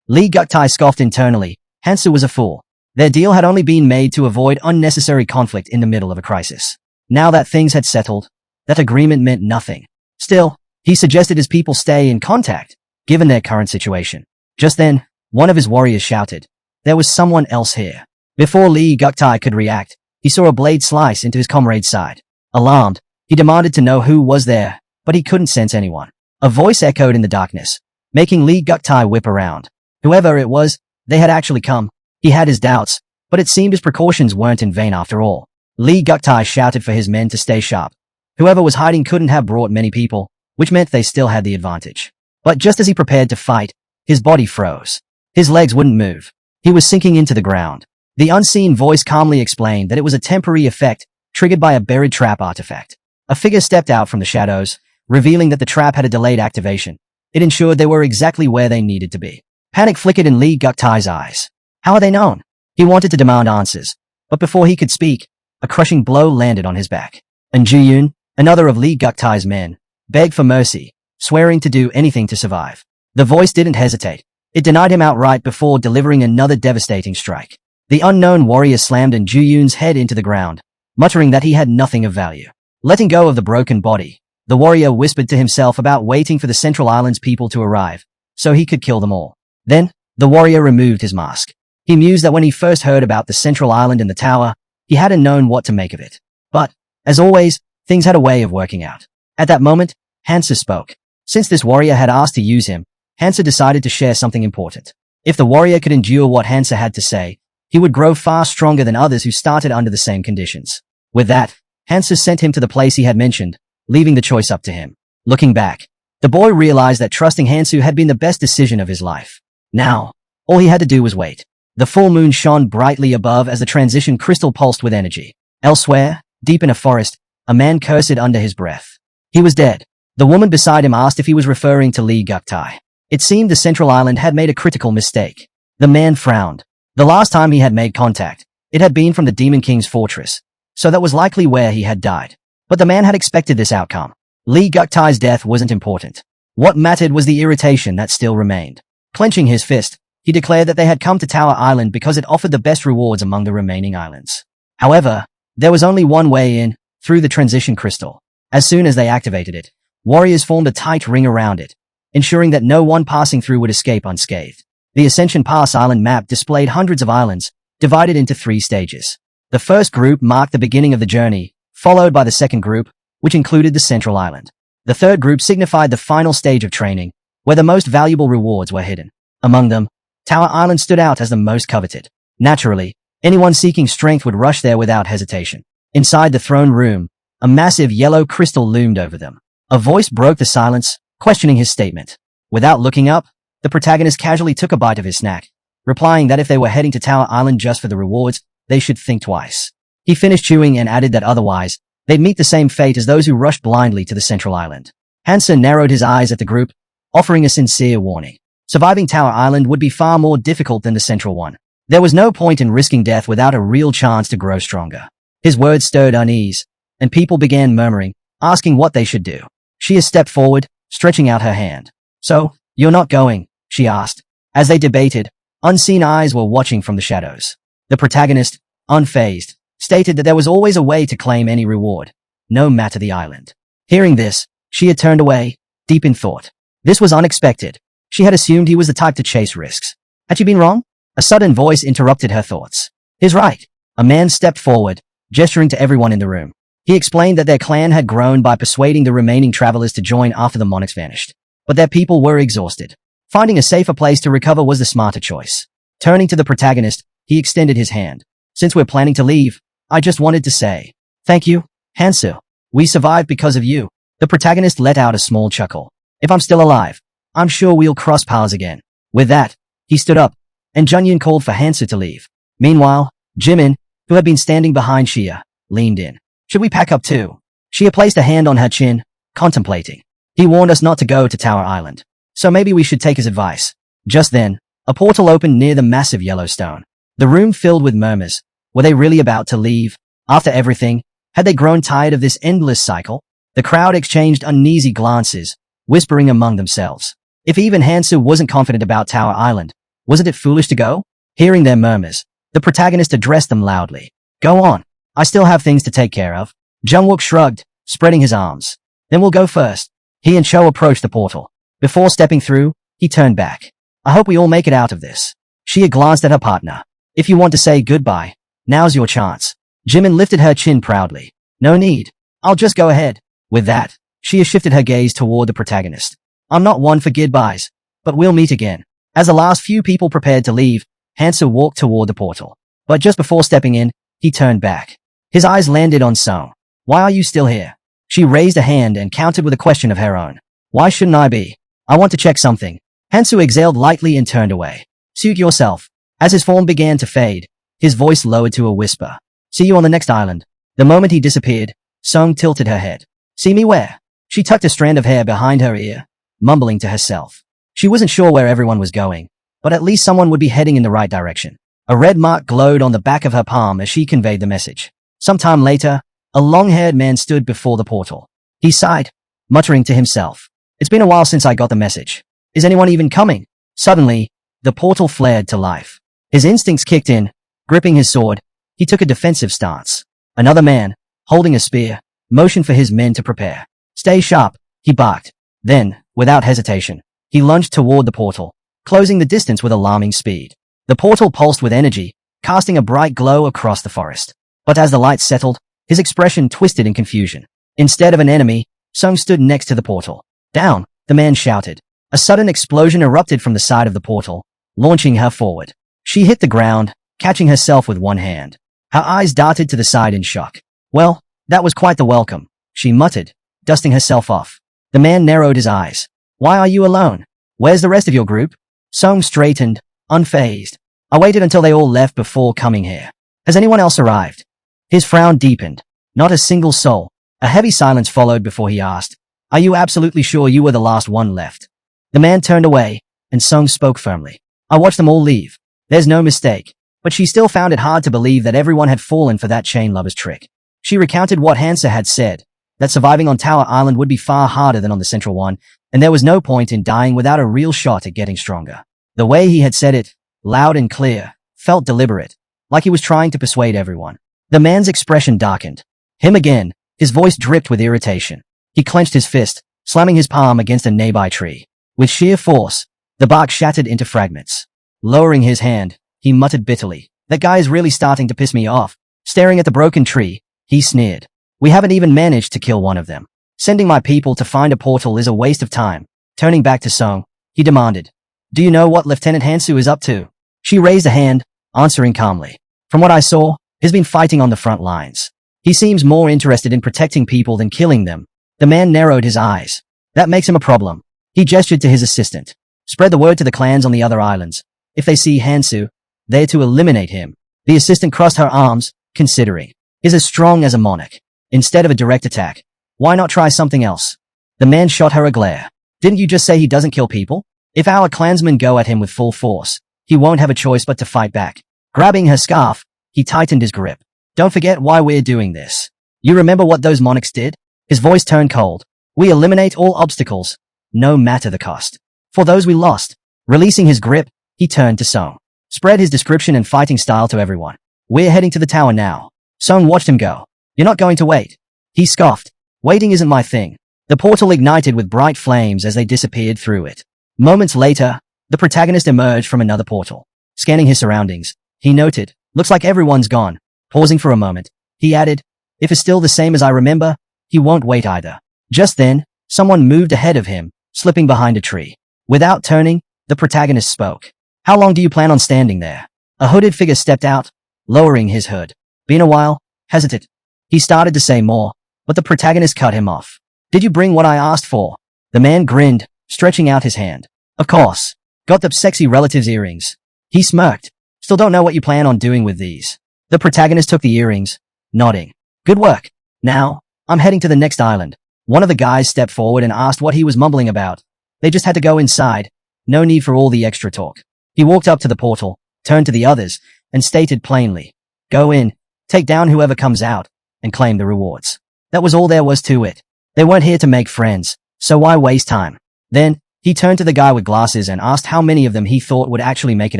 Lee Guktai scoffed internally. Hansa was a fool. Their deal had only been made to avoid unnecessary conflict in the middle of a crisis. Now that things had settled, that agreement meant nothing. Still, he suggested his people stay in contact, given their current situation. Just then, one of his warriors shouted, "There was someone else here." Before Lee Guktai could react, he saw a blade slice into his comrade's side. Alarmed, he demanded to know who was there, but he couldn't sense anyone. A voice echoed in the darkness, making Lee Guktai whip around. Whoever it was, they had actually come. He had his doubts, but it seemed his precautions weren't in vain after all. Lee Guktai shouted for his men to stay sharp. Whoever was hiding couldn't have brought many people, which meant they still had the advantage. But just as he prepared to fight, his body froze. His legs wouldn't move. He was sinking into the ground. The unseen voice calmly explained that it was a temporary effect triggered by a buried trap artifact. A figure stepped out from the shadows, revealing that the trap had a delayed activation. It ensured they were exactly where they needed to be. Panic flickered in Lee Guktai's eyes. How are they known? He wanted to demand answers, but before he could speak, a crushing blow landed on his back. And Juyun, another of Lee Guktai's men, begged for mercy, swearing to do anything to survive. The voice didn't hesitate. It denied him outright before delivering another devastating strike. The unknown warrior slammed Juyun's head into the ground, muttering that he had nothing of value. Letting go of the broken body, the warrior whispered to himself about waiting for the Central Island's people to arrive, so he could kill them all. Then, the warrior removed his mask. He mused that when he first heard about the Central Island and the tower, he hadn't known what to make of it. But, as always, things had a way of working out. At that moment, Hansa spoke. Since this warrior had asked to use him, Hansa decided to share something important. If the warrior could endure what Hansa had to say, he would grow far stronger than others who started under the same conditions. With that, Hansa sent him to the place he had mentioned, leaving the choice up to him. Looking back, the boy realized that trusting Hansu had been the best decision of his life. Now, all he had to do was wait. The full moon shone brightly above as the transition crystal pulsed with energy. Elsewhere, deep in a forest, a man cursed under his breath. He was dead. The woman beside him asked if he was referring to Lee Guktai. It seemed the Central Island had made a critical mistake. The man frowned. The last time he had made contact, it had been from the Demon King's fortress, so that was likely where he had died. But the man had expected this outcome. Lee Guktai's death wasn't important. What mattered was the irritation that still remained. Clenching his fist, he declared that they had come to Tower Island because it offered the best rewards among the remaining islands. However, there was only one way in, through the transition crystal. As soon as they activated it, warriors formed a tight ring around it, ensuring that no one passing through would escape unscathed. The Ascension Pass island map displayed hundreds of islands, divided into 3 stages. The first group marked the beginning of the journey, followed by the second group, which included the central island. The third group signified the final stage of training, where the most valuable rewards were hidden. Among them, Tower Island stood out as the most coveted. Naturally, anyone seeking strength would rush there without hesitation. Inside the throne room, a massive yellow crystal loomed over them. A voice broke the silence, questioning his statement. Without looking up, the protagonist casually took a bite of his snack, replying that if they were heading to Tower Island just for the rewards, they should think twice. He finished chewing and added that otherwise, they'd meet the same fate as those who rushed blindly to the central island. Hansa narrowed his eyes at the group, offering a sincere warning. Surviving Tower Island would be far more difficult than the central one. There was no point in risking death without a real chance to grow stronger. His words stirred unease, and people began murmuring, asking what they should do. She stepped forward, stretching out her hand. "So, you're not going?" she asked. As they debated, unseen eyes were watching from the shadows. The protagonist, unfazed, stated that there was always a way to claim any reward, no matter the island. Hearing this, she had turned away, deep in thought. This was unexpected. She had assumed he was the type to chase risks. Had she been wrong? A sudden voice interrupted her thoughts. "He's right." A man stepped forward, gesturing to everyone in the room. He explained that their clan had grown by persuading the remaining travelers to join after the monarchs vanished. But their people were exhausted. Finding a safer place to recover was the smarter choice. Turning to the protagonist, he extended his hand. "Since we're planning to leave, I just wanted to say, thank you, Hansu. We survived because of you." The protagonist let out a small chuckle. "If I'm still alive, I'm sure we'll cross paths again." With that, he stood up, and Junyun called for Hansu to leave. Meanwhile, Jimin, who had been standing behind Shia, leaned in. "Should we pack up too?" Shia placed a hand on her chin, contemplating. "He warned us not to go to Tower Island, so maybe we should take his advice." Just then, a portal opened near the massive yellow stone. The room filled with murmurs. Were they really about to leave? After everything, had they grown tired of this endless cycle? The crowd exchanged uneasy glances, whispering among themselves. If even Hansu wasn't confident about Tower Island, wasn't it foolish to go? Hearing their murmurs, the protagonist addressed them loudly. "Go on. I still have things to take care of." Jungwook shrugged, spreading his arms. "Then we'll go first." He and Cho approached the portal. Before stepping through, he turned back. "I hope we all make it out of this." Shia glanced at her partner. "If you want to say goodbye, now's your chance." Jimin lifted her chin proudly. "No need. I'll just go ahead." With that, Shia shifted her gaze toward the protagonist. "I'm not one for goodbyes, but we'll meet again." As the last few people prepared to leave, Hansa walked toward the portal. But just before stepping in, he turned back. His eyes landed on Song. "Why are you still here?" She raised a hand and countered with a question of her own. "Why shouldn't I be? I want to check something." Hansu exhaled lightly and turned away. "Suit yourself." As his form began to fade, his voice lowered to a whisper. "See you on the next island." The moment he disappeared, Song tilted her head. "See me where?" She tucked a strand of hair behind her ear, mumbling to herself. She wasn't sure where everyone was going, but at least someone would be heading in the right direction. A red mark glowed on the back of her palm as she conveyed the message. Sometime later, a long-haired man stood before the portal. He sighed, muttering to himself. "It's been a while since I got the message. Is anyone even coming?" Suddenly, the portal flared to life. His instincts kicked in. Gripping his sword, he took a defensive stance. Another man, holding a spear, motioned for his men to prepare. "Stay sharp," he barked. Then, without hesitation, he lunged toward the portal, closing the distance with alarming speed. The portal pulsed with energy, casting a bright glow across the forest. But as the light settled, his expression twisted in confusion. Instead of an enemy, Sung stood next to the portal. "Down!" the man shouted. A sudden explosion erupted from the side of the portal, launching her forward. She hit the ground, catching herself with one hand. Her eyes darted to the side in shock. "Well, that was quite the welcome," she muttered, dusting herself off. The man narrowed his eyes. "Why are you alone? Where's the rest of your group?" Sung straightened, unfazed. "I waited until they all left before coming here. Has anyone else arrived?" His frown deepened. Not a single soul. A heavy silence followed before he asked, "Are you absolutely sure you were the last one left?" The man turned away, and Sung spoke firmly. "I watched them all leave. There's no mistake." But she still found it hard to believe that everyone had fallen for that chain lover's trick. She recounted what Hansa had said, that surviving on Tower Island would be far harder than on the central one, and there was no point in dying without a real shot at getting stronger. The way he had said it, loud and clear, felt deliberate, like he was trying to persuade everyone. The man's expression darkened. Him again, his voice dripped with irritation. He clenched his fist, slamming his palm against a nearby tree. With sheer force, the bark shattered into fragments. Lowering his hand, he muttered bitterly, "That guy is really starting to piss me off." Staring at the broken tree, he sneered. "We haven't even managed to kill one of them. Sending my people to find a portal is a waste of time." Turning back to Song, he demanded, "Do you know what Lieutenant Hansu is up to?" She raised a hand, answering calmly. "From what I saw, he's been fighting on the front lines. He seems more interested in protecting people than killing them." The man narrowed his eyes. "That makes him a problem." He gestured to his assistant. "Spread the word to the clans on the other islands. If they see Hansu, they're to eliminate him." The assistant crossed her arms, considering. "He's as strong as a monarch. Instead of a direct attack, why not try something else?" The man shot her a glare. "Didn't you just say he doesn't kill people? If our clansmen go at him with full force, he won't have a choice but to fight back." Grabbing her scarf, he tightened his grip. "Don't forget why we're doing this. You remember what those monarchs did?" His voice turned cold. "We eliminate all obstacles, no matter the cost. For those we lost." Releasing his grip, he turned to Song. Spread his description and fighting style to everyone. "We're heading to the tower now." Song watched him go. "You're not going to wait?" He scoffed. "Waiting isn't my thing." The portal ignited with bright flames as they disappeared through it. Moments later, the protagonist emerged from another portal. Scanning his surroundings, he noted, "Looks like everyone's gone." Pausing for a moment, he added, "If it's still the same as I remember, he won't wait either." Just then, someone moved ahead of him, slipping behind a tree. Without turning, the protagonist spoke. "How long do you plan on standing there?" A hooded figure stepped out, lowering his hood. "Been a while," hesitated. He started to say more, but the protagonist cut him off. "Did you bring what I asked for?" The man grinned, stretching out his hand. "Of course. Got the sexy relative's earrings." He smirked. "Still don't know what you plan on doing with these." The protagonist took the earrings, nodding. "Good work. Now, I'm heading to the next island." One of the guys stepped forward and asked what he was mumbling about. They just had to go inside. No need for all the extra talk. He walked up to the portal, turned to the others, and stated plainly, "Go in, take down whoever comes out, and claim the rewards." That was all there was to it. They weren't here to make friends, so why waste time? Then, he turned to the guy with glasses and asked how many of them he thought would actually make it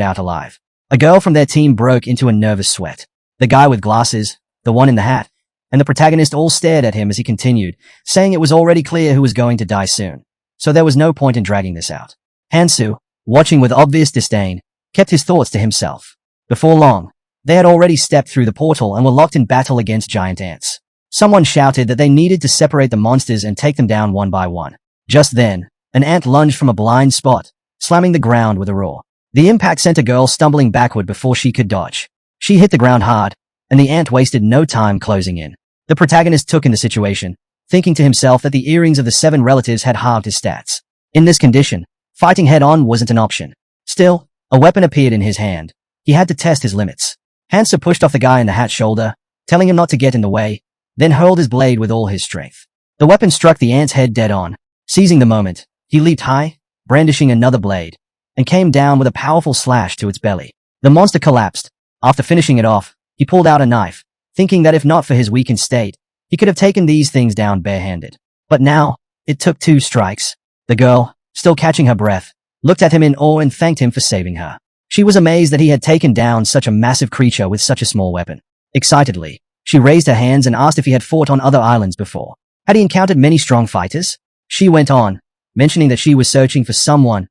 out alive. A girl from their team broke into a nervous sweat. The guy with glasses, the one in the hat, and the protagonist all stared at him as he continued, saying it was already clear who was going to die soon. So there was no point in dragging this out. Hansu, watching with obvious disdain, kept his thoughts to himself. Before long, they had already stepped through the portal and were locked in battle against giant ants. Someone shouted that they needed to separate the monsters and take them down one by one. Just then, an ant lunged from a blind spot, slamming the ground with a roar. The impact sent a girl stumbling backward before she could dodge. She hit the ground hard, and the ant wasted no time closing in. The protagonist took in the situation, thinking to himself that the earrings of the 7 relatives had halved his stats. In this condition, fighting head-on wasn't an option. Still, a weapon appeared in his hand. He had to test his limits. Hansa pushed off the guy in the hat's shoulder, telling him not to get in the way, then hurled his blade with all his strength. The weapon struck the ant's head dead on. Seizing the moment, he leaped high, brandishing another blade, and came down with a powerful slash to its belly. The monster collapsed. After finishing it off, he pulled out a knife, thinking that if not for his weakened state, he could have taken these things down barehanded. But now, it took 2 strikes. The girl, still catching her breath, looked at him in awe and thanked him for saving her. She was amazed that he had taken down such a massive creature with such a small weapon. Excitedly, she raised her hands and asked if he had fought on other islands before. Had he encountered many strong fighters? She went on, mentioning that she was searching for someone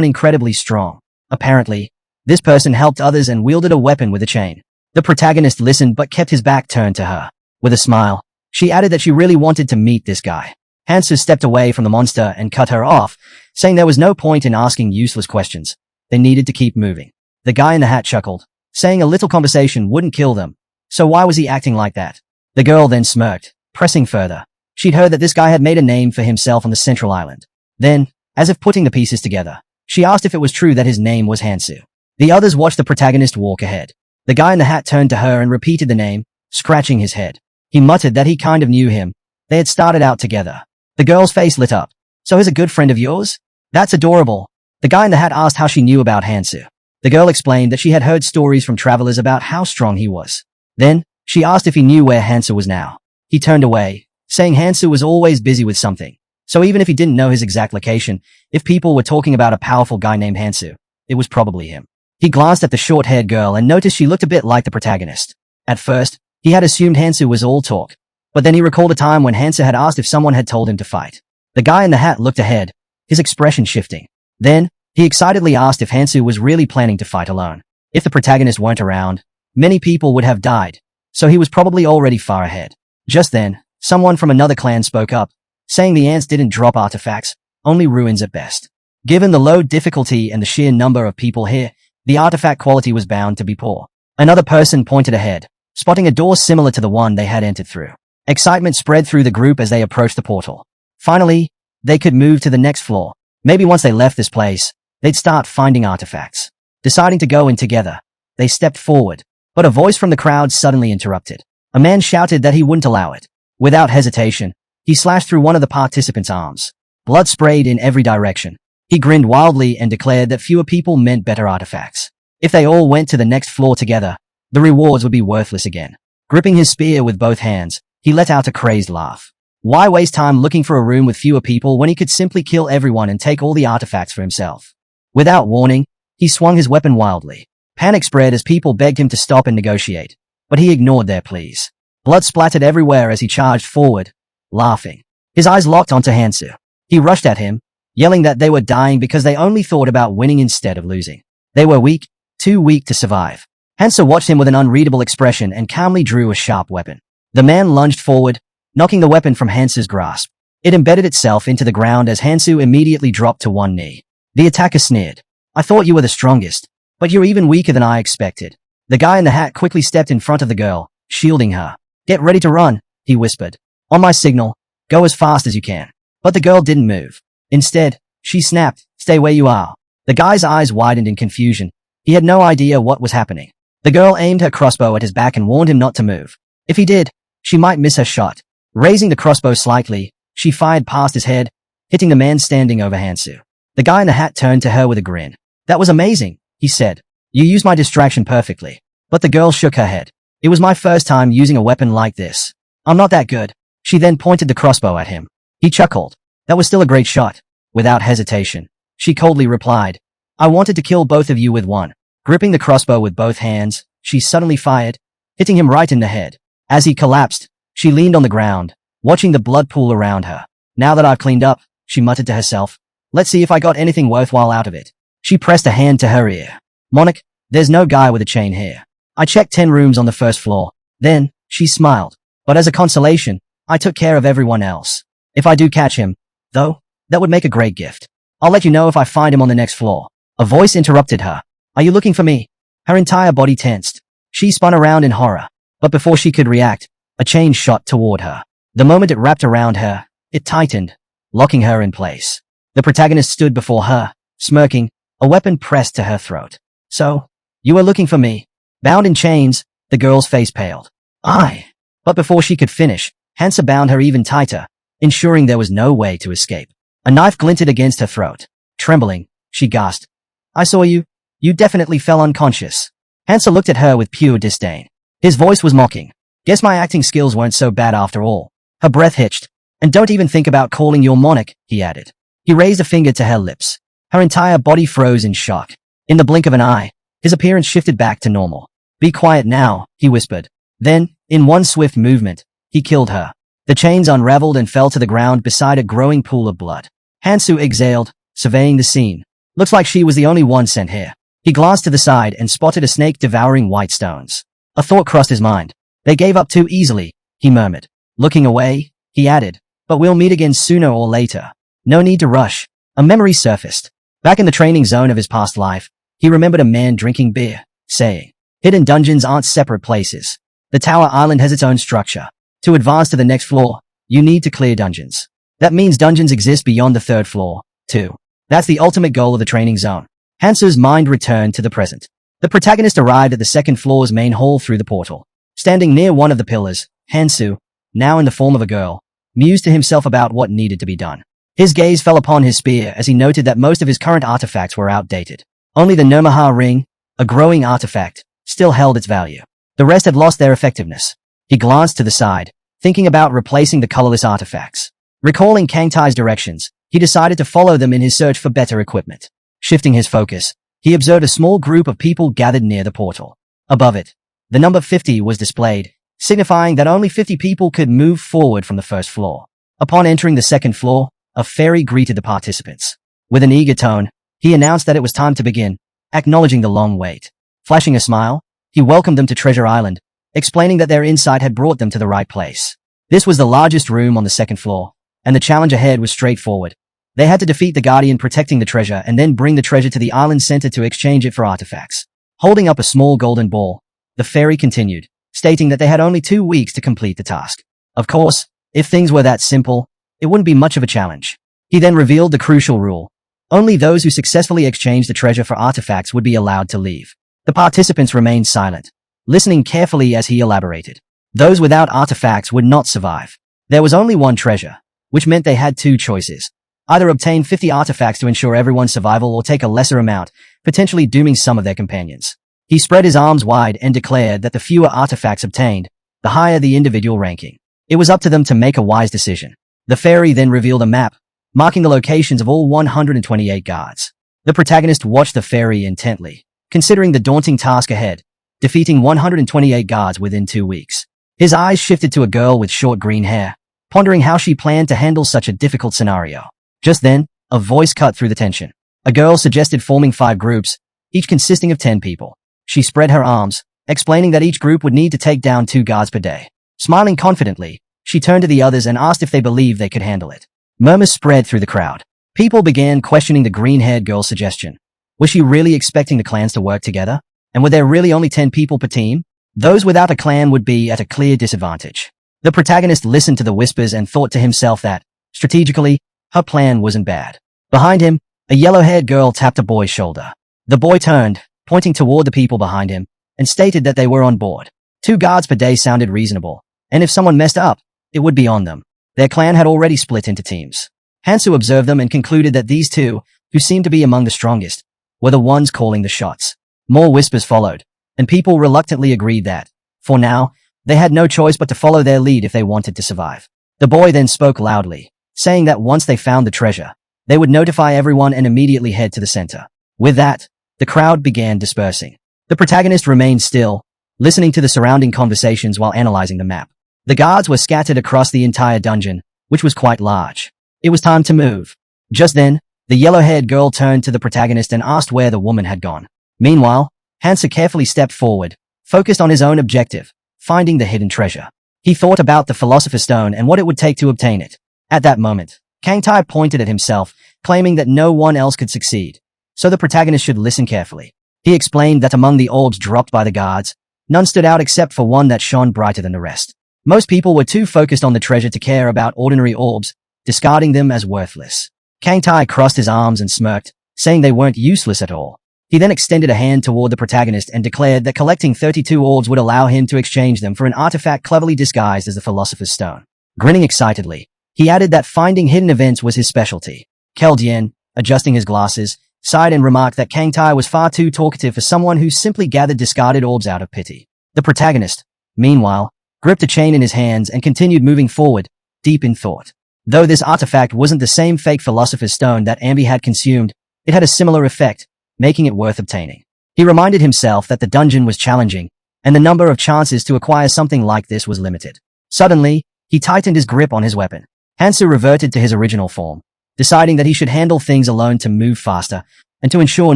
incredibly strong. Apparently, this person helped others and wielded a weapon with a chain. The protagonist listened but kept his back turned to her. With a smile, she added that she really wanted to meet this guy. Hansa stepped away from the monster and cut her off, saying there was no point in asking useless questions. They needed to keep moving. The guy in the hat chuckled, saying a little conversation wouldn't kill them. So why was he acting like that? The girl then smirked, pressing further. She'd heard that this guy had made a name for himself on the central island. Then, as if putting the pieces together, she asked if it was true that his name was Hansu. The others watched the protagonist walk ahead. The guy in the hat turned to her and repeated the name, scratching his head. He muttered that he kind of knew him. They had started out together. The girl's face lit up. "So he's a good friend of yours? That's adorable." The guy in the hat asked how she knew about Hansu. The girl explained that she had heard stories from travelers about how strong he was. Then, she asked if he knew where Hansu was now. He turned away, saying Hansu was always busy with something. So even if he didn't know his exact location, if people were talking about a powerful guy named Hansu, it was probably him. He glanced at the short-haired girl and noticed she looked a bit like the protagonist. At first, he had assumed Hansu was all talk, but then he recalled a time when Hansu had asked if someone had told him to fight. The guy in the hat looked ahead, his expression shifting. Then, he excitedly asked if Hansu was really planning to fight alone. If the protagonist weren't around, many people would have died, so he was probably already far ahead. Just then, someone from another clan spoke up, saying the ants didn't drop artifacts, only ruins at best. Given the low difficulty and the sheer number of people here, the artifact quality was bound to be poor. Another person pointed ahead, spotting a door similar to the one they had entered through. Excitement spread through the group as they approached the portal. Finally, they could move to the next floor. Maybe once they left this place, they'd start finding artifacts. Deciding to go in together, they stepped forward, but a voice from the crowd suddenly interrupted. A man shouted that he wouldn't allow it. Without hesitation, he slashed through one of the participants' arms. Blood sprayed in every direction. He grinned wildly and declared that fewer people meant better artifacts. If they all went to the next floor together, the rewards would be worthless again. Gripping his spear with both hands, he let out a crazed laugh. Why waste time looking for a room with fewer people when he could simply kill everyone and take all the artifacts for himself? Without warning, he swung his weapon wildly. Panic spread as people begged him to stop and negotiate, but he ignored their pleas. Blood splattered everywhere as he charged forward, laughing. His eyes locked onto Hansu. He rushed at him, yelling that they were dying because they only thought about winning instead of losing. They were weak, too weak to survive. Hansu watched him with an unreadable expression and calmly drew a sharp weapon. The man lunged forward, knocking the weapon from Hansu's grasp. It embedded itself into the ground as Hansu immediately dropped to one knee. The attacker sneered. I thought you were the strongest, but you're even weaker than I expected. The guy in the hat quickly stepped in front of the girl, shielding her. Get ready to run, he whispered. On my signal, go as fast as you can. But the girl didn't move. Instead, she snapped, stay where you are. The guy's eyes widened in confusion. He had no idea what was happening. The girl aimed her crossbow at his back and warned him not to move. If he did, she might miss her shot. Raising the crossbow slightly, she fired past his head, hitting the man standing over Hansu. The guy in the hat turned to her with a grin. That was amazing, he said. You used my distraction perfectly. But the girl shook her head. It was my first time using a weapon like this. I'm not that good. She then pointed the crossbow at him. He chuckled. That was still a great shot. Without hesitation, she coldly replied, I wanted to kill both of you with one. Gripping the crossbow with both hands, she suddenly fired, hitting him right in the head. As he collapsed, she leaned on the ground, watching the blood pool around her. Now that I've cleaned up, she muttered to herself, let's see if I got anything worthwhile out of it. She pressed a hand to her ear. Monarch, there's no guy with a chain here. I checked 10 rooms on the first floor. Then, she smiled. But as a consolation, I took care of everyone else. If I do catch him, though, that would make a great gift. I'll let you know if I find him on the next floor. A voice interrupted her. Are you looking for me? Her entire body tensed. She spun around in horror. But before she could react, a chain shot toward her. The moment it wrapped around her, it tightened, locking her in place. The protagonist stood before her, smirking, a weapon pressed to her throat. So, you were looking for me. Bound in chains, the girl's face paled. But before she could finish, Hansa bound her even tighter, ensuring there was no way to escape. A knife glinted against her throat. Trembling, she gasped. I saw you. You definitely fell unconscious. Hansa looked at her with pure disdain. His voice was mocking. Guess my acting skills weren't so bad after all. Her breath hitched. And don't even think about calling your monarch, he added. He raised a finger to her lips. Her entire body froze in shock. In the blink of an eye, his appearance shifted back to normal. Be quiet now, he whispered. Then, in one swift movement, he killed her. The chains unraveled and fell to the ground beside a growing pool of blood. Hansu exhaled, surveying the scene. Looks like she was the only one sent here. He glanced to the side and spotted a snake devouring white stones. A thought crossed his mind. They gave up too easily, he murmured. Looking away, he added, but we'll meet again sooner or later. No need to rush. A memory surfaced. Back in the training zone of his past life, he remembered a man drinking beer, saying, hidden dungeons aren't separate places. The Tower Island has its own structure. To advance to the next floor, you need to clear dungeons. That means dungeons exist beyond the third floor, too. That's the ultimate goal of the training zone. Hansu's mind returned to the present. The protagonist arrived at the second floor's main hall through the portal. Standing near one of the pillars, Hansu, now in the form of a girl, mused to himself about what needed to be done. His gaze fell upon his spear as he noted that most of his current artifacts were outdated. Only the Nomaha ring, a growing artifact, still held its value. The rest had lost their effectiveness. He glanced to the side, thinking about replacing the colorless artifacts. Recalling Kangtai's directions, he decided to follow them in his search for better equipment. Shifting his focus, he observed a small group of people gathered near the portal. Above it, the number 50 was displayed, signifying that only 50 people could move forward from the first floor. Upon entering the second floor, a fairy greeted the participants. With an eager tone, he announced that it was time to begin, acknowledging the long wait. Flashing a smile, he welcomed them to Treasure Island, explaining that their insight had brought them to the right place. This was the largest room on the second floor, and the challenge ahead was straightforward. They had to defeat the Guardian protecting the treasure and then bring the treasure to the island center to exchange it for artifacts. Holding up a small golden ball, the fairy continued, stating that they had only 2 weeks to complete the task. Of course, if things were that simple, it wouldn't be much of a challenge. He then revealed the crucial rule. Only those who successfully exchanged the treasure for artifacts would be allowed to leave. The participants remained silent, listening carefully as he elaborated. Those without artifacts would not survive. There was only one treasure, which meant they had 2 choices. Either obtain 50 artifacts to ensure everyone's survival or take a lesser amount, potentially dooming some of their companions. He spread his arms wide and declared that the fewer artifacts obtained, the higher the individual ranking. It was up to them to make a wise decision. The fairy then revealed a map, marking the locations of all 128 guards. The protagonist watched the fairy intently, considering the daunting task ahead, defeating 128 guards within 2 weeks. His eyes shifted to a girl with short green hair, pondering how she planned to handle such a difficult scenario. Just then, a voice cut through the tension. A girl suggested forming 5 groups, each consisting of 10 people. She spread her arms, explaining that each group would need to take down 2 guards per day. Smiling confidently, she turned to the others and asked if they believed they could handle it. Murmurs spread through the crowd. People began questioning the green-haired girl's suggestion. Was she really expecting the clans to work together? And were there really only 10 people per team? Those without a clan would be at a clear disadvantage. The protagonist listened to the whispers and thought to himself that, strategically, her plan wasn't bad. Behind him, a yellow-haired girl tapped a boy's shoulder. The boy turned, pointing toward the people behind him, and stated that they were on board. 2 guards per day sounded reasonable, and if someone messed up, it would be on them. Their clan had already split into teams. Hansu observed them and concluded that these 2, who seemed to be among the strongest, were the ones calling the shots. More whispers followed, and people reluctantly agreed that, for now, they had no choice but to follow their lead if they wanted to survive. The boy then spoke loudly, saying that once they found the treasure, they would notify everyone and immediately head to the center. With that, the crowd began dispersing. The protagonist remained still, listening to the surrounding conversations while analyzing the map. The guards were scattered across the entire dungeon, which was quite large. It was time to move. Just then, the yellow-haired girl turned to the protagonist and asked where the woman had gone. Meanwhile, Hansa carefully stepped forward, focused on his own objective, finding the hidden treasure. He thought about the Philosopher's Stone and what it would take to obtain it. At that moment, Kangtai pointed at himself, claiming that no one else could succeed, so the protagonist should listen carefully. He explained that among the orbs dropped by the guards, none stood out except for one that shone brighter than the rest. Most people were too focused on the treasure to care about ordinary orbs, discarding them as worthless. Kangtai crossed his arms and smirked, saying they weren't useless at all. He then extended a hand toward the protagonist and declared that collecting 32 orbs would allow him to exchange them for an artifact cleverly disguised as the Philosopher's Stone. Grinning excitedly, he added that finding hidden events was his specialty. Keldien, adjusting his glasses, sighed and remarked that Kangtai was far too talkative for someone who simply gathered discarded orbs out of pity. The protagonist, meanwhile, gripped a chain in his hands and continued moving forward, deep in thought. Though this artifact wasn't the same fake Philosopher's Stone that Ambi had consumed, it had a similar effect, making it worth obtaining. He reminded himself that the dungeon was challenging, and the number of chances to acquire something like this was limited. Suddenly, he tightened his grip on his weapon. Hansu reverted to his original form, deciding that he should handle things alone to move faster, and to ensure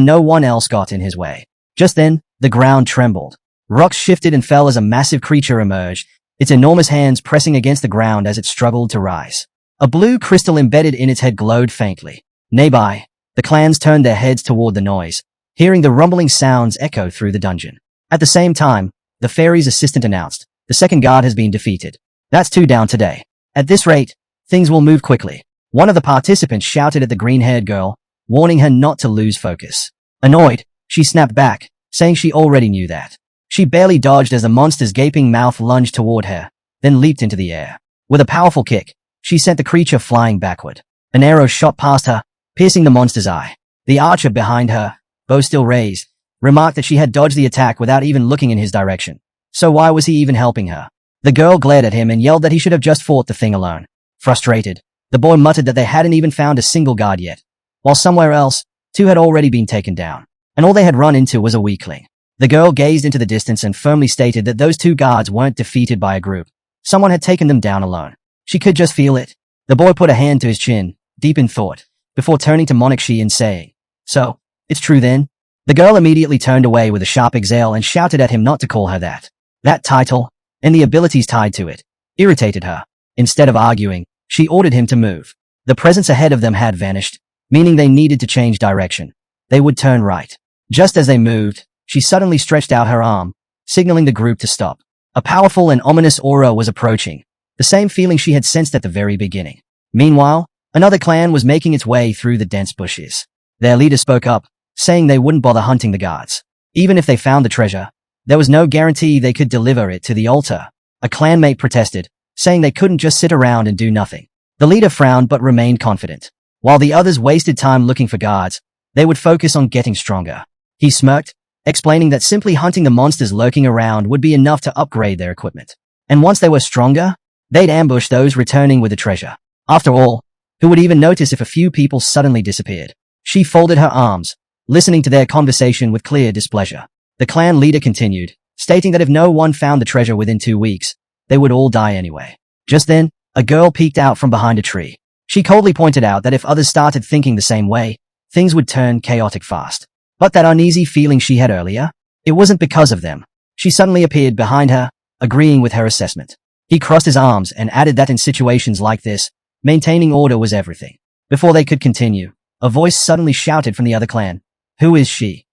no one else got in his way. Just then, the ground trembled. Rocks shifted and fell as a massive creature emerged, its enormous hands pressing against the ground as it struggled to rise. A blue crystal embedded in its head glowed faintly. Nearby, the clans turned their heads toward the noise, hearing the rumbling sounds echo through the dungeon. At the same time, the fairy's assistant announced, "The second guard has been defeated. That's 2 down today. At this rate, things will move quickly." One of the participants shouted at the green-haired girl, warning her not to lose focus. Annoyed, she snapped back, saying she already knew that. She barely dodged as the monster's gaping mouth lunged toward her, then leaped into the air. With a powerful kick, she sent the creature flying backward. An arrow shot past her, piercing the monster's eye. The archer behind her, bow still raised, remarked that she had dodged the attack without even looking in his direction. So why was he even helping her? The girl glared at him and yelled that he should have just fought the thing alone. Frustrated, the boy muttered that they hadn't even found a single guard yet, while somewhere else, 2 had already been taken down, and all they had run into was a weakling. The girl gazed into the distance and firmly stated that those 2 guards weren't defeated by a group. Someone had taken them down alone. She could just feel it. The boy put a hand to his chin, deep in thought, before turning to Monarchy and saying, "So, it's true then?" The girl immediately turned away with a sharp exhale and shouted at him not to call her that. That title, and the abilities tied to it, irritated her. Instead of arguing, she ordered him to move. The presence ahead of them had vanished, meaning they needed to change direction. They would turn right. Just as they moved, she suddenly stretched out her arm, signaling the group to stop. A powerful and ominous aura was approaching, the same feeling she had sensed at the very beginning. Meanwhile, another clan was making its way through the dense bushes. Their leader spoke up, saying they wouldn't bother hunting the guards. Even if they found the treasure, there was no guarantee they could deliver it to the altar. A clanmate protested, saying they couldn't just sit around and do nothing. The leader frowned but remained confident. While the others wasted time looking for guards, they would focus on getting stronger. He smirked, explaining that simply hunting the monsters lurking around would be enough to upgrade their equipment. And once they were stronger, they'd ambush those returning with the treasure. After all, who would even notice if a few people suddenly disappeared? She folded her arms, listening to their conversation with clear displeasure. The clan leader continued, stating that if no one found the treasure within 2 weeks, they would all die anyway. Just then, a girl peeked out from behind a tree. She coldly pointed out that if others started thinking the same way, things would turn chaotic fast. But that uneasy feeling she had earlier, it wasn't because of them. She suddenly appeared behind her, agreeing with her assessment. He crossed his arms and added that in situations like this, maintaining order was everything. Before they could continue, a voice suddenly shouted from the other clan, "Who is she?"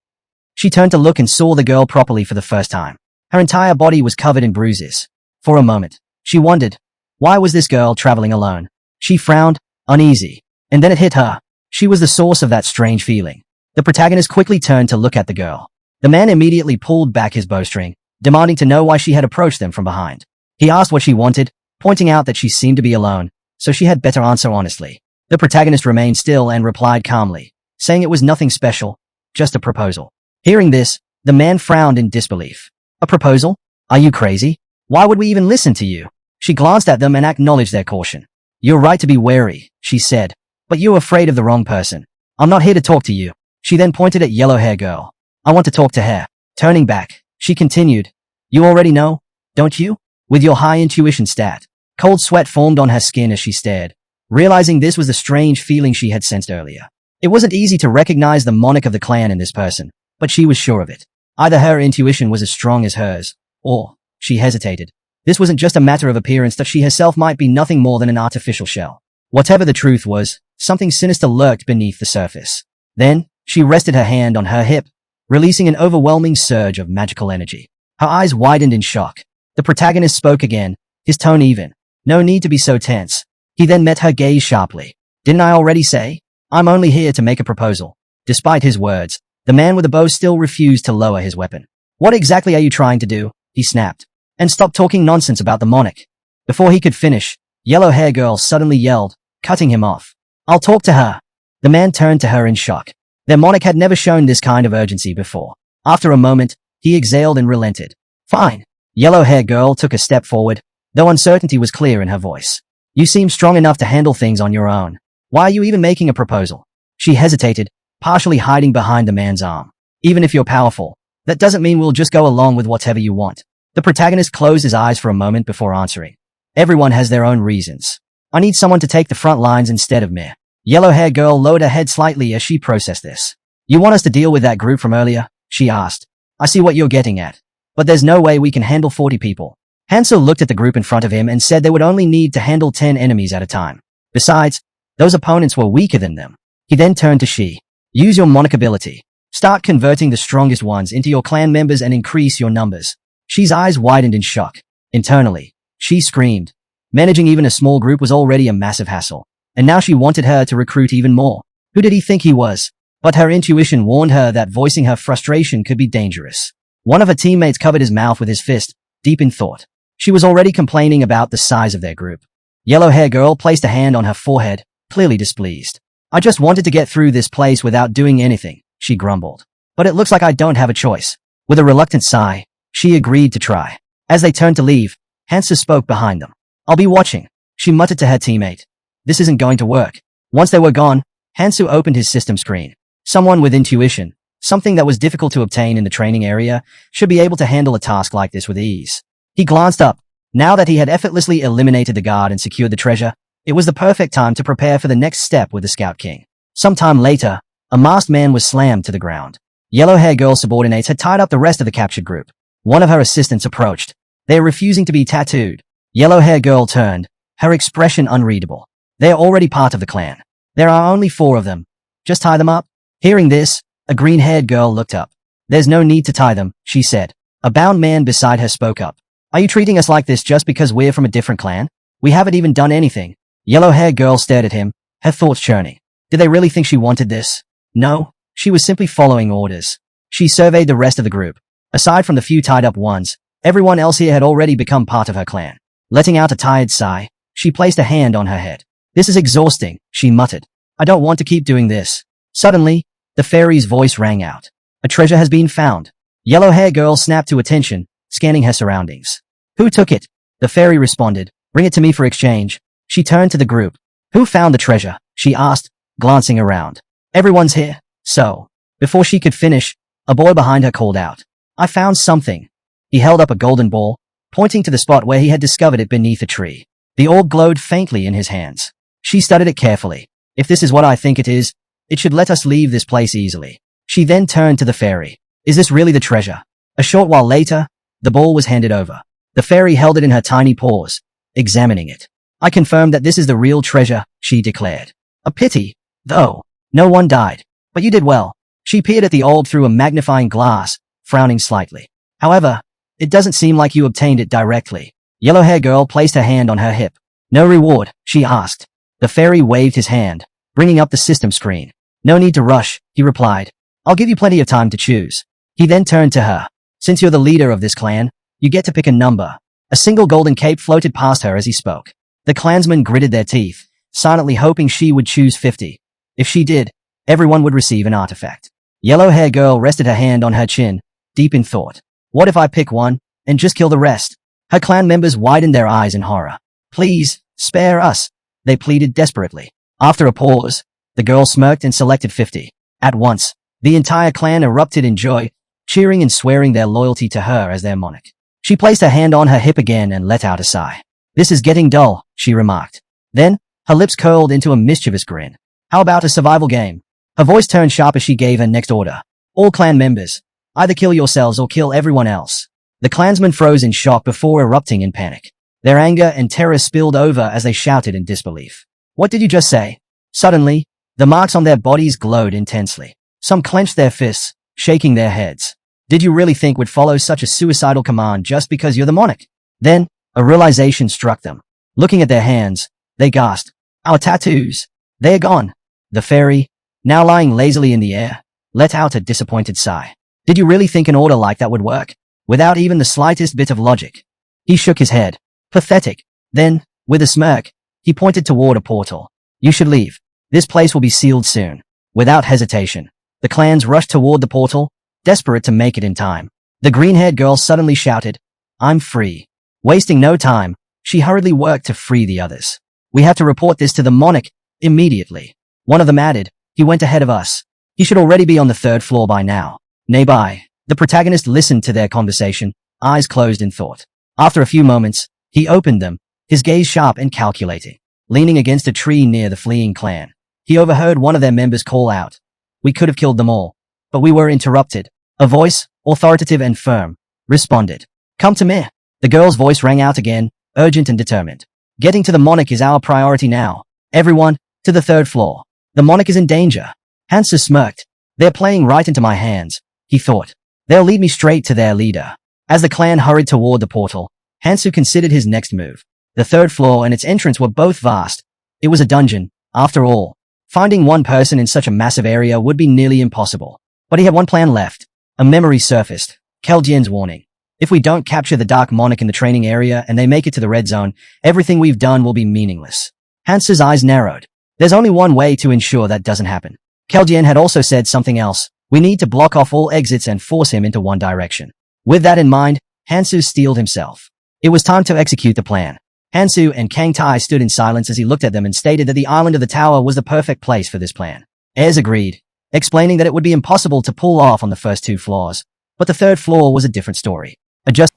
She turned to look and saw the girl properly for the first time. Her entire body was covered in bruises. For a moment, she wondered, why was this girl traveling alone? She frowned, uneasy, and then it hit her. She was the source of that strange feeling. The protagonist quickly turned to look at the girl. The man immediately pulled back his bowstring, demanding to know why she had approached them from behind. He asked what she wanted, pointing out that she seemed to be alone, so she had better answer honestly. The protagonist remained still and replied calmly, saying it was nothing special, just a proposal. Hearing this, the man frowned in disbelief. "A proposal? Are you crazy? Why would we even listen to you?" She glanced at them and acknowledged their caution. "You're right to be wary," she said, "but you're afraid of the wrong person. I'm not here to talk to you." She then pointed at yellow-hair girl. "I want to talk to her." Turning back, she continued, "You already know, don't you? With your high intuition stat." Cold sweat formed on her skin as she stared, realizing this was the strange feeling she had sensed earlier. It wasn't easy to recognize the monarch of the clan in this person, but she was sure of it. Either her intuition was as strong as hers, or, she hesitated. This wasn't just a matter of appearance, that she herself might be nothing more than an artificial shell. Whatever the truth was, something sinister lurked beneath the surface. Then, she rested her hand on her hip, releasing an overwhelming surge of magical energy. Her eyes widened in shock. The protagonist spoke again, his tone even. "No need to be so tense." He then met her gaze sharply. "Didn't I already say? I'm only here to make a proposal." Despite his words, the man with the bow still refused to lower his weapon. "What exactly are you trying to do?" he snapped. "And stop talking nonsense about the monarch." Before he could finish, yellow-hair girl suddenly yelled, cutting him off. "I'll talk to her." The man turned to her in shock. Their monarch had never shown this kind of urgency before. After a moment, he exhaled and relented. "Fine." Yellow-hair girl took a step forward, though uncertainty was clear in her voice. "You seem strong enough to handle things on your own. Why are you even making a proposal?" She hesitated, partially hiding behind the man's arm. "Even if you're powerful, that doesn't mean we'll just go along with whatever you want." The protagonist closed his eyes for a moment before answering. "Everyone has their own reasons. I need someone to take the front lines instead of me." Yellow-hair girl lowered her head slightly as she processed this. "You want us to deal with that group from earlier?" she asked. "I see what you're getting at. But there's no way we can handle 40 people. Hansel looked at the group in front of him and said they would only need to handle 10 enemies at a time. Besides, those opponents were weaker than them. He then turned to She. "Use your monarch ability. Start converting the strongest ones into your clan members and increase your numbers." She's eyes widened in shock. Internally, she screamed. Managing even a small group was already a massive hassle, and now she wanted her to recruit even more. Who did he think he was? But her intuition warned her that voicing her frustration could be dangerous. One of her teammates covered his mouth with his fist, deep in thought. She was already complaining about the size of their group. Yellow-hair girl placed a hand on her forehead, clearly displeased. "I just wanted to get through this place without doing anything," she grumbled. "But it looks like I don't have a choice." With a reluctant sigh, she agreed to try. As they turned to leave, Hansa spoke behind them. I'll be watching, she muttered to her teammate. This isn't going to work. Once they were gone, Hansu opened his system screen. Someone with intuition, something that was difficult to obtain in the training area, should be able to handle a task like this with ease. He glanced up. Now that he had effortlessly eliminated the guard and secured the treasure, it was the perfect time to prepare for the next step with the Scout King. Sometime later, a masked man was slammed to the ground. Yellow-haired girl subordinates had tied up the rest of the captured group. One of her assistants approached. They are refusing to be tattooed. Yellow-haired girl turned, her expression unreadable. They are already part of the clan. There are only 4 of them. Just tie them up. Hearing this, a green-haired girl looked up. There's no need to tie them, she said. A bound man beside her spoke up. Are you treating us like this just because we're from a different clan? We haven't even done anything. Yellow-haired girl stared at him, her thoughts churning. Did they really think she wanted this? No, she was simply following orders. She surveyed the rest of the group. Aside from the few tied-up ones, everyone else here had already become part of her clan. Letting out a tired sigh, she placed a hand on her head. This is exhausting, she muttered. I don't want to keep doing this. Suddenly, the fairy's voice rang out. A treasure has been found. Yellow-haired girl snapped to attention, scanning her surroundings. Who took it? The fairy responded. Bring it to me for exchange. She turned to the group. Who found the treasure? She asked, glancing around. Everyone's here. So, before she could finish, a boy behind her called out. I found something. He held up a golden ball, pointing to the spot where he had discovered it beneath a tree. The orb glowed faintly in his hands. She studied it carefully. If this is what I think it is, it should let us leave this place easily. She then turned to the fairy. Is this really the treasure? A short while later, the ball was handed over. The fairy held it in her tiny paws, examining it. I confirm that this is the real treasure, she declared. A pity, though. No one died. But you did well. She peered at the orb through a magnifying glass, frowning slightly. However, it doesn't seem like you obtained it directly. Yellow-haired girl placed her hand on her hip. No reward, she asked. The fairy waved his hand, bringing up the system screen. No need to rush, he replied. I'll give you plenty of time to choose. He then turned to her. Since you're the leader of this clan, you get to pick a number. A single golden cape floated past her as he spoke. The clansmen gritted their teeth, silently hoping she would choose 50. If she did, everyone would receive an artifact. Yellow-haired girl rested her hand on her chin, deep in thought. What if I pick one, and just kill the rest? Her clan members widened their eyes in horror. Please, spare us, they pleaded desperately. After a pause, the girl smirked and selected 50. At once, the entire clan erupted in joy, cheering and swearing their loyalty to her as their monarch. She placed her hand on her hip again and let out a sigh. This is getting dull, she remarked. Then, her lips curled into a mischievous grin. How about a survival game? Her voice turned sharp as she gave her next order. All clan members, either kill yourselves or kill everyone else. The clansmen froze in shock before erupting in panic. Their anger and terror spilled over as they shouted in disbelief. What did you just say? Suddenly, the marks on their bodies glowed intensely. Some clenched their fists, shaking their heads. Did you really think we'd follow such a suicidal command just because you're the monarch? Then, a realization struck them. Looking at their hands, they gasped. Our tattoos. They are gone. The fairy, now lying lazily in the air, let out a disappointed sigh. Did you really think an order like that would work? Without even the slightest bit of logic. He shook his head. Pathetic. Then, with a smirk, he pointed toward a portal. You should leave. This place will be sealed soon. Without hesitation, the clans rushed toward the portal, desperate to make it in time. The green-haired girl suddenly shouted, I'm free. Wasting no time, she hurriedly worked to free the others. We have to report this to the monarch immediately. One of them added, he went ahead of us. He should already be on the 3rd floor by now. Nearby, the protagonist listened to their conversation, eyes closed in thought. After a few moments, he opened them, his gaze sharp and calculating. Leaning against a tree near the fleeing clan, he overheard one of their members call out. We could have killed them all, but we were interrupted. A voice, authoritative and firm, responded. Come to me. The girl's voice rang out again, urgent and determined. Getting to the monarch is our priority now. Everyone, to the 3rd floor. The monarch is in danger. Hansa smirked. They're playing right into my hands, he thought. They'll lead me straight to their leader. As the clan hurried toward the portal, Hansu considered his next move. The 3rd floor and its entrance were both vast. It was a dungeon, after all. Finding one person in such a massive area would be nearly impossible. But he had one plan left. A memory surfaced. Keljien's warning. If we don't capture the Dark Monarch in the training area and they make it to the red zone, everything we've done will be meaningless. Hansa's eyes narrowed. There's only one way to ensure that doesn't happen. Keljien had also said something else. We need to block off all exits and force him into one direction. With that in mind, Hansu steeled himself. It was time to execute the plan. Hansu and Kang Tai stood in silence as he looked at them and stated that the island of the tower was the perfect place for this plan. Ayres agreed, explaining that it would be impossible to pull off on the first 2 floors, but the 3rd floor was a different story.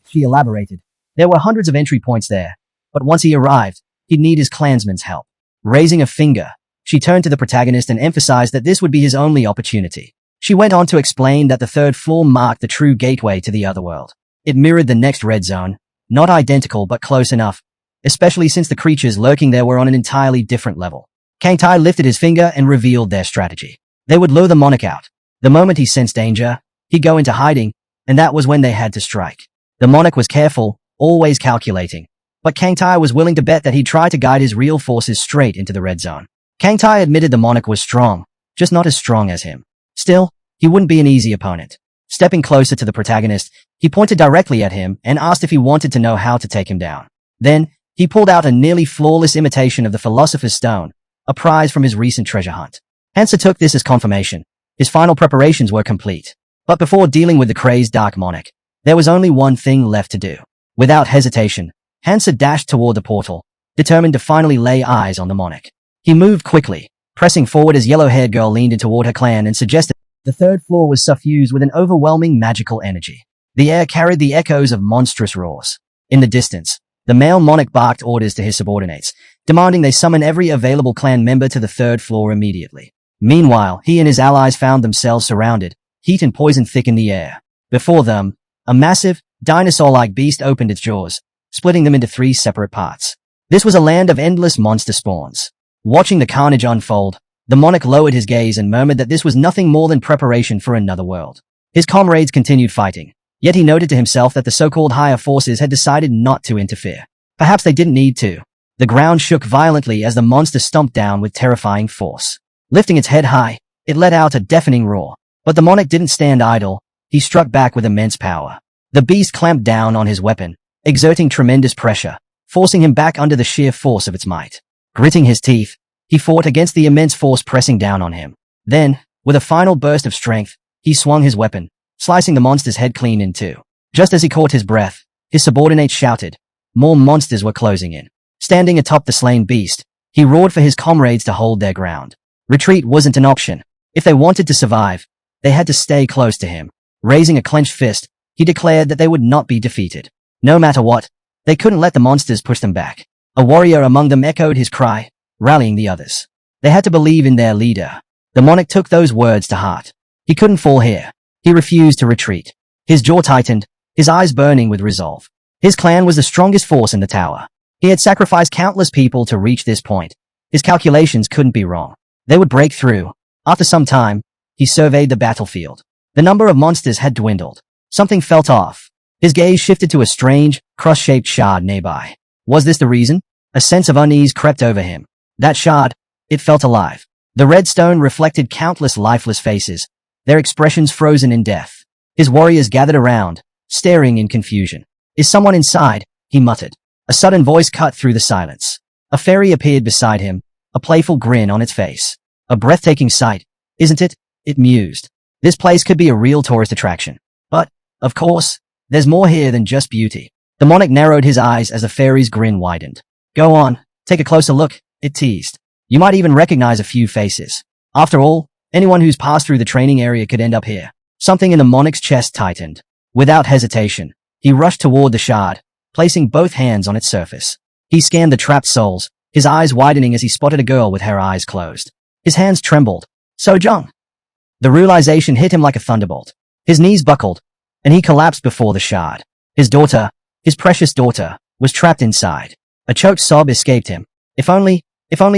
She elaborated. There were hundreds of entry points there, but once he arrived, he'd need his clansmen's help. Raising a finger, she turned to the protagonist and emphasized that this would be his only opportunity. She went on to explain that the 3rd floor marked the true gateway to the otherworld. It mirrored the next red zone, not identical but close enough, especially since the creatures lurking there were on an entirely different level. Kang Tai lifted his finger and revealed their strategy. They would lure the monarch out. The moment he sensed danger, he'd go into hiding, and that was when they had to strike. The monarch was careful, always calculating, but Kang Tai was willing to bet that he'd try to guide his real forces straight into the red zone. Kang Tai admitted the monarch was strong, just not as strong as him. Still, he wouldn't be an easy opponent. Stepping closer to the protagonist, he pointed directly at him and asked if he wanted to know how to take him down. Then, he pulled out a nearly flawless imitation of the Philosopher's Stone, a prize from his recent treasure hunt. Hansa took this as confirmation. His final preparations were complete. But before dealing with the crazed Dark Monarch, there was only one thing left to do. Without hesitation, Hansa dashed toward the portal, determined to finally lay eyes on the monarch. He moved quickly, pressing forward as yellow-haired girl leaned in toward her clan and suggested the 3rd floor was suffused with an overwhelming magical energy. The air carried the echoes of monstrous roars. In the distance, the male monarch barked orders to his subordinates, demanding they summon every available clan member to the 3rd floor immediately. Meanwhile, he and his allies found themselves surrounded, heat and poison thick in the air. Before them, a massive, dinosaur-like beast opened its jaws, splitting them into 3 separate parts. This was a land of endless monster spawns. Watching the carnage unfold, the monarch lowered his gaze and murmured that this was nothing more than preparation for another world. His comrades continued fighting, yet he noted to himself that the so-called higher forces had decided not to interfere. Perhaps they didn't need to. The ground shook violently as the monster stomped down with terrifying force. Lifting its head high, it let out a deafening roar. But the monarch didn't stand idle. He struck back with immense power. The beast clamped down on his weapon, exerting tremendous pressure, forcing him back under the sheer force of its might. Gritting his teeth, he fought against the immense force pressing down on him. Then, with a final burst of strength, he swung his weapon, slicing the monster's head clean in 2. Just as he caught his breath, his subordinates shouted. More monsters were closing in. Standing atop the slain beast, he roared for his comrades to hold their ground. Retreat wasn't an option. If they wanted to survive, they had to stay close to him. Raising a clenched fist, he declared that they would not be defeated. No matter what, they couldn't let the monsters push them back. A warrior among them echoed his cry, rallying the others. They had to believe in their leader. The monarch took those words to heart. He couldn't fall here. He refused to retreat. His jaw tightened, his eyes burning with resolve. His clan was the strongest force in the tower. He had sacrificed countless people to reach this point. His calculations couldn't be wrong. They would break through. After some time, he surveyed the battlefield. The number of monsters had dwindled. Something felt off. His gaze shifted to a strange, cross-shaped shard nearby. Was this the reason? A sense of unease crept over him. That shard, it felt alive. The red stone reflected countless lifeless faces, their expressions frozen in death. His warriors gathered around, staring in confusion. Is someone inside? He muttered. A sudden voice cut through the silence. A fairy appeared beside him, a playful grin on its face. A breathtaking sight, isn't it? It mused. This place could be a real tourist attraction. But, of course, there's more here than just beauty. The monarch narrowed his eyes as the fairy's grin widened. Go on, take a closer look, it teased. You might even recognize a few faces. After all, anyone who's passed through the training area could end up here. Something in the monarch's chest tightened. Without hesitation, he rushed toward the shard, placing both hands on its surface. He scanned the trapped souls, his eyes widening as he spotted a girl with her eyes closed. His hands trembled. Sojung. The realization hit him like a thunderbolt. His knees buckled, and he collapsed before the shard. His daughter, his precious daughter, was trapped inside. A choked sob escaped him. If only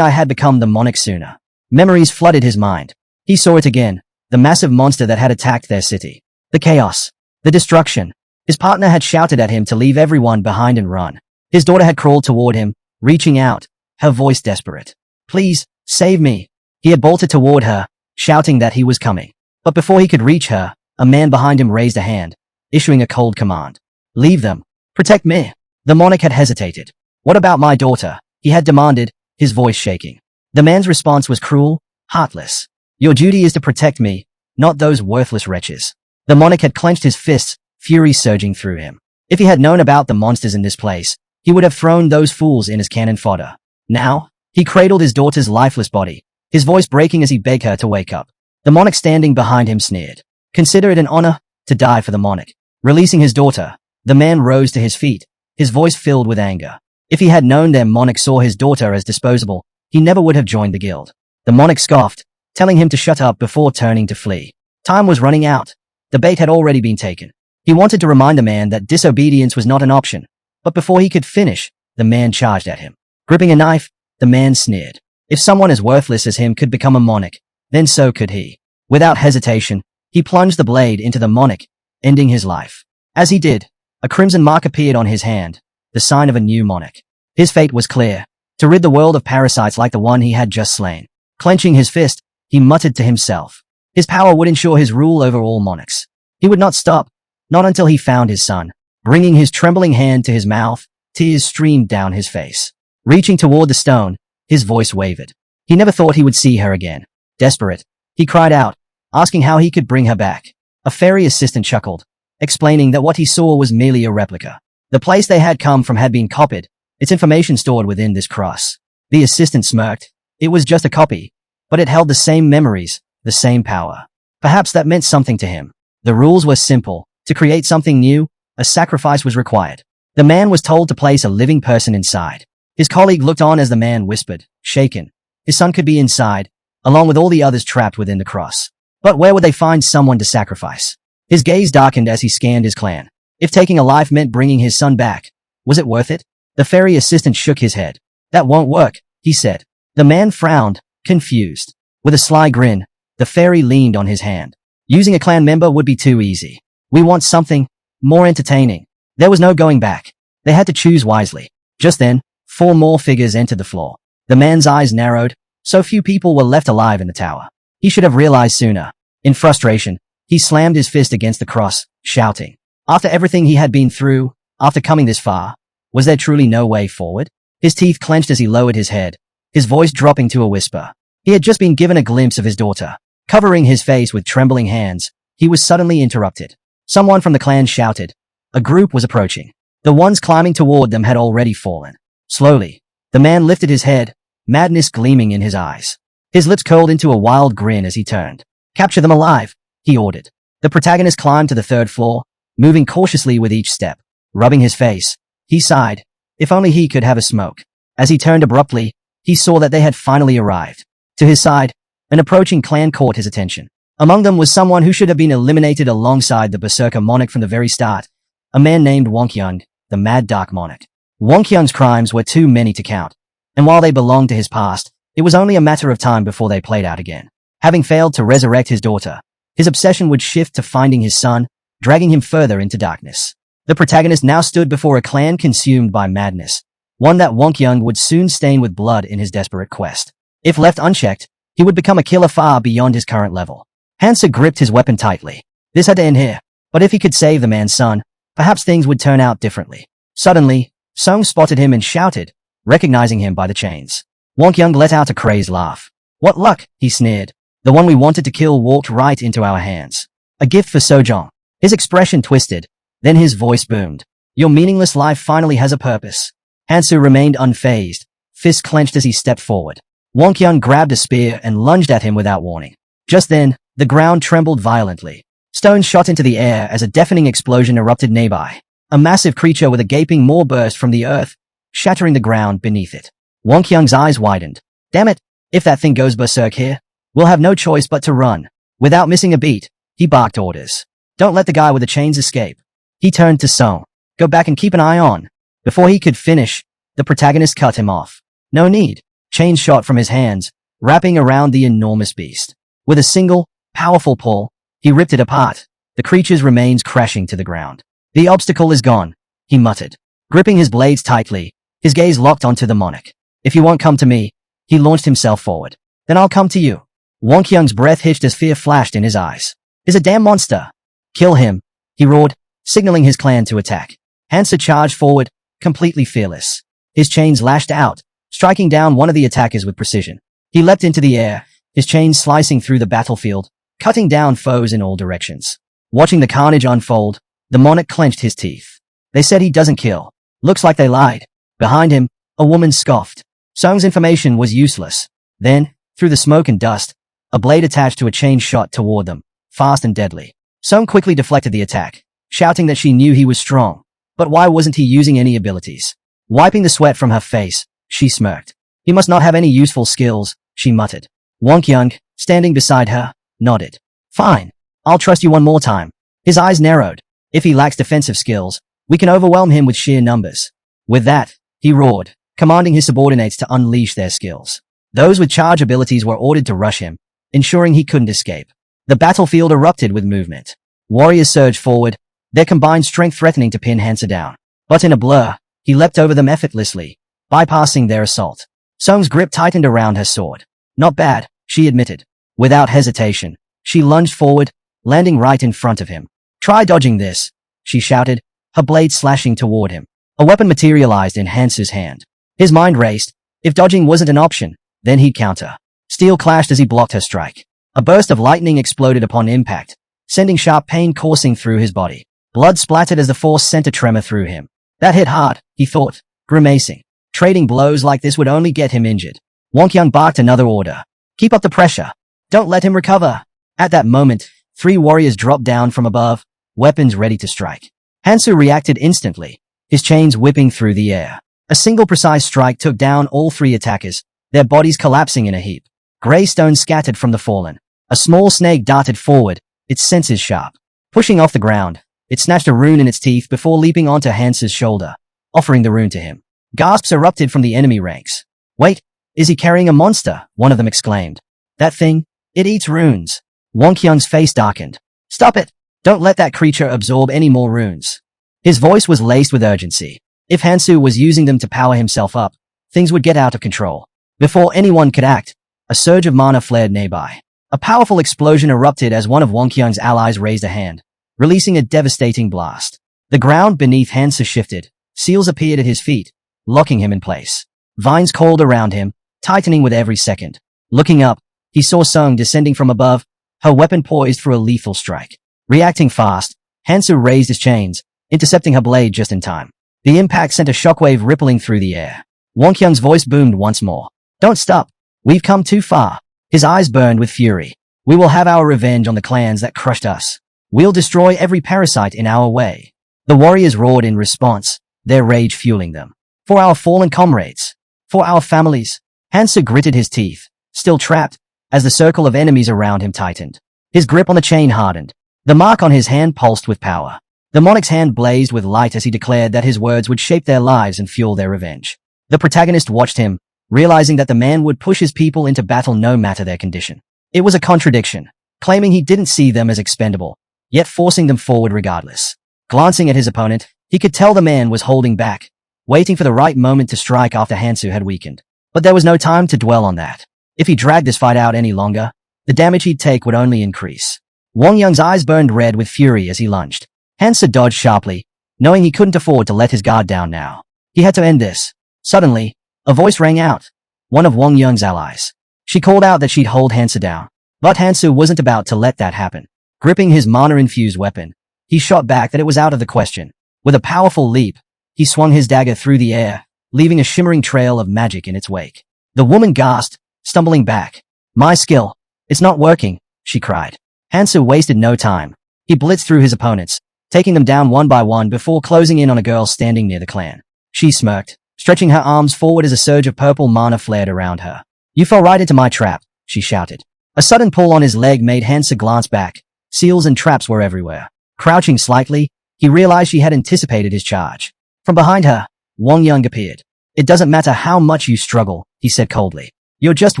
I had become the monarch sooner. Memories flooded his mind. He saw it again, the massive monster that had attacked their city. The chaos. The destruction. His partner had shouted at him to leave everyone behind and run. His daughter had crawled toward him, reaching out, her voice desperate. Please, save me. He had bolted toward her, shouting that he was coming. But before he could reach her, a man behind him raised a hand, issuing a cold command. Leave them. Protect me. The monarch had hesitated. What about my daughter? He had demanded, his voice shaking. The man's response was cruel, heartless. Your duty is to protect me, not those worthless wretches. The monarch had clenched his fists, fury surging through him. If he had known about the monsters in this place, he would have thrown those fools in as cannon fodder. Now, he cradled his daughter's lifeless body, his voice breaking as he begged her to wake up. The monarch standing behind him sneered. Consider it an honor to die for the monarch. Releasing his daughter, the man rose to his feet, his voice filled with anger. If he had known their monarch saw his daughter as disposable, he never would have joined the guild. The monarch scoffed, telling him to shut up before turning to flee. Time was running out. The bait had already been taken. He wanted to remind the man that disobedience was not an option, but before he could finish, the man charged at him. Gripping a knife, the man sneered. If someone as worthless as him could become a monarch, then so could he. Without hesitation, he plunged the blade into the monarch, ending his life. As he did, a crimson mark appeared on his hand, the sign of a new monarch. His fate was clear, to rid the world of parasites like the one he had just slain. Clenching his fist, he muttered to himself. His power would ensure his rule over all monarchs. He would not stop, not until he found his son. Bringing his trembling hand to his mouth, tears streamed down his face. Reaching toward the stone, his voice wavered. He never thought he would see her again. Desperate, he cried out, asking how he could bring her back. A fairy assistant chuckled, explaining that what he saw was merely a replica. The place they had come from had been copied, its information stored within this cross. The assistant smirked. It was just a copy, but it held the same memories, the same power. Perhaps that meant something to him. The rules were simple. To create something new, a sacrifice was required. The man was told to place a living person inside. His colleague looked on as the man whispered, shaken. His son could be inside, along with all the others trapped within the cross. But where would they find someone to sacrifice? His gaze darkened as he scanned his clan. If taking a life meant bringing his son back, was it worth it? The fairy assistant shook his head. That won't work, he said. The man frowned, confused. With a sly grin, the fairy leaned on his hand. Using a clan member would be too easy. We want something more entertaining. There was no going back. They had to choose wisely. Just then, 4 more figures entered the floor. The man's eyes narrowed. So few people were left alive in the tower. He should have realized sooner. In frustration, he slammed his fist against the cross, shouting. After everything he had been through, after coming this far, was there truly no way forward? His teeth clenched as he lowered his head, his voice dropping to a whisper. He had just been given a glimpse of his daughter. Covering his face with trembling hands, he was suddenly interrupted. Someone from the clan shouted. A group was approaching. The ones climbing toward them had already fallen. Slowly, the man lifted his head, madness gleaming in his eyes. His lips curled into a wild grin as he turned. Capture them alive, he ordered. The protagonist climbed to the 3rd floor, moving cautiously with each step. Rubbing his face, he sighed. If only he could have a smoke. As he turned abruptly, he saw that they had finally arrived. To his side, an approaching clan caught his attention. Among them was someone who should have been eliminated alongside the Berserker monarch from the very start, a man named Wonkyung, the Mad Dark Monarch. Wonkyung's crimes were too many to count, and while they belonged to his past, it was only a matter of time before they played out again. Having failed to resurrect his daughter, his obsession would shift to finding his son, dragging him further into darkness. The protagonist now stood before a clan consumed by madness, one that Wonkyung would soon stain with blood in his desperate quest. If left unchecked, he would become a killer far beyond his current level. Hansa gripped his weapon tightly. This had to end here, but if he could save the man's son, perhaps things would turn out differently. Suddenly, Song spotted him and shouted, recognizing him by the chains. Wonkyung let out a crazed laugh. What luck, he sneered. The one we wanted to kill walked right into our hands. A gift for Sojong. His expression twisted, then his voice boomed. Your meaningless life finally has a purpose. Hansu remained unfazed, fists clenched as he stepped forward. Wonkyung grabbed a spear and lunged at him without warning. Just then, the ground trembled violently. Stones shot into the air as a deafening explosion erupted nearby. A massive creature with a gaping maw burst from the earth, shattering the ground beneath it. Wonkyung's eyes widened. Damn it, if that thing goes berserk here, we'll have no choice but to run. Without missing a beat, he barked orders. Don't let the guy with the chains escape. He turned to Song. Go back and keep an eye on. Before he could finish, the protagonist cut him off. No need. Chains shot from his hands, wrapping around the enormous beast. With a single, powerful pull, he ripped it apart, the creature's remains crashing to the ground. The obstacle is gone, he muttered. Gripping his blades tightly, his gaze locked onto the monarch. If you won't come to me, he launched himself forward. Then I'll come to you. Wonkyung's breath hitched as fear flashed in his eyes. Is a damn monster. Kill him, he roared, signaling his clan to attack. Hansa charged forward, completely fearless. His chains lashed out, striking down one of the attackers with precision. He leapt into the air, his chains slicing through the battlefield, cutting down foes in all directions. Watching the carnage unfold, the monarch clenched his teeth. They said he doesn't kill. Looks like they lied. Behind him, a woman scoffed. Sung's information was useless. Then, through the smoke and dust, a blade attached to a chain shot toward them, fast and deadly. Sung quickly deflected the attack, shouting that she knew he was strong. But why wasn't he using any abilities? Wiping the sweat from her face, she smirked. He must not have any useful skills, she muttered. Wonkyung, standing beside her, nodded. Fine. I'll trust you one more time. His eyes narrowed. If he lacks defensive skills, we can overwhelm him with sheer numbers. With that, he roared, commanding his subordinates to unleash their skills. Those with charge abilities were ordered to rush him, ensuring he couldn't escape. The battlefield erupted with movement. Warriors surged forward, their combined strength threatening to pin Hansa down. But in a blur, he leapt over them effortlessly, bypassing their assault. Sung's grip tightened around her sword. Not bad, she admitted. Without hesitation, she lunged forward, landing right in front of him. Try dodging this, she shouted, her blade slashing toward him. A weapon materialized in Hansu's hand. His mind raced. If dodging wasn't an option, then he'd counter. Steel clashed as he blocked her strike. A burst of lightning exploded upon impact, sending sharp pain coursing through his body. Blood splattered as the force sent a tremor through him. That hit hard, he thought, grimacing. Trading blows like this would only get him injured. Wonkyung barked another order. Keep up the pressure. Don't let him recover. At that moment, 3 warriors dropped down from above, weapons ready to strike. Hansu reacted instantly, his chains whipping through the air. A single precise strike took down all 3 attackers, their bodies collapsing in a heap. Grey stones scattered from the fallen. A small snake darted forward, its senses sharp. Pushing off the ground, it snatched a rune in its teeth before leaping onto Hansu's shoulder, offering the rune to him. Gasps erupted from the enemy ranks. Wait, is he carrying a monster? One of them exclaimed. That thing, it eats runes. Wonkyung's face darkened. Stop it! Don't let that creature absorb any more runes. His voice was laced with urgency. If Hansu was using them to power himself up, things would get out of control. Before anyone could act, a surge of mana flared nearby. A powerful explosion erupted as one of Wonkyung's allies raised a hand, releasing a devastating blast. The ground beneath Hansu shifted. Seals appeared at his feet, locking him in place. Vines coiled around him, tightening with every second. Looking up, he saw Sung descending from above, her weapon poised for a lethal strike. Reacting fast, Hansu raised his chains, intercepting her blade just in time. The impact sent a shockwave rippling through the air. Wonkyung's voice boomed once more. Don't stop. We've come too far. His eyes burned with fury. We will have our revenge on the clans that crushed us. We'll destroy every parasite in our way. The warriors roared in response, their rage fueling them. For our fallen comrades. For our families. Hansu gritted his teeth, still trapped, as the circle of enemies around him tightened. His grip on the chain hardened. The mark on his hand pulsed with power. The monarch's hand blazed with light as he declared that his words would shape their lives and fuel their revenge. The protagonist watched him, realizing that the man would push his people into battle no matter their condition. It was a contradiction, claiming he didn't see them as expendable, yet forcing them forward regardless. Glancing at his opponent, he could tell the man was holding back, waiting for the right moment to strike after Hansu had weakened. But there was no time to dwell on that. If he dragged this fight out any longer, the damage he'd take would only increase. Wongyung's eyes burned red with fury as he lunged. Hansu dodged sharply, knowing he couldn't afford to let his guard down now. He had to end this. Suddenly, a voice rang out. One of Wongyung's allies. She called out that she'd hold Hansu down. But Hansu wasn't about to let that happen. Gripping his mana-infused weapon, he shot back that it was out of the question. With a powerful leap, he swung his dagger through the air, leaving a shimmering trail of magic in its wake. The woman gasped, stumbling back. My skill. It's not working, she cried. Hansu wasted no time. He blitzed through his opponents, taking them down one by one before closing in on a girl standing near the clan. She smirked, stretching her arms forward as a surge of purple mana flared around her. You fell right into my trap, she shouted. A sudden pull on his leg made Hansu glance back. Seals and traps were everywhere. Crouching slightly, he realized she had anticipated his charge. From behind her, Wongyung appeared. It doesn't matter how much you struggle, he said coldly. You're just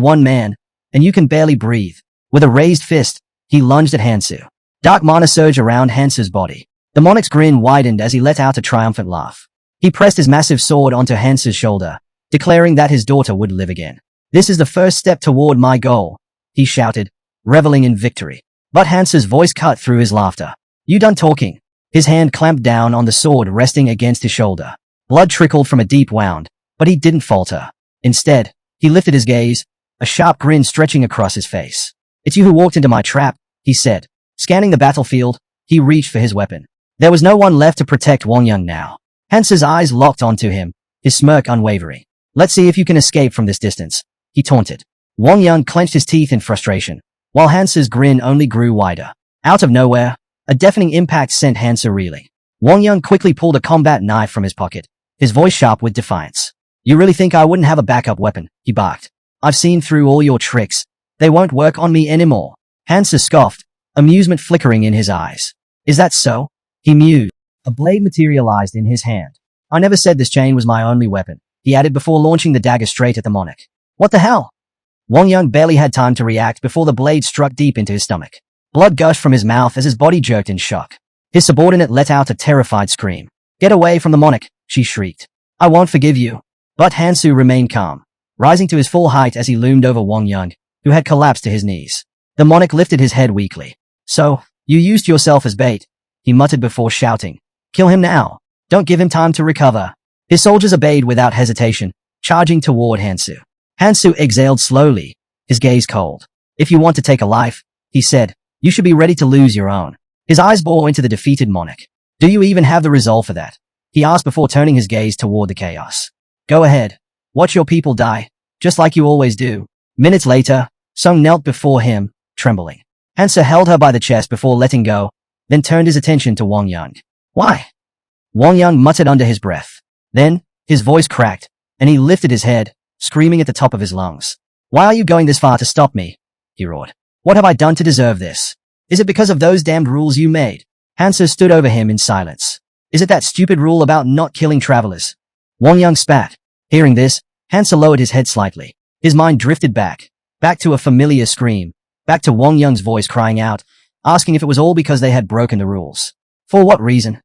one man, and you can barely breathe. With a raised fist, he lunged at Hansu. Dark mana surged around Hansu's body. The monarch's grin widened as he let out a triumphant laugh. He pressed his massive sword onto Hansu's shoulder, declaring that his daughter would live again. This is the first step toward my goal, he shouted, reveling in victory. But Hansu's voice cut through his laughter. You done talking? His hand clamped down on the sword resting against his shoulder. Blood trickled from a deep wound, but he didn't falter. Instead, he lifted his gaze, a sharp grin stretching across his face. It's you who walked into my trap, he said. Scanning the battlefield, he reached for his weapon. There was no one left to protect Wongyung now. Hansu's eyes locked onto him, his smirk unwavering. Let's see if you can escape from this distance, he taunted. Wang Yang clenched his teeth in frustration, while Hansu's grin only grew wider. Out of nowhere, a deafening impact sent Hansu reeling. Wang Yang quickly pulled a combat knife from his pocket, his voice sharp with defiance. You really think I wouldn't have a backup weapon, he barked. I've seen through all your tricks. They won't work on me anymore. Hansu scoffed, amusement flickering in his eyes. Is that so? He mused. A blade materialized in his hand. I never said this chain was my only weapon, he added before launching the dagger straight at the monarch. What the hell? Wang Yang barely had time to react before the blade struck deep into his stomach. Blood gushed from his mouth as his body jerked in shock. His subordinate let out a terrified scream. Get away from the monarch, she shrieked. I won't forgive you. But Hansu remained calm, rising to his full height as he loomed over Wang Yang, who had collapsed to his knees. The monarch lifted his head weakly. So, you used yourself as bait, he muttered before shouting. Kill him now. Don't give him time to recover. His soldiers obeyed without hesitation, charging toward Hansu. Hansu exhaled slowly, his gaze cold. If you want to take a life, he said, you should be ready to lose your own. His eyes bore into the defeated monarch. Do you even have the resolve for that? He asked before turning his gaze toward the chaos. Go ahead. Watch your people die, just like you always do. Minutes later, Song knelt before him, trembling. Hansu held her by the chest before letting go, then turned his attention to Wang Yang. Why? Wang Yang muttered under his breath. Then, his voice cracked, and he lifted his head, screaming at the top of his lungs. Why are you going this far to stop me? He roared. What have I done to deserve this? Is it because of those damned rules you made? Hansu stood over him in silence. Is it that stupid rule about not killing travelers? Wang Yang spat. Hearing this, Hansu lowered his head slightly. His mind drifted back to a familiar scream, back to Wang Yang's voice crying out, asking if it was all because they had broken the rules. For what reason?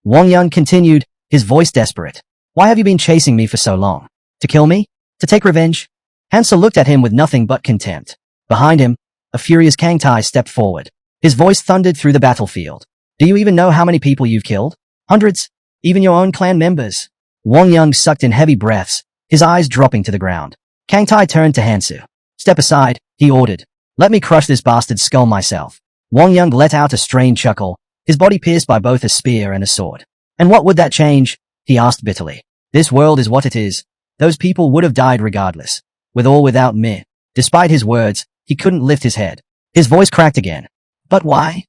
Wang Yang continued, his voice desperate. Why have you been chasing me for so long? To kill me? To take revenge? Hansu looked at him with nothing but contempt. Behind him, a furious Kang Tai stepped forward. His voice thundered through the battlefield. Do you even know how many people you've killed? Hundreds? Even your own clan members? Wang Yang sucked in heavy breaths, his eyes dropping to the ground. Kang Tai turned to Hansu. Step aside, he ordered. Let me crush this bastard's skull myself. Wang Yang let out a strained chuckle, his body pierced by both a spear and a sword. And what would that change? He asked bitterly. This world is what it is. Those people would have died regardless, with or without me. Despite his words, he couldn't lift his head. His voice cracked again. But why?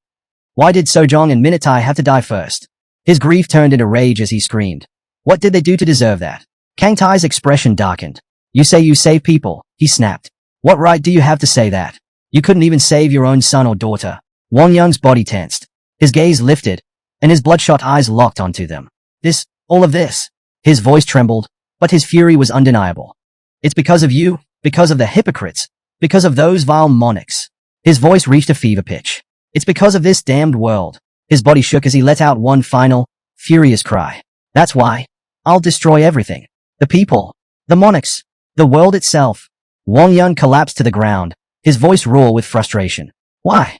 Why did Sojong and Minatai have to die first? His grief turned into rage as he screamed. What did they do to deserve that? Kang Tai's expression darkened. You say you save people, he snapped. What right do you have to say that? You couldn't even save your own son or daughter. Wang Yang's body tensed. His gaze lifted, and his bloodshot eyes locked onto them. All of this. His voice trembled, but his fury was undeniable. It's because of you, because of the hypocrites, because of those vile monarchs. His voice reached a fever pitch. It's because of this damned world. His body shook as he let out one final, furious cry. That's why. I'll destroy everything. The people. The monarchs. The world itself. Wang Yang collapsed to the ground, his voice raw with frustration. Why?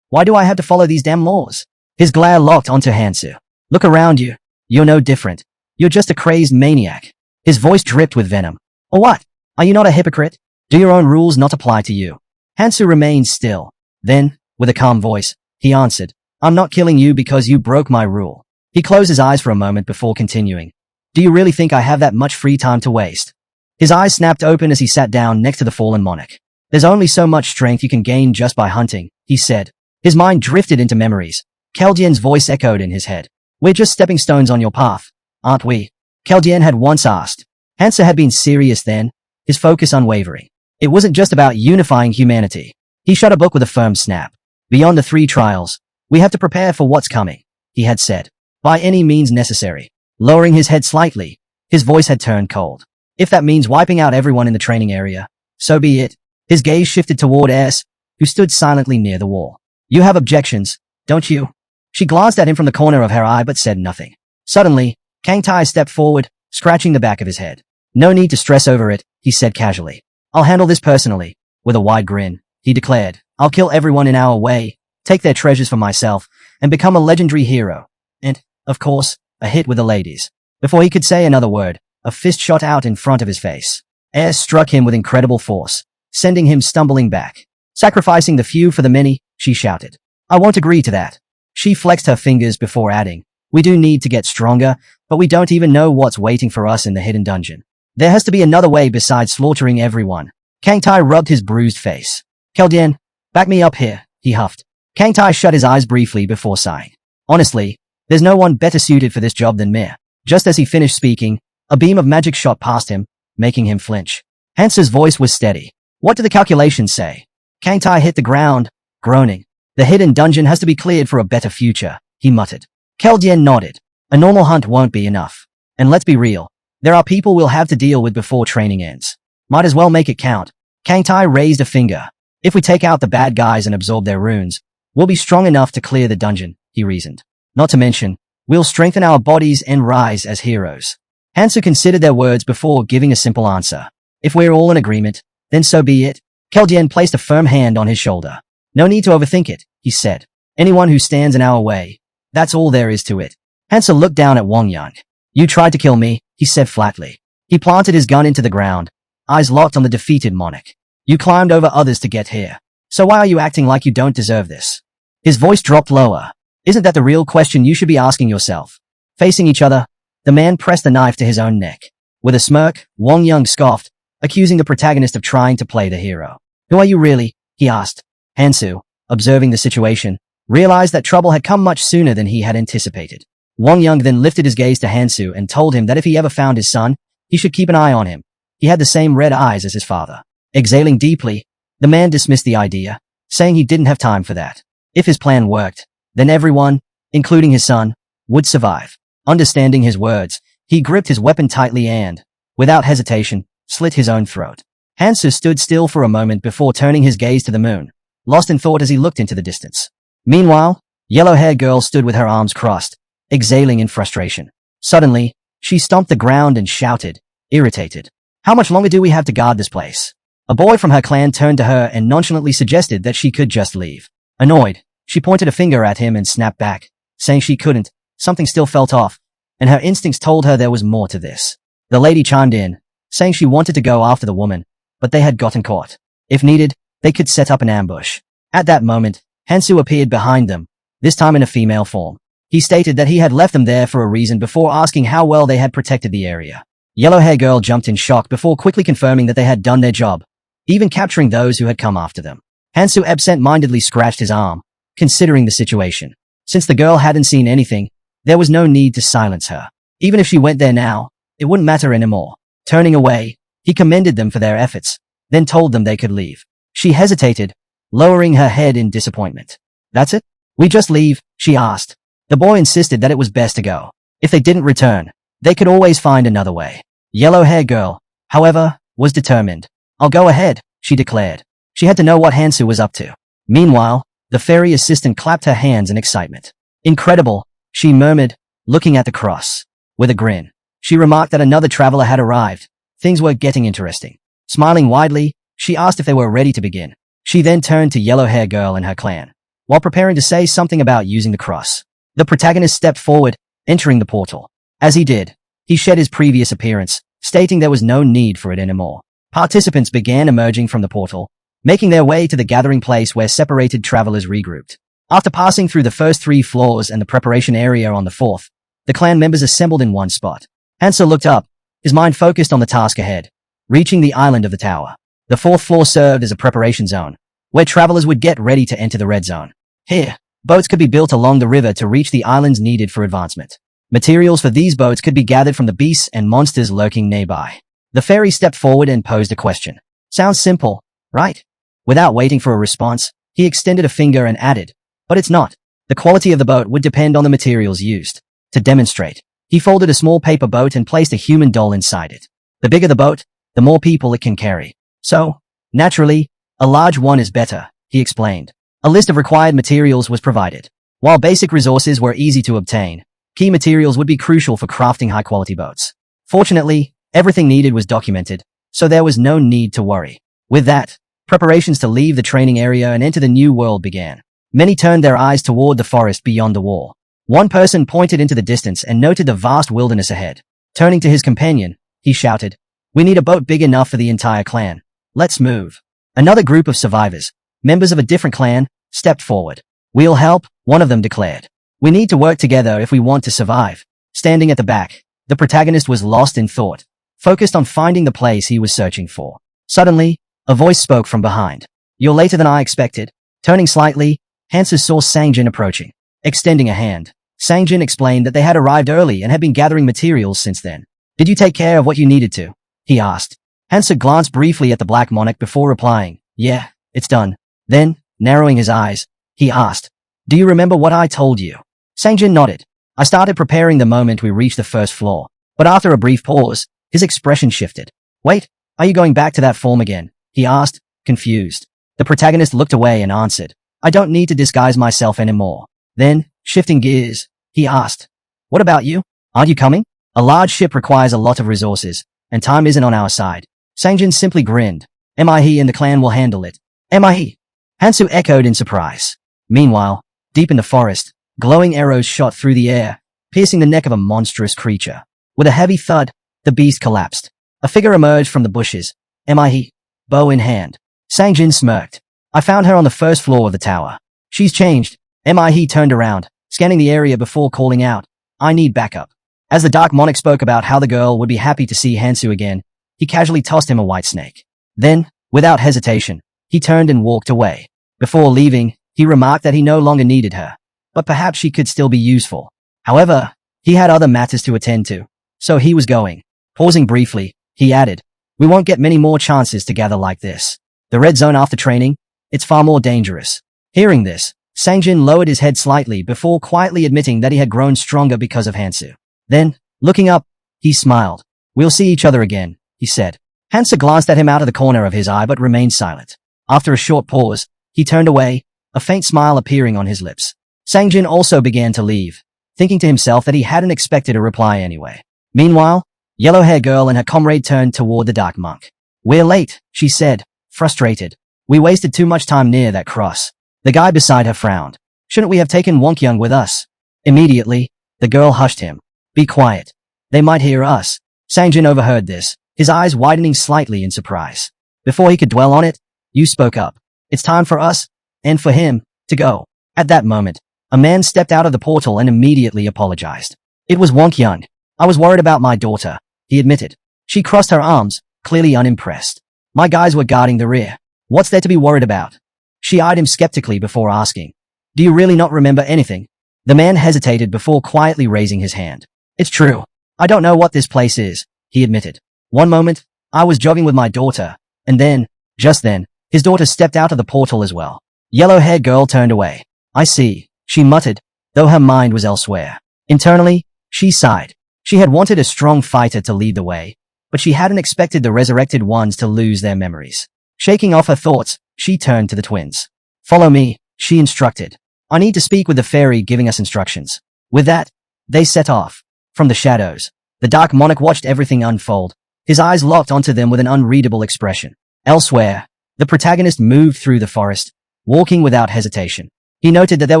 Why do I have to follow these damn laws? His glare locked onto Hansu. Look around you. You're no different. You're just a crazed maniac. His voice dripped with venom. Or what? Are you not a hypocrite? Do your own rules not apply to you? Hansu remained still. Then, with a calm voice, he answered, I'm not killing you because you broke my rule. He closed his eyes for a moment before continuing. Do you really think I have that much free time to waste? His eyes snapped open as he sat down next to the fallen monarch. There's only so much strength you can gain just by hunting, he said. His mind drifted into memories. Keldian's voice echoed in his head. We're just stepping stones on your path, aren't we? Keldian had once asked. Hansu had been serious then, his focus unwavering. It wasn't just about unifying humanity. He shut a book with a firm snap. Beyond the 3 trials, we have to prepare for what's coming, he had said. By any means necessary. Lowering his head slightly, his voice had turned cold. If that means wiping out everyone in the training area, so be it. His gaze shifted toward S, who stood silently near the wall. You have objections, don't you? She glanced at him from the corner of her eye but said nothing. Suddenly, Kang Tai stepped forward, scratching the back of his head. No need to stress over it, he said casually. I'll handle this personally. With a wide grin, he declared, I'll kill everyone in our way, take their treasures for myself, and become a legendary hero. And, of course, a hit with the ladies. Before he could say another word, a fist shot out in front of his face. Air struck him with incredible force, sending him stumbling back. Sacrificing the few for the many, she shouted. I won't agree to that. She flexed her fingers before adding, we do need to get stronger, but but we don't even know what's waiting for us in the hidden dungeon. There has to be another way besides slaughtering everyone. Kang Tai rubbed his bruised face. Keldian, back me up here, he huffed. Kang Tai shut his eyes briefly before sighing. Honestly, there's no one better suited for this job than me. Just as he finished speaking, a beam of magic shot past him, making him flinch. Hansu's voice was steady. What do the calculations say? Kang Tai hit the ground, groaning. The hidden dungeon has to be cleared for a better future, he muttered. Keldian nodded. A normal hunt won't be enough. And let's be real. There are people we'll have to deal with before training ends. Might as well make it count. Kang Tai raised a finger. If we take out the bad guys and absorb their runes, we'll be strong enough to clear the dungeon, he reasoned. Not to mention, we'll strengthen our bodies and rise as heroes. Hansu considered their words before giving a simple answer. If we're all in agreement, then so be it. Keldian placed a firm hand on his shoulder. No need to overthink it, he said. Anyone who stands in our way, that's all there is to it. Hansu looked down at Wang Yang. You tried to kill me, he said flatly. He planted his gun into the ground, eyes locked on the defeated monarch. You climbed over others to get here. So why are you acting like you don't deserve this? His voice dropped lower. Isn't that the real question you should be asking yourself? Facing each other, the man pressed the knife to his own neck. With a smirk, Wang Yang scoffed, accusing the protagonist of trying to play the hero. Who are you really? He asked. Hansu, observing the situation, realized that trouble had come much sooner than he had anticipated. Wang Yang then lifted his gaze to Hansu and told him that if he ever found his son, he should keep an eye on him. He had the same red eyes as his father. Exhaling deeply, the man dismissed the idea, saying he didn't have time for that. If his plan worked, then everyone, including his son, would survive. Understanding his words, he gripped his weapon tightly and, without hesitation, slit his own throat. Hansu stood still for a moment before turning his gaze to the moon, lost in thought as he looked into the distance. Meanwhile, yellow-haired girl stood with her arms crossed, exhaling in frustration. Suddenly, she stomped the ground and shouted, irritated. How much longer do we have to guard this place? A boy from her clan turned to her and nonchalantly suggested that she could just leave. Annoyed, she pointed a finger at him and snapped back, saying she couldn't. Something still felt off, and her instincts told her there was more to this. The lady chimed in, saying she wanted to go after the woman, but they had gotten caught. If needed, they could set up an ambush. At that moment, Hansu appeared behind them, this time in a female form. He stated that he had left them there for a reason before asking how well they had protected the area. Yellow-haired girl jumped in shock before quickly confirming that they had done their job, even capturing those who had come after them. Hansu absent-mindedly scratched his arm, considering the situation. Since the girl hadn't seen anything, there was no need to silence her. Even if she went there now, it wouldn't matter anymore. Turning away, he commended them for their efforts, then told them they could leave. She hesitated, lowering her head in disappointment. That's it? We just leave? She asked. The boy insisted that it was best to go. If they didn't return, they could always find another way. Yellow-haired girl, however, was determined. I'll go ahead, she declared. She had to know what Hansu was up to. Meanwhile, the fairy assistant clapped her hands in excitement. Incredible, she murmured, looking at the cross. With a grin, she remarked that another traveler had arrived. Things were getting interesting. Smiling widely, she asked if they were ready to begin. She then turned to yellow-haired girl and her clan. While preparing to say something about using the cross, the protagonist stepped forward, entering the portal. As he did, he shed his previous appearance, stating there was no need for it anymore. Participants began emerging from the portal, making their way to the gathering place where separated travelers regrouped. After passing through the first 3 floors and the preparation area on the 4th, the clan members assembled in one spot. Hansu looked up, his mind focused on the task ahead, reaching the island of the tower. The 4th floor served as a preparation zone, where travelers would get ready to enter the red zone. Here, boats could be built along the river to reach the islands needed for advancement. Materials for these boats could be gathered from the beasts and monsters lurking nearby. The fairy stepped forward and posed a question. Sounds simple, right? Without waiting for a response, he extended a finger and added, but it's not. The quality of the boat would depend on the materials used. To demonstrate, he folded a small paper boat and placed a human doll inside it. The bigger the boat, the more people it can carry. So, naturally, a large one is better, he explained. A list of required materials was provided. While basic resources were easy to obtain, key materials would be crucial for crafting high-quality boats. Fortunately, everything needed was documented, so there was no need to worry. With that, preparations to leave the training area and enter the new world began. Many turned their eyes toward the forest beyond the wall. One person pointed into the distance and noted the vast wilderness ahead. Turning to his companion, he shouted, "We need a boat big enough for the entire clan. Let's move." Another group of survivors, members of a different clan, stepped forward. "We'll help," one of them declared. "We need to work together if we want to survive." Standing at the back, The protagonist was lost in thought, focused on finding the place he was searching for. Suddenly, a voice spoke from behind. "You're later than I expected." Turning slightly, Hansa saw Sangjin approaching. Extending a hand, Sangjin explained that they had arrived early and had been gathering materials since then. "Did you take care of what you needed to?" he asked. Hansa glanced briefly at the black monarch before replying, "Yeah, it's done." Then, narrowing his eyes, he asked, "Do you remember what I told you?" Sangjin nodded. "I started preparing the moment we reached the first floor." But after a brief pause, his expression shifted. "Wait, are you going back to that form again?" he asked, confused. The protagonist looked away and answered, "I don't need to disguise myself anymore." Then, shifting gears, he asked, "What about you? Aren't you coming?" "A large ship requires a lot of resources, and time isn't on our side." Sangjin simply grinned. "He and the clan will handle it." "He?" Hansu echoed in surprise. Meanwhile, deep in the forest, glowing arrows shot through the air, piercing the neck of a monstrous creature. With a heavy thud, the beast collapsed. A figure emerged from the bushes. He? Bow in hand. Sangjin smirked. "I found her on the first floor of the tower. She's changed." He turned around, scanning the area before calling out, "I need backup." As the Dark Monarch spoke about how the girl would be happy to see Hansu again, he casually tossed him a white snake. Then, without hesitation, he turned and walked away. Before leaving, he remarked that he no longer needed her, but perhaps she could still be useful. However, he had other matters to attend to, so he was going. Pausing briefly, he added, "We won't get many more chances to gather like this. The red zone after training, it's far more dangerous." Hearing this, Sangjin lowered his head slightly before quietly admitting that he had grown stronger because of Hansu. Then, looking up, he smiled. "We'll see each other again," he said. Hansa glanced at him out of the corner of his eye but remained silent. After a short pause, he turned away, a faint smile appearing on his lips. Sangjin also began to leave, thinking to himself that he hadn't expected a reply anyway. Meanwhile, yellow-haired girl and her comrade turned toward the dark monk. "We're late," she said, frustrated. "We wasted too much time near that cross." The guy beside her frowned. "Shouldn't we have taken Wonkyung with us?" Immediately, the girl hushed him. "Be quiet. They might hear us." Sangjin overheard this, his eyes widening slightly in surprise. Before he could dwell on it, Yu spoke up. "It's time for us, and for him, to go." At that moment, a man stepped out of the portal and immediately apologized. It was Wonkyung. "I was worried about my daughter," he admitted. She crossed her arms, clearly unimpressed. "My guys were guarding the rear. What's there to be worried about?" She eyed him skeptically before asking, "Do you really not remember anything?" The man hesitated before quietly raising his hand. "It's true. I don't know what this place is," he admitted. "One moment, I was jogging with my daughter, and then, just then, his daughter stepped out of the portal as well." Yellow-haired girl turned away. "I see," she muttered, though her mind was elsewhere. Internally, she sighed. She had wanted a strong fighter to lead the way, but she hadn't expected the resurrected ones to lose their memories. Shaking off her thoughts, she turned to the twins. "Follow me," she instructed. "I need to speak with the fairy giving us instructions." With that, they set off. From the shadows, the Dark Monarch watched everything unfold, his eyes locked onto them with an unreadable expression. Elsewhere, the protagonist moved through the forest, walking without hesitation. He noted that there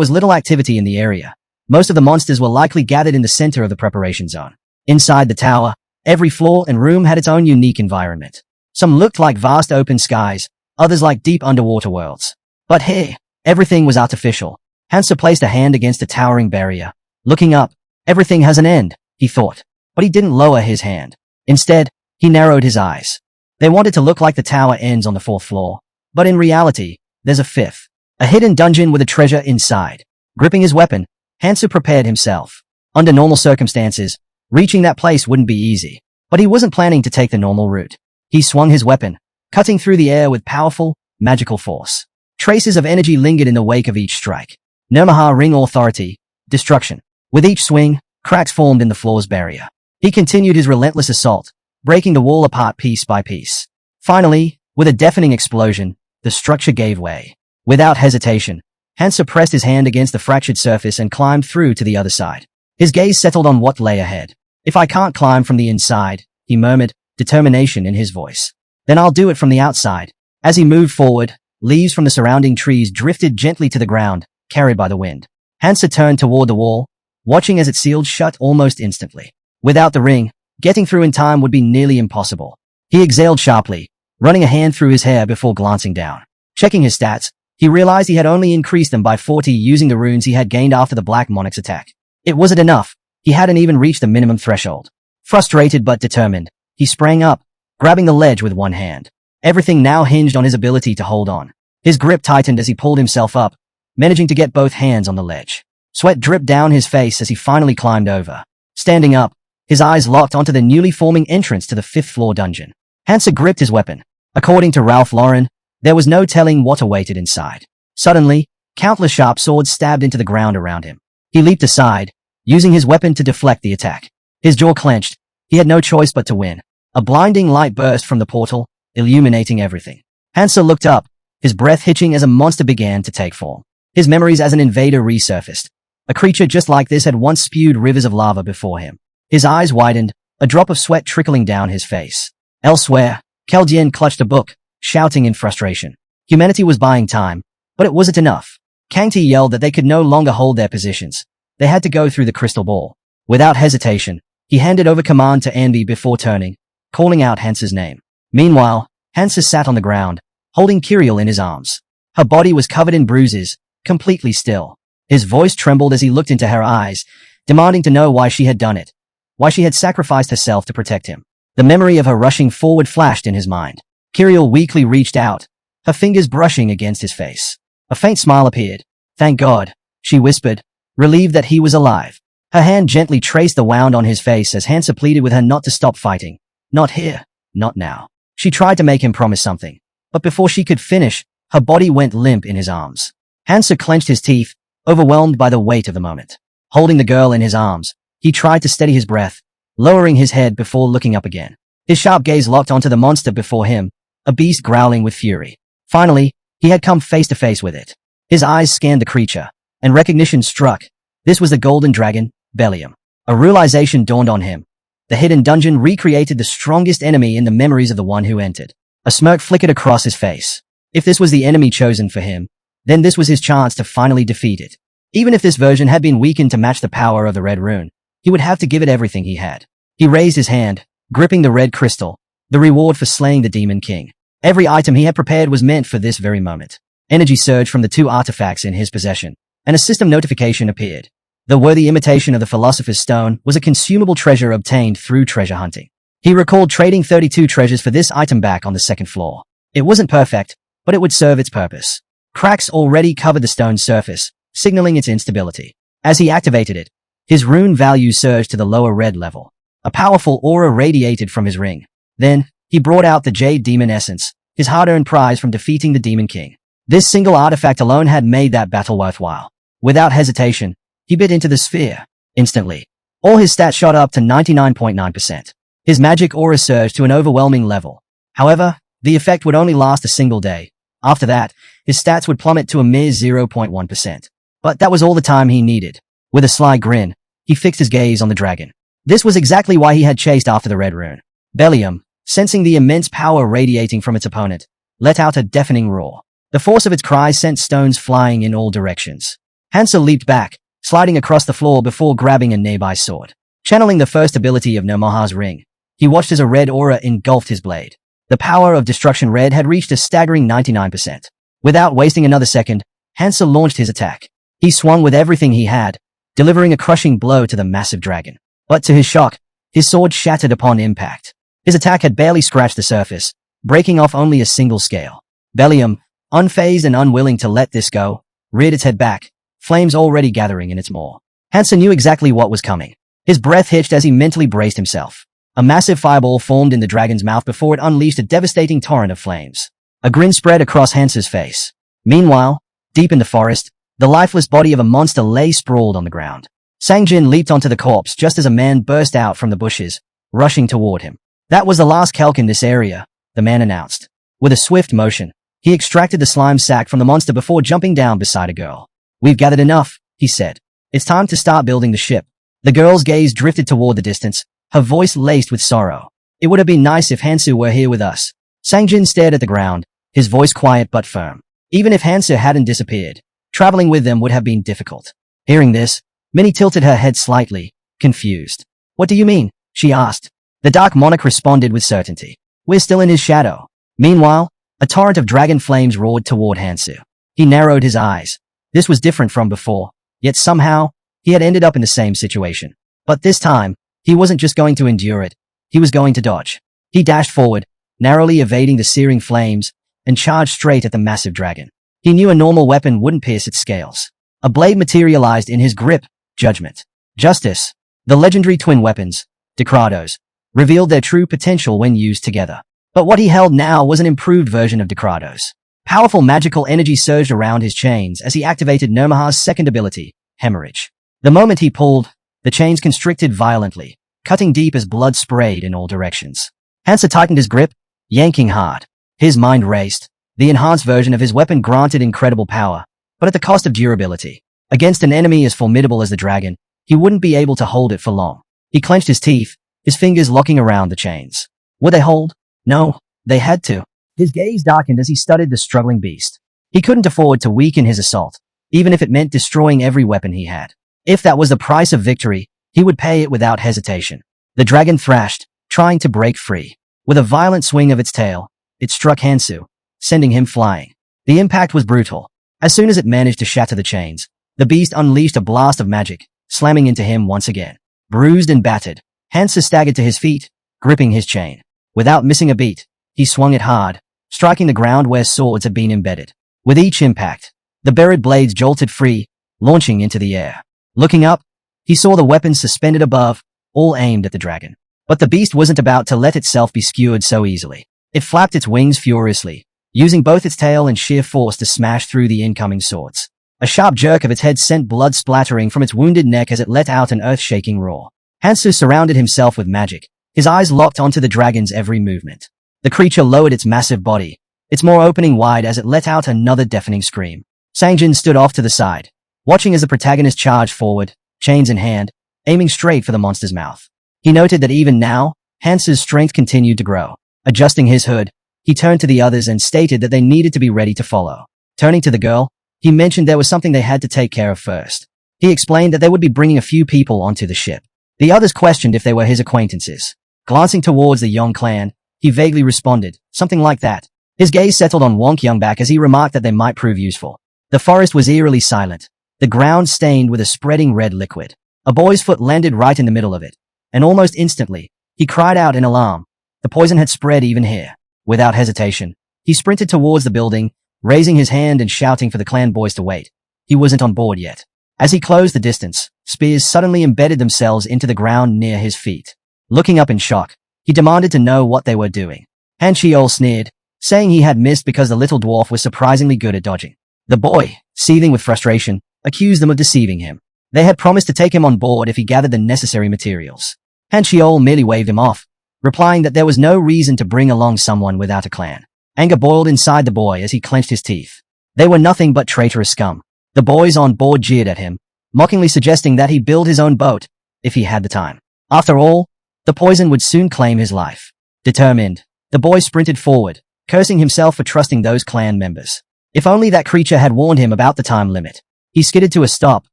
was little activity in the area. Most of the monsters were likely gathered in the center of the preparation zone. Inside the tower, every floor and room had its own unique environment. Some looked like vast open skies, others like deep underwater worlds. But here, everything was artificial. Hansa placed a hand against a towering barrier. Looking up, everything has an end, he thought. But he didn't lower his hand. Instead, he narrowed his eyes. They wanted to look like the tower ends on the fourth floor. But in reality, there's a fifth. A hidden dungeon with a treasure inside. Gripping his weapon, Hansa prepared himself. Under normal circumstances, reaching that place wouldn't be easy. But he wasn't planning to take the normal route. He swung his weapon, cutting through the air with powerful, magical force. Traces of energy lingered in the wake of each strike. Nirmaha ring authority, destruction. With each swing, cracks formed in the floor's barrier. He continued his relentless assault, breaking the wall apart piece by piece. Finally, with a deafening explosion, the structure gave way. Without hesitation, Hansa pressed his hand against the fractured surface and climbed through to the other side. His gaze settled on what lay ahead. "If I can't climb from the inside," he murmured, determination in his voice, "then I'll do it from the outside." As he moved forward, leaves from the surrounding trees drifted gently to the ground, carried by the wind. Hansa turned toward the wall, watching as it sealed shut almost instantly. Without the ring, getting through in time would be nearly impossible. He exhaled sharply, running a hand through his hair before glancing down. Checking his stats, he realized he had only increased them by 40 using the runes he had gained after the Black Monarch's attack. It wasn't enough. He hadn't even reached the minimum threshold. Frustrated but determined, he sprang up, grabbing the ledge with one hand. Everything now hinged on his ability to hold on. His grip tightened as he pulled himself up, managing to get both hands on the ledge. Sweat dripped down his face as he finally climbed over. Standing up, his eyes locked onto the newly forming entrance to the 5th floor dungeon. Hansa gripped his weapon. According to Ralph Lauren, there was no telling what awaited inside. Suddenly, countless sharp swords stabbed into the ground around him. He leaped aside, using his weapon to deflect the attack. His jaw clenched. He had no choice but to win. A blinding light burst from the portal, illuminating everything. Hansa looked up, his breath hitching as a monster began to take form. His memories as an invader resurfaced. A creature just like this had once spewed rivers of lava before him. His eyes widened, a drop of sweat trickling down his face. Elsewhere, Keldian clutched a book, shouting in frustration. Humanity was buying time, but it wasn't enough. Kangti yelled that they could no longer hold their positions. They had to go through the crystal ball. Without hesitation, he handed over command to Anvi before turning, calling out Hansa's name. Meanwhile, Hansa sat on the ground, holding Kiriel in his arms. Her body was covered in bruises, completely still. His voice trembled as he looked into her eyes, demanding to know why she had done it, why she had sacrificed herself to protect him. The memory of her rushing forward flashed in his mind. Kiriel weakly reached out, her fingers brushing against his face. A faint smile appeared. Thank God, she whispered, relieved that he was alive. Her hand gently traced the wound on his face as Hansa pleaded with her not to stop fighting. Not here, not now. She tried to make him promise something, but before she could finish, her body went limp in his arms. Hansa clenched his teeth, overwhelmed by the weight of the moment. Holding the girl in his arms, he tried to steady his breath, lowering his head before looking up again. His sharp gaze locked onto the monster before him, a beast growling with fury. Finally, he had come face to face with it. His eyes scanned the creature, and recognition struck. This was the golden dragon, Bellium. A realization dawned on him. The hidden dungeon recreated the strongest enemy in the memories of the one who entered. A smirk flickered across his face. If this was the enemy chosen for him, then this was his chance to finally defeat it. Even if this version had been weakened to match the power of the red rune, he would have to give it everything he had. He raised his hand, gripping the red crystal, the reward for slaying the Demon King. Every item he had prepared was meant for this very moment. Energy surged from the 2 artifacts in his possession, and a system notification appeared. The worthy imitation of the Philosopher's Stone was a consumable treasure obtained through treasure hunting. He recalled trading 32 treasures for this item back on the 2nd floor. It wasn't perfect, but it would serve its purpose. Cracks already covered the stone's surface, signaling its instability. As he activated it, his rune value surged to the lower red level. A powerful aura radiated from his ring. Then, he brought out the Jade Demon Essence, his hard-earned prize from defeating the Demon King. This single artifact alone had made that battle worthwhile. Without hesitation, he bit into the sphere. Instantly, all his stats shot up to 99.9%. His magic aura surged to an overwhelming level. However, the effect would only last a single day. After that, his stats would plummet to a mere 0.1%. But that was all the time he needed. With a sly grin, he fixed his gaze on the dragon. This was exactly why he had chased after the red rune. Bellium, sensing the immense power radiating from its opponent, let out a deafening roar. The force of its cries sent stones flying in all directions. Hansa leaped back, sliding across the floor before grabbing a nearby sword. Channeling the first ability of Nomoha's ring, he watched as a red aura engulfed his blade. The power of Destruction Red had reached a staggering 99%. Without wasting another second, Hansa launched his attack. He swung with everything he had, delivering a crushing blow to the massive dragon. But to his shock, his sword shattered upon impact. His attack had barely scratched the surface, breaking off only a single scale. Bellium, unfazed and unwilling to let this go, reared its head back, flames already gathering in its maw. Hansa knew exactly what was coming. His breath hitched as he mentally braced himself. A massive fireball formed in the dragon's mouth before it unleashed a devastating torrent of flames. A grin spread across Hansa's face. Meanwhile, deep in the forest, the lifeless body of a monster lay sprawled on the ground. Sangjin leaped onto the corpse just as a man burst out from the bushes, rushing toward him. That was the last Kelk in this area, the man announced. With a swift motion, he extracted the slime sack from the monster before jumping down beside a girl. We've gathered enough, he said. It's time to start building the ship. The girl's gaze drifted toward the distance, her voice laced with sorrow. It would have been nice if Hansu were here with us. Sangjin stared at the ground, his voice quiet but firm. Even if Hansu hadn't disappeared, traveling with them would have been difficult. Hearing this, Minnie tilted her head slightly, confused. What do you mean? She asked. The Dark Monarch responded with certainty. We're still in his shadow. Meanwhile, a torrent of dragon flames roared toward Hansu. He narrowed his eyes. This was different from before, yet somehow, he had ended up in the same situation. But this time, He wasn't just going to endure it. He was going to dodge. He dashed forward, narrowly evading the searing flames, and charged straight at the massive dragon. He knew a normal weapon wouldn't pierce its scales. A blade materialized in his grip, judgment. Justice. The legendary twin weapons, Decrados, revealed their true potential when used together. But what he held now was an improved version of Decrados. Powerful magical energy surged around his chains as he activated Nirmaha's second ability, Hemorrhage. The moment he pulled, the chains constricted violently, cutting deep as blood sprayed in all directions. Hansa tightened his grip, yanking hard. His mind raced. The enhanced version of his weapon granted incredible power, but at the cost of durability. Against an enemy as formidable as the dragon, he wouldn't be able to hold it for long. He clenched his teeth, his fingers locking around the chains. Would they hold? No, they had to. His gaze darkened as he studied the struggling beast. He couldn't afford to weaken his assault, even if it meant destroying every weapon he had. If that was the price of victory, he would pay it without hesitation. The dragon thrashed, trying to break free. With a violent swing of its tail, it struck Hansu, sending him flying. The impact was brutal. As soon as it managed to shatter the chains, the beast unleashed a blast of magic, slamming into him once again. Bruised and battered, Hansu staggered to his feet, gripping his chain. Without missing a beat, he swung it hard, striking the ground where swords had been embedded. With each impact, the buried blades jolted free, launching into the air. Looking up, he saw the weapons suspended above, all aimed at the dragon. But the beast wasn't about to let itself be skewered so easily. It flapped its wings furiously, using both its tail and sheer force to smash through the incoming swords. A sharp jerk of its head sent blood splattering from its wounded neck as it let out an earth-shaking roar. Hansu surrounded himself with magic, his eyes locked onto the dragon's every movement. The creature lowered its massive body, its maw opening wide as it let out another deafening scream. Sangjin stood off to the side, watching as the protagonist charged forward, chains in hand, aiming straight for the monster's mouth. He noted that even now, Hansu's strength continued to grow. Adjusting his hood, he turned to the others and stated that they needed to be ready to follow. Turning to the girl, he mentioned there was something they had to take care of first. He explained that they would be bringing a few people onto the ship. The others questioned if they were his acquaintances. Glancing towards the Yong clan, he vaguely responded, something like that. His gaze settled on Wonk Youngback as he remarked that they might prove useful. The forest was eerily silent, the ground stained with a spreading red liquid. A boy's foot landed right in the middle of it, and almost instantly, he cried out in alarm. The poison had spread even here. Without hesitation, he sprinted towards the building, raising his hand and shouting for the clan boys to wait. He wasn't on board yet. As he closed the distance, spears suddenly embedded themselves into the ground near his feet. Looking up in shock, he demanded to know what they were doing. Han Chiol sneered, saying he had missed because the little dwarf was surprisingly good at dodging. The boy, seething with frustration, accused them of deceiving him. They had promised to take him on board if he gathered the necessary materials. Han Chiol merely waved him off, replying that there was no reason to bring along someone without a clan. Anger boiled inside the boy as he clenched his teeth. They were nothing but traitorous scum. The boys on board jeered at him, mockingly suggesting that he build his own boat, if he had the time. After all, the poison would soon claim his life. Determined, the boy sprinted forward, cursing himself for trusting those clan members. If only that creature had warned him about the time limit. He skidded to a stop,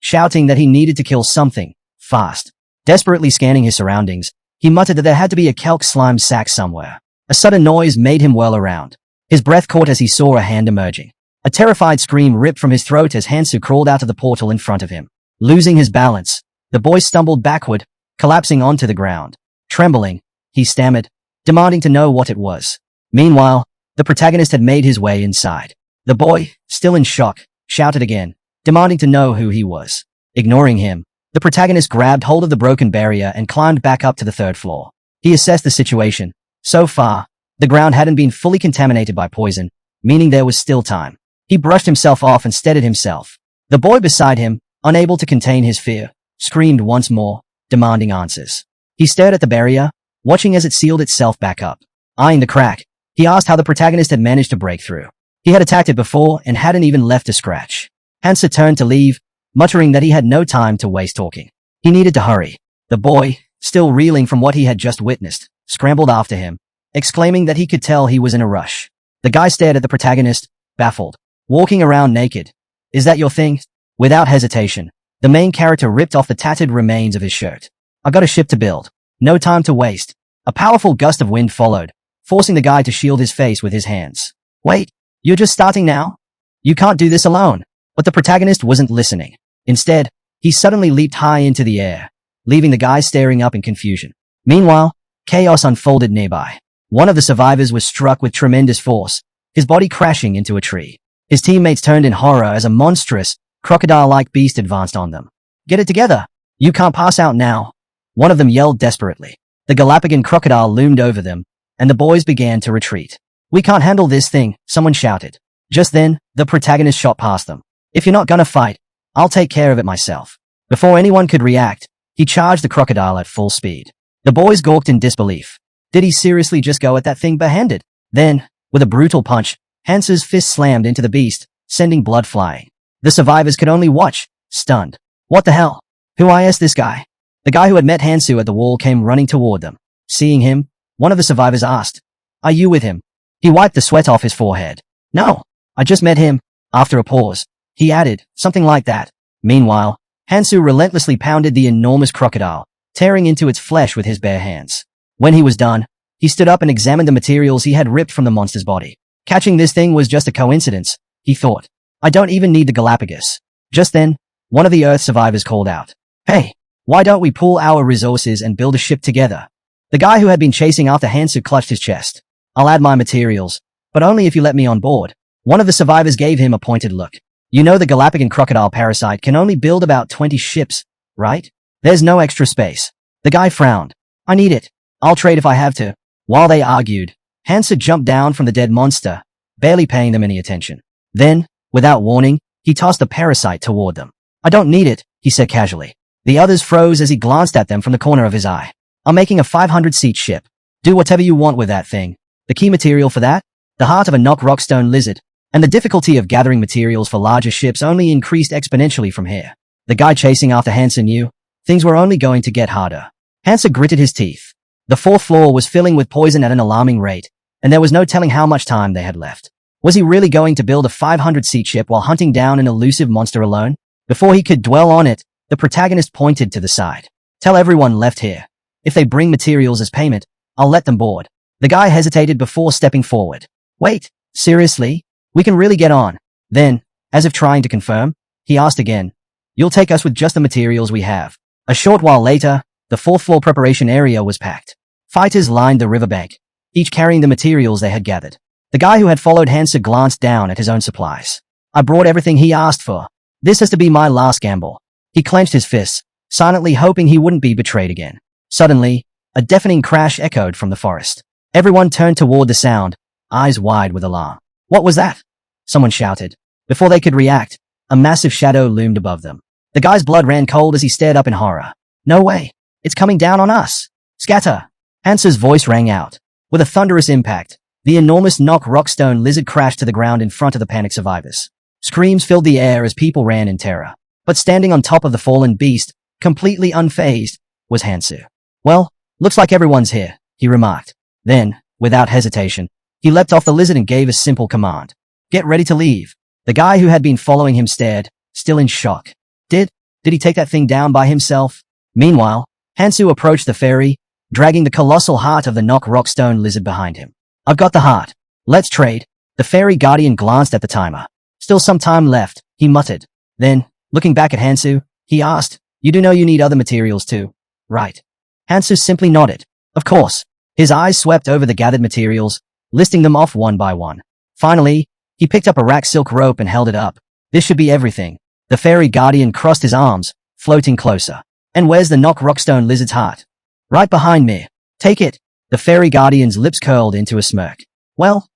shouting that he needed to kill something, fast. Desperately scanning his surroundings, he muttered that there had to be a kelp slime sack somewhere. A sudden noise made him whirl around. His breath caught as he saw a hand emerging. A terrified scream ripped from his throat as Hansu crawled out of the portal in front of him. Losing his balance, the boy stumbled backward, collapsing onto the ground. Trembling, he stammered, demanding to know what it was. Meanwhile, the protagonist had made his way inside. The boy, still in shock, shouted again, demanding to know who he was. Ignoring him, the protagonist grabbed hold of the broken barrier and climbed back up to the third floor. He assessed the situation. So far, the ground hadn't been fully contaminated by poison, meaning there was still time. He brushed himself off and steadied himself. The boy beside him, unable to contain his fear, screamed once more, demanding answers. He stared at the barrier, watching as it sealed itself back up. Eyeing the crack, he asked how the protagonist had managed to break through. He had attacked it before and hadn't even left a scratch. Hansa turned to leave, muttering that he had no time to waste talking. He needed to hurry. The boy, still reeling from what he had just witnessed, scrambled after him, exclaiming that he could tell he was in a rush. The guy stared at the protagonist, baffled. Walking around naked. Is that your thing? Without hesitation, the main character ripped off the tattered remains of his shirt. I got a ship to build. No time to waste. A powerful gust of wind followed, forcing the guy to shield his face with his hands. Wait, you're just starting now? You can't do this alone. But the protagonist wasn't listening. Instead, he suddenly leaped high into the air, leaving the guys staring up in confusion. Meanwhile, chaos unfolded nearby. One of the survivors was struck with tremendous force, his body crashing into a tree. His teammates turned in horror as a monstrous, crocodile-like beast advanced on them. "Get it together! You can't pass out now!" One of them yelled desperately. The Galapagos crocodile loomed over them, and the boys began to retreat. "We can't handle this thing," someone shouted. Just then, the protagonist shot past them. "If you're not gonna fight, I'll take care of it myself." Before anyone could react, he charged the crocodile at full speed. The boys gawked in disbelief. Did he seriously just go at that thing barehanded? Then, with a brutal punch, Hansu's fist slammed into the beast, sending blood flying. The survivors could only watch, stunned. "What the hell? Who is this guy?" The guy who had met Hansu at the wall came running toward them. Seeing him, one of the survivors asked, "Are you with him?" He wiped the sweat off his forehead. "No, I just met him." After a pause, he added, something like that. Meanwhile, Hansu relentlessly pounded the enormous crocodile, tearing into its flesh with his bare hands. When he was done, he stood up and examined the materials he had ripped from the monster's body. Catching this thing was just a coincidence, he thought. I don't even need the Galapagos. Just then, one of the Earth survivors called out, "Hey, why don't we pool our resources and build a ship together?" The guy who had been chasing after Hansu clutched his chest. "I'll add my materials, but only if you let me on board." One of the survivors gave him a pointed look. "You know the Galapagos crocodile parasite can only build about 20 ships, right? There's no extra space." The guy frowned. "I need it. I'll trade if I have to." While they argued, Hansu jumped down from the dead monster, barely paying them any attention. Then, without warning, he tossed the parasite toward them. "I don't need it," he said casually. The others froze as he glanced at them from the corner of his eye. "I'm making a 500-seat ship. Do whatever you want with that thing. The key material for that? The heart of a rockstone lizard. And the difficulty of gathering materials for larger ships only increased exponentially from here." The guy chasing after Hansu knew things were only going to get harder. Hansu gritted his teeth. The fourth floor was filling with poison at an alarming rate, and there was no telling how much time they had left. Was he really going to build a 500-seat ship while hunting down an elusive monster alone? Before he could dwell on it, the protagonist pointed to the side. "Tell everyone left here. If they bring materials as payment, I'll let them board." The guy hesitated before stepping forward. "Wait, seriously? We can really get on." Then, as if trying to confirm, he asked again, "You'll take us with just the materials we have?" A short while later, the fourth floor preparation area was packed. Fighters lined the riverbank, each carrying the materials they had gathered. The guy who had followed Hansu glanced down at his own supplies. "I brought everything he asked for. This has to be my last gamble." He clenched his fists, silently hoping he wouldn't be betrayed again. Suddenly, a deafening crash echoed from the forest. Everyone turned toward the sound, eyes wide with alarm. "What was that?" someone shouted. Before they could react, a massive shadow loomed above them. The guy's blood ran cold as he stared up in horror. "No way! It's coming down on us! Scatter!" Hansu's voice rang out. With a thunderous impact, the enormous rockstone lizard crashed to the ground in front of the panicked survivors. Screams filled the air as people ran in terror. But standing on top of the fallen beast, completely unfazed, was Hansu. "Well, looks like everyone's here," he remarked. Then, without hesitation, he leapt off the lizard and gave a simple command. "Get ready to leave." The guy who had been following him stared, still in shock. Did he take that thing down by himself? Meanwhile, Hansu approached the ferry, dragging the colossal heart of the rockstone lizard behind him. "I've got the heart. Let's trade." The ferry guardian glanced at the timer. "Still some time left," he muttered. Then, looking back at Hansu, he asked, "You do know you need other materials too, right?" Hansu simply nodded. Of course. His eyes swept over the gathered materials, listing them off one by one. Finally, he picked up a rack silk rope and held it up. "This should be everything." The fairy guardian crossed his arms, floating closer. "And where's the rockstone lizard's heart?" "Right behind me." "Take it." The fairy guardian's lips curled into a smirk. Well,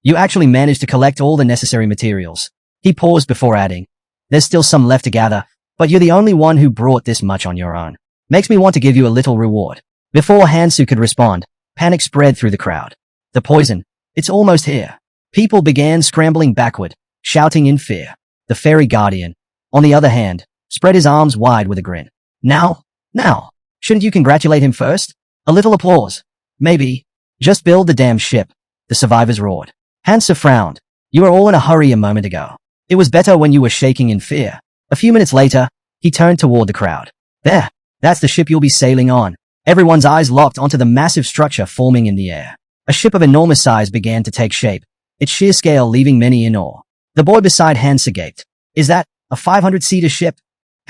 you actually managed to collect all the necessary materials." He paused before adding, "There's still some left to gather, but you're the only one who brought this much on your own. Makes me want to give you a little reward." Before Hansu could respond, panic spread through the crowd. "The poison. It's almost here." People began scrambling backward, shouting in fear. The fairy guardian, on the other hand, spread his arms wide with a grin. Now, shouldn't you congratulate him first? A little applause. Maybe. Just build the damn ship," the survivors roared. Hansu frowned. "You were all in a hurry a moment ago. It was better when you were shaking in fear." A few minutes later, he turned toward the crowd. "There, that's the ship you'll be sailing on." Everyone's eyes locked onto the massive structure forming in the air. A ship of enormous size began to take shape, its sheer scale leaving many in awe. The boy beside Hansu gaped. "Is that a 500-seater ship?"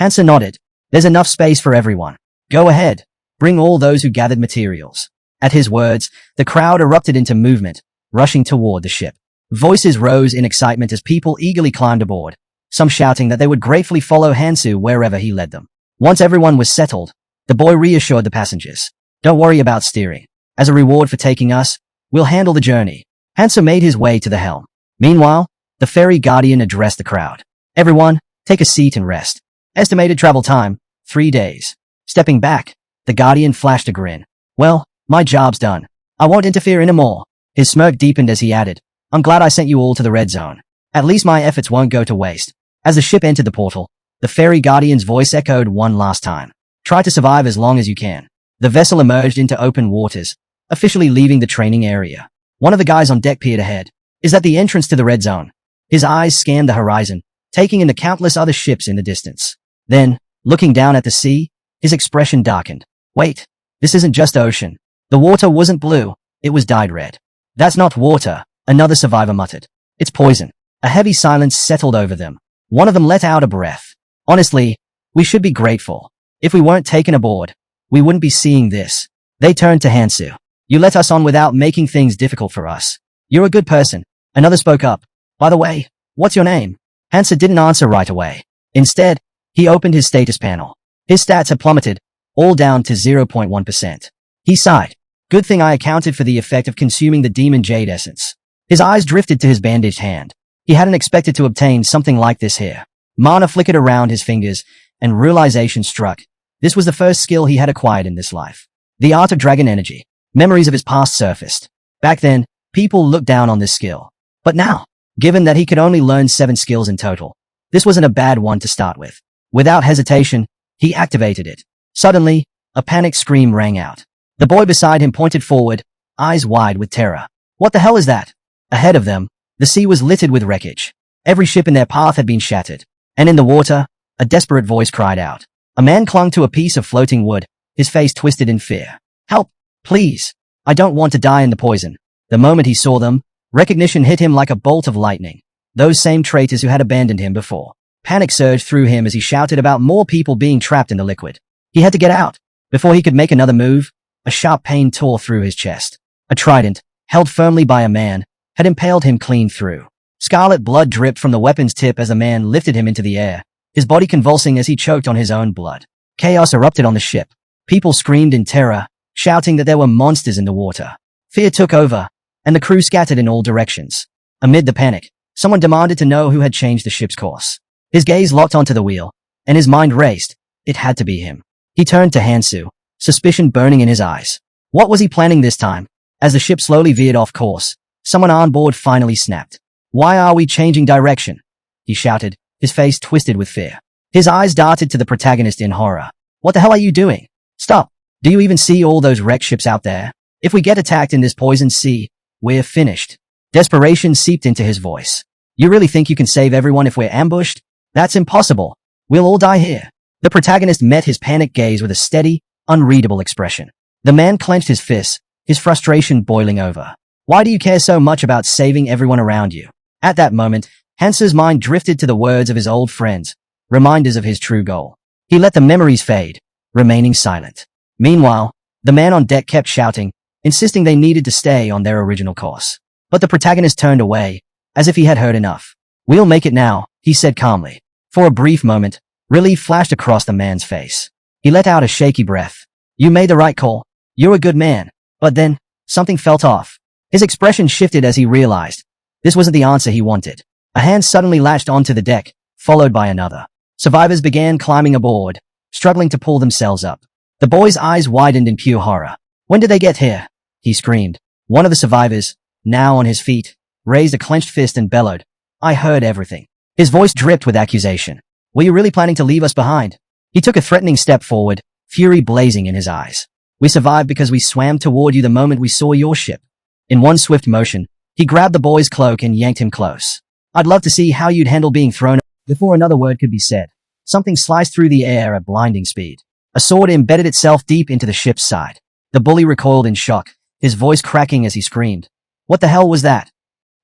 Hansu nodded. "There's enough space for everyone. Go ahead. Bring all those who gathered materials. At his words, the crowd erupted into movement, rushing toward the ship. Voices rose in excitement as people eagerly climbed aboard, some shouting that they would gratefully follow Hansu wherever he led them. Once everyone was settled, the boy reassured the passengers. Don't worry about steering. As a reward for taking us, we'll handle the journey. Hansu made his way to the helm. Meanwhile, the ferry guardian addressed the crowd. Everyone, take a seat and rest. Estimated travel time, 3 days. Stepping back, the guardian flashed a grin. Well, my job's done. I won't interfere anymore. His smirk deepened as he added, I'm glad I sent you all to the red zone. At least my efforts won't go to waste. As the ship entered the portal, the ferry guardian's voice echoed one last time. Try to survive as long as you can. The vessel emerged into open waters, officially leaving the training area. One of the guys on deck peered ahead. Is that the entrance to the red zone? His eyes scanned the horizon, taking in the countless other ships in the distance. Then, looking down at the sea, his expression darkened. Wait, this isn't just ocean. The water wasn't blue, it was dyed red. That's not water, another survivor muttered. It's poison. A heavy silence settled over them. One of them let out a breath. Honestly, we should be grateful. If we weren't taken aboard, we wouldn't be seeing this. They turned to Hansu. You let us on without making things difficult for us. You're a good person. Another spoke up. By the way, what's your name? Hansu didn't answer right away. Instead, he opened his status panel. His stats had plummeted, all down to 0.1%. He sighed. Good thing I accounted for the effect of consuming the demon jade essence. His eyes drifted to his bandaged hand. He hadn't expected to obtain something like this here. Mana flickered around his fingers, and realization struck. This was the first skill he had acquired in this life. The art of dragon energy. Memories of his past surfaced. Back then, people looked down on this skill. But now, given that he could only learn 7 skills in total, this wasn't a bad one to start with. Without hesitation, he activated it. Suddenly, a panic scream rang out. The boy beside him pointed forward, eyes wide with terror. What the hell is that? Ahead of them, the sea was littered with wreckage. Every ship in their path had been shattered. And in the water, a desperate voice cried out. A man clung to a piece of floating wood, his face twisted in fear. Help, please. I don't want to die in the poison. The moment he saw them, recognition hit him like a bolt of lightning. Those same traitors who had abandoned him before. Panic surged through him as he shouted about more people being trapped in the liquid. He had to get out. Before he could make another move, a sharp pain tore through his chest. A trident, held firmly by a man, had impaled him clean through. Scarlet blood dripped from the weapon's tip as the man lifted him into the air, his body convulsing as he choked on his own blood. Chaos erupted on the ship. People screamed in terror, shouting that there were monsters in the water. Fear took over, and the crew scattered in all directions. Amid the panic, someone demanded to know who had changed the ship's course. His gaze locked onto the wheel, and his mind raced. It had to be him. He turned to Hansu, suspicion burning in his eyes. What was he planning this time? As the ship slowly veered off course, someone on board finally snapped. Why are we changing direction? He shouted, his face twisted with fear. His eyes darted to the protagonist in horror. What the hell are you doing? Stop. Do you even see all those wrecked ships out there? If we get attacked in this poisoned sea, we're finished. Desperation seeped into his voice. You really think you can save everyone if we're ambushed? That's impossible. We'll all die here. The protagonist met his panicked gaze with a steady, unreadable expression. The man clenched his fists, his frustration boiling over. Why do you care so much about saving everyone around you? At that moment, Hansu's mind drifted to the words of his old friends, reminders of his true goal. He let the memories fade, remaining silent. Meanwhile, the man on deck kept shouting, insisting they needed to stay on their original course. But the protagonist turned away, as if he had heard enough. We'll make it now, he said calmly. For a brief moment, relief flashed across the man's face. He let out a shaky breath. You made the right call. You're a good man. But then, something felt off. His expression shifted as he realized this wasn't the answer he wanted. A hand suddenly latched onto the deck, followed by another. Survivors began climbing aboard, struggling to pull themselves up. The boy's eyes widened in pure horror. When did they get here? He screamed. One of the survivors, now on his feet, raised a clenched fist and bellowed. I heard everything. His voice dripped with accusation. Were you really planning to leave us behind? He took a threatening step forward, fury blazing in his eyes. We survived because we swam toward you the moment we saw your ship. In one swift motion, he grabbed the boy's cloak and yanked him close. I'd love to see how you'd handle being thrown. Before another word could be said, something sliced through the air at blinding speed. A sword embedded itself deep into the ship's side. The bully recoiled in shock, his voice cracking as he screamed. What the hell was that?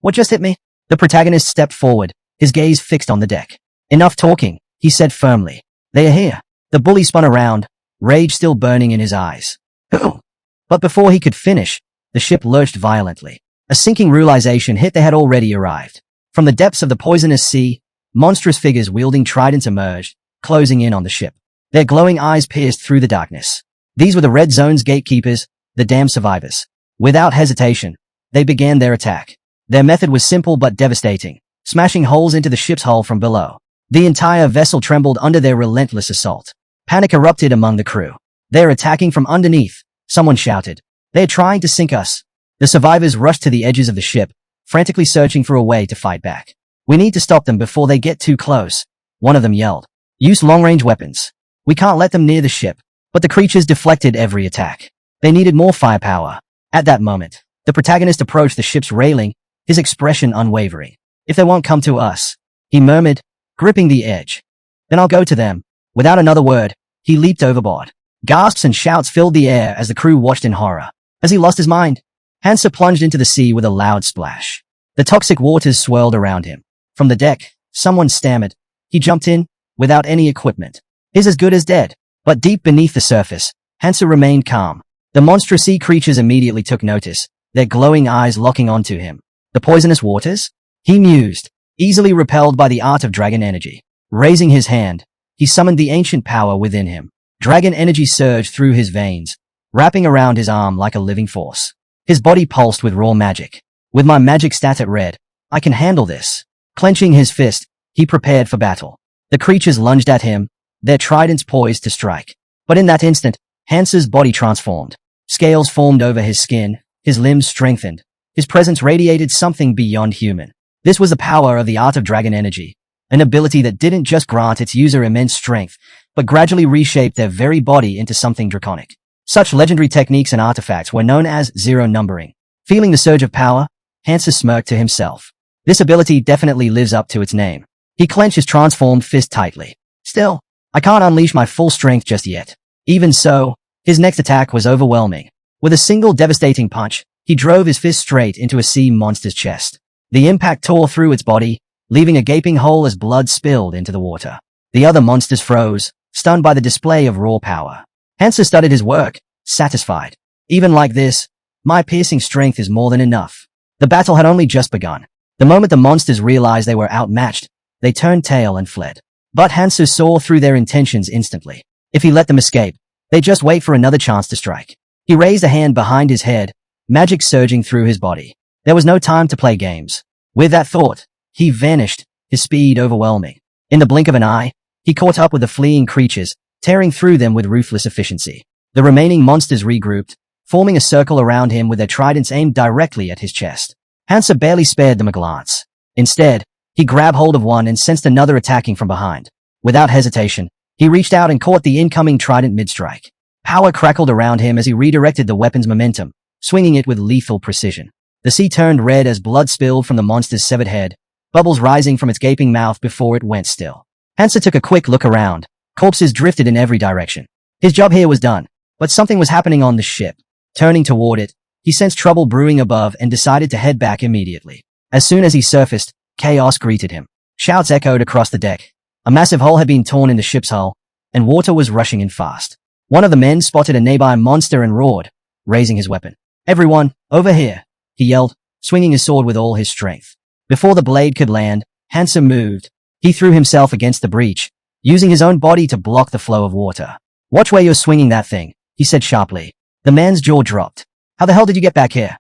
What just hit me? The protagonist stepped forward, his gaze fixed on the deck. Enough talking, he said firmly. They are here. The bully spun around, rage still burning in his eyes. But before he could finish, the ship lurched violently. A sinking realization hit they had already arrived. From the depths of the poisonous sea, monstrous figures wielding tridents emerged, closing in on the ship. Their glowing eyes pierced through the darkness. These were the Red Zone's gatekeepers, the damned survivors. Without hesitation, they began their attack. Their method was simple but devastating, smashing holes into the ship's hull from below. The entire vessel trembled under their relentless assault. Panic erupted among the crew. "They're attacking from underneath," someone shouted. "They're trying to sink us." The survivors rushed to the edges of the ship, frantically searching for a way to fight back. "We need to stop them before they get too close," one of them yelled. "Use long-range weapons. We can't let them near the ship." But the creatures deflected every attack. They needed more firepower. At that moment, the protagonist approached the ship's railing, his expression unwavering. "If they won't come to us," he murmured, gripping the edge, "then I'll go to them." Without another word, he leaped overboard. Gasps and shouts filled the air as the crew watched in horror. As he lost his mind, Hansa plunged into the sea with a loud splash. The toxic waters swirled around him. From the deck, someone stammered. He jumped in, without any equipment. "He's as good as dead." But deep beneath the surface, Hansa remained calm. The monstrous sea creatures immediately took notice, their glowing eyes locking onto him. "The poisonous waters?" he mused, easily repelled by the art of dragon energy. Raising his hand, he summoned the ancient power within him. Dragon energy surged through his veins, wrapping around his arm like a living force. His body pulsed with raw magic. "With my magic stat at red, I can handle this." Clenching his fist, he prepared for battle. The creatures lunged at him, their tridents poised to strike. But in that instant, Hansa's body transformed. Scales formed over his skin, his limbs strengthened. His presence radiated something beyond human. This was the power of the art of dragon energy, an ability that didn't just grant its user immense strength, but gradually reshaped their very body into something draconic. Such legendary techniques and artifacts were known as zero numbering. Feeling the surge of power, Hansa smirked to himself. This ability definitely lives up to its name. He clenched his transformed fist tightly. "Still, I can't unleash my full strength just yet." Even so, his next attack was overwhelming. With a single devastating punch, he drove his fist straight into a sea monster's chest. The impact tore through its body, leaving a gaping hole as blood spilled into the water. The other monsters froze, stunned by the display of raw power. Hansa studied his work, satisfied. "Even like this, my piercing strength is more than enough." The battle had only just begun. The moment the monsters realized they were outmatched, they turned tail and fled. But Hansa saw through their intentions instantly. If he let them escape, they'd just wait for another chance to strike. He raised a hand behind his head, magic surging through his body. There was no time to play games. With that thought, he vanished, his speed overwhelming. In the blink of an eye, he caught up with the fleeing creatures, tearing through them with ruthless efficiency. The remaining monsters regrouped, forming a circle around him with their tridents aimed directly at his chest. Hansa barely spared them a glance. Instead, he grabbed hold of one and sensed another attacking from behind. Without hesitation, he reached out and caught the incoming trident mid-strike. Power crackled around him as he redirected the weapon's momentum, swinging it with lethal precision. The sea turned red as blood spilled from the monster's severed head, bubbles rising from its gaping mouth before it went still. Hansa took a quick look around. Corpses drifted in every direction. His job here was done, but something was happening on the ship. Turning toward it, he sensed trouble brewing above and decided to head back immediately. As soon as he surfaced, chaos greeted him. Shouts echoed across the deck. A massive hole had been torn in the ship's hull, and water was rushing in fast. One of the men spotted a nearby monster and roared, raising his weapon. "Everyone, over here," he yelled, swinging his sword with all his strength. Before the blade could land, Hansa moved. He threw himself against the breach, using his own body to block the flow of water. "Watch where you're swinging that thing," he said sharply. The man's jaw dropped. "How the hell did you get back here?"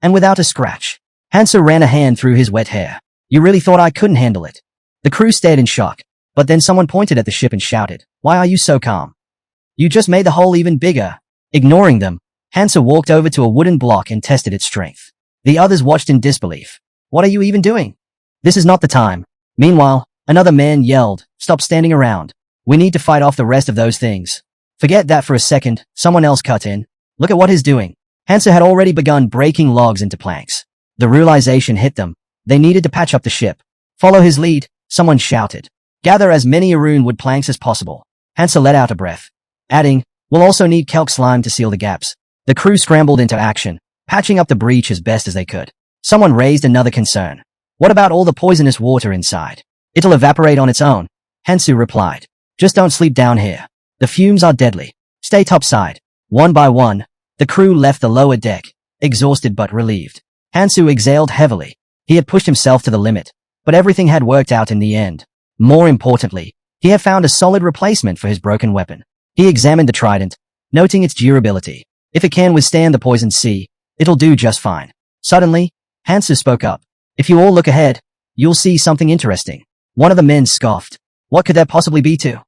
And without a scratch. Hansa ran a hand through his wet hair. "You really thought I couldn't handle it?" The crew stared in shock, but then someone pointed at the ship and shouted, "Why are you so calm? You just made the hole even bigger." Ignoring them, Hansa walked over to a wooden block and tested its strength. The others watched in disbelief. "What are you even doing? This is not the time." Meanwhile, another man yelled, "Stop standing around. We need to fight off the rest of those things." "Forget that for a second," someone else cut in. "Look at what he's doing." Hansa had already begun breaking logs into planks. The realization hit them. They needed to patch up the ship. "Follow his lead," someone shouted. "Gather as many Arun wood planks as possible." Hansa let out a breath, adding, "We'll also need kelp slime to seal the gaps." The crew scrambled into action, patching up the breach as best as they could. Someone raised another concern. "What about all the poisonous water inside?" "It'll evaporate on its own," Hansu replied. "Just don't sleep down here. The fumes are deadly." Stay topside. One by one, the crew left the lower deck, exhausted but relieved. Hansu exhaled heavily. He had pushed himself to the limit, but everything had worked out in the end. More importantly, he had found a solid replacement for his broken weapon. He examined the trident, noting its durability. If it can withstand the poisoned sea, it'll do just fine. Suddenly, Hansu spoke up. If you all look ahead, you'll see something interesting. One of the men scoffed. What could that possibly be to?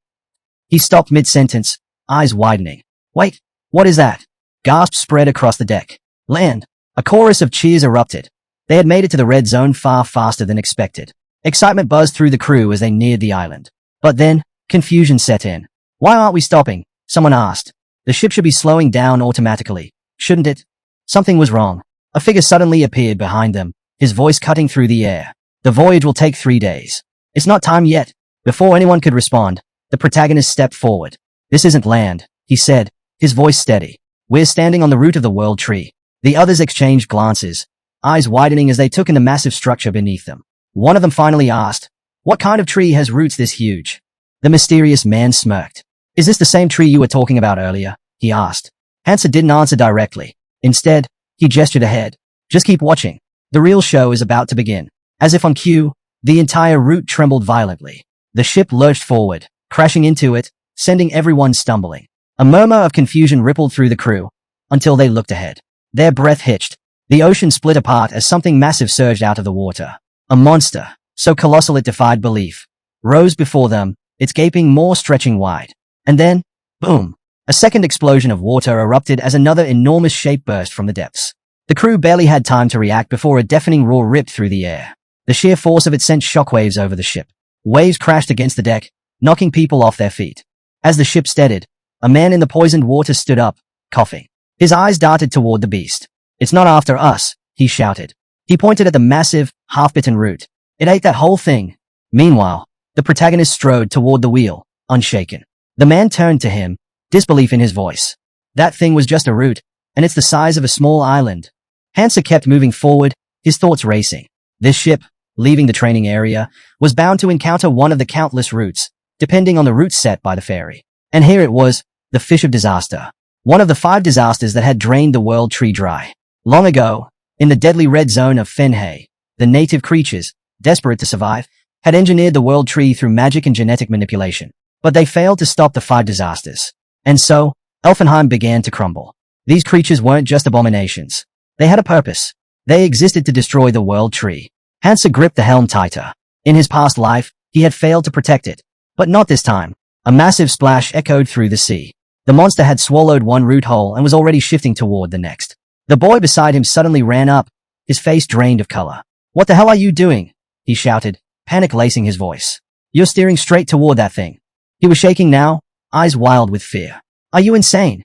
He stopped mid-sentence, eyes widening. Wait, what is that? Gasps spread across the deck. Land. A chorus of cheers erupted. They had made it to the red zone far faster than expected. Excitement buzzed through the crew as they neared the island. But then, confusion set in. Why aren't we stopping? Someone asked. The ship should be slowing down automatically, shouldn't it? Something was wrong. A figure suddenly appeared behind them, his voice cutting through the air. The voyage will take 3 days. It's not time yet. Before anyone could respond, the protagonist stepped forward. This isn't land, he said, his voice steady. We're standing on the root of the world tree. The others exchanged glances, eyes widening as they took in the massive structure beneath them. One of them finally asked, what kind of tree has roots this huge? The mysterious man smirked. Is this the same tree you were talking about earlier? He asked. Hansa didn't answer directly. Instead, he gestured ahead. Just keep watching. The real show is about to begin. As if on cue, the entire route trembled violently. The ship lurched forward, crashing into it, sending everyone stumbling. A murmur of confusion rippled through the crew, until they looked ahead. Their breath hitched. The ocean split apart as something massive surged out of the water. A monster, so colossal it defied belief, rose before them, its gaping maw stretching wide. And then, boom! A second explosion of water erupted as another enormous shape burst from the depths. The crew barely had time to react before a deafening roar ripped through the air. The sheer force of it sent shockwaves over the ship. Waves crashed against the deck, knocking people off their feet. As the ship steadied, a man in the poisoned water stood up, coughing. His eyes darted toward the beast. It's not after us, he shouted. He pointed at the massive, half-bitten root. It ate that whole thing. Meanwhile, the protagonist strode toward the wheel, unshaken. The man turned to him, disbelief in his voice. That thing was just a root, and it's the size of a small island. Hansa kept moving forward, his thoughts racing. This ship, leaving the training area, was bound to encounter one of the countless routes, depending on the route set by the ferry. And here it was, the fish of disaster. One of the 5 disasters that had drained the world tree dry. Long ago, in the deadly red zone of Fenhei, the native creatures, desperate to survive, had engineered the world tree through magic and genetic manipulation. But they failed to stop the 5 disasters. And so, Elfenheim began to crumble. These creatures weren't just abominations. They had a purpose. They existed to destroy the world tree. Hansa gripped the helm tighter. In his past life, he had failed to protect it. But not this time. A massive splash echoed through the sea. The monster had swallowed one root hole and was already shifting toward the next. The boy beside him suddenly ran up, his face drained of color. What the hell are you doing? He shouted, panic lacing his voice. You're steering straight toward that thing. He was shaking now, eyes wild with fear. Are you insane?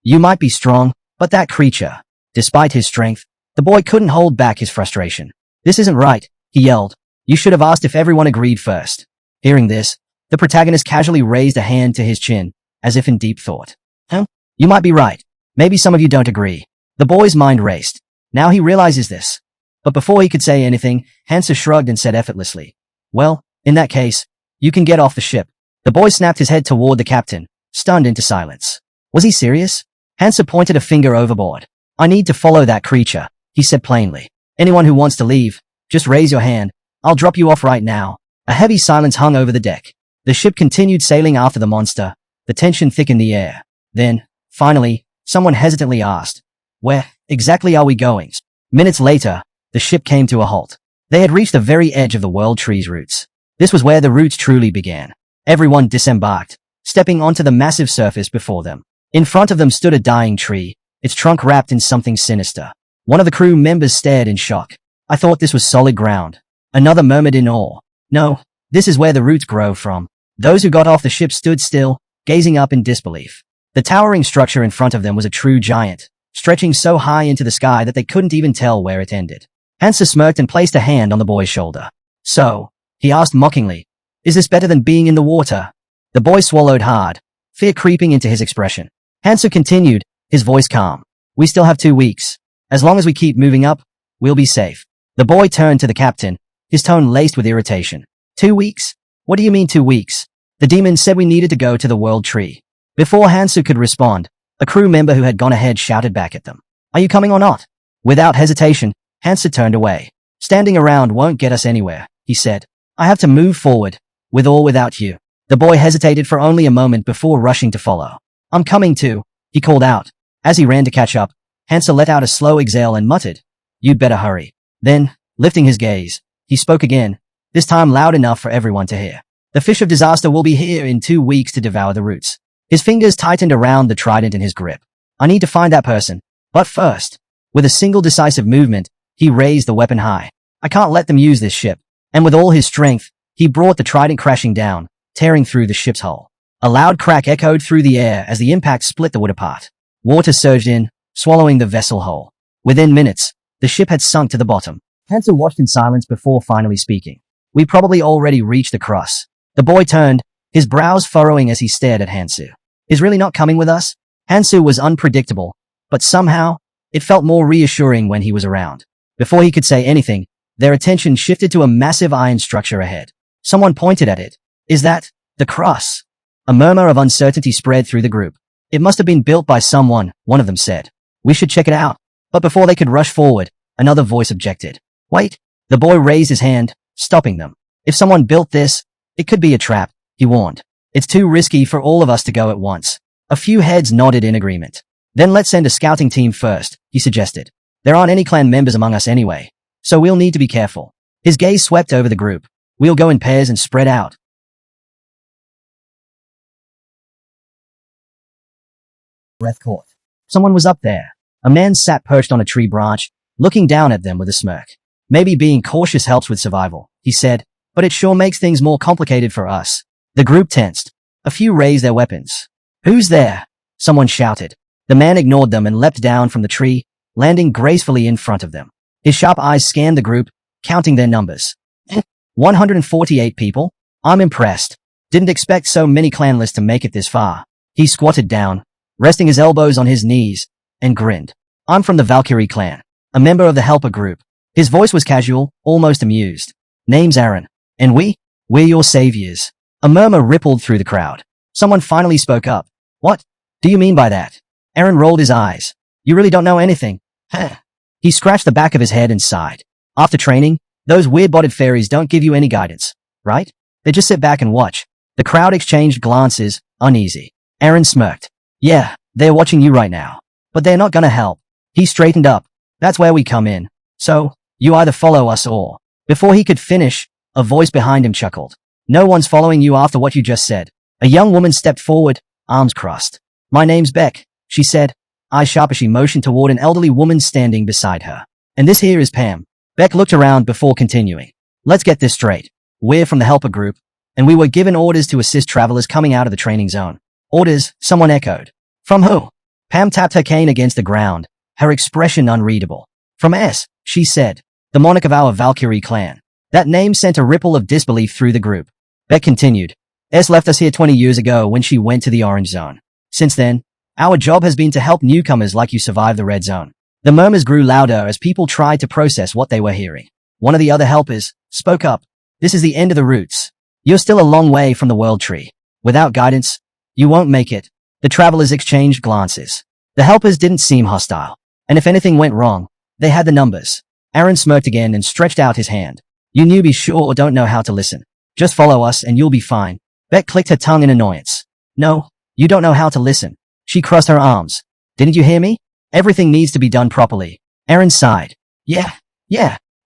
You might be strong, but that creature. Despite his strength, the boy couldn't hold back his frustration. This isn't right, he yelled. You should have asked if everyone agreed first. Hearing this, the protagonist casually raised a hand to his chin, as if in deep thought. Huh? You might be right. Maybe some of you don't agree. The boy's mind raced. Now he realizes this. But before he could say anything, Hansa shrugged and said effortlessly, well, in that case, you can get off the ship. The boy snapped his head toward the captain, stunned into silence. Was he serious? Hansa pointed a finger overboard. I need to follow that creature, he said plainly. Anyone who wants to leave, just raise your hand. I'll drop you off right now. A heavy silence hung over the deck. The ship continued sailing after the monster. The tension thickened the air. Then, finally, someone hesitantly asked, where exactly are we going? Minutes later, the ship came to a halt. They had reached the very edge of the world tree's roots. This was where the roots truly began. Everyone disembarked, stepping onto the massive surface before them. In front of them stood a dying tree, its trunk wrapped in something sinister. One of the crew members stared in shock. I thought this was solid ground. Another murmured in awe. No, this is where the roots grow from. Those who got off the ship stood still, gazing up in disbelief. The towering structure in front of them was a true giant, stretching so high into the sky that they couldn't even tell where it ended. Hansa smirked and placed a hand on the boy's shoulder. So, he asked mockingly, is this better than being in the water? The boy swallowed hard, fear creeping into his expression. Hansa continued, his voice calm. We still have 2 weeks. As long as we keep moving up, we'll be safe. The boy turned to the captain, his tone laced with irritation. 2 weeks? What do you mean 2 weeks? The demon said we needed to go to the world tree. Before Hansu could respond, a crew member who had gone ahead shouted back at them. Are you coming or not? Without hesitation, Hansu turned away. Standing around won't get us anywhere, he said. I have to move forward, with or without you. The boy hesitated for only a moment before rushing to follow. I'm coming too, he called out. As he ran to catch up, Hansu let out a slow exhale and muttered, You'd better hurry. Then, lifting his gaze, he spoke again, this time loud enough for everyone to hear. The fish of disaster will be here in 2 weeks to devour the roots. His fingers tightened around the trident in his grip. I need to find that person. But first, with a single decisive movement, he raised the weapon high. I can't let them use this ship. And with all his strength, he brought the trident crashing down, tearing through the ship's hull. A loud crack echoed through the air as the impact split the wood apart. Water surged in, swallowing the vessel whole. Within minutes, the ship had sunk to the bottom. Hansu watched in silence before finally speaking. We probably already reached the cross. The boy turned, his brows furrowing as he stared at Hansu. Is really not coming with us? Hansu was unpredictable, but somehow, it felt more reassuring when he was around. Before he could say anything, their attention shifted to a massive iron structure ahead. Someone pointed at it. Is that the cross? A murmur of uncertainty spread through the group. It must have been built by someone, one of them said. We should check it out. But before they could rush forward, another voice objected. Wait. The boy raised his hand, stopping them. If someone built this, it could be a trap, he warned. It's too risky for all of us to go at once. A few heads nodded in agreement. Then let's send a scouting team first, he suggested. There aren't any clan members among us anyway, so we'll need to be careful. His gaze swept over the group. We'll go in pairs and spread out. Breath caught. Someone was up there. A man sat perched on a tree branch, looking down at them with a smirk. Maybe being cautious helps with survival, he said, but it sure makes things more complicated for us. The group tensed. A few raised their weapons. Who's there? Someone shouted. The man ignored them and leapt down from the tree, landing gracefully in front of them. His sharp eyes scanned the group, counting their numbers. 148 people? I'm impressed. Didn't expect so many clanless to make it this far. He squatted down, resting his elbows on his knees, and grinned. I'm from the Valkyrie clan, a member of the Helper group. His voice was casual, almost amused. Name's Aaron. And we're your saviors. A murmur rippled through the crowd. Someone finally spoke up. What do you mean by that? Aaron rolled his eyes. You really don't know anything. Huh. He scratched the back of his head and sighed. After training, those weird-bodied fairies don't give you any guidance, right? They just sit back and watch. The crowd exchanged glances, uneasy. Aaron smirked. Yeah, they're watching you right now. But they're not gonna help. He straightened up. That's where we come in. So, you either follow us or... Before he could finish, a voice behind him chuckled. No one's following you after what you just said. A young woman stepped forward, arms crossed. My name's Beck, she said, eyes sharp as she motioned toward an elderly woman standing beside her. And this here is Pam. Beck looked around before continuing. Let's get this straight. We're from the Helper group, and we were given orders to assist travelers coming out of the training zone. Orders, someone echoed. From who? Pam tapped her cane against the ground, her expression unreadable. From S, she said, the monarch of our Valkyrie clan. That name sent a ripple of disbelief through the group. Beck continued. S left us here 20 years ago when she went to the Orange Zone. Since then, our job has been to help newcomers like you survive the Red Zone. The murmurs grew louder as people tried to process what they were hearing. One of the other helpers spoke up. This is the end of the roots. You're still a long way from the World Tree. Without guidance, you won't make it. The travelers exchanged glances. The helpers didn't seem hostile. And if anything went wrong, they had the numbers. Aaron smirked again and stretched out his hand. You newbies sure don't know how to listen. Just follow us and you'll be fine. Beck clicked her tongue in annoyance. No, you don't know how to listen. She crossed her arms. Didn't you hear me? Everything needs to be done properly. Aaron sighed. Yeah,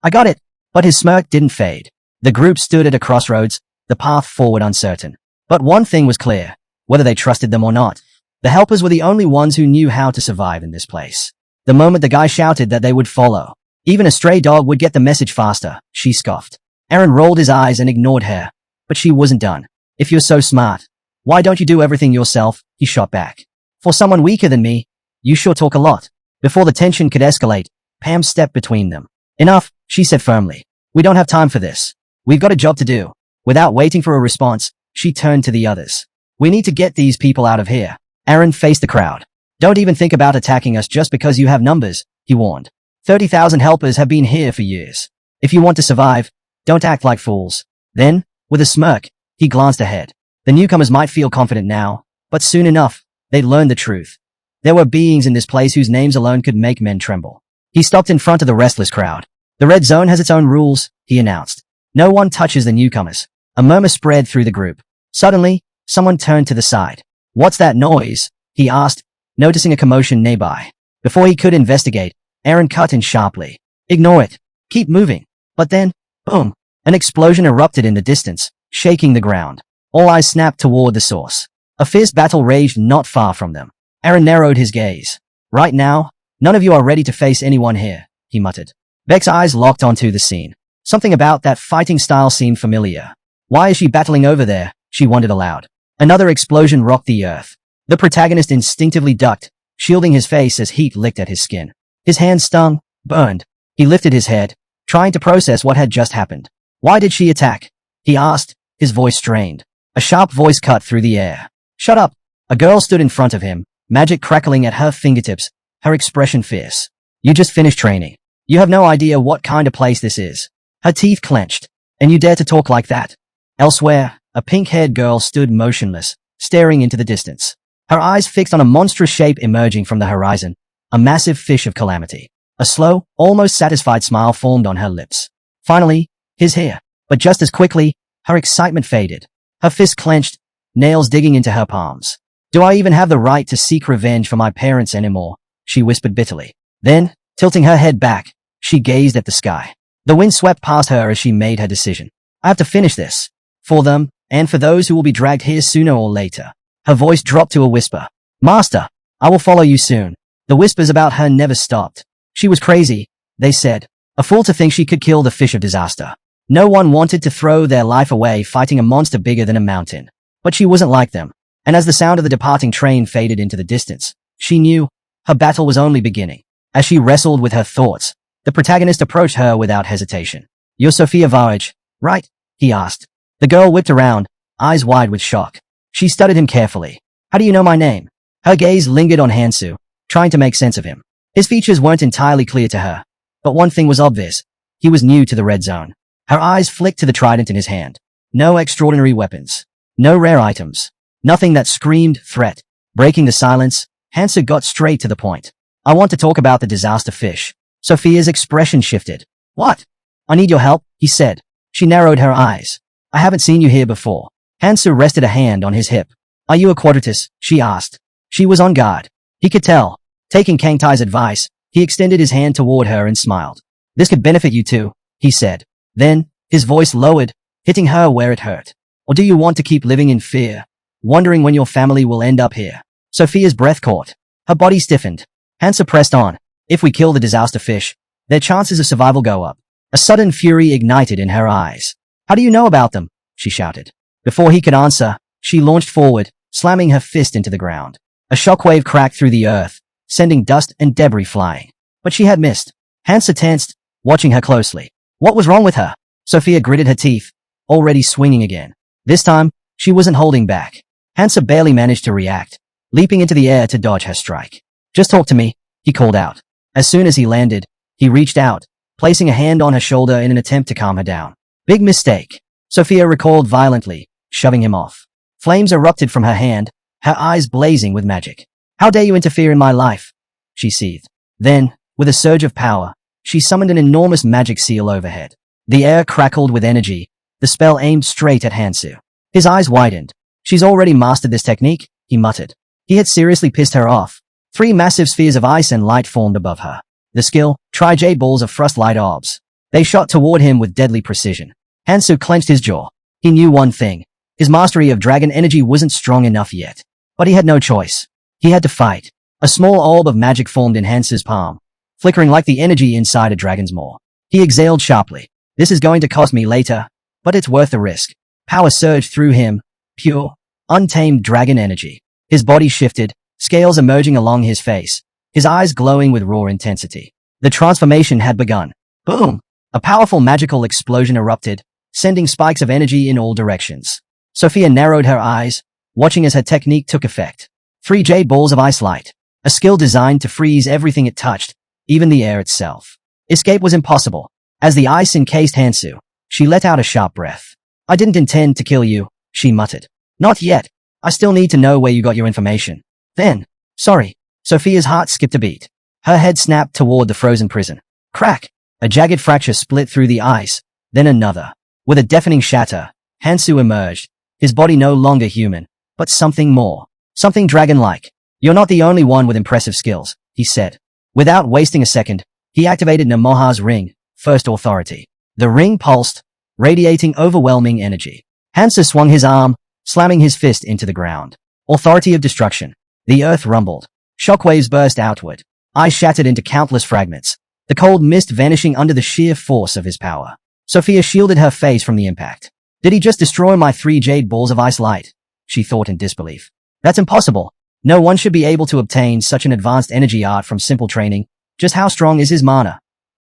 I got it. But his smirk didn't fade. The group stood at a crossroads, the path forward uncertain. But one thing was clear, whether they trusted them or not. The helpers were the only ones who knew how to survive in this place. The moment the guy shouted that they would follow, even a stray dog would get the message faster, she scoffed. Aaron rolled his eyes and ignored her. But she wasn't done. If you're so smart, why don't you do everything yourself? He shot back. For someone weaker than me, you sure talk a lot. Before the tension could escalate, Pam stepped between them. Enough, she said firmly. We don't have time for this. We've got a job to do. Without waiting for a response, she turned to the others. We need to get these people out of here. Aaron faced the crowd. Don't even think about attacking us just because you have numbers, he warned. 30,000 helpers have been here for years. If you want to survive, don't act like fools. Then, with a smirk, he glanced ahead. The newcomers might feel confident now, But soon enough, they'd learn the truth. There were beings in this place whose names alone could make men tremble. He stopped in front of the restless crowd. The red zone has its own rules, he announced. No one touches the newcomers. A murmur spread through the group. Suddenly, someone turned to the side. What's that noise? He asked, noticing a commotion nearby. Before he could investigate, Aaron cut in sharply. Ignore it. Keep moving. But then, boom, an explosion erupted in the distance, shaking the ground. All eyes snapped toward the source. A fierce battle raged not far from them. Aaron narrowed his gaze. Right now, none of you are ready to face anyone here, he muttered. Beck's eyes locked onto the scene. Something about that fighting style seemed familiar. Why is she battling over there? She wondered aloud. Another explosion rocked the earth. The protagonist instinctively ducked, shielding his face as heat licked at his skin. His hands stung, burned. He lifted his head, trying to process what had just happened. Why did she attack? He asked, his voice strained. A sharp voice cut through the air. Shut up. A girl stood in front of him, magic crackling at her fingertips, her expression fierce. You just finished training. You have no idea what kind of place this is. Her teeth clenched. And you dare to talk like that? Elsewhere, a pink-haired girl stood motionless, staring into the distance. Her eyes fixed on a monstrous shape emerging from the horizon, a massive fish of calamity. A slow, almost satisfied smile formed on her lips. Finally, he's here. But just as quickly, her excitement faded. Her fist clenched, nails digging into her palms. Do I even have the right to seek revenge for my parents anymore? She whispered bitterly. Then, tilting her head back, she gazed at the sky. The wind swept past her as she made her decision. I have to finish this. For them, and for those who will be dragged here sooner or later. Her voice dropped to a whisper. Master, I will follow you soon. The whispers about her never stopped. She was crazy, they said. A fool to think she could kill the fish of disaster. No one wanted to throw their life away fighting a monster bigger than a mountain. But she wasn't like them. And as the sound of the departing train faded into the distance, she knew her battle was only beginning. As she wrestled with her thoughts, the protagonist approached her without hesitation. You're Sophia Varage, right? He asked. The girl whipped around, eyes wide with shock. She studied him carefully. How do you know my name? Her gaze lingered on Hansu, trying to make sense of him. His features weren't entirely clear to her. But one thing was obvious. He was new to the red zone. Her eyes flicked to the trident in his hand. No extraordinary weapons. No rare items. Nothing that screamed threat. Breaking the silence, Hansu got straight to the point. I want to talk about the disaster fish. Sophia's expression shifted. What? I need your help, he said. She narrowed her eyes. I haven't seen you here before. Hansu rested a hand on his hip. Are you a Quadrius? She asked. She was on guard. He could tell. Taking Kangtai's advice, he extended his hand toward her and smiled. This could benefit you too, he said. Then, his voice lowered, hitting her where it hurt. Or do you want to keep living in fear, wondering when your family will end up here? Sophia's breath caught. Her body stiffened. Hansu pressed on. If we kill the disaster fish, their chances of survival go up. A sudden fury ignited in her eyes. How do you know about them? She shouted. Before he could answer, she launched forward, slamming her fist into the ground. A shockwave cracked through the earth, sending dust and debris flying. But she had missed. Hansu tensed, watching her closely. What was wrong with her? Sophia gritted her teeth, already swinging again. This time, she wasn't holding back. Hansu barely managed to react, leaping into the air to dodge her strike. Just talk to me, he called out. As soon as he landed, he reached out, placing a hand on her shoulder in an attempt to calm her down. Big mistake. Sophia recoiled violently, shoving him off. Flames erupted from her hand, her eyes blazing with magic. How dare you interfere in my life? She seethed. Then, with a surge of power, she summoned an enormous magic seal overhead. The air crackled with energy, the spell aimed straight at Hansu. His eyes widened. She's already mastered this technique, he muttered. He had seriously pissed her off. 3 massive spheres of ice and light formed above her. The skill, Tri-J balls of frost light orbs. They shot toward him with deadly precision. Hansu clenched his jaw. He knew one thing. His mastery of dragon energy wasn't strong enough yet. But he had no choice. He had to fight. A small orb of magic formed in Hansu's palm, flickering like the energy inside a dragon's maw. He exhaled sharply. This is going to cost me later, but it's worth the risk. Power surged through him. Pure, untamed dragon energy. His body shifted, scales emerging along his face, his eyes glowing with raw intensity. The transformation had begun. Boom! A powerful magical explosion erupted, sending spikes of energy in all directions. Sophia narrowed her eyes, watching as her technique took effect. 3 jade balls of ice light. A skill designed to freeze everything it touched, even the air itself. Escape was impossible. As the ice encased Hansu, she let out a sharp breath. I didn't intend to kill you, she muttered. Not yet. I still need to know where you got your information. Then, sorry. Sophia's heart skipped a beat. Her head snapped toward the frozen prison. Crack! A jagged fracture split through the ice, then another. With a deafening shatter, Hansu emerged, his body no longer human, but something more. Something dragon-like. You're not the only one with impressive skills, he said. Without wasting a second, he activated Namaha's ring, first authority. The ring pulsed, radiating overwhelming energy. Hansu swung his arm, slamming his fist into the ground. Authority of destruction. The earth rumbled. Shockwaves burst outward. Ice shattered into countless fragments, the cold mist vanishing under the sheer force of his power. Sophia shielded her face from the impact. Did he just destroy my 3 jade balls of ice light? She thought in disbelief. That's impossible. No one should be able to obtain such an advanced energy art from simple training. Just how strong is his mana?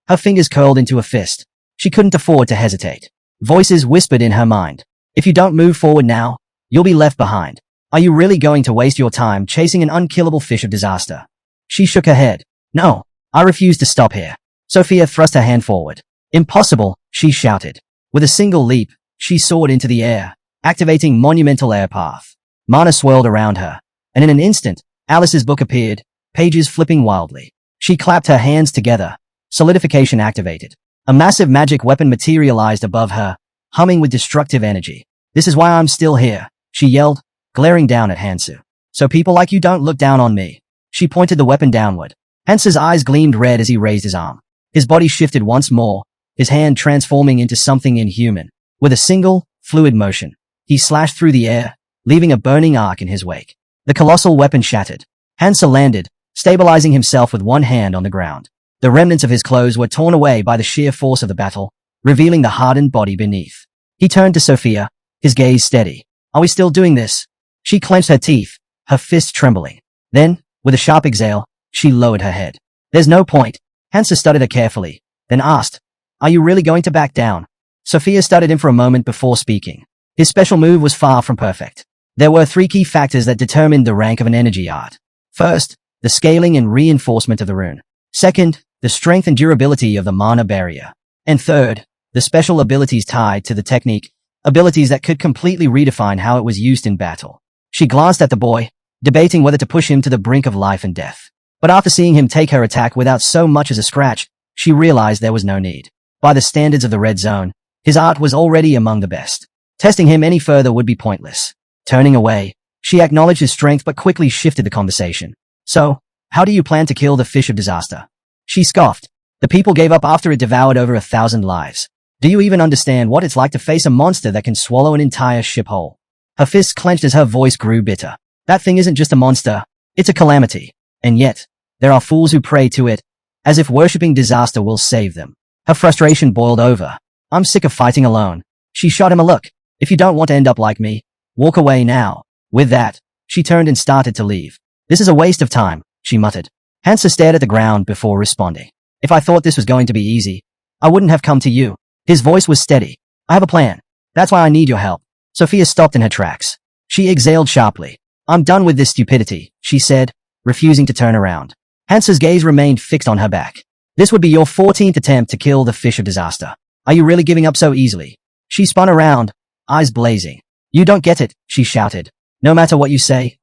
Her fingers curled into a fist. She couldn't afford to hesitate. Voices whispered in her mind. If you don't move forward now, you'll be left behind. Are you really going to waste your time chasing an unkillable fish of disaster? She shook her head. No, I refuse to stop here. Sophia thrust her hand forward. Impossible, she shouted. With a single leap, she soared into the air, activating monumental air path. Mana swirled around her, and in an instant, Alice's book appeared, pages flipping wildly. She clapped her hands together. Solidification activated. A massive magic weapon materialized above her, humming with destructive energy. This is why I'm still here, she yelled, glaring down at Hansu. So people like you don't look down on me. She pointed the weapon downward. Hansu's eyes gleamed red as he raised his arm. His body shifted once more, his hand transforming into something inhuman. With a single, fluid motion, he slashed through the air, leaving a burning arc in his wake. The colossal weapon shattered. Hansu landed, stabilizing himself with one hand on the ground. The remnants of his clothes were torn away by the sheer force of the battle, revealing the hardened body beneath. He turned to Sophia, his gaze steady. Are we still doing this? She clenched her teeth, her fists trembling. Then, with a sharp exhale, she lowered her head. There's no point. Hansu studied her carefully, then asked, Are you really going to back down? Sophia studied him for a moment before speaking. His special move was far from perfect. There were 3 key factors that determined the rank of an energy art. First, the scaling and reinforcement of the rune. Second, the strength and durability of the mana barrier. And third, the special abilities tied to the technique, abilities that could completely redefine how it was used in battle. She glanced at the boy, debating whether to push him to the brink of life and death. But after seeing him take her attack without so much as a scratch, she realized there was no need. By the standards of the red zone, his art was already among the best. Testing him any further would be pointless. Turning away, she acknowledged his strength but quickly shifted the conversation. So, how do you plan to kill the fish of disaster? She scoffed. The people gave up after it devoured over 1,000 lives. Do you even understand what it's like to face a monster that can swallow an entire ship whole? Her fists clenched as her voice grew bitter. That thing isn't just a monster, it's a calamity. And yet, there are fools who pray to it, as if worshipping disaster will save them. Her frustration boiled over. I'm sick of fighting alone. She shot him a look. If you don't want to end up like me, walk away now. With that, she turned and started to leave. This is a waste of time, she muttered. Hansu stared at the ground before responding. If I thought this was going to be easy, I wouldn't have come to you. His voice was steady. I have a plan. That's why I need your help. Sophia stopped in her tracks. She exhaled sharply. I'm done with this stupidity, she said, refusing to turn around. Hansu's gaze remained fixed on her back. This would be your 14th attempt to kill the fish of disaster. Are you really giving up so easily? She spun around, eyes blazing. You don't get it, she shouted. No matter what you say,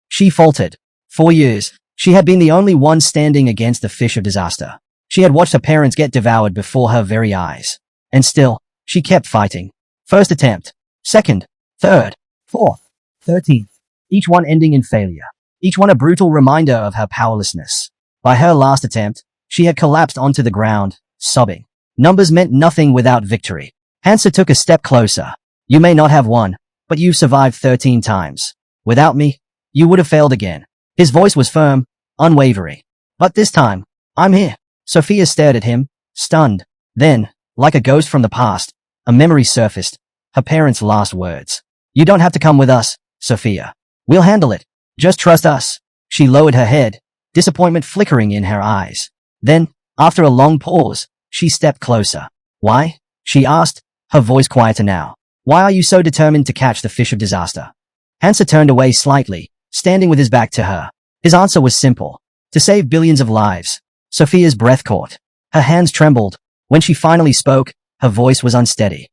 She faltered. 4 years, she had been the only one standing against the fish of disaster. She had watched her parents get devoured before her very eyes. And still, she kept fighting. First attempt. Second. Third. Fourth. 13th. Each one ending in failure. Each one a brutal reminder of her powerlessness. By her last attempt, she had collapsed onto the ground, sobbing. Numbers meant nothing without victory. Hansu took a step closer. You may not have won, but you've survived 13 times. Without me, you would have failed again. His voice was firm, unwavering. But this time, I'm here. Sophia stared at him, stunned. Then, like a ghost from the past, a memory surfaced. Her parents' last words. You don't have to come with us, Sophia. We'll handle it. Just trust us. She lowered her head, disappointment flickering in her eyes. Then, after a long pause, she stepped closer. Why? She asked, her voice quieter now. Why are you so determined to catch the fish of disaster? Hansu turned away slightly, standing with his back to her. His answer was simple. To save billions of lives. Sophia's breath caught. Her hands trembled. When she finally spoke, her voice was unsteady.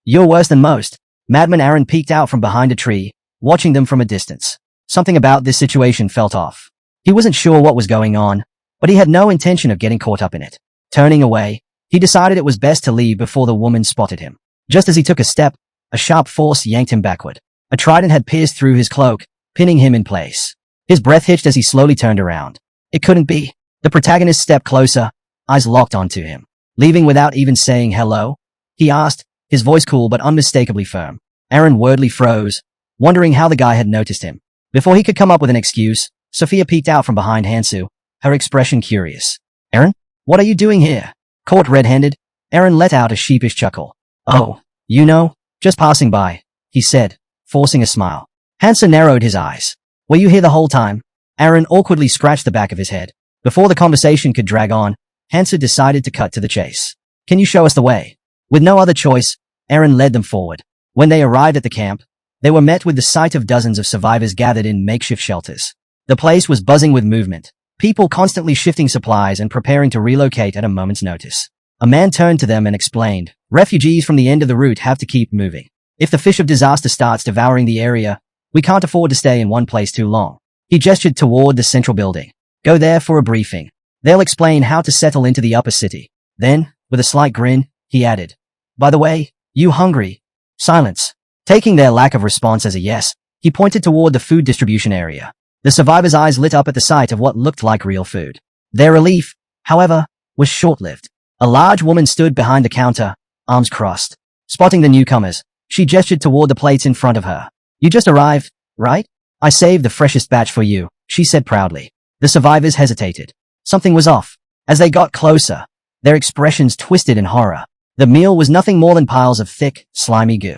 You're worse than most. Madman Aaron peeked out from behind a tree, watching them from a distance. Something about this situation felt off. He wasn't sure what was going on, but he had no intention of getting caught up in it. Turning away, he decided it was best to leave before the woman spotted him. Just as he took a step, a sharp force yanked him backward. A trident had pierced through his cloak, pinning him in place. His breath hitched as he slowly turned around. It couldn't be. The protagonist stepped closer, eyes locked onto him. Leaving without even saying hello? He asked, his voice cool but unmistakably firm. Aaron wordly froze, wondering how the guy had noticed him. Before he could come up with an excuse, Sophia peeked out from behind Hansu, her expression curious. Aaron? What are you doing here? Caught red-handed, Aaron let out a sheepish chuckle. Oh, you know, just passing by, he said, forcing a smile. Hansu narrowed his eyes. Were you here the whole time? Aaron awkwardly scratched the back of his head. Before the conversation could drag on, Hansu decided to cut to the chase. Can you show us the way? With no other choice, Aaron led them forward. When they arrived at the camp, they were met with the sight of dozens of survivors gathered in makeshift shelters. The place was buzzing with movement, people constantly shifting supplies and preparing to relocate at a moment's notice. A man turned to them and explained, refugees from the end of the route have to keep moving. If the fish of disaster starts devouring the area, we can't afford to stay in one place too long. He gestured toward the central building. Go there for a briefing. They'll explain how to settle into the upper city. Then, with a slight grin, he added, by the way, you hungry? Silence. Taking their lack of response as a yes, he pointed toward the food distribution area. The survivors' eyes lit up at the sight of what looked like real food. Their relief, however, was short-lived. A large woman stood behind the counter, arms crossed. Spotting the newcomers, she gestured toward the plates in front of her. You just arrived, right? I saved the freshest batch for you, she said proudly. The survivors hesitated. Something was off. As they got closer, their expressions twisted in horror. The meal was nothing more than piles of thick, slimy goo.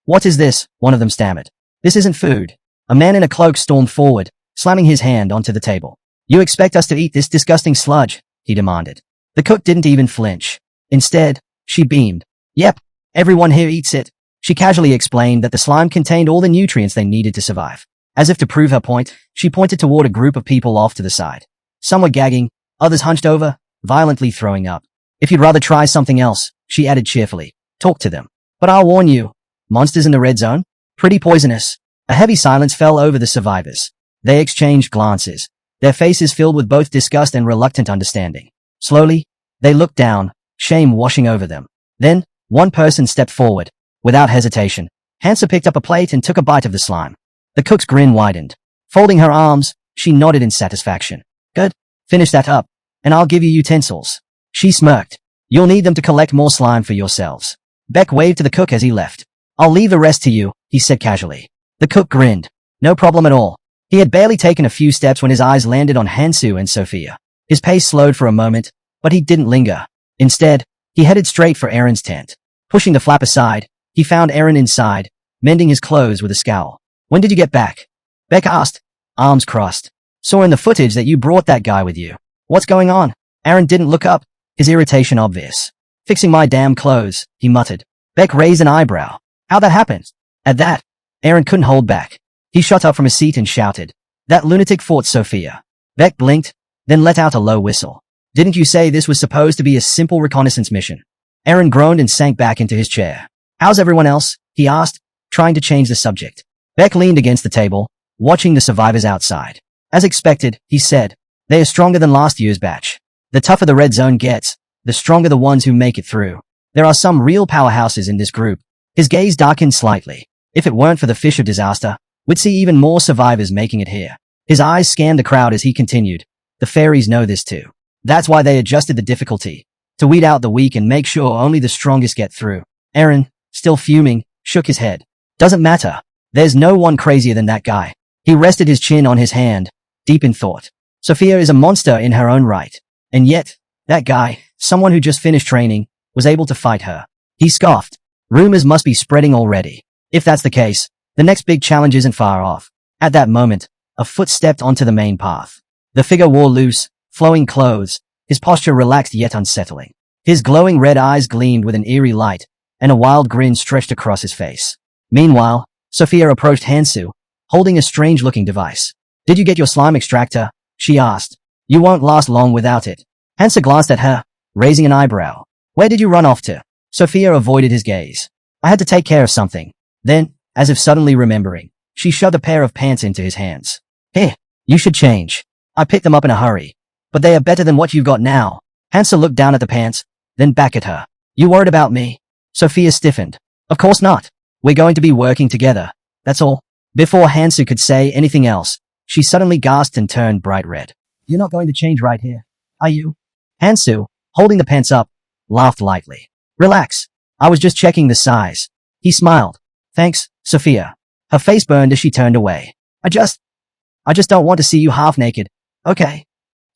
What is this? One of them stammered. This isn't food. A man in a cloak stormed forward, slamming his hand onto the table. You expect us to eat this disgusting sludge? He demanded. The cook didn't even flinch. Instead, she beamed. Yep, everyone here eats it. She casually explained that the slime contained all the nutrients they needed to survive. As if to prove her point, she pointed toward a group of people off to the side. Some were gagging, others hunched over, violently throwing up. If you'd rather try something else, she added cheerfully, talk to them. But I'll warn you, monsters in the red zone? Pretty poisonous. A heavy silence fell over the survivors. They exchanged glances, their faces filled with both disgust and reluctant understanding. Slowly, they looked down, shame washing over them. Then, one person stepped forward. Without hesitation, Hansa picked up a plate and took a bite of the slime. The cook's grin widened. Folding her arms, she nodded in satisfaction. Good. Finish that up, and I'll give you utensils. She smirked. You'll need them to collect more slime for yourselves. Beck waved to the cook as he left. I'll leave the rest to you, he said casually. The cook grinned. No problem at all. He had barely taken a few steps when his eyes landed on Hansu and Sophia. His pace slowed for a moment, but he didn't linger. Instead, he headed straight for Aaron's tent. Pushing the flap aside, he found Aaron inside, mending his clothes with a scowl. When did you get back? Beck asked, arms crossed. Saw in the footage that you brought that guy with you. What's going on? Aaron didn't look up, his irritation obvious. Fixing my damn clothes, he muttered. Beck raised an eyebrow. How'd that happen? At that, Aaron couldn't hold back. He shot up from his seat and shouted. That lunatic fought Sophia. Beck blinked, then let out a low whistle. Didn't you say this was supposed to be a simple reconnaissance mission? Aaron groaned and sank back into his chair. How's everyone else? He asked, trying to change the subject. Beck leaned against the table, watching the survivors outside. As expected, he said, they are stronger than last year's batch. The tougher the red zone gets, the stronger the ones who make it through. There are some real powerhouses in this group. His gaze darkened slightly. If it weren't for the fish of disaster, we'd see even more survivors making it here. His eyes scanned the crowd as he continued. The fairies know this too. That's why they adjusted the difficulty, to weed out the weak and make sure only the strongest get through. Aaron, still fuming, shook his head. Doesn't matter. There's no one crazier than that guy. He rested his chin on his hand, deep in thought. Sophia is a monster in her own right. And yet, that guy, someone who just finished training, was able to fight her. He scoffed. Rumors must be spreading already. If that's the case, the next big challenge isn't far off. At that moment, a foot stepped onto the main path. The figure wore loose, flowing clothes, his posture relaxed yet unsettling. His glowing red eyes gleamed with an eerie light, and a wild grin stretched across his face. Meanwhile, Sophia approached Hansu, holding a strange-looking device. Did you get your slime extractor? She asked. You won't last long without it. Hansu glanced at her, raising an eyebrow. Where did you run off to? Sophia avoided his gaze. I had to take care of something. Then, as if suddenly remembering, She shoved a pair of pants into his hands. Here, you should change. I picked them up in a hurry. But they are better than what you've got now. Hansa looked down at the pants, then back at her. You worried about me? Sophia stiffened. Of course not. We're going to be working together. That's all. Before Hansu could say anything else, she suddenly gasped and turned bright red. You're not going to change right here, are you? Hansu, holding the pants up, laughed lightly. Relax. I was just checking the size. He smiled. Thanks, Sophia. Her face burned as she turned away. I just don't want to see you half naked. Okay.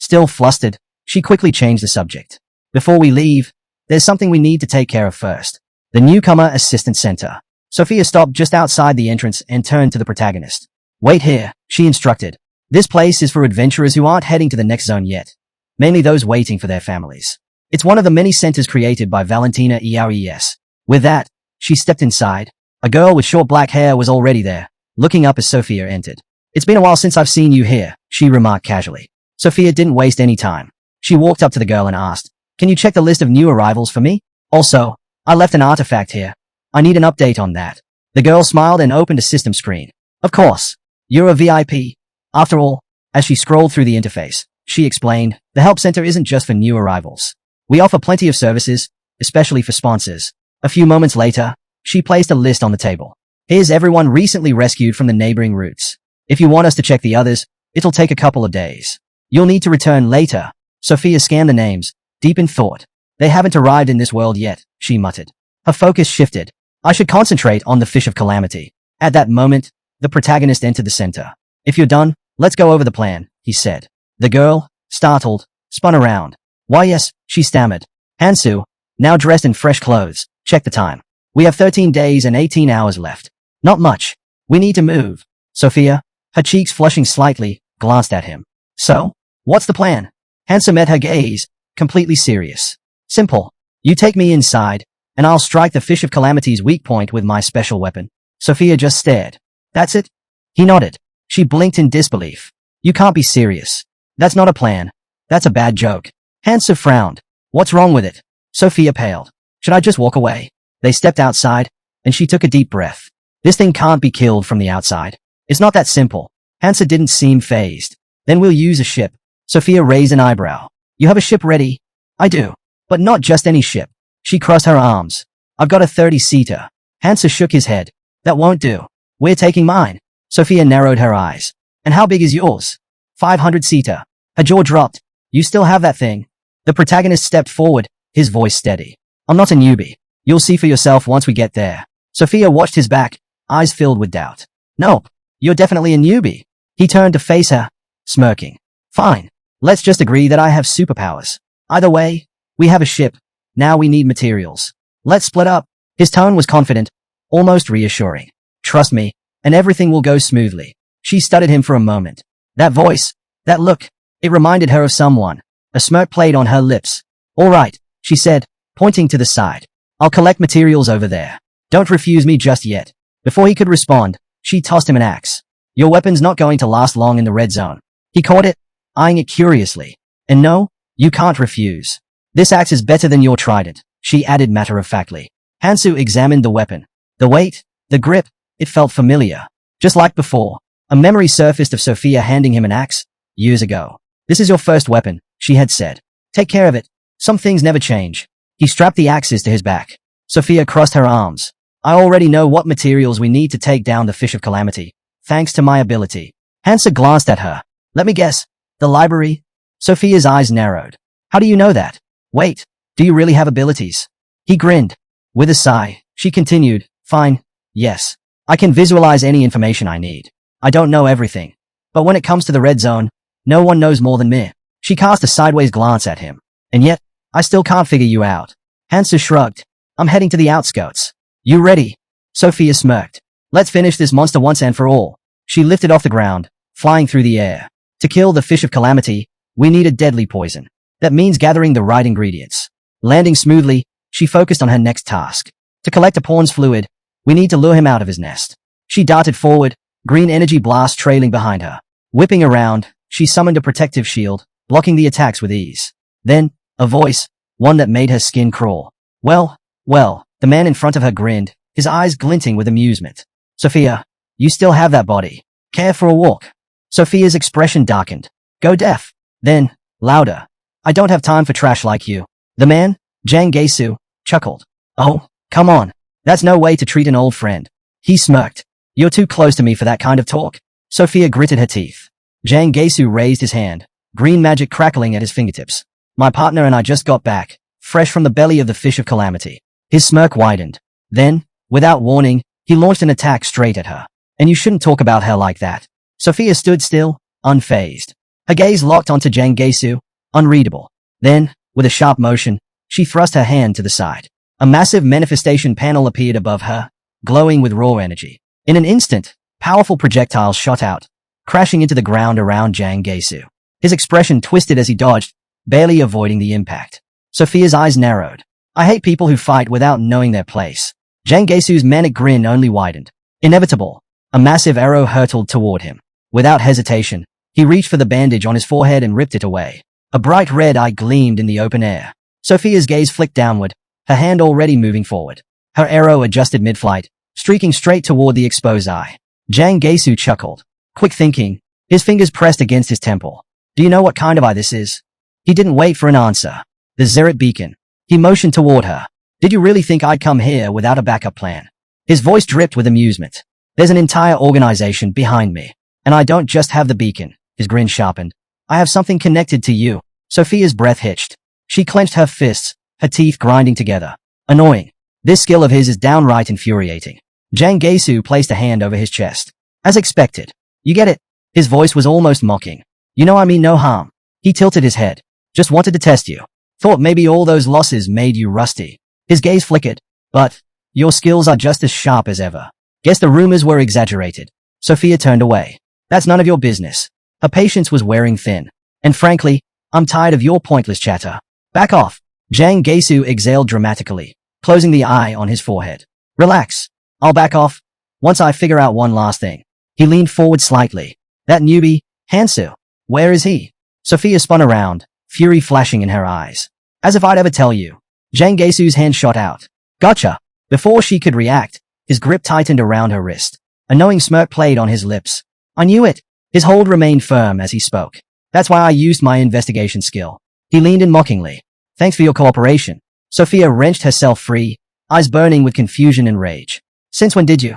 Still flustered, she quickly changed the subject. Before we leave, there's something we need to take care of first. The Newcomer Assistance Center. Sophia stopped just outside the entrance and turned to the protagonist. Wait here, she instructed. This place is for adventurers who aren't heading to the next zone yet. Mainly those waiting for their families. It's one of the many centers created by Valentina ERES. With that, she stepped inside. A girl with short black hair was already there, looking up as Sophia entered. It's been a while since I've seen you here, she remarked casually. Sophia didn't waste any time. She walked up to the girl and asked, can you check the list of new arrivals for me? Also, I left an artifact here. I need an update on that. The girl smiled and opened a system screen. Of course. You're a VIP. After all, as she scrolled through the interface, she explained, the help center isn't just for new arrivals. We offer plenty of services, especially for sponsors. A few moments later, she placed a list on the table. Here's everyone recently rescued from the neighboring routes. If you want us to check the others, it'll take a couple of days. You'll need to return later. Sophia scanned the names, deep in thought. They haven't arrived in this world yet, she muttered. Her focus shifted. I should concentrate on the Fish of Calamity. At that moment, the protagonist entered the center. If you're done, let's go over the plan, he said. The girl, startled, spun around. Why yes, she stammered. Hansu, now dressed in fresh clothes, check the time. We have 13 days and 18 hours left. Not much. We need to move. Sophia, her cheeks flushing slightly, glanced at him. So, what's the plan? Hansu met her gaze, completely serious. Simple. You take me inside, and I'll strike the Fish of Calamity's weak point with my special weapon. Sophia just stared. That's it? He nodded. She blinked in disbelief. You can't be serious. That's not a plan. That's a bad joke. Hansu frowned. What's wrong with it? Sophia paled. Should I just walk away? They stepped outside, and she took a deep breath. This thing can't be killed from the outside. It's not that simple. Hansu didn't seem fazed. Then we'll use a ship. Sophia raised an eyebrow. You have a ship ready? I do. But not just any ship. She crossed her arms. I've got a 30-seater. Hansu shook his head. That won't do. We're taking mine. Sophia narrowed her eyes. And how big is yours? 500-seater. Her jaw dropped. You still have that thing? The protagonist stepped forward, his voice steady. I'm not a newbie. You'll see for yourself once we get there. Sophia watched his back, eyes filled with doubt. Nope. You're definitely a newbie. He turned to face her, smirking. Fine. Let's just agree that I have superpowers. Either way, we have a ship. Now we need materials. Let's split up. His tone was confident, almost reassuring. Trust me, and everything will go smoothly. She studied him for a moment. That voice, that look, it reminded her of someone. A smirk played on her lips. All right, she said, pointing to the side. I'll collect materials over there. Don't refuse me just yet. Before he could respond, she tossed him an axe. Your weapon's not going to last long in the red zone. He caught it, eyeing it curiously. And no, you can't refuse. This axe is better than your trident, she added matter-of-factly. Hansu examined the weapon. The weight, the grip, it felt familiar. Just like before, a memory surfaced of Sophia handing him an axe, years ago. This is your first weapon, she had said. Take care of it. Some things never change. He strapped the axes to his back. Sophia crossed her arms. I already know what materials we need to take down the Fish of Calamity, thanks to my ability. Hansa glanced at her. Let me guess. The library? Sophia's eyes narrowed. How do you know that? Wait, do you really have abilities? He grinned. With a sigh, she continued, fine, yes. I can visualize any information I need. I don't know everything. But when it comes to the red zone, no one knows more than me. She cast a sideways glance at him. And yet, I still can't figure you out. Hansa shrugged. I'm heading to the outskirts. You ready? Sophia smirked. Let's finish this monster once and for all. She lifted off the ground, flying through the air. To kill the Fish of Calamity, we need a deadly poison. That means gathering the right ingredients. Landing smoothly, she focused on her next task. To collect a pawn's fluid, we need to lure him out of his nest. She darted forward, green energy blast trailing behind her. Whipping around, she summoned a protective shield, blocking the attacks with ease. Then, a voice, one that made her skin crawl. Well, the man in front of her grinned, his eyes glinting with amusement. Sophia, You still have that body. Care for a walk? Sophia's expression darkened. Go deaf. Then, louder. I don't have time for trash like you. The man, Jang Gaesu, chuckled. Oh, come on. That's no way to treat an old friend. He smirked. You're too close to me for that kind of talk. Sophia gritted her teeth. Jang Gaesu raised his hand, green magic crackling at his fingertips. My partner and I just got back, fresh from the belly of the fish of calamity. His smirk widened. Then, without warning, he launched an attack straight at her. And you shouldn't talk about her like that. Sophia stood still, unfazed. Her gaze locked onto Jang Gaesu, unreadable. Then, with a sharp motion, she thrust her hand to the side. A massive manifestation panel appeared above her, glowing with raw energy. In an instant, powerful projectiles shot out, crashing into the ground around Jang Gaesu. His expression twisted as he dodged, barely avoiding the impact. Sophia's eyes narrowed. I hate people who fight without knowing their place. Jang Gaesu's manic grin only widened. Inevitable. A massive arrow hurtled toward him. Without hesitation, he reached for the bandage on his forehead and ripped it away. A bright red eye gleamed in the open air. Sophia's gaze flicked downward, her hand already moving forward. Her arrow adjusted mid-flight, streaking straight toward the exposed eye. Jang Gaesu chuckled. Quick thinking. His fingers pressed against his temple. Do you know what kind of eye this is? He didn't wait for an answer. The Zerit beacon. He motioned toward her. Did you really think I'd come here without a backup plan? His voice dripped with amusement. There's an entire organization behind me. And I don't just have the beacon. His grin sharpened. I have something connected to you. Sophia's breath hitched. She clenched her fists, her teeth grinding together. Annoying. This skill of his is downright infuriating. Jang Gaesu placed a hand over his chest. As expected. You get it? His voice was almost mocking. You know I mean no harm. He tilted his head. Just wanted to test you. Thought maybe all those losses made you rusty. His gaze flickered. But, your skills are just as sharp as ever. Guess the rumors were exaggerated. Sophia turned away. That's none of your business. Her patience was wearing thin. And frankly, I'm tired of your pointless chatter. Back off. Jang Gaesu exhaled dramatically, closing the eye on his forehead. Relax. I'll back off. Once I figure out one last thing. He leaned forward slightly. That newbie, Hansu. Where is he? Sophia spun around, fury flashing in her eyes. As if I'd ever tell you. Jang Gaesu's hand shot out. Gotcha. Before she could react, his grip tightened around her wrist. A knowing smirk played on his lips. I knew it. His hold remained firm as he spoke. That's why I used my investigation skill. He leaned in mockingly. Thanks for your cooperation. Sophia wrenched herself free, eyes burning with confusion and rage. Since when did you?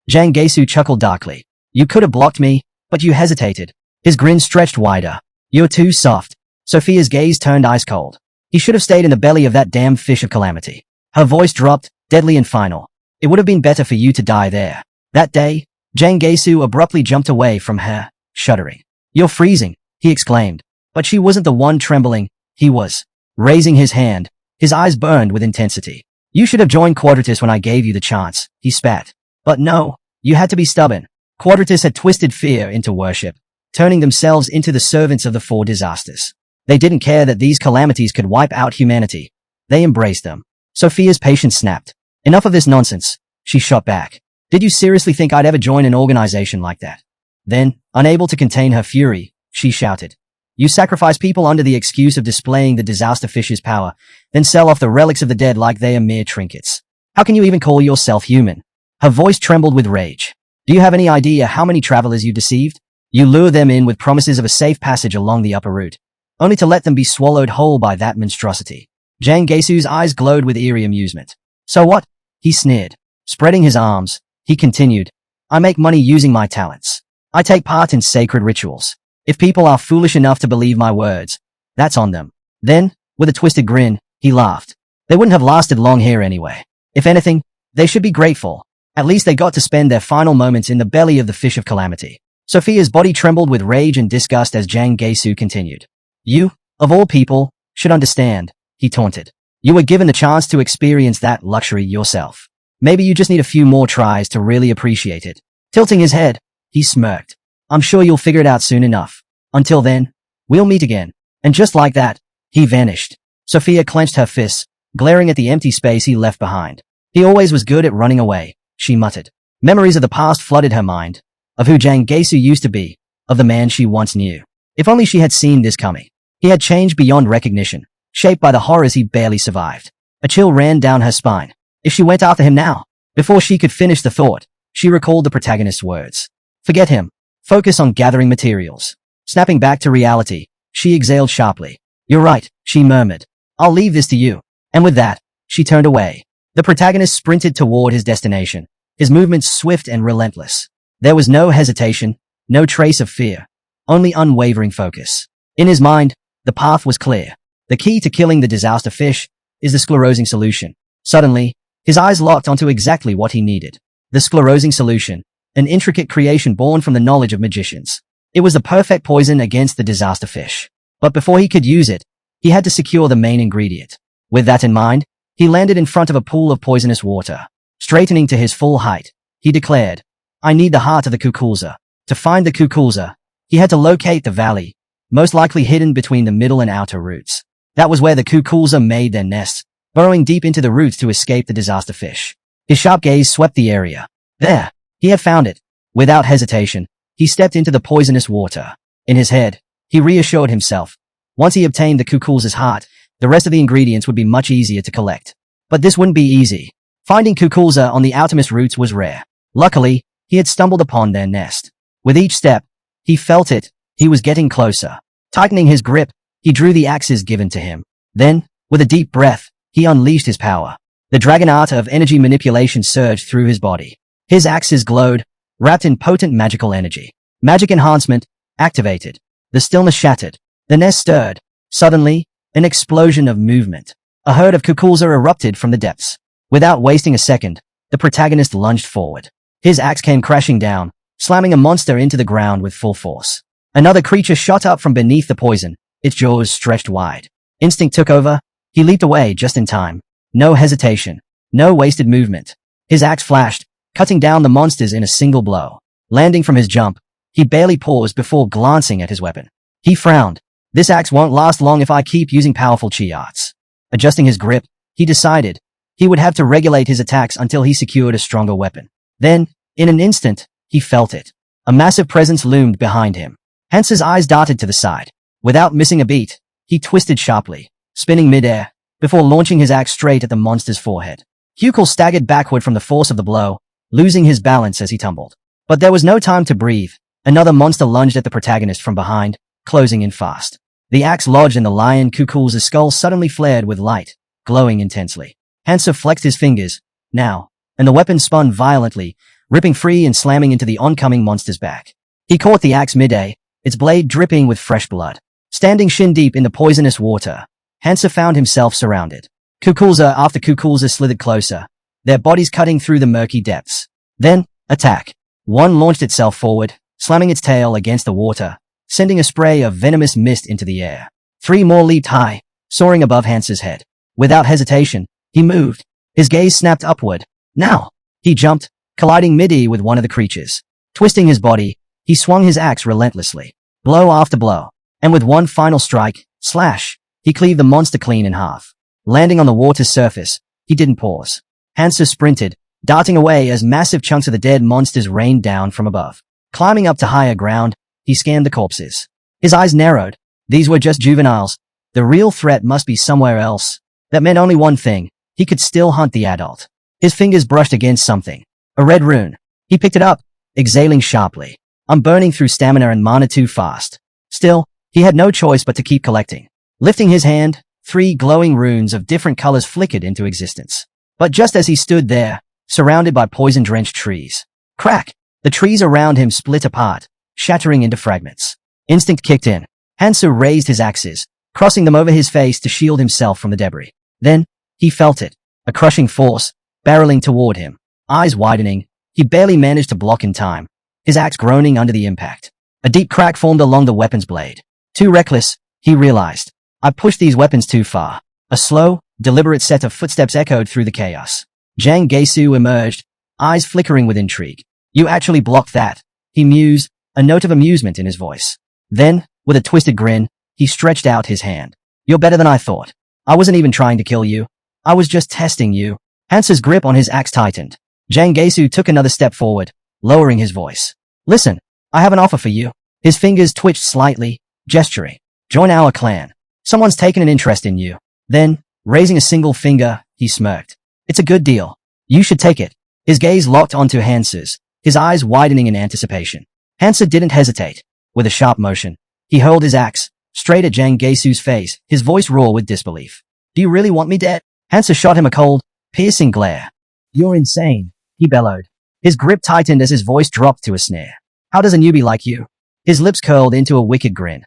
Jang Gaesu chuckled darkly. You could have blocked me, but you hesitated. His grin stretched wider. You're too soft. Sophia's gaze turned ice cold. He should have stayed in the belly of that damn fish of calamity. Her voice dropped, deadly and final. It would have been better for you to die there. That day, Jang Gaesu abruptly jumped away from her, shuddering. You're freezing, he exclaimed. But she wasn't the one trembling, he was. Raising his hand, his eyes burned with intensity. You should have joined Quadrius when I gave you the chance, he spat. But no, you had to be stubborn. Quadrius had twisted fear into worship, turning themselves into the servants of the four disasters. They didn't care that these calamities could wipe out humanity. They embraced them. Sophia's patience snapped. Enough of this nonsense, she shot back. Did you seriously think I'd ever join an organization like that? Then, unable to contain her fury, she shouted. You sacrifice people under the excuse of displaying the disaster fish's power, then sell off the relics of the dead like they are mere trinkets. How can you even call yourself human? Her voice trembled with rage. Do you have any idea how many travelers you deceived? You lure them in with promises of a safe passage along the upper route, only to let them be swallowed whole by that monstrosity. Jang Gaesu's eyes glowed with eerie amusement. So what? He sneered. Spreading his arms, he continued. I make money using my talents. I take part in sacred rituals. If people are foolish enough to believe my words, that's on them. Then, with a twisted grin, he laughed. They wouldn't have lasted long here anyway. If anything, they should be grateful. At least they got to spend their final moments in the belly of the fish of calamity. Sophia's body trembled with rage and disgust as Jang Gaesu continued. You, of all people, should understand, he taunted. You were given the chance to experience that luxury yourself. Maybe you just need a few more tries to really appreciate it. Tilting his head, he smirked. I'm sure you'll figure it out soon enough. Until then, we'll meet again. And just like that, he vanished. Sophia clenched her fists, glaring at the empty space he left behind. He always was good at running away, she muttered. Memories of the past flooded her mind, of who Jang Gaesu used to be, of the man she once knew. If only she had seen this coming. He had changed beyond recognition, shaped by the horrors he barely survived. A chill ran down her spine. If she went after him now, before she could finish the thought, she recalled the protagonist's words. Forget him. Focus on gathering materials. Snapping back to reality, she exhaled sharply. You're right, she murmured. I'll leave this to you. And with that, she turned away. The protagonist sprinted toward his destination, his movements swift and relentless. There was no hesitation, no trace of fear, only unwavering focus. In his mind, the path was clear. The key to killing the disaster fish is the sclerosing solution. Suddenly, his eyes locked onto exactly what he needed. The sclerosing solution, an intricate creation born from the knowledge of magicians. It was the perfect poison against the disaster fish. But before he could use it, he had to secure the main ingredient. With that in mind, he landed in front of a pool of poisonous water. Straightening to his full height, he declared, I need the heart of the Kukulza. To find the Kukulza, he had to locate the valley, most likely hidden between the middle and outer roots. That was where the Kukulza made their nests, burrowing deep into the roots to escape the disaster fish. His sharp gaze swept the area. There, he had found it. Without hesitation, he stepped into the poisonous water. In his head, he reassured himself. Once he obtained the Kukulza's heart, the rest of the ingredients would be much easier to collect. But this wouldn't be easy. Finding Kukulza on the outermost roots was rare. Luckily, he had stumbled upon their nest. With each step, he felt it. He was getting closer. Tightening his grip, he drew the axes given to him. Then, with a deep breath, he unleashed his power. The dragon art of energy manipulation surged through his body. His axes glowed, wrapped in potent magical energy. Magic enhancement, activated. The stillness shattered. The nest stirred. Suddenly, an explosion of movement. A herd of Kukulza erupted from the depths. Without wasting a second, the protagonist lunged forward. His axe came crashing down, slamming a monster into the ground with full force. Another creature shot up from beneath the poison, its jaws stretched wide. Instinct took over. He leaped away just in time. No hesitation. No wasted movement. His axe flashed, cutting down the monsters in a single blow. Landing from his jump, he barely paused before glancing at his weapon. He frowned. This axe won't last long if I keep using powerful chi arts. Adjusting his grip, he decided he would have to regulate his attacks until he secured a stronger weapon. Then, in an instant, he felt it. A massive presence loomed behind him. Hansa's eyes darted to the side. Without missing a beat, he twisted sharply, spinning midair, before launching his axe straight at the monster's forehead. Hukul staggered backward from the force of the blow, losing his balance as he tumbled. But there was no time to breathe. Another monster lunged at the protagonist from behind, closing in fast. The axe lodged in the lion Kukul's skull suddenly flared with light, glowing intensely. Hansa flexed his fingers, now, and the weapon spun violently, ripping free and slamming into the oncoming monster's back. He caught the axe midday, its blade dripping with fresh blood. Standing shin-deep in the poisonous water, Hansa found himself surrounded. Kukulza after Kukulza slithered closer, their bodies cutting through the murky depths. Then, attack. One launched itself forward, slamming its tail against the water, sending a spray of venomous mist into the air. Three more leaped high, soaring above Hansa's head. Without hesitation, he moved. His gaze snapped upward. Now! He jumped, colliding mid-air with one of the creatures. Twisting his body, he swung his axe relentlessly. Blow after blow. And with one final strike, slash, he cleaved the monster clean in half. Landing on the water's surface, he didn't pause. Hansa sprinted, darting away as massive chunks of the dead monsters rained down from above. Climbing up to higher ground, he scanned the corpses. His eyes narrowed. These were just juveniles. The real threat must be somewhere else. That meant only one thing. He could still hunt the adult. His fingers brushed against something. A red rune. He picked it up, exhaling sharply. I'm burning through stamina and mana too fast. Still, he had no choice but to keep collecting. Lifting his hand, 3 glowing runes of different colors flickered into existence. But just as he stood there, surrounded by poison-drenched trees, crack! The trees around him split apart, shattering into fragments. Instinct kicked in. Hansa raised his axes, crossing them over his face to shield himself from the debris. Then, he felt it. A crushing force, barreling toward him. Eyes widening, he barely managed to block in time, his axe groaning under the impact. A deep crack formed along the weapon's blade. Too reckless, he realized. I pushed these weapons too far. A slow, deliberate set of footsteps echoed through the chaos. Zhang Geisu emerged, eyes flickering with intrigue. You actually blocked that, he mused, a note of amusement in his voice. Then, with a twisted grin, he stretched out his hand. You're better than I thought. I wasn't even trying to kill you. I was just testing you. Hansa's grip on his axe tightened. Zhang Geisu took another step forward, lowering his voice. Listen, I have an offer for you. His fingers twitched slightly, gesturing. Join our clan. Someone's taken an interest in you. Then, raising a single finger, he smirked. It's a good deal. You should take it. His gaze locked onto Hansa's, his eyes widening in anticipation. Hansa didn't hesitate. With a sharp motion, he hurled his axe, straight at Jang Gaesu's face, his voice raw with disbelief. Do you really want me dead? Hansa shot him a cold, piercing glare. You're insane, he bellowed. His grip tightened as his voice dropped to a sneer. How does a newbie like you? His lips curled into a wicked grin.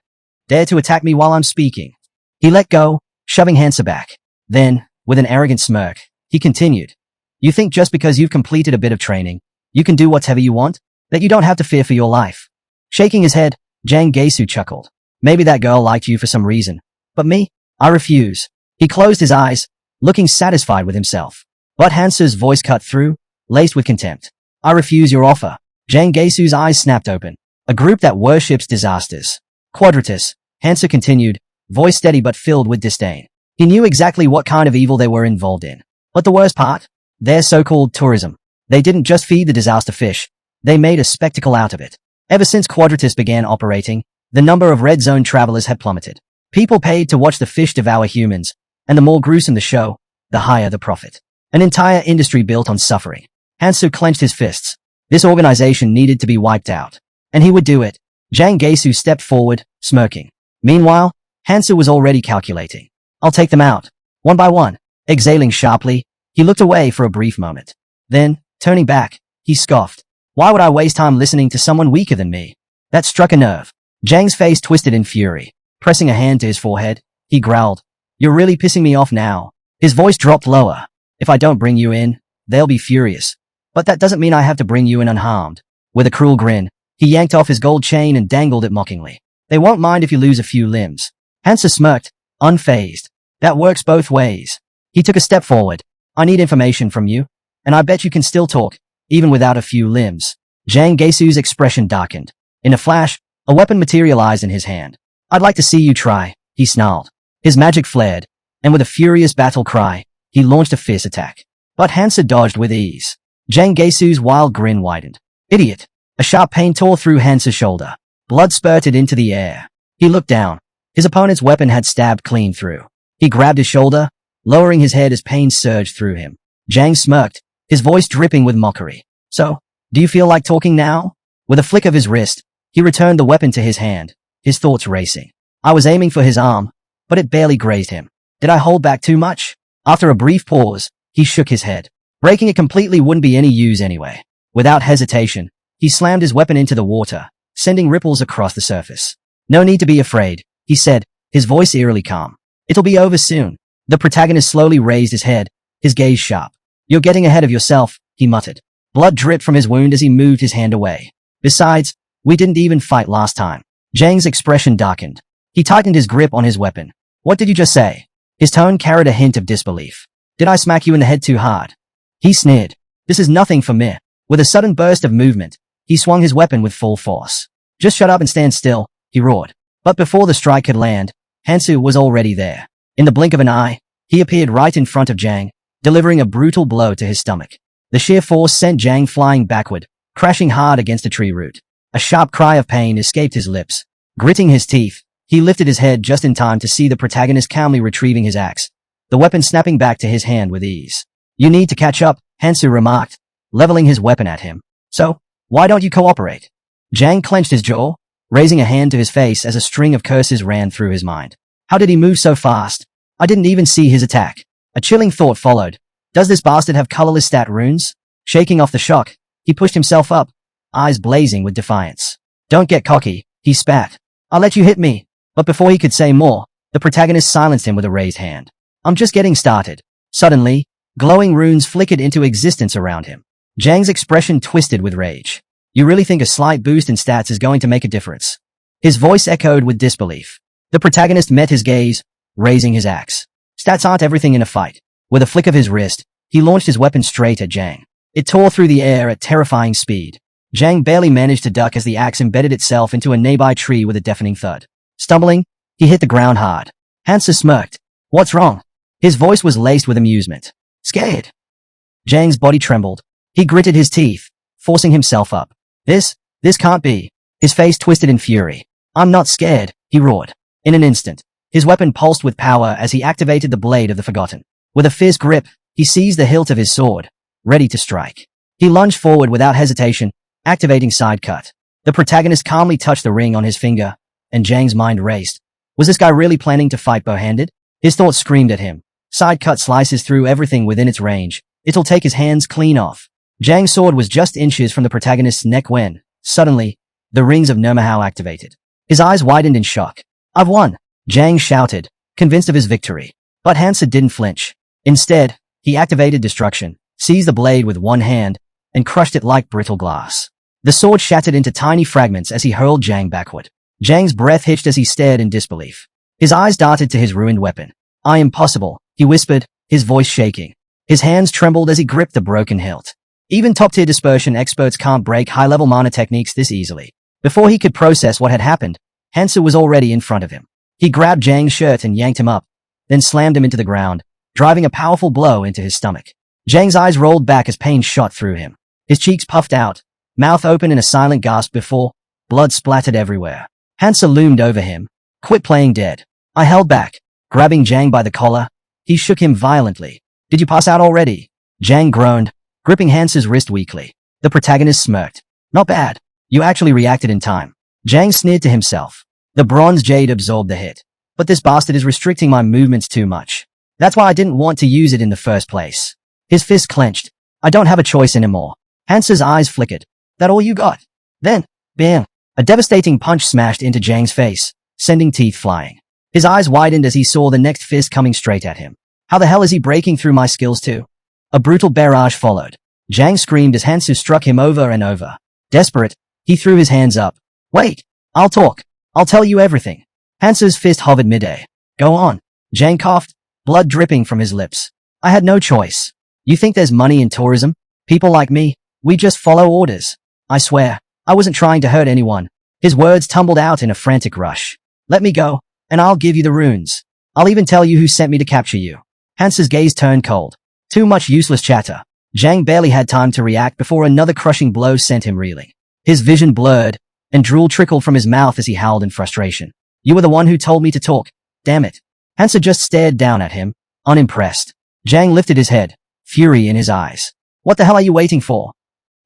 Dare to attack me while I'm speaking. He let go, shoving Hansa back. Then, with an arrogant smirk, he continued. You think just because you've completed a bit of training, you can do whatever you want? That you don't have to fear for your life? Shaking his head, Jang Gaesu chuckled. Maybe that girl liked you for some reason. But me? I refuse. He closed his eyes, looking satisfied with himself. But Hansa's voice cut through, laced with contempt. I refuse your offer. Jang Gaesu's eyes snapped open. A group that worships disasters. Quadrius, Hansa continued, voice steady but filled with disdain. He knew exactly what kind of evil they were involved in. But the worst part? Their so-called tourism. They didn't just feed the disaster fish. They made a spectacle out of it. Ever since Quadrius began operating, the number of red zone travelers had plummeted. People paid to watch the fish devour humans, and the more gruesome the show, the higher the profit. An entire industry built on suffering. Hansu clenched his fists. This organization needed to be wiped out. And he would do it. Jang Gaesu stepped forward, smirking. Meanwhile, Hansu was already calculating. I'll take them out. One by one. Exhaling sharply, he looked away for a brief moment. Then, turning back, he scoffed. Why would I waste time listening to someone weaker than me? That struck a nerve. Jang's face twisted in fury. Pressing a hand to his forehead, he growled. You're really pissing me off now. His voice dropped lower. If I don't bring you in, they'll be furious. But that doesn't mean I have to bring you in unharmed. With a cruel grin, he yanked off his gold chain and dangled it mockingly. They won't mind if you lose a few limbs. Hansa smirked, unfazed. That works both ways. He took a step forward. I need information from you, and I bet you can still talk, even without a few limbs. Jang Gaesu's expression darkened. In a flash, a weapon materialized in his hand. I'd like to see you try, he snarled. His magic flared, and with a furious battle cry, he launched a fierce attack. But Hansa dodged with ease. Jang Gaesu's wild grin widened. Idiot! A sharp pain tore through Hansa's shoulder. Blood spurted into the air. He looked down. His opponent's weapon had stabbed clean through. He grabbed his shoulder, lowering his head as pain surged through him. Jang smirked, his voice dripping with mockery. So, do you feel like talking now? With a flick of his wrist, he returned the weapon to his hand, his thoughts racing. I was aiming for his arm, but it barely grazed him. Did I hold back too much? After a brief pause, he shook his head. Breaking it completely wouldn't be any use anyway. Without hesitation, he slammed his weapon into the water, sending ripples across the surface. No need to be afraid, he said, his voice eerily calm. It'll be over soon. The protagonist slowly raised his head, his gaze sharp. You're getting ahead of yourself, he muttered. Blood dripped from his wound as he moved his hand away. Besides, we didn't even fight last time. Jang's expression darkened. He tightened his grip on his weapon. What did you just say? His tone carried a hint of disbelief. Did I smack you in the head too hard? He sneered. This is nothing for me. With a sudden burst of movement, he swung his weapon with full force. Just shut up and stand still, he roared. But before the strike could land, Hansu was already there. In the blink of an eye, he appeared right in front of Jang, delivering a brutal blow to his stomach. The sheer force sent Jang flying backward, crashing hard against a tree root. A sharp cry of pain escaped his lips. Gritting his teeth, he lifted his head just in time to see the protagonist calmly retrieving his axe, the weapon snapping back to his hand with ease. You need to catch up, Hansu remarked, leveling his weapon at him. So, why don't you cooperate? Jang clenched his jaw, raising a hand to his face as a string of curses ran through his mind. How did he move so fast? I didn't even see his attack. A chilling thought followed. Does this bastard have colorless stat runes? Shaking off the shock, he pushed himself up, eyes blazing with defiance. Don't get cocky, he spat. I'll let you hit me. But before he could say more, the protagonist silenced him with a raised hand. I'm just getting started. Suddenly, glowing runes flickered into existence around him. Jang's expression twisted with rage. You really think a slight boost in stats is going to make a difference? His voice echoed with disbelief. The protagonist met his gaze, raising his axe. Stats aren't everything in a fight. With a flick of his wrist, he launched his weapon straight at Jang. It tore through the air at terrifying speed. Jang barely managed to duck as the axe embedded itself into a nearby tree with a deafening thud. Stumbling, he hit the ground hard. Hansa smirked. What's wrong? His voice was laced with amusement. Scared? Jang's body trembled. He gritted his teeth, forcing himself up. This can't be. His face twisted in fury. I'm not scared, he roared. In an instant, his weapon pulsed with power as he activated the blade of the Forgotten. With a fierce grip, he seized the hilt of his sword, ready to strike. He lunged forward without hesitation, activating side cut. The protagonist calmly touched the ring on his finger, and Zhang's mind raced. Was this guy really planning to fight bow-handed? His thoughts screamed at him. Side cut slices through everything within its range. It'll take his hands clean off. Zhang's sword was just inches from the protagonist's neck when, suddenly, the rings of Manhua activated. His eyes widened in shock. I've won! Zhang shouted, convinced of his victory. But Hansa didn't flinch. Instead, he activated destruction, seized the blade with one hand, and crushed it like brittle glass. The sword shattered into tiny fragments as he hurled Zhang backward. Zhang's breath hitched as he stared in disbelief. His eyes darted to his ruined weapon. I am possible, he whispered, his voice shaking. His hands trembled as he gripped the broken hilt. Even top-tier dispersion experts can't break high-level mana techniques this easily. Before he could process what had happened, Hansa was already in front of him. He grabbed Zhang's shirt and yanked him up, then slammed him into the ground, driving a powerful blow into his stomach. Zhang's eyes rolled back as pain shot through him. His cheeks puffed out, mouth open in a silent gasp before blood splattered everywhere. Hansa loomed over him. Quit playing dead. I held back, grabbing Zhang by the collar. He shook him violently. Did you pass out already? Zhang groaned, gripping Hansa's wrist weakly. The protagonist smirked. Not bad. You actually reacted in time. Zhang sneered to himself. The bronze jade absorbed the hit. But this bastard is restricting my movements too much. That's why I didn't want to use it in the first place. His fist clenched. I don't have a choice anymore. Hansa's eyes flickered. That all you got? Then, bam! A devastating punch smashed into Zhang's face, sending teeth flying. His eyes widened as he saw the next fist coming straight at him. How the hell is he breaking through my skills too? A brutal barrage followed. Zhang screamed as Hansa struck him over and over. Desperate, he threw his hands up. Wait! I'll talk. I'll tell you everything. Hansa's fist hovered midair. Go on. Zhang coughed, blood dripping from his lips. I had no choice. You think there's money in tourism? People like me, we just follow orders. I swear, I wasn't trying to hurt anyone. His words tumbled out in a frantic rush. Let me go, and I'll give you the runes. I'll even tell you who sent me to capture you. Hansa's gaze turned cold. Too much useless chatter. Zhang barely had time to react before another crushing blow sent him reeling. His vision blurred, and drool trickled from his mouth as he howled in frustration. You were the one who told me to talk. Damn it. Hansa just stared down at him, unimpressed. Zhang lifted his head, fury in his eyes. What the hell are you waiting for?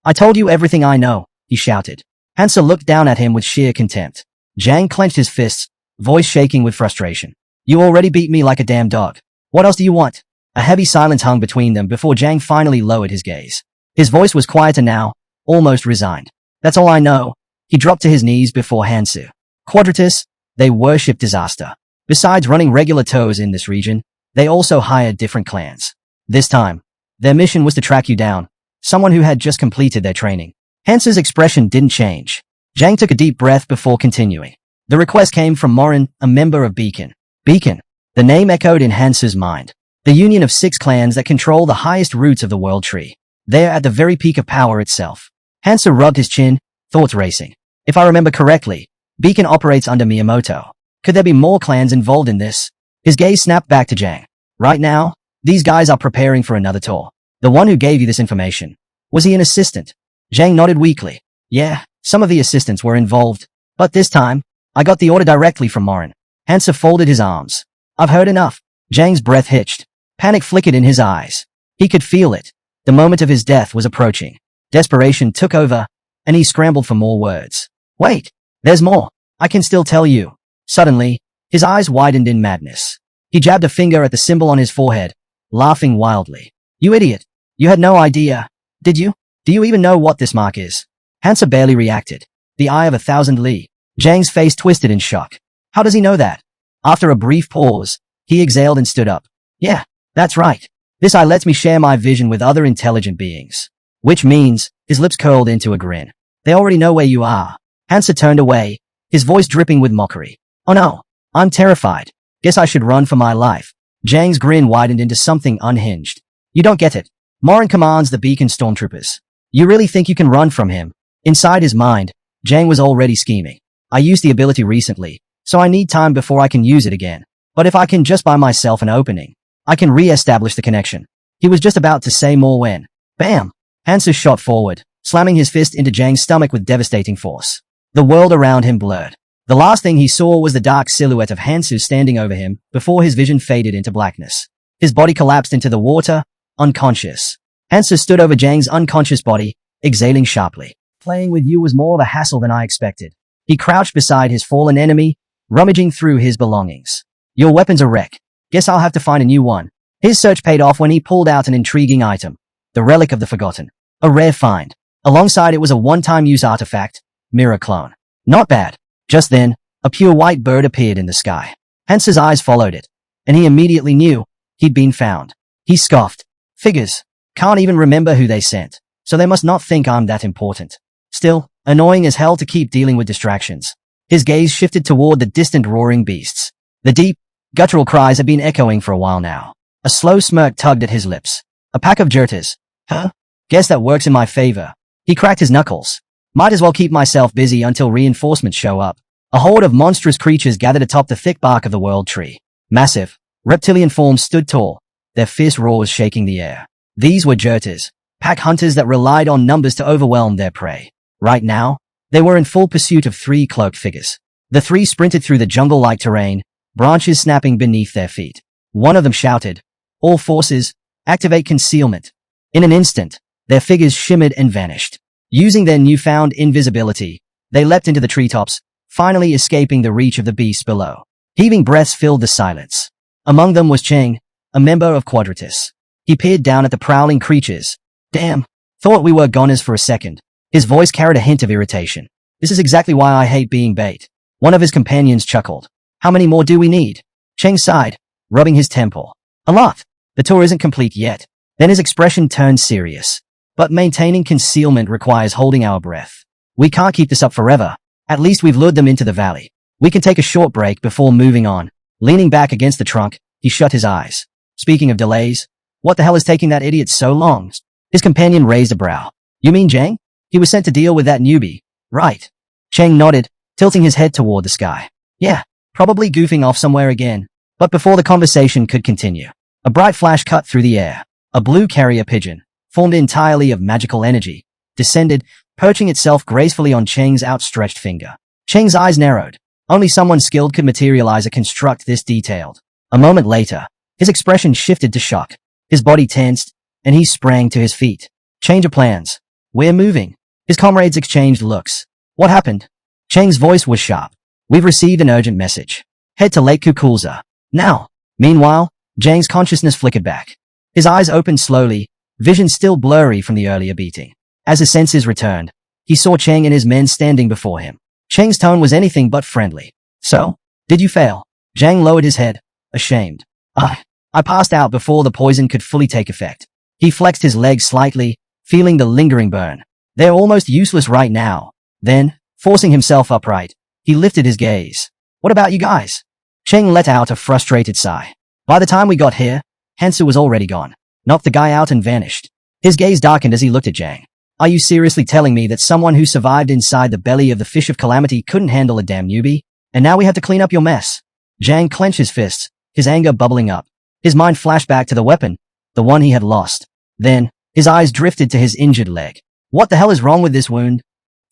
I told you everything I know, he shouted. Hansa looked down at him with sheer contempt. Zhang clenched his fists, voice shaking with frustration. You already beat me like a damn dog. What else do you want? A heavy silence hung between them before Zhang finally lowered his gaze. His voice was quieter now, almost resigned. That's all I know. He dropped to his knees before Hansu. Quadrius, they worshipped disaster. Besides running regular tours in this region, they also hired different clans. This time, their mission was to track you down, someone who had just completed their training. Hansu's expression didn't change. Zhang took a deep breath before continuing. The request came from Morin, a member of Beacon. Beacon. The name echoed in Hansu's mind. The union of 6 clans that control the highest roots of the world tree. They're at the very peak of power itself. Hansu rubbed his chin, thoughts racing. If I remember correctly, Beacon operates under Miyamoto. Could there be more clans involved in this? His gaze snapped back to Zhang. Right now, these guys are preparing for another tour. The one who gave you this information. Was he an assistant? Zhang nodded weakly. Yeah, some of the assistants were involved. But this time, I got the order directly from Morin. Hansu folded his arms. I've heard enough. Zhang's breath hitched. Panic flickered in his eyes. He could feel it. The moment of his death was approaching. Desperation took over, and he scrambled for more words. Wait, there's more. I can still tell you. Suddenly, his eyes widened in madness. He jabbed a finger at the symbol on his forehead, laughing wildly. You idiot. You had no idea, did you? Do you even know what this mark is? Hansa barely reacted. The eye of 1,000 li. Zhang's face twisted in shock. How does he know that? After a brief pause, he exhaled and stood up. Yeah, that's right. This eye lets me share my vision with other intelligent beings. Which means, his lips curled into a grin. They already know where you are. Hansa turned away, his voice dripping with mockery. Oh no, I'm terrified. Guess I should run for my life. Zhang's grin widened into something unhinged. You don't get it. Morin commands the Beacon stormtroopers. You really think you can run from him? Inside his mind, Zhang was already scheming. I used the ability recently, so I need time before I can use it again. But if I can just buy myself an opening, I can re-establish the connection. He was just about to say more when, bam! Hansu shot forward, slamming his fist into Zhang's stomach with devastating force. The world around him blurred. The last thing he saw was the dark silhouette of Hansu standing over him before his vision faded into blackness. His body collapsed into the water, unconscious. Hansa stood over Zhang's unconscious body, exhaling sharply. Playing with you was more of a hassle than I expected. He crouched beside his fallen enemy, rummaging through his belongings. Your weapon's a wreck. Guess I'll have to find a new one. His search paid off when he pulled out an intriguing item. The Relic of the Forgotten. A rare find. Alongside it was a one-time use artifact, mirror clone. Not bad. Just then, a pure white bird appeared in the sky. Hansa's eyes followed it, and he immediately knew he'd been found. He scoffed. Figures. Can't even remember who they sent, so they must not think I'm that important. Still, annoying as hell to keep dealing with distractions. His gaze shifted toward the distant roaring beasts. The deep, guttural cries had been echoing for a while now. A slow smirk tugged at his lips. A pack of jerters. Huh? Guess that works in my favor. He cracked his knuckles. Might as well keep myself busy until reinforcements show up. A horde of monstrous creatures gathered atop the thick bark of the world tree. Massive, reptilian forms stood tall, their fierce roars shaking the air. These were jerters, pack hunters that relied on numbers to overwhelm their prey. Right now, they were in full pursuit of three cloaked figures. The three sprinted through the jungle-like terrain, branches snapping beneath their feet. One of them shouted, "All forces, activate concealment." In an instant, their figures shimmered and vanished. Using their newfound invisibility, they leapt into the treetops, finally escaping the reach of the beasts below. Heaving breaths filled the silence. Among them was Cheng, a member of Quadrius. He peered down at the prowling creatures. Damn, thought we were goners for a second. His voice carried a hint of irritation. This is exactly why I hate being bait. One of his companions chuckled. How many more do we need? Cheng sighed, rubbing his temple. A lot. The tour isn't complete yet. Then his expression turned serious. But maintaining concealment requires holding our breath. We can't keep this up forever. At least we've lured them into the valley. We can take a short break before moving on. Leaning back against the trunk, he shut his eyes. Speaking of delays, what the hell is taking that idiot so long? His companion raised a brow. You mean Zhang? He was sent to deal with that newbie, right? Cheng nodded, tilting his head toward the sky. Yeah, probably goofing off somewhere again. But before the conversation could continue, a bright flash cut through the air. A blue carrier pigeon, formed entirely of magical energy, descended, perching itself gracefully on Cheng's outstretched finger. Cheng's eyes narrowed. Only someone skilled could materialize a construct this detailed. A moment later, his expression shifted to shock. His body tensed, and he sprang to his feet. Change of plans. We're moving. His comrades exchanged looks. What happened? Cheng's voice was sharp. We've received an urgent message. Head to Lake Kukulza. Now. Meanwhile, Zhang's consciousness flickered back. His eyes opened slowly, vision still blurry from the earlier beating. As his senses returned, he saw Cheng and his men standing before him. Cheng's tone was anything but friendly. So, did you fail? Zhang lowered his head, ashamed. I passed out before the poison could fully take effect. He flexed his legs slightly, feeling the lingering burn. They're almost useless right now. Then, forcing himself upright, he lifted his gaze. What about you guys? Cheng let out a frustrated sigh. By the time we got here, Hansu was already gone. Knocked the guy out and vanished. His gaze darkened as he looked at Zhang. Are you seriously telling me that someone who survived inside the belly of the Fish of Calamity couldn't handle a damn newbie? And now we have to clean up your mess? Zhang clenched his fists, his anger bubbling up. His mind flashed back to the weapon, the one he had lost. Then, his eyes drifted to his injured leg. What the hell is wrong with this wound?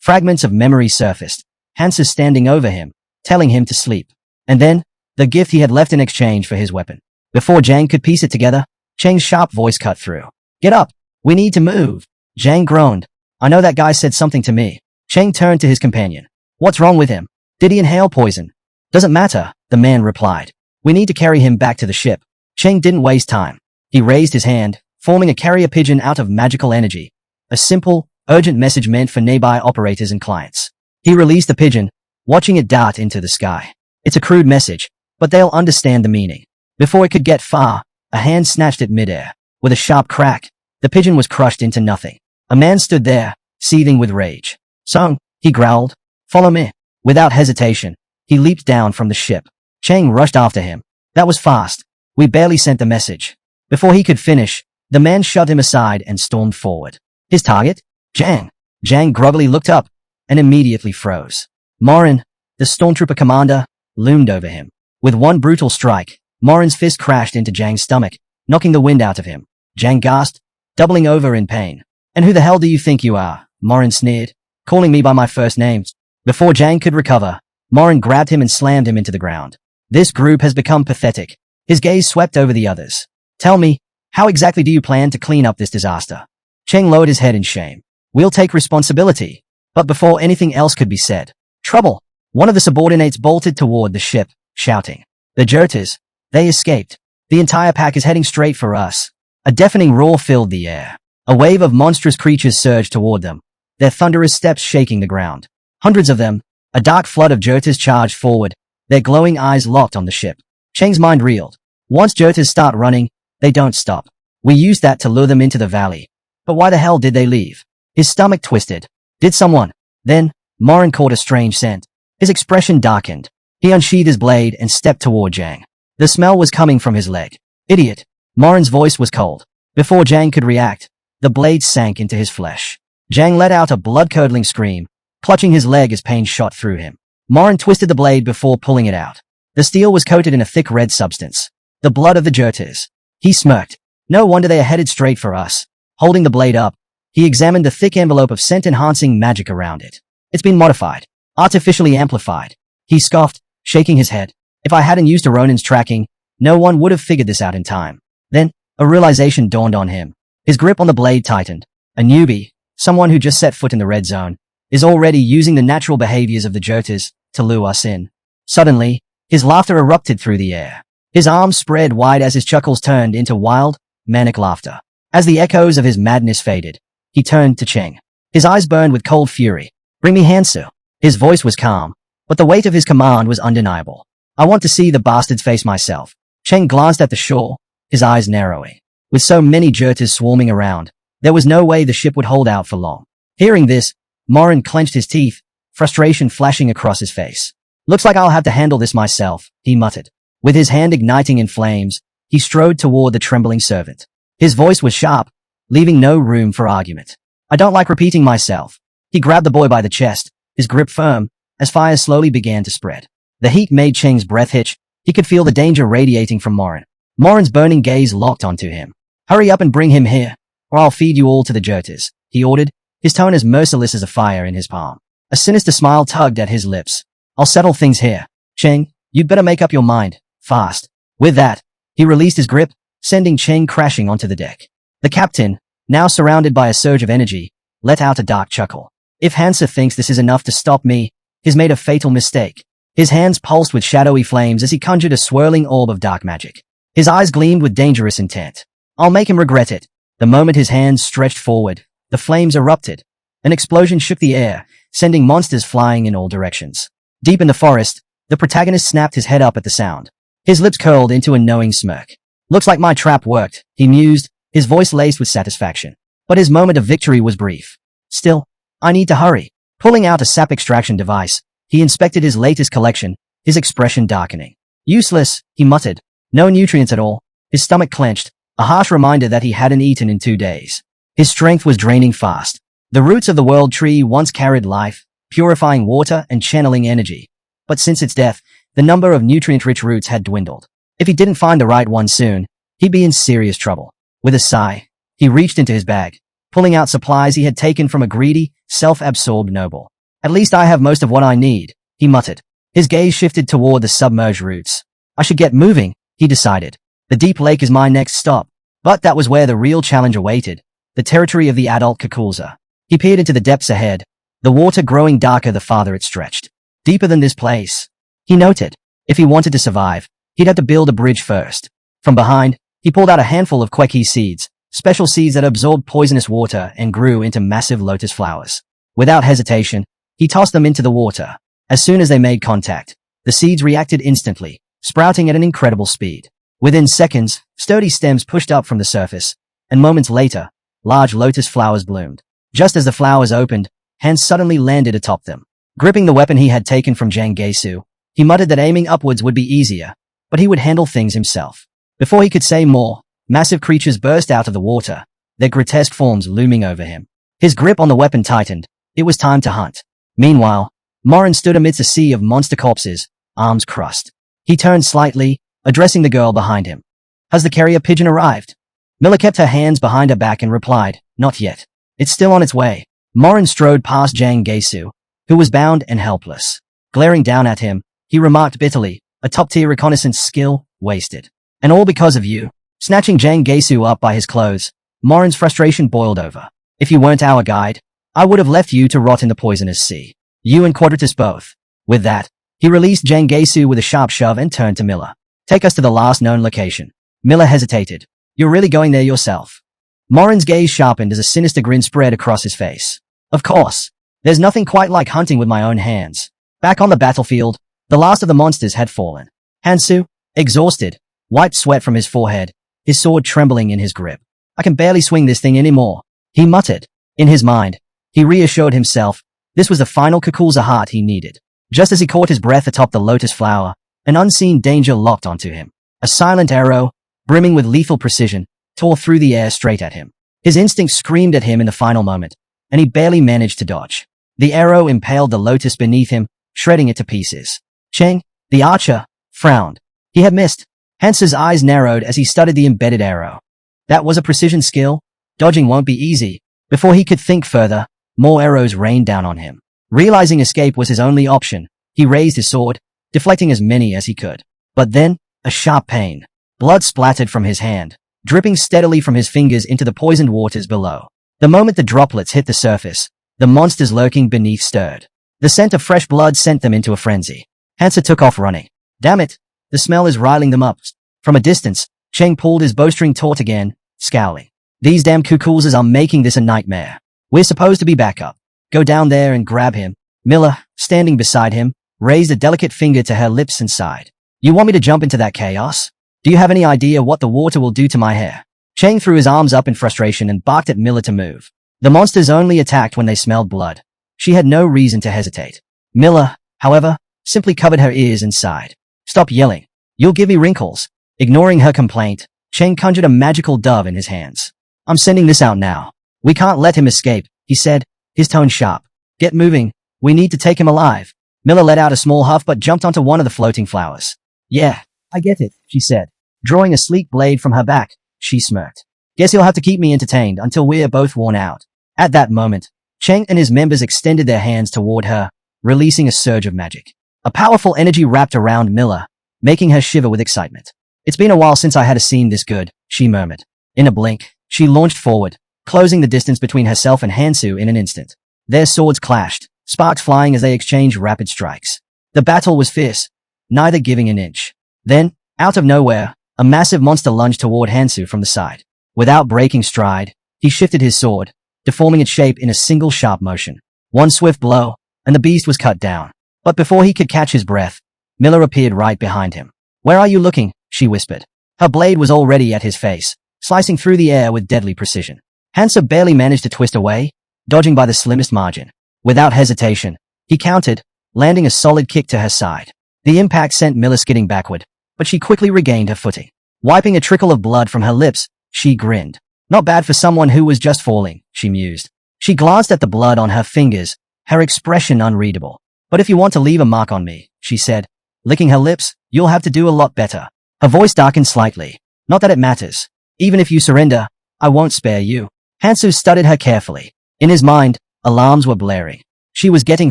Fragments of memory surfaced, Hansa standing over him, telling him to sleep. And then, the gift he had left in exchange for his weapon. Before Zhang could piece it together, Cheng's sharp voice cut through. Get up! We need to move! Zhang groaned. I know that guy said something to me. Cheng turned to his companion. What's wrong with him? Did he inhale poison? Doesn't matter, the man replied. We need to carry him back to the ship. Cheng didn't waste time. He raised his hand, forming a carrier pigeon out of magical energy. A simple, urgent message meant for nearby operators and clients. He released the pigeon, watching it dart into the sky. It's a crude message, but they'll understand the meaning. Before it could get far, a hand snatched it midair. With a sharp crack, the pigeon was crushed into nothing. A man stood there, seething with rage. Sung, he growled. Follow me. Without hesitation, he leaped down from the ship. Cheng rushed after him. That was fast. We barely sent the message. Before he could finish, the man shoved him aside and stormed forward. His target? Zhang. Zhang groggily looked up and immediately froze. Morin, the stormtrooper commander, loomed over him. With one brutal strike, Morin's fist crashed into Zhang's stomach, knocking the wind out of him. Zhang gasped, doubling over in pain. And who the hell do you think you are? Morin sneered, calling me by my first name. Before Zhang could recover, Morin grabbed him and slammed him into the ground. This group has become pathetic. His gaze swept over the others. Tell me, How exactly do you plan to clean up this disaster? Cheng lowered his head in shame. We'll take responsibility. But before anything else could be said, trouble! One of the subordinates bolted toward the ship, shouting. The Jurtas, they escaped. The entire pack is heading straight for us. A deafening roar filled the air. A wave of monstrous creatures surged toward them, their thunderous steps shaking the ground. Hundreds of them, a dark flood of Jurtas charged forward, their glowing eyes locked on the ship. Cheng's mind reeled. Once Jurtas start running, they don't stop. We used that to lure them into the valley. But why the hell did they leave? His stomach twisted. Did someone? Then, Morin caught a strange scent. His expression darkened. He unsheathed his blade and stepped toward Zhang. The smell was coming from his leg. Idiot. Morin's voice was cold. Before Zhang could react, the blade sank into his flesh. Zhang let out a blood-curdling scream, clutching his leg as pain shot through him. Morin twisted the blade before pulling it out. The steel was coated in a thick red substance. The blood of the Jurtas. He smirked. No wonder they are headed straight for us. Holding the blade up, he examined the thick envelope of scent-enhancing magic around it. It's been modified. Artificially amplified. He scoffed, shaking his head. If I hadn't used a Ronin's tracking, no one would have figured this out in time. Then, a realization dawned on him. His grip on the blade tightened. A newbie, someone who just set foot in the red zone, is already using the natural behaviors of the Jurtas to lure us in. Suddenly, his laughter erupted through the air. His arms spread wide as his chuckles turned into wild, manic laughter. As the echoes of his madness faded, he turned to Cheng. His eyes burned with cold fury. Bring me Hansu. His voice was calm, but the weight of his command was undeniable. I want to see the bastard's face myself. Cheng glanced at the shore, his eyes narrowing. With so many Jurtas swarming around, there was no way the ship would hold out for long. Hearing this, Morin clenched his teeth, frustration flashing across his face. Looks like I'll have to handle this myself, he muttered. With his hand igniting in flames, he strode toward the trembling servant. His voice was sharp, leaving no room for argument. I don't like repeating myself. He grabbed the boy by the chest, his grip firm, as fire slowly began to spread. The heat made Cheng's breath hitch. He could feel the danger radiating from Morin. Morin's burning gaze locked onto him. Hurry up and bring him here, or I'll feed you all to the Jurtas, he ordered, his tone as merciless as a fire in his palm. A sinister smile tugged at his lips. I'll settle things here. Cheng, you'd better make up your mind, fast. With that, he released his grip, sending Cheng crashing onto the deck. The captain, now surrounded by a surge of energy, let out a dark chuckle. If Hansa thinks this is enough to stop me, he's made a fatal mistake. His hands pulsed with shadowy flames as he conjured a swirling orb of dark magic. His eyes gleamed with dangerous intent. I'll make him regret it. The moment his hands stretched forward, the flames erupted. An explosion shook the air, sending monsters flying in all directions. Deep in the forest, the protagonist snapped his head up at the sound. His lips curled into a knowing smirk. Looks like my trap worked, he mused, his voice laced with satisfaction. But his moment of victory was brief. Still, I need to hurry. Pulling out a sap extraction device, he inspected his latest collection, his expression darkening. Useless, he muttered. No nutrients at all. His stomach clenched, a harsh reminder that he hadn't eaten in 2 days. His strength was draining fast. The roots of the world tree once carried life, purifying water and channeling energy. But since its death, the number of nutrient-rich roots had dwindled. If he didn't find the right one soon, he'd be in serious trouble. With a sigh, he reached into his bag, pulling out supplies he had taken from a greedy, self-absorbed noble. At least I have most of what I need, he muttered. His gaze shifted toward the submerged roots. I should get moving, he decided. The deep lake is my next stop. But that was where the real challenge awaited, the territory of the adult Kakulza. He peered into the depths ahead, the water growing darker the farther it stretched. Deeper than this place, he noted. If he wanted to survive, he'd have to build a bridge first. From behind, he pulled out a handful of kweki seeds, special seeds that absorbed poisonous water and grew into massive lotus flowers. Without hesitation, he tossed them into the water. As soon as they made contact, the seeds reacted instantly, sprouting at an incredible speed. Within seconds, sturdy stems pushed up from the surface, and moments later, large lotus flowers bloomed. Just as the flowers opened, hands suddenly landed atop them. Gripping the weapon he had taken from Zhang Geisu, he muttered that aiming upwards would be easier, but he would handle things himself. Before he could say more, massive creatures burst out of the water, their grotesque forms looming over him. His grip on the weapon tightened. It was time to hunt. Meanwhile, Morin stood amidst a sea of monster corpses, arms crossed. He turned slightly, addressing the girl behind him. Has the carrier pigeon arrived? Miller kept her hands behind her back and replied, not yet. It's still on its way. Morin strode past Zhang Geisu, who was bound and helpless. Glaring down at him, he remarked bitterly, a top-tier reconnaissance skill, wasted. And all because of you. Snatching Jang Gaesu up by his clothes, Morin's frustration boiled over. If you weren't our guide, I would have left you to rot in the poisonous sea. You and Quadrius both. With that, he released Jang Gaesu with a sharp shove and turned to Miller. Take us to the last known location. Miller hesitated. You're really going there yourself? Morin's gaze sharpened as a sinister grin spread across his face. Of course. There's nothing quite like hunting with my own hands. Back on the battlefield, the last of the monsters had fallen. Hansu, exhausted, wiped sweat from his forehead, his sword trembling in his grip. I can barely swing this thing anymore, he muttered. In his mind, he reassured himself this was the final Kukulza heart he needed. Just as he caught his breath atop the lotus flower, an unseen danger locked onto him. A silent arrow, brimming with lethal precision, tore through the air straight at him. His instinct screamed at him in the final moment, and he barely managed to dodge. The arrow impaled the lotus beneath him, shredding it to pieces. Cheng, the archer, frowned. He had missed. Hansu's eyes narrowed as he studied the embedded arrow. That was a precision skill. Dodging won't be easy. Before he could think further, more arrows rained down on him. Realizing escape was his only option, he raised his sword, deflecting as many as he could. But then, a sharp pain. Blood splattered from his hand, dripping steadily from his fingers into the poisoned waters below. The moment the droplets hit the surface, the monsters lurking beneath stirred. The scent of fresh blood sent them into a frenzy. Hansu took off running. Damn it! The smell is riling them up. From a distance, Cheng pulled his bowstring taut again, scowling. These damn Kukulzas are making this a nightmare. We're supposed to be back up. Go down there and grab him. Miller, standing beside him, raised a delicate finger to her lips and sighed. You want me to jump into that chaos? Do you have any idea what the water will do to my hair? Cheng threw his arms up in frustration and barked at Miller to move. The monsters only attacked when they smelled blood. She had no reason to hesitate. Miller, however, simply covered her ears and sighed. Stop yelling. You'll give me wrinkles. Ignoring her complaint, Cheng conjured a magical dove in his hands. I'm sending this out now. We can't let him escape, he said, his tone sharp. Get moving. We need to take him alive. Miller let out a small huff but jumped onto one of the floating flowers. Yeah, I get it, she said. Drawing a sleek blade from her back, she smirked. Guess he'll have to keep me entertained until we're both worn out. At that moment, Cheng and his members extended their hands toward her, releasing a surge of magic. A powerful energy wrapped around Miller, making her shiver with excitement. It's been a while since I had a scene this good, she murmured. In a blink, she launched forward, closing the distance between herself and Hansu in an instant. Their swords clashed, sparks flying as they exchanged rapid strikes. The battle was fierce, neither giving an inch. Then, out of nowhere, a massive monster lunged toward Hansu from the side. Without breaking stride, he shifted his sword, deforming its shape in a single sharp motion. One swift blow, and the beast was cut down. But before he could catch his breath, Miller appeared right behind him. Where are you looking? She whispered. Her blade was already at his face, slicing through the air with deadly precision. Hansu barely managed to twist away, dodging by the slimmest margin. Without hesitation, he countered, landing a solid kick to her side. The impact sent Miller skidding backward, but she quickly regained her footing. Wiping a trickle of blood from her lips, she grinned. Not bad for someone who was just falling, she mused. She glanced at the blood on her fingers, her expression unreadable. But if you want to leave a mark on me, she said, licking her lips, you'll have to do a lot better. Her voice darkened slightly. Not that it matters. Even if you surrender, I won't spare you. Hansu studied her carefully. In his mind, alarms were blaring. She was getting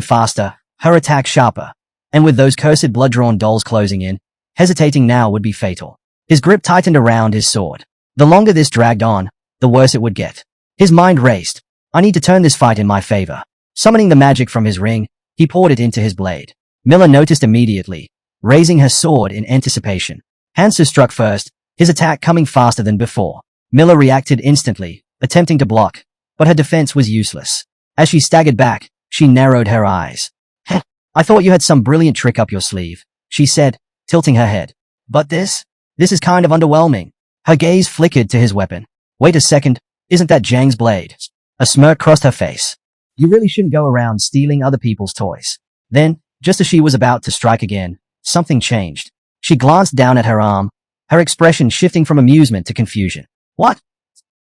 faster, her attack sharper. And with those cursed blood-drawn dolls closing in, hesitating now would be fatal. His grip tightened around his sword. The longer this dragged on, the worse it would get. His mind raced. I need to turn this fight in my favor. Summoning the magic from his ring, he poured it into his blade. Miller noticed immediately, raising her sword in anticipation. Hansu struck first, his attack coming faster than before. Miller reacted instantly, attempting to block, but her defense was useless. As she staggered back, she narrowed her eyes. Heh, I thought you had some brilliant trick up your sleeve, she said, tilting her head. But this is kind of underwhelming. Her gaze flickered to his weapon. Wait a second, isn't that Zhang's blade? A smirk crossed her face. You really shouldn't go around stealing other people's toys. Then, just as she was about to strike again, something changed. She glanced down at her arm, her expression shifting from amusement to confusion. What?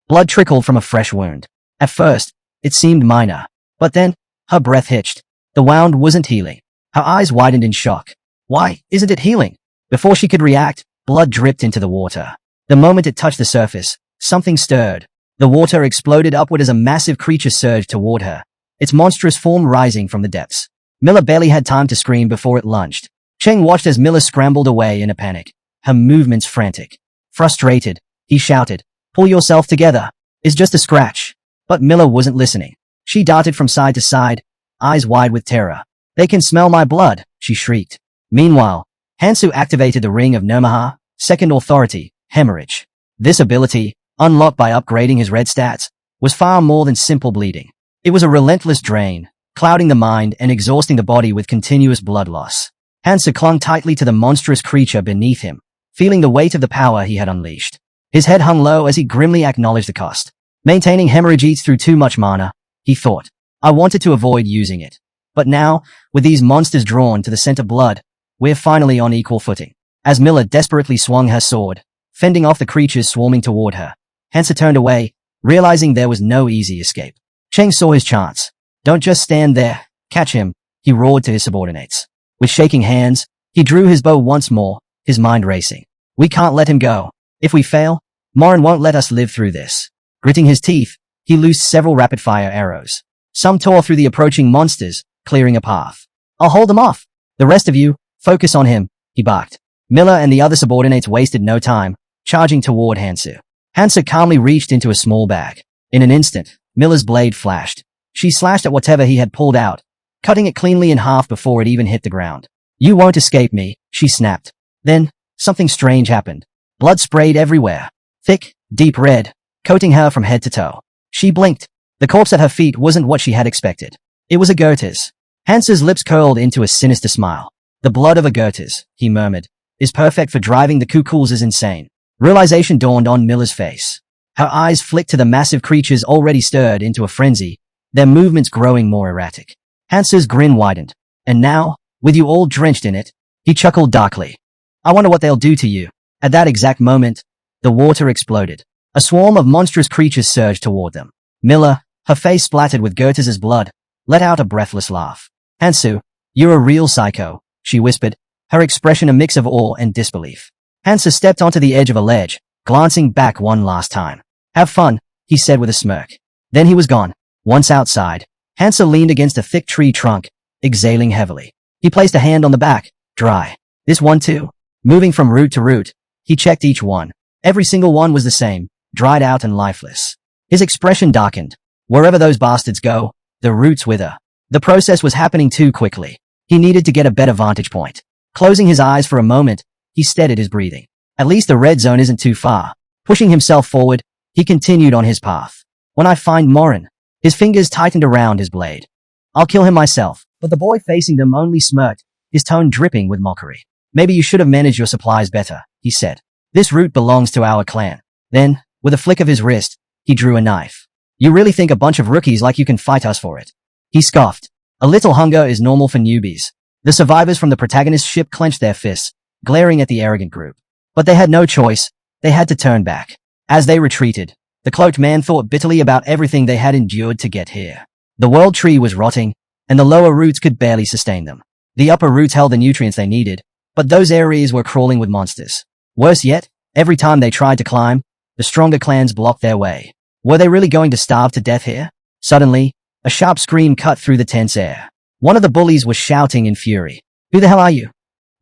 Blood trickled from a fresh wound. At first, it seemed minor, but then, her breath hitched. The wound wasn't healing. Her eyes widened in shock. Why isn't it healing? Before she could react, blood dripped into the water. The moment it touched the surface, something stirred. The water exploded upward as a massive creature surged toward her, its monstrous form rising from the depths. Miller barely had time to scream before it lunged. Cheng watched as Miller scrambled away in a panic, her movements frantic. Frustrated, he shouted. Pull yourself together. It's just a scratch. But Miller wasn't listening. She darted from side to side, eyes wide with terror. They can smell my blood, she shrieked. Meanwhile, Hansu activated the Ring of Nirmaha, second authority, hemorrhage. This ability, unlocked by upgrading his red stats, was far more than simple bleeding. It was a relentless drain, clouding the mind and exhausting the body with continuous blood loss. Hansu clung tightly to the monstrous creature beneath him, feeling the weight of the power he had unleashed. His head hung low as he grimly acknowledged the cost. Maintaining hemorrhage eats through too much mana, he thought. I wanted to avoid using it. But now, with these monsters drawn to the scent of blood, we're finally on equal footing. As Miller desperately swung her sword, fending off the creatures swarming toward her, Hansa turned away, realizing there was no easy escape. Cheng saw his chance. Don't just stand there. Catch him, he roared to his subordinates. With shaking hands, he drew his bow once more, his mind racing. We can't let him go. If we fail, Morin won't let us live through this. Gritting his teeth, he loosed several rapid-fire arrows. Some tore through the approaching monsters, clearing a path. I'll hold them off. The rest of you, focus on him, he barked. Miller and the other subordinates wasted no time, charging toward Hansu. Hansu calmly reached into a small bag. In an instant, Miller's blade flashed. She slashed at whatever he had pulled out, cutting it cleanly in half before it even hit the ground. You won't escape me, she snapped. Then, something strange happened. Blood sprayed everywhere. Thick, deep red, coating her from head to toe. She blinked. The corpse at her feet wasn't what she had expected. It was a Goethes. Hansu's lips curled into a sinister smile. The blood of a Goethes, he murmured, is perfect for driving the Kukulzes insane. Realization dawned on Miller's face. Her eyes flicked to the massive creatures already stirred into a frenzy, their movements growing more erratic. Hansu's grin widened. And now, with you all drenched in it, he chuckled darkly. I wonder what they'll do to you. At that exact moment, the water exploded. A swarm of monstrous creatures surged toward them. Miller, her face splattered with Goethes' blood, let out a breathless laugh. Hansu, you're a real psycho, she whispered, her expression a mix of awe and disbelief. Hansu stepped onto the edge of a ledge, glancing back one last time. Have fun, he said with a smirk. Then he was gone. Once outside, Hansu leaned against a thick tree trunk, exhaling heavily. He placed a hand on the back. Dry. This one too. Moving from root to root, he checked each one. Every single one was the same, dried out and lifeless. His expression darkened. Wherever those bastards go, the roots wither. The process was happening too quickly. He needed to get a better vantage point. Closing his eyes for a moment, he steadied his breathing. At least the red zone isn't too far. Pushing himself forward, he continued on his path. When I find Morin, his fingers tightened around his blade. I'll kill him myself. But the boy facing them only smirked, his tone dripping with mockery. Maybe you should have managed your supplies better, he said. This root belongs to our clan. Then, with a flick of his wrist, he drew a knife. You really think a bunch of rookies like you can fight us for it? He scoffed. A little hunger is normal for newbies. The survivors from the protagonist's ship clenched their fists, glaring at the arrogant group. But they had no choice. They had to turn back. As they retreated, the cloaked man thought bitterly about everything they had endured to get here. The world tree was rotting, and the lower roots could barely sustain them. The upper roots held the nutrients they needed, but those areas were crawling with monsters. Worse yet, every time they tried to climb, the stronger clans blocked their way. Were they really going to starve to death here? Suddenly, a sharp scream cut through the tense air. One of the bullies was shouting in fury. Who the hell are you?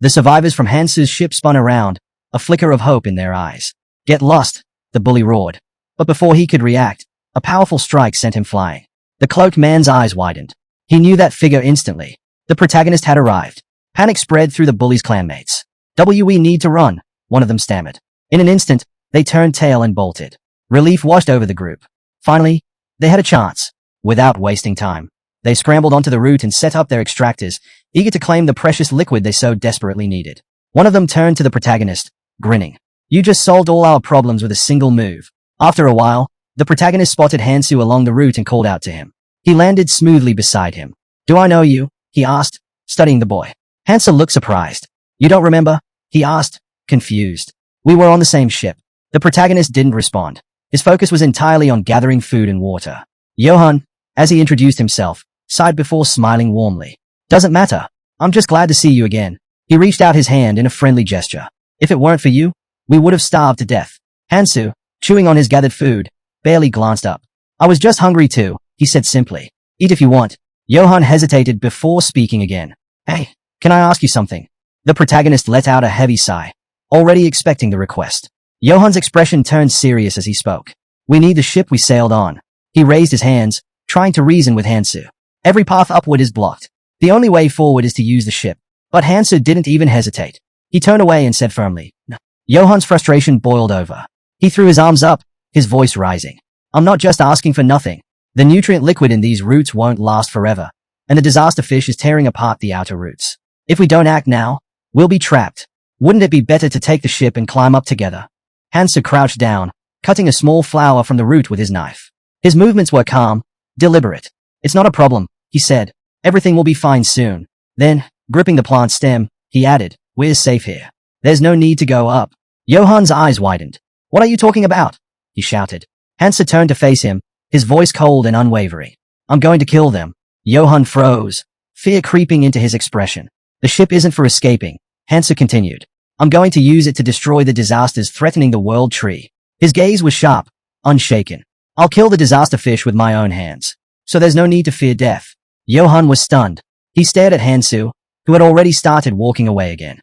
The survivors from Hansu's ship spun around, a flicker of hope in their eyes. Get lost, the bully roared. But before he could react, a powerful strike sent him flying. The cloaked man's eyes widened. He knew that figure instantly. The protagonist had arrived. Panic spread through the bully's clanmates. We need to run, one of them stammered. In an instant, they turned tail and bolted. Relief washed over the group. Finally, they had a chance. Without wasting time, they scrambled onto the root and set up their extractors, eager to claim the precious liquid they so desperately needed. One of them turned to the protagonist, grinning. You just solved all our problems with a single move. After a while, the protagonist spotted Hansu along the route and called out to him. He landed smoothly beside him. Do I know you? He asked, studying the boy. Hansu looked surprised. You don't remember? He asked, confused. We were on the same ship. The protagonist didn't respond. His focus was entirely on gathering food and water. Johann, as he introduced himself, sighed before smiling warmly. Doesn't matter. I'm just glad to see you again. He reached out his hand in a friendly gesture. If it weren't for you, we would have starved to death. Hansu, chewing on his gathered food, barely glanced up. I was just hungry too, he said simply. Eat if you want. Johann hesitated before speaking again. Hey, can I ask you something? The protagonist let out a heavy sigh, already expecting the request. Johan's expression turned serious as he spoke. We need the ship we sailed on. He raised his hands, trying to reason with Hansu. Every path upward is blocked. The only way forward is to use the ship. But Hansu didn't even hesitate. He turned away and said firmly, "No." Johan's frustration boiled over. He threw his arms up, his voice rising. I'm not just asking for nothing. The nutrient liquid in these roots won't last forever, and the disaster fish is tearing apart the outer roots. If we don't act now, we'll be trapped. Wouldn't it be better to take the ship and climb up together? Hansu crouched down, cutting a small flower from the root with his knife. His movements were calm, deliberate. It's not a problem, he said. Everything will be fine soon. Then, gripping the plant stem, he added, we're safe here. There's no need to go up. Johan's eyes widened. What are you talking about? He shouted. Hansu turned to face him, his voice cold and unwavering. I'm going to kill them. Johan froze, fear creeping into his expression. The ship isn't for escaping, Hansu continued. I'm going to use it to destroy the disasters threatening the world tree. His gaze was sharp, unshaken. I'll kill the disaster fish with my own hands. So there's no need to fear death. Johan was stunned. He stared at Hansu, who had already started walking away again.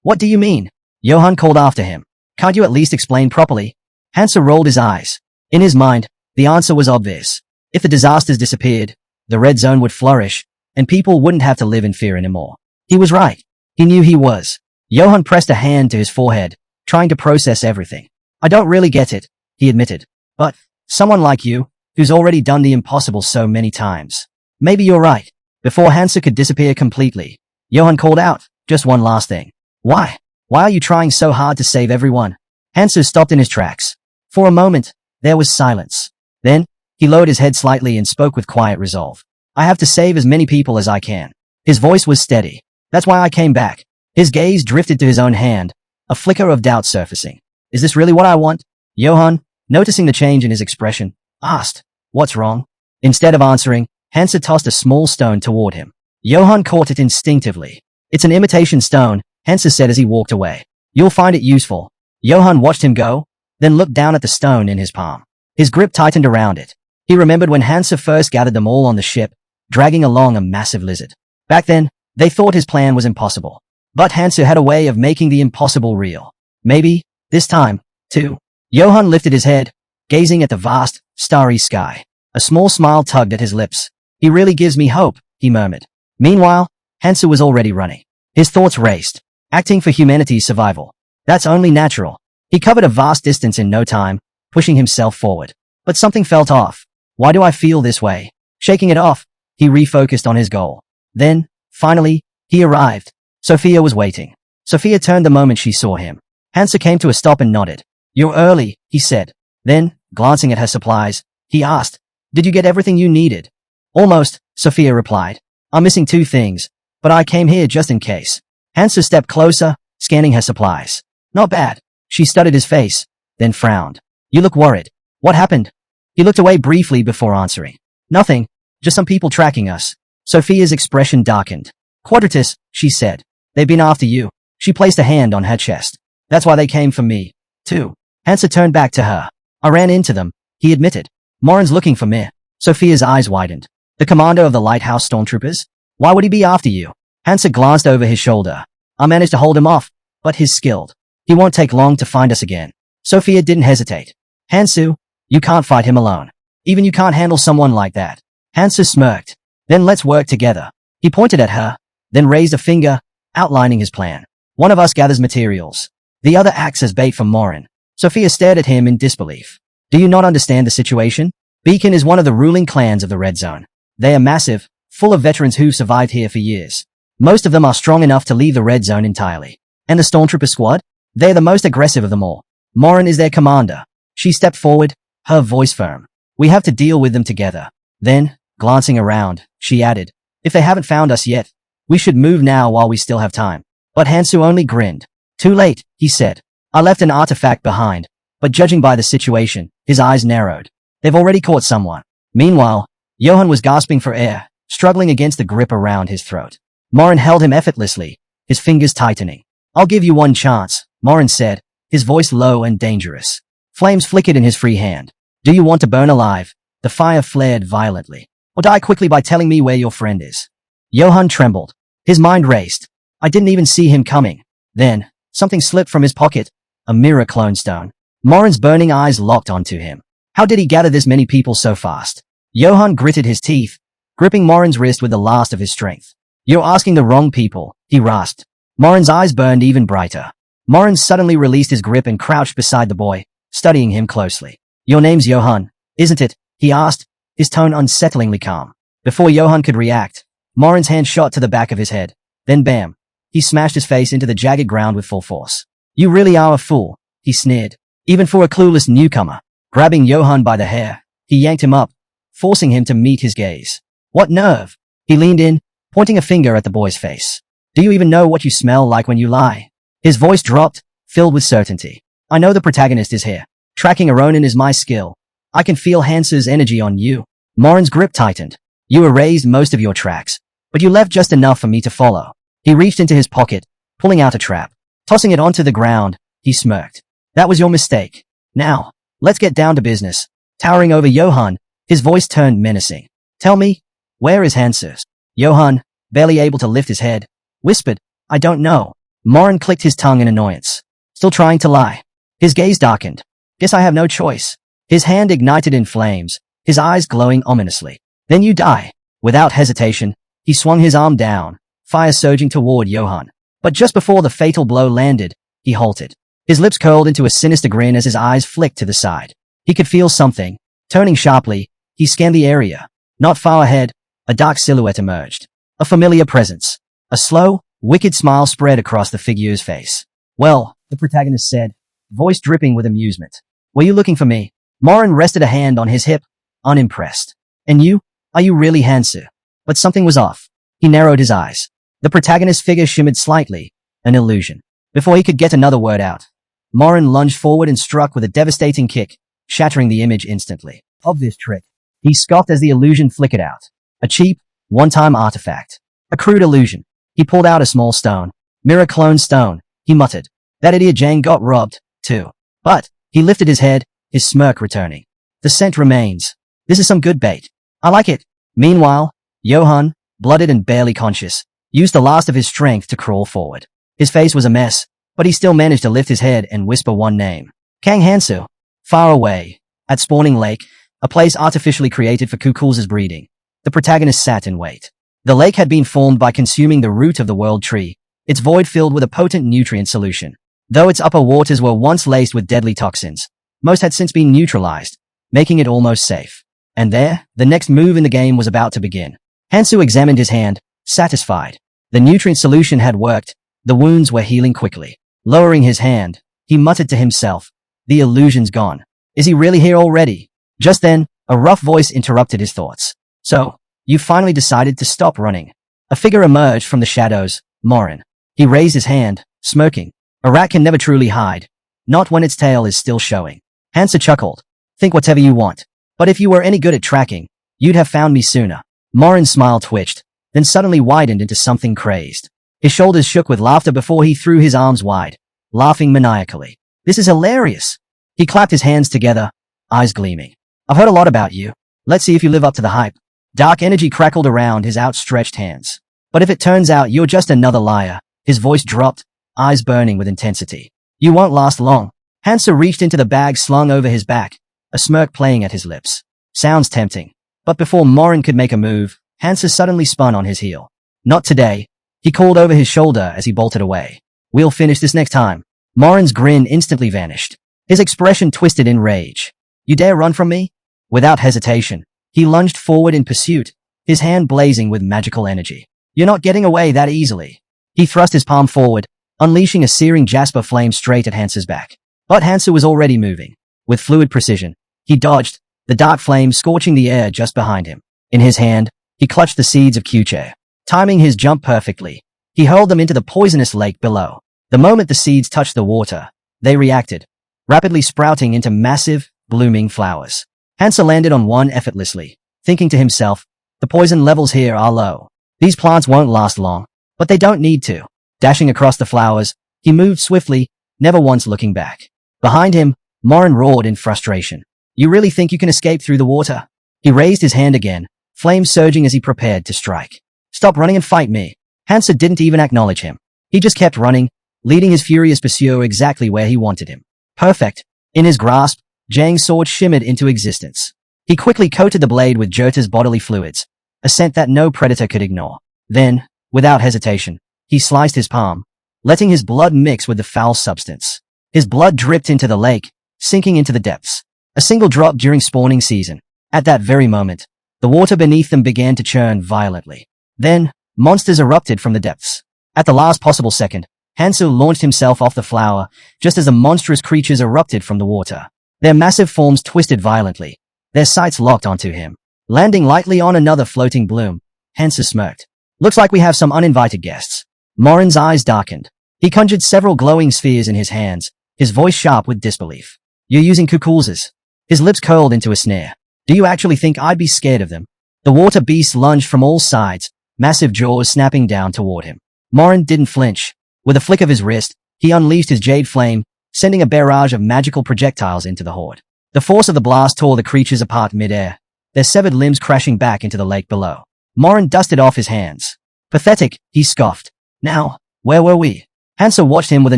What do you mean? Johan called after him. Can't you at least explain properly? Hansu rolled his eyes. In his mind, the answer was obvious. If the disasters disappeared, the red zone would flourish, and people wouldn't have to live in fear anymore. He was right. He knew he was. Johan pressed a hand to his forehead, trying to process everything. I don't really get it, he admitted. But, someone like you, who's already done the impossible so many times. Maybe you're right. Before Hansu could disappear completely, Johan called out, just one last thing. Why? Why are you trying so hard to save everyone? Hansu stopped in his tracks. For a moment, there was silence. Then, he lowered his head slightly and spoke with quiet resolve. I have to save as many people as I can. His voice was steady. That's why I came back. His gaze drifted to his own hand, a flicker of doubt surfacing. Is this really what I want? Johan, noticing the change in his expression, asked, what's wrong? Instead of answering, Hansu tossed a small stone toward him. Johan caught it instinctively. It's an imitation stone, Hansu said as he walked away. You'll find it useful. Johan watched him go, then looked down at the stone in his palm. His grip tightened around it. He remembered when Hansu first gathered them all on the ship, dragging along a massive lizard. Back then, they thought his plan was impossible. But Hansu had a way of making the impossible real. Maybe, this time, too. Johan lifted his head, gazing at the vast, starry sky. A small smile tugged at his lips. He really gives me hope, he murmured. Meanwhile, Hansu was already running. His thoughts raced, acting for humanity's survival. That's only natural. He covered a vast distance in no time, pushing himself forward. But something felt off. Why do I feel this way? Shaking it off, he refocused on his goal. Then, finally, he arrived. Sophia was waiting. Sophia turned the moment she saw him. Hansu came to a stop and nodded. You're early, he said. Then, glancing at her supplies, he asked, did you get everything you needed? Almost, Sophia replied. I'm missing 2 things, but I came here just in case. Hansu stepped closer, scanning her supplies. Not bad. She studied his face, then frowned. You look worried. What happened? He looked away briefly before answering. Nothing, just some people tracking us. Sophia's expression darkened. Quadrius, she said. They've been after you. She placed a hand on her chest. That's why they came for me, too. Hansu turned back to her. I ran into them, he admitted. Morin's looking for me. Sophia's eyes widened. The commander of the lighthouse stormtroopers? Why would he be after you? Hansu glanced over his shoulder. I managed to hold him off, but he's skilled. He won't take long to find us again. Sophia didn't hesitate. Hansu, you can't fight him alone. Even you can't handle someone like that. Hansu smirked. Then let's work together. He pointed at her, then raised a finger, outlining his plan. One of us gathers materials. The other acts as bait for Morin. Sophia stared at him in disbelief. Do you not understand the situation? Beacon is one of the ruling clans of the Red Zone. They are massive, full of veterans who've survived here for years. Most of them are strong enough to leave the Red Zone entirely. And the Stormtrooper squad? They're the most aggressive of them all. Morin is their commander. She stepped forward, her voice firm. We have to deal with them together. Then, glancing around, she added, if they haven't found us yet, we should move now while we still have time. But Hansu only grinned. Too late, he said. I left an artifact behind, but judging by the situation, his eyes narrowed. They've already caught someone. Meanwhile, Johan was gasping for air, struggling against the grip around his throat. Morin held him effortlessly, his fingers tightening. I'll give you one chance, Morin said, his voice low and dangerous. Flames flickered in his free hand. Do you want to burn alive? The fire flared violently. Or die quickly by telling me where your friend is? Johan trembled. His mind raced. I didn't even see him coming. Then, something slipped from his pocket. a mirror clone stone. Morin's burning eyes locked onto him. How did he gather this many people so fast? Johann gritted his teeth, gripping Morin's wrist with the last of his strength. You're asking the wrong people, he rasped. Morin's eyes burned even brighter. Morin suddenly released his grip and crouched beside the boy, studying him closely. Your name's Johann, isn't it? He asked, his tone unsettlingly calm. Before Johann could react, Morin's hand shot to the back of his head. Then bam, he smashed his face into the jagged ground with full force. You really are a fool, he sneered. Even for a clueless newcomer. Grabbing Johann by the hair, he yanked him up, forcing him to meet his gaze. What nerve? He leaned in, pointing a finger at the boy's face. Do you even know what you smell like when you lie? His voice dropped, filled with certainty. I know the protagonist is here. Tracking a Ronin is my skill. I can feel Hansu's energy on you. Morin's grip tightened. You erased most of your tracks, but you left just enough for me to follow. He reached into his pocket, pulling out a trap. Tossing it onto the ground, he smirked. That was your mistake. Now, let's get down to business. Towering over Johann, his voice turned menacing. Tell me, where is Hansu? Johann, barely able to lift his head, whispered, I don't know. Morin clicked his tongue in annoyance. Still trying to lie. His gaze darkened. Guess I have no choice. His hand ignited in flames, his eyes glowing ominously. Then you die. Without hesitation, he swung his arm down, fire surging toward Johann. But just before the fatal blow landed, he halted. His lips curled into a sinister grin as his eyes flicked to the side. He could feel something. Turning sharply, he scanned the area. Not far ahead, a dark silhouette emerged. A familiar presence. A slow, wicked smile spread across the figure's face. Well, the protagonist said, voice dripping with amusement. Were you looking for me? Morin rested a hand on his hip, unimpressed. And you? Are you really Hansu? But something was off. He narrowed his eyes. The protagonist's figure shimmered slightly, an illusion. Before he could get another word out, Morin lunged forward and struck with a devastating kick, shattering the image instantly. Of this trick, he scoffed as the illusion flickered out. A cheap, one-time artifact. A crude illusion. He pulled out a small stone. Mirror clone stone, he muttered. That idiot Jane got robbed, too. But, he lifted his head, his smirk returning. The scent remains. This is some good bait. I like it. Meanwhile, Johann, blooded and barely conscious, used the last of his strength to crawl forward. His face was a mess, but he still managed to lift his head and whisper one name. Kang Hansu. Far away, at Spawning Lake, a place artificially created for Kukul's breeding. The protagonist sat in wait. The lake had been formed by consuming the root of the world tree, its void filled with a potent nutrient solution. Though its upper waters were once laced with deadly toxins, most had since been neutralized, making it almost safe. And there, the next move in the game was about to begin. Hansu examined his hand, satisfied. The nutrient solution had worked. The wounds were healing quickly. Lowering his hand, he muttered to himself, the illusion's gone. Is he really here already? Just then, a rough voice interrupted his thoughts. So, you finally decided to stop running. A figure emerged from the shadows, Morin. He raised his hand, smirking. A rat can never truly hide. Not when its tail is still showing. Hansu chuckled. Think whatever you want. But if you were any good at tracking, you'd have found me sooner. Morin's smile twitched, then suddenly widened into something crazed. His shoulders shook with laughter before he threw his arms wide, laughing maniacally. This is hilarious. He clapped his hands together, eyes gleaming. I've heard a lot about you. Let's see if you live up to the hype. Dark energy crackled around his outstretched hands. But if it turns out you're just another liar, his voice dropped, eyes burning with intensity. You won't last long. Hansu reached into the bag slung over his back, a smirk playing at his lips. Sounds tempting. But before Morin could make a move, Hansu suddenly spun on his heel. Not today. He called over his shoulder as he bolted away. We'll finish this next time. Morin's grin instantly vanished. His expression twisted in rage. You dare run from me? Without hesitation, he lunged forward in pursuit, his hand blazing with magical energy. You're not getting away that easily. He thrust his palm forward, unleashing a searing jasper flame straight at Hansu's back. But Hansu was already moving. With fluid precision, he dodged, the dark flame scorching the air just behind him. In his hand, he clutched the seeds of Kyuche. Timing his jump perfectly, he hurled them into the poisonous lake below. The moment the seeds touched the water, they reacted, rapidly sprouting into massive, blooming flowers. Hansu landed on one effortlessly, thinking to himself, the poison levels here are low. These plants won't last long, but they don't need to. Dashing across the flowers, he moved swiftly, never once looking back. Behind him, Morin roared in frustration. You really think you can escape through the water? He raised his hand again, flames surging as he prepared to strike. Stop running and fight me. Hansu didn't even acknowledge him. He just kept running, leading his furious pursuer exactly where he wanted him. Perfect. In his grasp, Zhang's sword shimmered into existence. He quickly coated the blade with Jyota's bodily fluids, a scent that no predator could ignore. Then, without hesitation, he sliced his palm, letting his blood mix with the foul substance. His blood dripped into the lake, sinking into the depths. A single drop during spawning season. At that very moment, the water beneath them began to churn violently. Then, monsters erupted from the depths. At the last possible second, Hansu launched himself off the flower, just as the monstrous creatures erupted from the water. Their massive forms twisted violently. Their sights locked onto him. Landing lightly on another floating bloom, Hansu smirked. Looks like we have some uninvited guests. Morin's eyes darkened. He conjured several glowing spheres in his hands, his voice sharp with disbelief. You're using kukulzas. His lips curled into a sneer. Do you actually think I'd be scared of them? The water beasts lunged from all sides, massive jaws snapping down toward him. Morin didn't flinch. With a flick of his wrist, he unleashed his jade flame, sending a barrage of magical projectiles into the horde. The force of the blast tore the creatures apart mid-air, their severed limbs crashing back into the lake below. Morin dusted off his hands. Pathetic, he scoffed. Now, where were we? Hansa watched him with a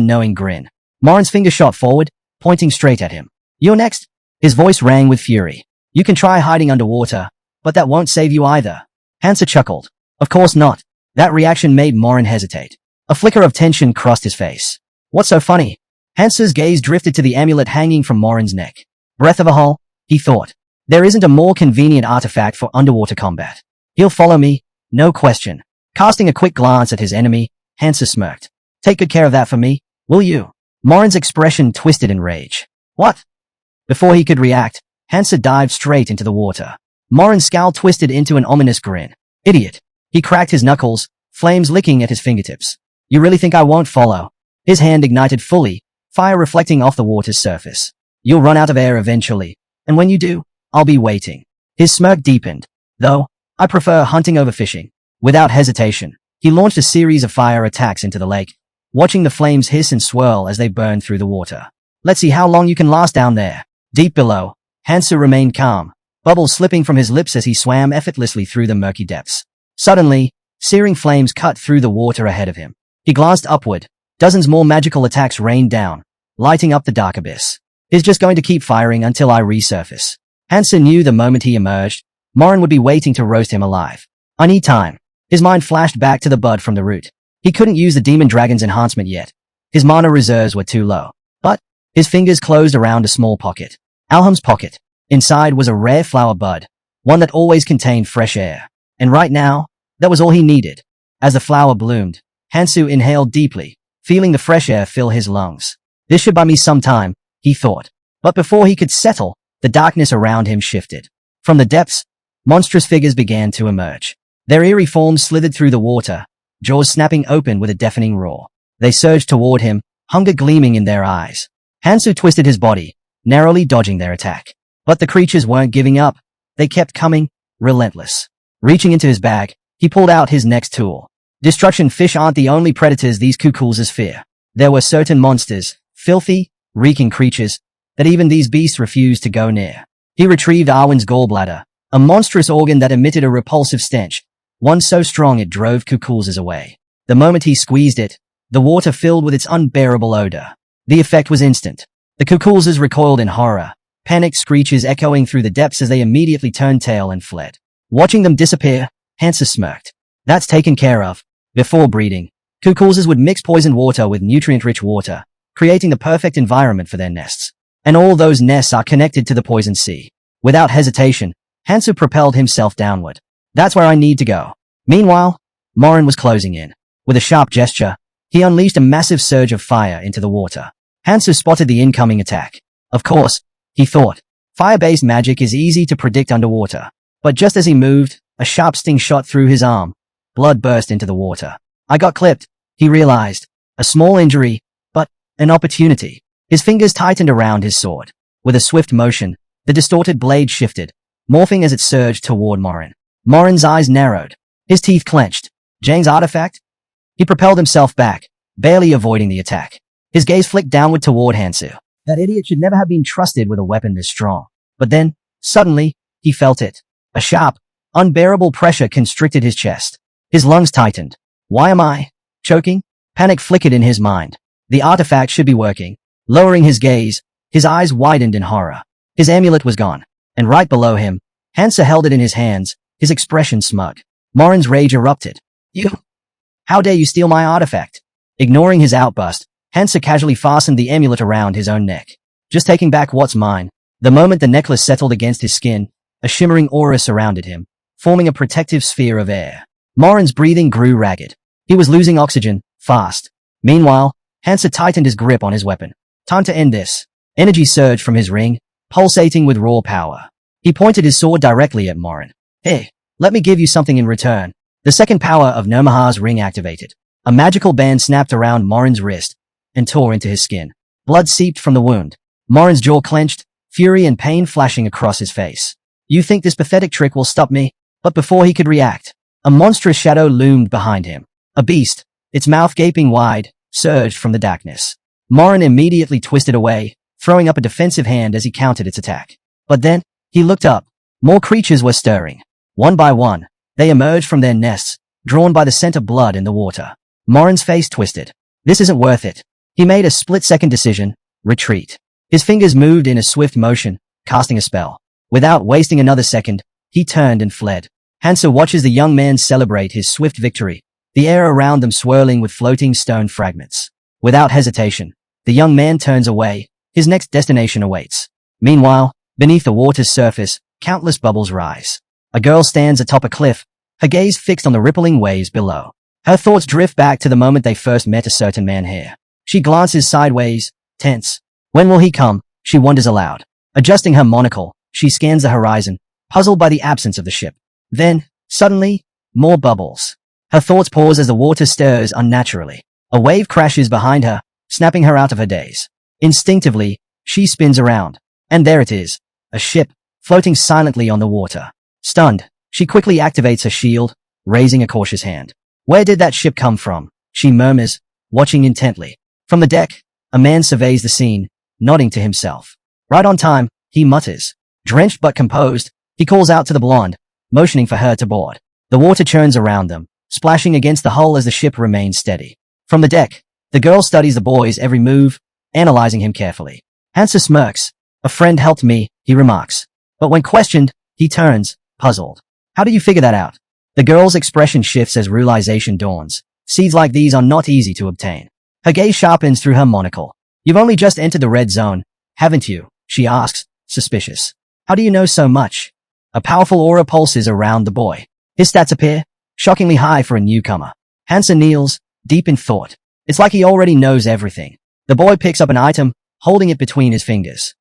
knowing grin. Morin's finger shot forward, pointing straight at him. You're next. His voice rang with fury. You can try hiding underwater, but that won't save you either. Hansa chuckled. Of course not. That reaction made Morin hesitate. A flicker of tension crossed his face. What's so funny? Hansa's gaze drifted to the amulet hanging from Morin's neck. Breath of a hull, he thought. There isn't a more convenient artifact for underwater combat. He'll follow me, no question. Casting a quick glance at his enemy, Hansa smirked. Take good care of that for me, will you? Morin's expression twisted in rage. What? Before he could react, Hansa dived straight into the water. Morin's scowl twisted into an ominous grin. Idiot. He cracked his knuckles, flames licking at his fingertips. You really think I won't follow? His hand ignited fully, fire reflecting off the water's surface. You'll run out of air eventually, and when you do, I'll be waiting. His smirk deepened. Though, I prefer hunting over fishing. Without hesitation, he launched a series of fire attacks into the lake, watching the flames hiss and swirl as they burned through the water. Let's see how long you can last down there. Deep below, Hansu remained calm, bubbles slipping from his lips as he swam effortlessly through the murky depths. Suddenly, searing flames cut through the water ahead of him. He glanced upward. Dozens more magical attacks rained down, lighting up the dark abyss. He's just going to keep firing until I resurface. Hansa knew the moment he emerged, Morin would be waiting to roast him alive. I need time. His mind flashed back to the bud from the root. He couldn't use the Demon Dragon's enhancement yet. His mana reserves were too low. But, his fingers closed around a small pocket. Alham's pocket. Inside was a rare flower bud, one that always contained fresh air. And right now, that was all he needed. As the flower bloomed, Hansu inhaled deeply, feeling the fresh air fill his lungs. This should buy me some time, he thought. But before he could settle, the darkness around him shifted. From the depths, monstrous figures began to emerge. Their eerie forms slithered through the water, jaws snapping open with a deafening roar. They surged toward him, hunger gleaming in their eyes. Hansu twisted his body, narrowly dodging their attack. But the creatures weren't giving up. They kept coming, relentless. Reaching into his bag, he pulled out his next tool. Destruction fish aren't the only predators these kukulzas fear. There were certain monsters, filthy, reeking creatures, that even these beasts refused to go near. He retrieved Arwen's gallbladder, a monstrous organ that emitted a repulsive stench, one so strong it drove kukulzas away. The moment he squeezed it, the water filled with its unbearable odor. The effect was instant. The kukulzas recoiled in horror, panicked screeches echoing through the depths as they immediately turned tail and fled. Watching them disappear, Hansa smirked. That's taken care of. Before breeding, kukulzas would mix poisoned water with nutrient-rich water, creating the perfect environment for their nests. And all those nests are connected to the poison sea. Without hesitation, Hansu propelled himself downward. That's where I need to go. Meanwhile, Morin was closing in. With a sharp gesture, he unleashed a massive surge of fire into the water. Hansu spotted the incoming attack. Of course, he thought, fire-based magic is easy to predict underwater. But just as he moved, a sharp sting shot through his arm. Blood burst into the water. I got clipped, he realized. A small injury, but an opportunity. His fingers tightened around his sword. With a swift motion, the distorted blade shifted, morphing as it surged toward Morin. Morin's eyes narrowed. His teeth clenched. Zhang's artifact? He propelled himself back, barely avoiding the attack. His gaze flicked downward toward Hansu. That idiot should never have been trusted with a weapon this strong. But then, suddenly, he felt it. A sharp, unbearable pressure constricted his chest. His lungs tightened. Why am I choking? Panic flickered in his mind. The artifact should be working. Lowering his gaze, his eyes widened in horror. His amulet was gone. And right below him, Hansa held it in his hands, his expression smug. Morin's rage erupted. You! How dare you steal my artifact? Ignoring his outburst, Hansa casually fastened the amulet around his own neck. Just taking back what's mine. The moment the necklace settled against his skin, a shimmering aura surrounded him, forming a protective sphere of air. Morin's breathing grew ragged. He was losing oxygen, fast. Meanwhile, Hansa tightened his grip on his weapon. Time to end this. Energy surged from his ring, pulsating with raw power. He pointed his sword directly at Morin. Hey, let me give you something in return. The second power of Nomaha's ring activated. A magical band snapped around Morin's wrist and tore into his skin. Blood seeped from the wound. Morin's jaw clenched, fury and pain flashing across his face. You think this pathetic trick will stop me? But before he could react, a monstrous shadow loomed behind him. A beast, its mouth gaping wide, surged from the darkness. Morin immediately twisted away, throwing up a defensive hand as he countered its attack. But then, he looked up. More creatures were stirring. One by one, they emerged from their nests, drawn by the scent of blood in the water. Morin's face twisted. This isn't worth it. He made a split-second decision. Retreat. His fingers moved in a swift motion, casting a spell. Without wasting another second, he turned and fled. Hansa watches the young man celebrate his swift victory, the air around them swirling with floating stone fragments. Without hesitation, the young man turns away. His next destination awaits. Meanwhile, beneath the water's surface, countless bubbles rise. A girl stands atop a cliff, her gaze fixed on the rippling waves below. Her thoughts drift back to the moment they first met a certain man here. She glances sideways, tense. When will he come? She wonders aloud. Adjusting her monocle, she scans the horizon, puzzled by the absence of the ship. Then, suddenly, more bubbles. Her thoughts pause as the water stirs unnaturally. A wave crashes behind her, snapping her out of her daze. Instinctively, she spins around. And there it is, a ship, floating silently on the water. Stunned, she quickly activates her shield, raising a cautious hand. Where did that ship come from? She murmurs, watching intently. From the deck, a man surveys the scene, nodding to himself. Right on time, he mutters. Drenched but composed, he calls out to the blonde, motioning for her to board. The water churns around them, splashing against the hull as the ship remains steady. From the deck, the girl studies the boy's every move, analyzing him carefully. Hansa smirks. A friend helped me, he remarks. But when questioned, he turns, puzzled. How do you figure that out? The girl's expression shifts as realization dawns. Seeds like these are not easy to obtain. Her gaze sharpens through her monocle. You've only just entered the red zone, haven't you? She asks, suspicious. How do you know so much? A powerful aura pulses around the boy. His stats appear shockingly high for a newcomer. Hansa kneels, deep in thought. It's like he already knows everything. The boy picks up an item, holding it between his fingers.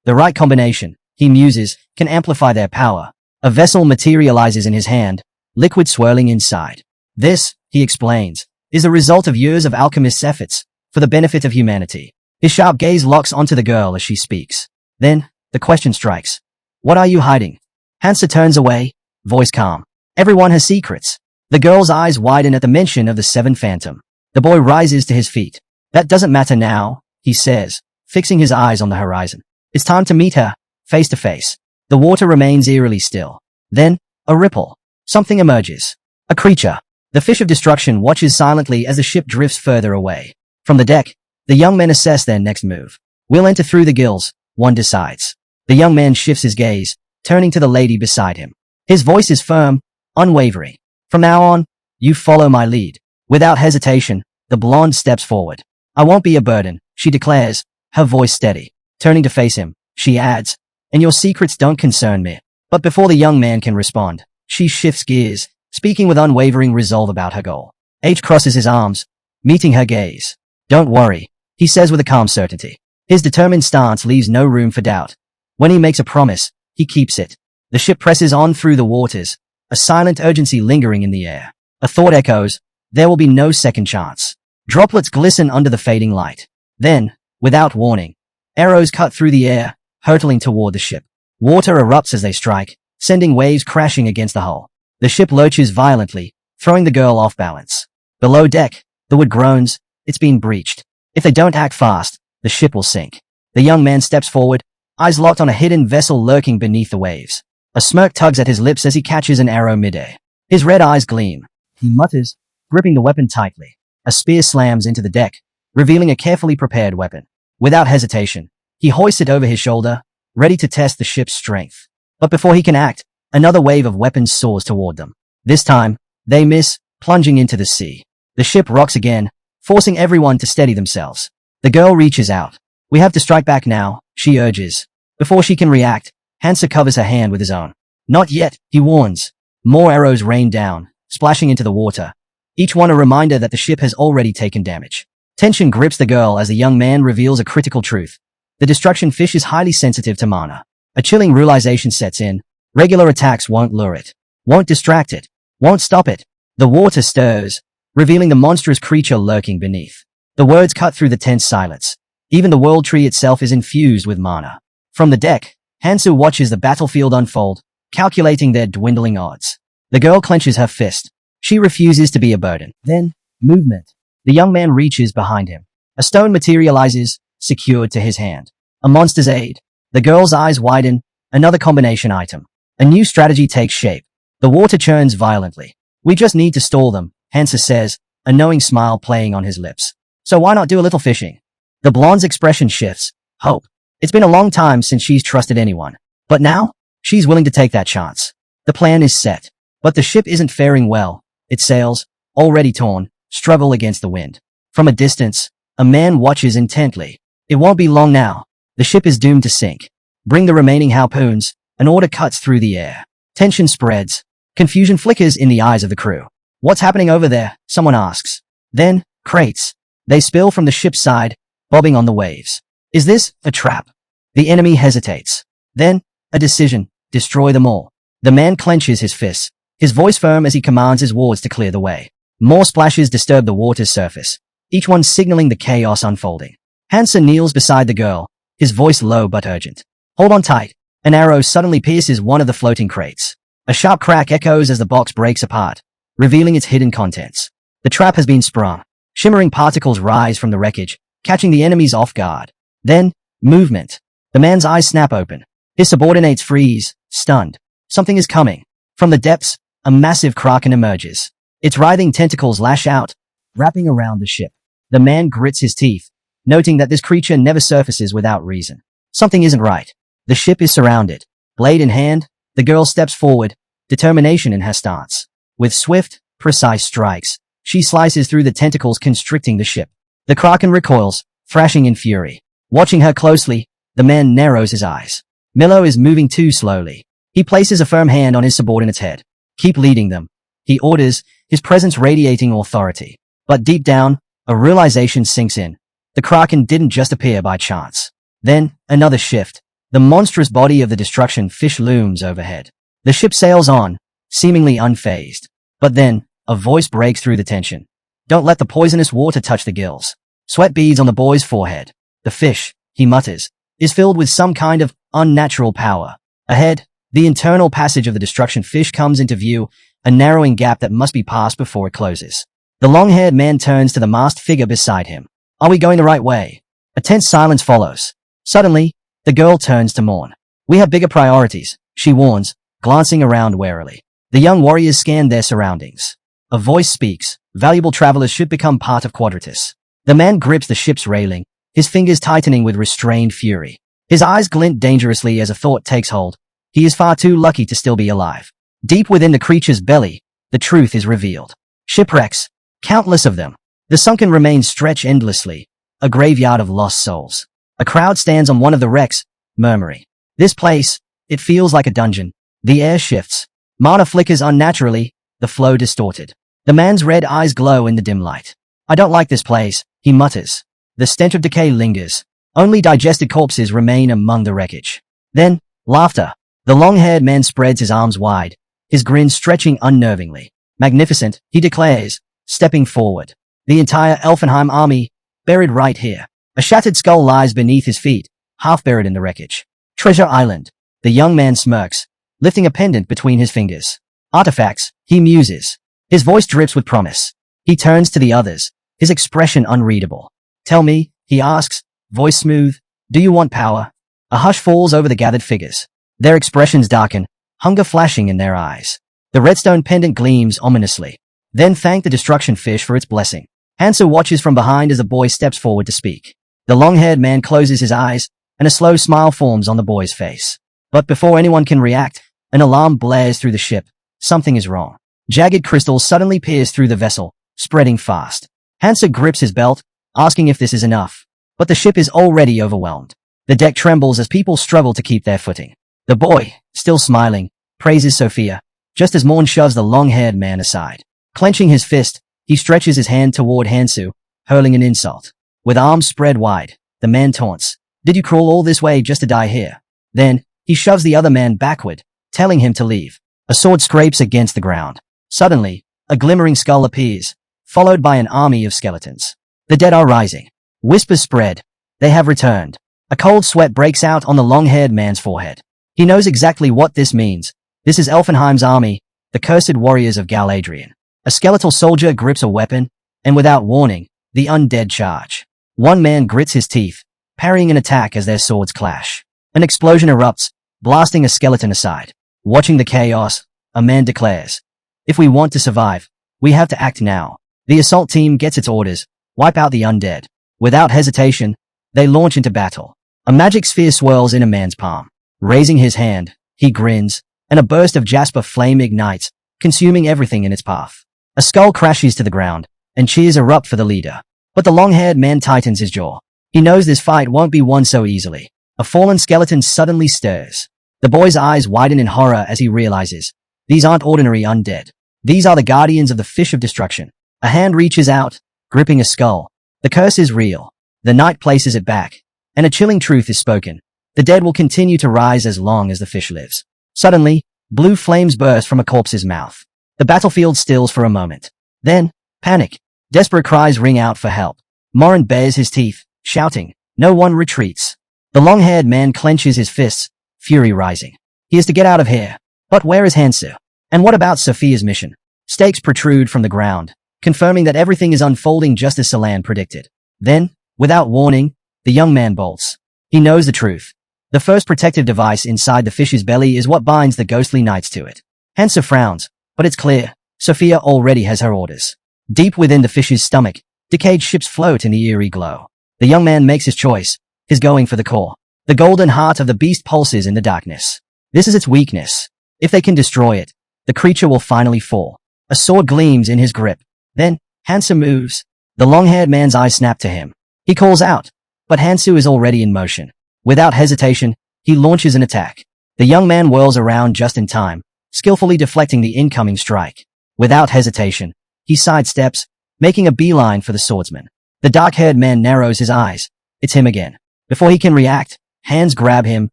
The right combination, he muses, can amplify their power. A vessel materializes in his hand, liquid swirling inside. This, he explains, is the result of years of alchemist's efforts, for the benefit of humanity. His sharp gaze locks onto the girl as she speaks. Then, the question strikes. What are you hiding? Hansa turns away, voice calm. Everyone has secrets. The girl's eyes widen at the mention of the seventh phantom. The boy rises to his feet. That doesn't matter now, he says, fixing his eyes on the horizon. It's time to meet her, face to face. The water remains eerily still. Then, a ripple. Something emerges. A creature. The fish of destruction watches silently as the ship drifts further away. From the deck, the young men assess their next move. We'll enter through the gills, one decides. The young man shifts his gaze, turning to the lady beside him. His voice is firm, unwavering. From now on, you follow my lead. Without hesitation, the blonde steps forward. I won't be a burden, she declares, her voice steady. Turning to face him, she adds, and your secrets don't concern me. But before the young man can respond, she shifts gears, speaking with unwavering resolve about her goal. H crosses his arms, meeting her gaze. Don't worry, he says with a calm certainty. His determined stance leaves no room for doubt. When he makes a promise, he keeps it. The ship presses on through the waters, a silent urgency lingering in the air. A thought echoes, there will be no second chance. Droplets glisten under the fading light. Then, without warning, arrows cut through the air, hurtling toward the ship. Water erupts as they strike, sending waves crashing against the hull. The ship lurches violently, throwing the girl off balance. Below deck, the wood groans, it's been breached. If they don't act fast, the ship will sink. The young man steps forward, eyes locked on a hidden vessel lurking beneath the waves. A smirk tugs at his lips as he catches an arrow midair. His red eyes gleam. He mutters, gripping the weapon tightly. A spear slams into the deck, revealing a carefully prepared weapon. Without hesitation, he hoists it over his shoulder, ready to test the ship's strength. But before he can act, another wave of weapons soars toward them. This time, they miss, plunging into the sea. The ship rocks again, forcing everyone to steady themselves. The girl reaches out. "We have to strike back now," she urges. Before she can react, Hansa covers her hand with his own. "Not yet," he warns. More arrows rain down, splashing into the water, each one a reminder that the ship has already taken damage. Tension grips the girl as the young man reveals a critical truth. The destruction fish is highly sensitive to mana. A chilling realization sets in. Regular attacks won't lure it, won't distract it, won't stop it. The water stirs, revealing the monstrous creature lurking beneath. The words cut through the tense silence. Even the world tree itself is infused with mana. From the deck, Hansu watches the battlefield unfold, calculating their dwindling odds. The girl clenches her fist. She refuses to be a burden. Then, movement. The young man reaches behind him. A stone materializes, secured to his hand. A monster's aid. The girl's eyes widen. Another combination item. A new strategy takes shape. The water churns violently. "We just need to stall them," Hansa says, a knowing smile playing on his lips. "So why not do a little fishing?" The blonde's expression shifts. Hope. It's been a long time since she's trusted anyone. But now, she's willing to take that chance. The plan is set. But the ship isn't faring well. Its sails, already torn, struggle against the wind. From a distance, a man watches intently. It won't be long now. The ship is doomed to sink. "Bring the remaining harpoons." An order cuts through the air. Tension spreads. Confusion flickers in the eyes of the crew. "What's happening over there?" someone asks. Then, crates. They spill from the ship's side, bobbing on the waves. Is this a trap? The enemy hesitates. Then, a decision. Destroy them all. The man clenches his fists, his voice firm as he commands his wards to clear the way. More splashes disturb the water's surface, each one signaling the chaos unfolding. Hansa kneels beside the girl, his voice low but urgent. "Hold on tight." An arrow suddenly pierces one of the floating crates. A sharp crack echoes as the box breaks apart, revealing its hidden contents. The trap has been sprung. Shimmering particles rise from the wreckage, catching the enemies off guard. Then, movement. The man's eyes snap open. His subordinates freeze, stunned. Something is coming. From the depths, a massive kraken emerges. Its writhing tentacles lash out, wrapping around the ship. The man grits his teeth, noting that this creature never surfaces without reason. Something isn't right. The ship is surrounded. Blade in hand, the girl steps forward, determination in her stance. With swift, precise strikes, she slices through the tentacles constricting the ship. The kraken recoils, thrashing in fury. Watching her closely, the man narrows his eyes. Milo is moving too slowly. He places a firm hand on his subordinate's head. "Keep leading them," he orders, his presence radiating authority. But deep down, a realization sinks in. The kraken didn't just appear by chance. Then, another shift. The monstrous body of the destruction fish looms overhead. The ship sails on, seemingly unfazed. But then, a voice breaks through the tension. "Don't let the poisonous water touch the gills." Sweat beads on the boy's forehead. The fish, he mutters, is filled with some kind of unnatural power. Ahead, the internal passage of the destruction fish comes into view, a narrowing gap that must be passed before it closes. The long-haired man turns to the masked figure beside him. "Are we going the right way?" A tense silence follows. Suddenly, the girl turns to Morn. "We have bigger priorities," she warns, glancing around warily. The young warriors scan their surroundings. A voice speaks. "Valuable travelers should become part of Quadrius." The man grips the ship's railing, his fingers tightening with restrained fury. His eyes glint dangerously as a thought takes hold. He is far too lucky to still be alive. Deep within the creature's belly, the truth is revealed. Shipwrecks, countless of them. The sunken remains stretch endlessly, a graveyard of lost souls. A crowd stands on one of the wrecks, murmuring. "This place, it feels like a dungeon." The air shifts. Mana flickers unnaturally, the flow distorted. The man's red eyes glow in the dim light. "I don't like this place," he mutters. The stench of decay lingers. Only digested corpses remain among the wreckage. Then, laughter. The long-haired man spreads his arms wide, his grin stretching unnervingly. "Magnificent," he declares, stepping forward. "The entire Elfenheim army, buried right here." A shattered skull lies beneath his feet, half buried in the wreckage. "Treasure Island." The young man smirks, lifting a pendant between his fingers. "Artifacts," he muses. His voice drips with promise. He turns to the others, his expression unreadable. "Tell me," he asks, voice smooth, "do you want power?" A hush falls over the gathered figures. Their expressions darken, hunger flashing in their eyes. The redstone pendant gleams ominously. "Then thank the destruction fish for its blessing." Hansu watches from behind as the boy steps forward to speak. The long-haired man closes his eyes, and a slow smile forms on the boy's face. But before anyone can react, an alarm blares through the ship. Something is wrong. Jagged crystals suddenly pierce through the vessel, spreading fast. Hansu grips his belt, asking if this is enough. But the ship is already overwhelmed. The deck trembles as people struggle to keep their footing. The boy, still smiling, praises Sophia, just as Morn shoves the long-haired man aside. Clenching his fist, he stretches his hand toward Hansu, hurling an insult. With arms spread wide, the man taunts, "Did you crawl all this way just to die here?" Then, he shoves the other man backward, telling him to leave. A sword scrapes against the ground. Suddenly, a glimmering skull appears, followed by an army of skeletons. The dead are rising. Whispers spread. They have returned. A cold sweat breaks out on the long-haired man's forehead. He knows exactly what this means. This is Elfenheim's army, the cursed warriors of Galadriel. A skeletal soldier grips a weapon, and without warning, the undead charge. One man grits his teeth, parrying an attack as their swords clash. An explosion erupts, blasting a skeleton aside. Watching the chaos, a man declares, "If we want to survive, we have to act now." The assault team gets its orders, wipe out the undead. Without hesitation, they launch into battle. A magic sphere swirls in a man's palm. Raising his hand, he grins, and a burst of jasper flame ignites, consuming everything in its path. A skull crashes to the ground, and cheers erupt for the leader. But the long-haired man tightens his jaw. He knows this fight won't be won so easily. A fallen skeleton suddenly stirs. The boy's eyes widen in horror as he realizes, these aren't ordinary undead. These are the guardians of the Fish of Destruction. A hand reaches out, gripping a skull. The curse is real. The knight places it back, and a chilling truth is spoken. The dead will continue to rise as long as the fish lives. Suddenly, blue flames burst from a corpse's mouth. The battlefield stills for a moment. Then, panic. Desperate cries ring out for help. Morin bares his teeth, shouting. No one retreats. The long-haired man clenches his fists, fury rising. He is to get out of here. But where is Hansu? And what about Sophia's mission? Stakes protrude from the ground, confirming that everything is unfolding just as Salan predicted. Then, without warning, the young man bolts. He knows the truth. The first protective device inside the fish's belly is what binds the ghostly knights to it. Hansu frowns, but it's clear. Sophia already has her orders. Deep within the fish's stomach, decayed ships float in the eerie glow. The young man makes his choice. He's going for the core. The golden heart of the beast pulses in the darkness. This is its weakness. If they can destroy it, the creature will finally fall. A sword gleams in his grip. Then, Hansu moves. The long-haired man's eyes snap to him. He calls out, but Hansu is already in motion. Without hesitation, he launches an attack. The young man whirls around just in time, skillfully deflecting the incoming strike. Without hesitation, he sidesteps, making a beeline for the swordsman. The dark-haired man narrows his eyes. It's him again. Before he can react, hands grab him,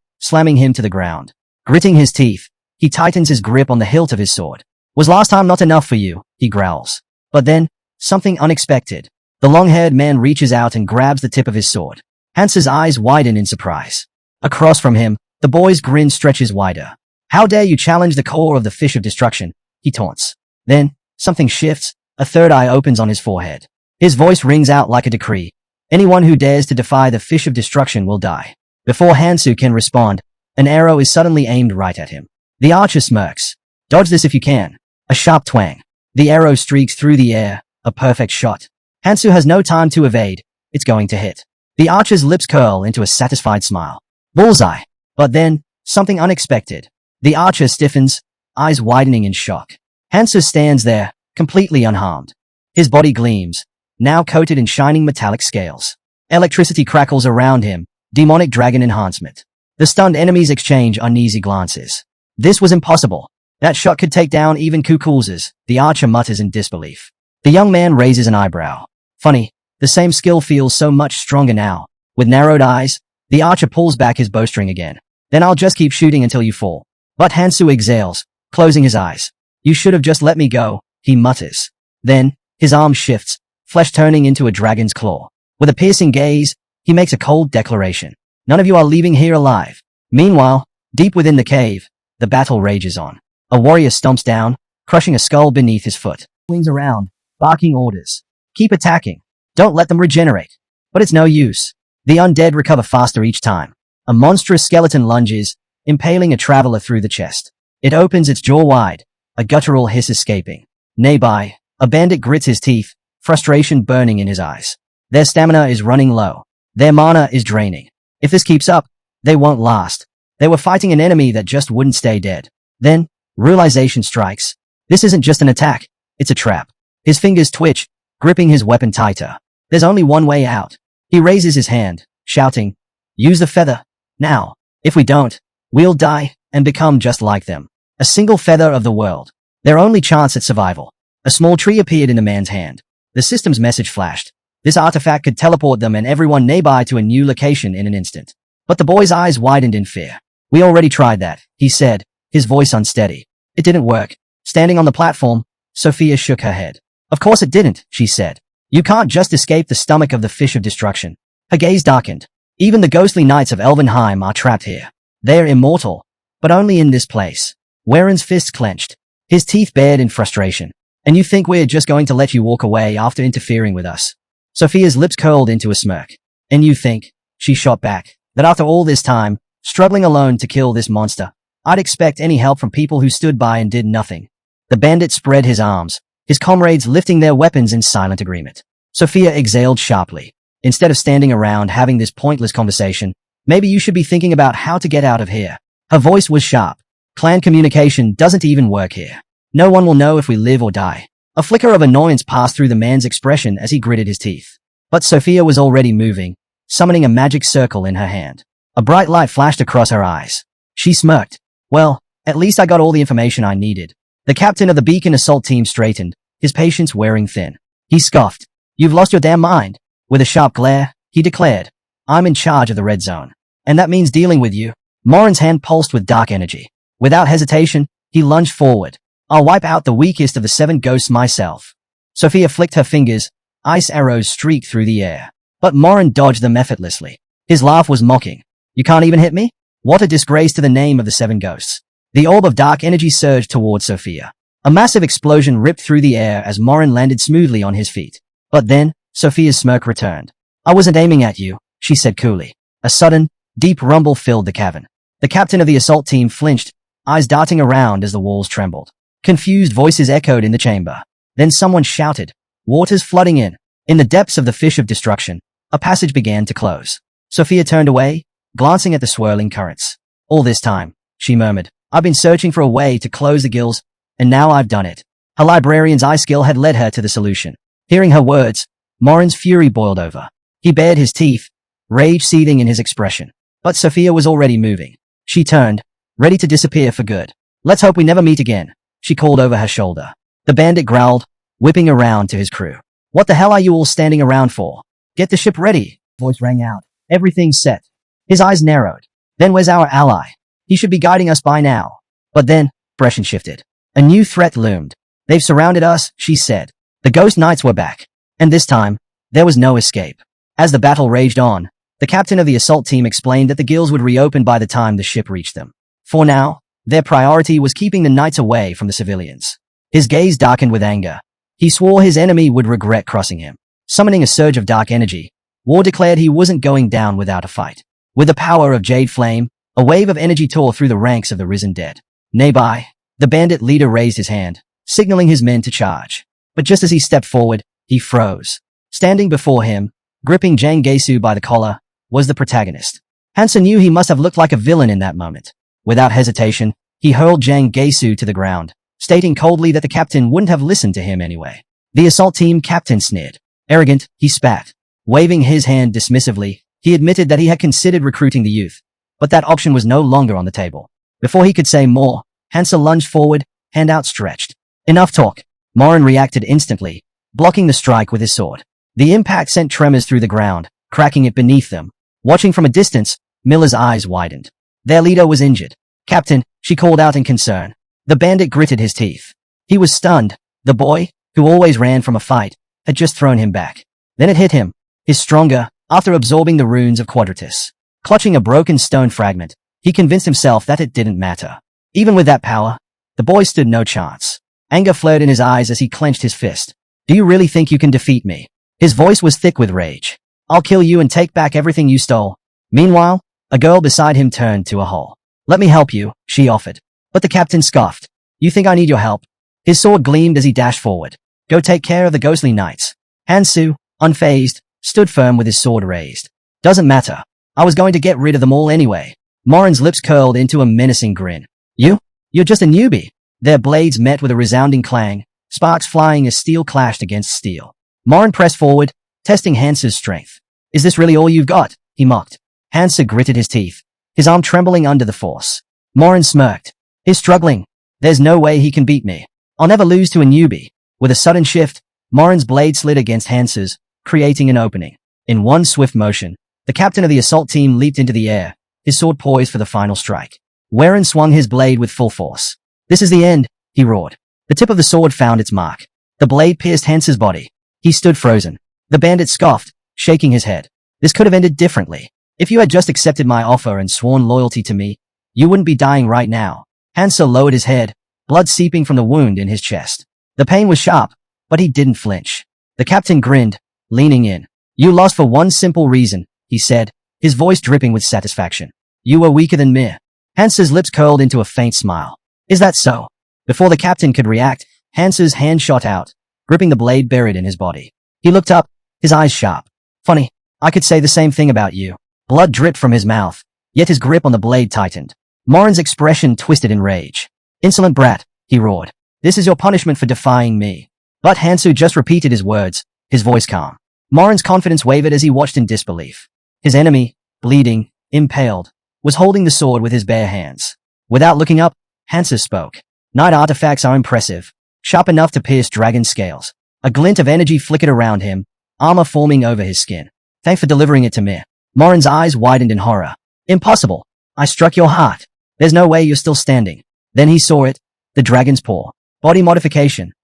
slamming him to the ground. Gritting his teeth, he tightens his grip on the hilt of his sword. Was last time not enough for you? He growls. But then, something unexpected. The long-haired man reaches out and grabs the tip of his sword. Hansu's eyes widen in surprise. Across from him, the boy's grin stretches wider. How dare you challenge the core of the Fish of Destruction? He taunts. Then, something shifts, a third eye opens on his forehead. His voice rings out like a decree. Anyone who dares to defy the Fish of Destruction will die. Before Hansu can respond, an arrow is suddenly aimed right at him. The archer smirks. Dodge this if you can. A sharp twang. The arrow streaks through the air, a perfect shot. Hansu has no time to evade. It's going to hit. The archer's lips curl into a satisfied smile. Bullseye. But then, something unexpected. The archer stiffens, eyes widening in shock. Hansu stands there, completely unharmed. His body gleams, now coated in shining metallic scales. Electricity crackles around him, demonic dragon enhancement. The stunned enemies exchange uneasy glances. This was impossible. That shot could take down even Kukulzes, the archer mutters in disbelief. The young man raises an eyebrow. Funny, the same skill feels so much stronger now. With narrowed eyes, the archer pulls back his bowstring again. Then I'll just keep shooting until you fall. But Hansu exhales, closing his eyes. You should have just let me go, he mutters. Then, his arm shifts, flesh turning into a dragon's claw. With a piercing gaze, he makes a cold declaration. None of you are leaving here alive. Meanwhile, deep within the cave, the battle rages on. A warrior stomps down, crushing a skull beneath his foot. Swings around, barking orders. Keep attacking. Don't let them regenerate. But it's no use. The undead recover faster each time. A monstrous skeleton lunges, impaling a traveler through the chest. It opens its jaw wide, a guttural hiss escaping. Nearby, a bandit grits his teeth, frustration burning in his eyes. Their stamina is running low. Their mana is draining. If this keeps up, they won't last. They were fighting an enemy that just wouldn't stay dead. Then, realization strikes. This isn't just an attack, it's a trap. His fingers twitch, gripping his weapon tighter. There's only one way out. He raises his hand, shouting, "Use the feather, now. If we don't, we'll die and become just like them. A single feather of the world. Their only chance at survival." A small tree appeared in the man's hand. The system's message flashed. This artifact could teleport them and everyone nearby to a new location in an instant. But the boy's eyes widened in fear. "We already tried that," he said, his voice unsteady. "It didn't work." Standing on the platform, Sophia shook her head. "Of course it didn't," she said. "You can't just escape the stomach of the fish of destruction." Her gaze darkened. "Even the ghostly knights of Elvenheim are trapped here. They're immortal, but only in this place." Warren's fists clenched, his teeth bared in frustration. "And you think we're just going to let you walk away after interfering with us?" Sophia's lips curled into a smirk. "And you think," she shot back, "that after all this time, struggling alone to kill this monster, I'd expect any help from people who stood by and did nothing?" The bandit spread his arms, his comrades lifting their weapons in silent agreement. Sophia exhaled sharply. "Instead of standing around having this pointless conversation, maybe you should be thinking about how to get out of here." Her voice was sharp. "Clan communication doesn't even work here. No one will know if we live or die." A flicker of annoyance passed through the man's expression as he gritted his teeth. But Sophia was already moving, summoning a magic circle in her hand. A bright light flashed across her eyes. She smirked. "Well, at least I got all the information I needed." The captain of the Beacon assault team straightened, his patience wearing thin. He scoffed. "You've lost your damn mind." With a sharp glare, he declared, "I'm in charge of the red zone. And that means dealing with you." Morin's hand pulsed with dark energy. Without hesitation, he lunged forward. "I'll wipe out the weakest of the 7 ghosts myself." Sophia flicked her fingers. Ice arrows streaked through the air. But Morin dodged them effortlessly. His laugh was mocking. "You can't even hit me? What a disgrace to the name of the 7 ghosts." The orb of dark energy surged towards Sophia. A massive explosion ripped through the air as Morin landed smoothly on his feet. But then, Sophia's smirk returned. "I wasn't aiming at you," she said coolly. A sudden, deep rumble filled the cavern. The captain of the assault team flinched, eyes darting around as the walls trembled. Confused voices echoed in the chamber. Then someone shouted, "Water's flooding in." In the depths of the fish of destruction, a passage began to close. Sophia turned away, glancing at the swirling currents. "All this time," she murmured, "I've been searching for a way to close the gills, and now I've done it." Her librarian's eye skill had led her to the solution. Hearing her words, Morin's fury boiled over. He bared his teeth, rage seething in his expression. But Sophia was already moving. She turned, ready to disappear for good. "Let's hope we never meet again," she called over her shoulder. The bandit growled, whipping around to his crew. "What the hell are you all standing around for? Get the ship ready." Voice rang out. "Everything's set." His eyes narrowed. "Then where's our ally? He should be guiding us by now." But then, expression shifted. A new threat loomed. "They've surrounded us," she said. The ghost knights were back. And this time, there was no escape. As the battle raged on, the captain of the assault team explained that the gills would reopen by the time the ship reached them. For now, their priority was keeping the knights away from the civilians. His gaze darkened with anger. He swore his enemy would regret crossing him. Summoning a surge of dark energy, War declared he wasn't going down without a fight. With the power of Jade Flame, a wave of energy tore through the ranks of the risen dead. Nearby, the bandit leader raised his hand, signaling his men to charge. But just as he stepped forward, he froze. Standing before him, gripping Jang Gesu by the collar, was the protagonist. Hansa knew he must have looked like a villain in that moment. Without hesitation, he hurled Jang Gesu to the ground, stating coldly that the captain wouldn't have listened to him anyway. The assault team captain sneered. Arrogant, he spat. Waving his hand dismissively, he admitted that he had considered recruiting the youth, but that option was no longer on the table. Before he could say more, Hansa lunged forward, hand outstretched. Enough talk. Morin reacted instantly, blocking the strike with his sword. The impact sent tremors through the ground, cracking it beneath them. Watching from a distance, Miller's eyes widened. Their leader was injured. "Captain," she called out in concern. The bandit gritted his teeth. He was stunned. The boy, who always ran from a fight, had just thrown him back. Then it hit him. His stronger, after absorbing the runes of Quadrius. Clutching a broken stone fragment, he convinced himself that it didn't matter. Even with that power, the boy stood no chance. Anger flared in his eyes as he clenched his fist. "Do you really think you can defeat me?" His voice was thick with rage. "I'll kill you and take back everything you stole." Meanwhile, a girl beside him turned to a hole. "Let me help you," she offered. But the captain scoffed. "You think I need your help?" His sword gleamed as he dashed forward. "Go take care of the ghostly knights. Hansu, unfazed, stood firm with his sword raised. Doesn't matter. I was going to get rid of them all anyway. Morin's lips curled into a menacing grin. You're just a newbie. Their blades met with a resounding clang, sparks flying as steel clashed against steel. Morin pressed forward, testing Hansu's strength. Is this really all you've got? He mocked. Hansu gritted his teeth, his arm trembling under the force. Morin smirked. He's struggling. There's no way he can beat me. I'll never lose to a newbie. With a sudden shift, Morin's blade slid against Hansu's, creating an opening. In one swift motion, the captain of the assault team leaped into the air, his sword poised for the final strike. Warren swung his blade with full force. This is the end, he roared. The tip of the sword found its mark. The blade pierced Hansu's body. He stood frozen. The bandit scoffed, shaking his head. This could have ended differently. If you had just accepted my offer and sworn loyalty to me, you wouldn't be dying right now. Hansu lowered his head, blood seeping from the wound in his chest. The pain was sharp, but he didn't flinch. The captain grinned, leaning in. You lost for one simple reason, he said, his voice dripping with satisfaction. You were weaker than me. Hansu's lips curled into a faint smile. Is that so? Before the captain could react, Hansu's hand shot out, gripping the blade buried in his body. He looked up, his eyes sharp. Funny, I could say the same thing about you. Blood dripped from his mouth, yet his grip on the blade tightened. Morin's expression twisted in rage. Insolent brat, he roared. This is your punishment for defying me. But Hansu just repeated his words, his voice calm. Morin's confidence wavered as he watched in disbelief. His enemy, bleeding, impaled, was holding the sword with his bare hands. Without looking up, Hansu spoke. Night artifacts are impressive, sharp enough to pierce dragon scales. A glint of energy flickered around him, armor forming over his skin. Thanks for delivering it to me. Morin's eyes widened in horror. Impossible. I struck your heart. There's no way you're still standing. Then he saw it. The dragon's paw. Body modification.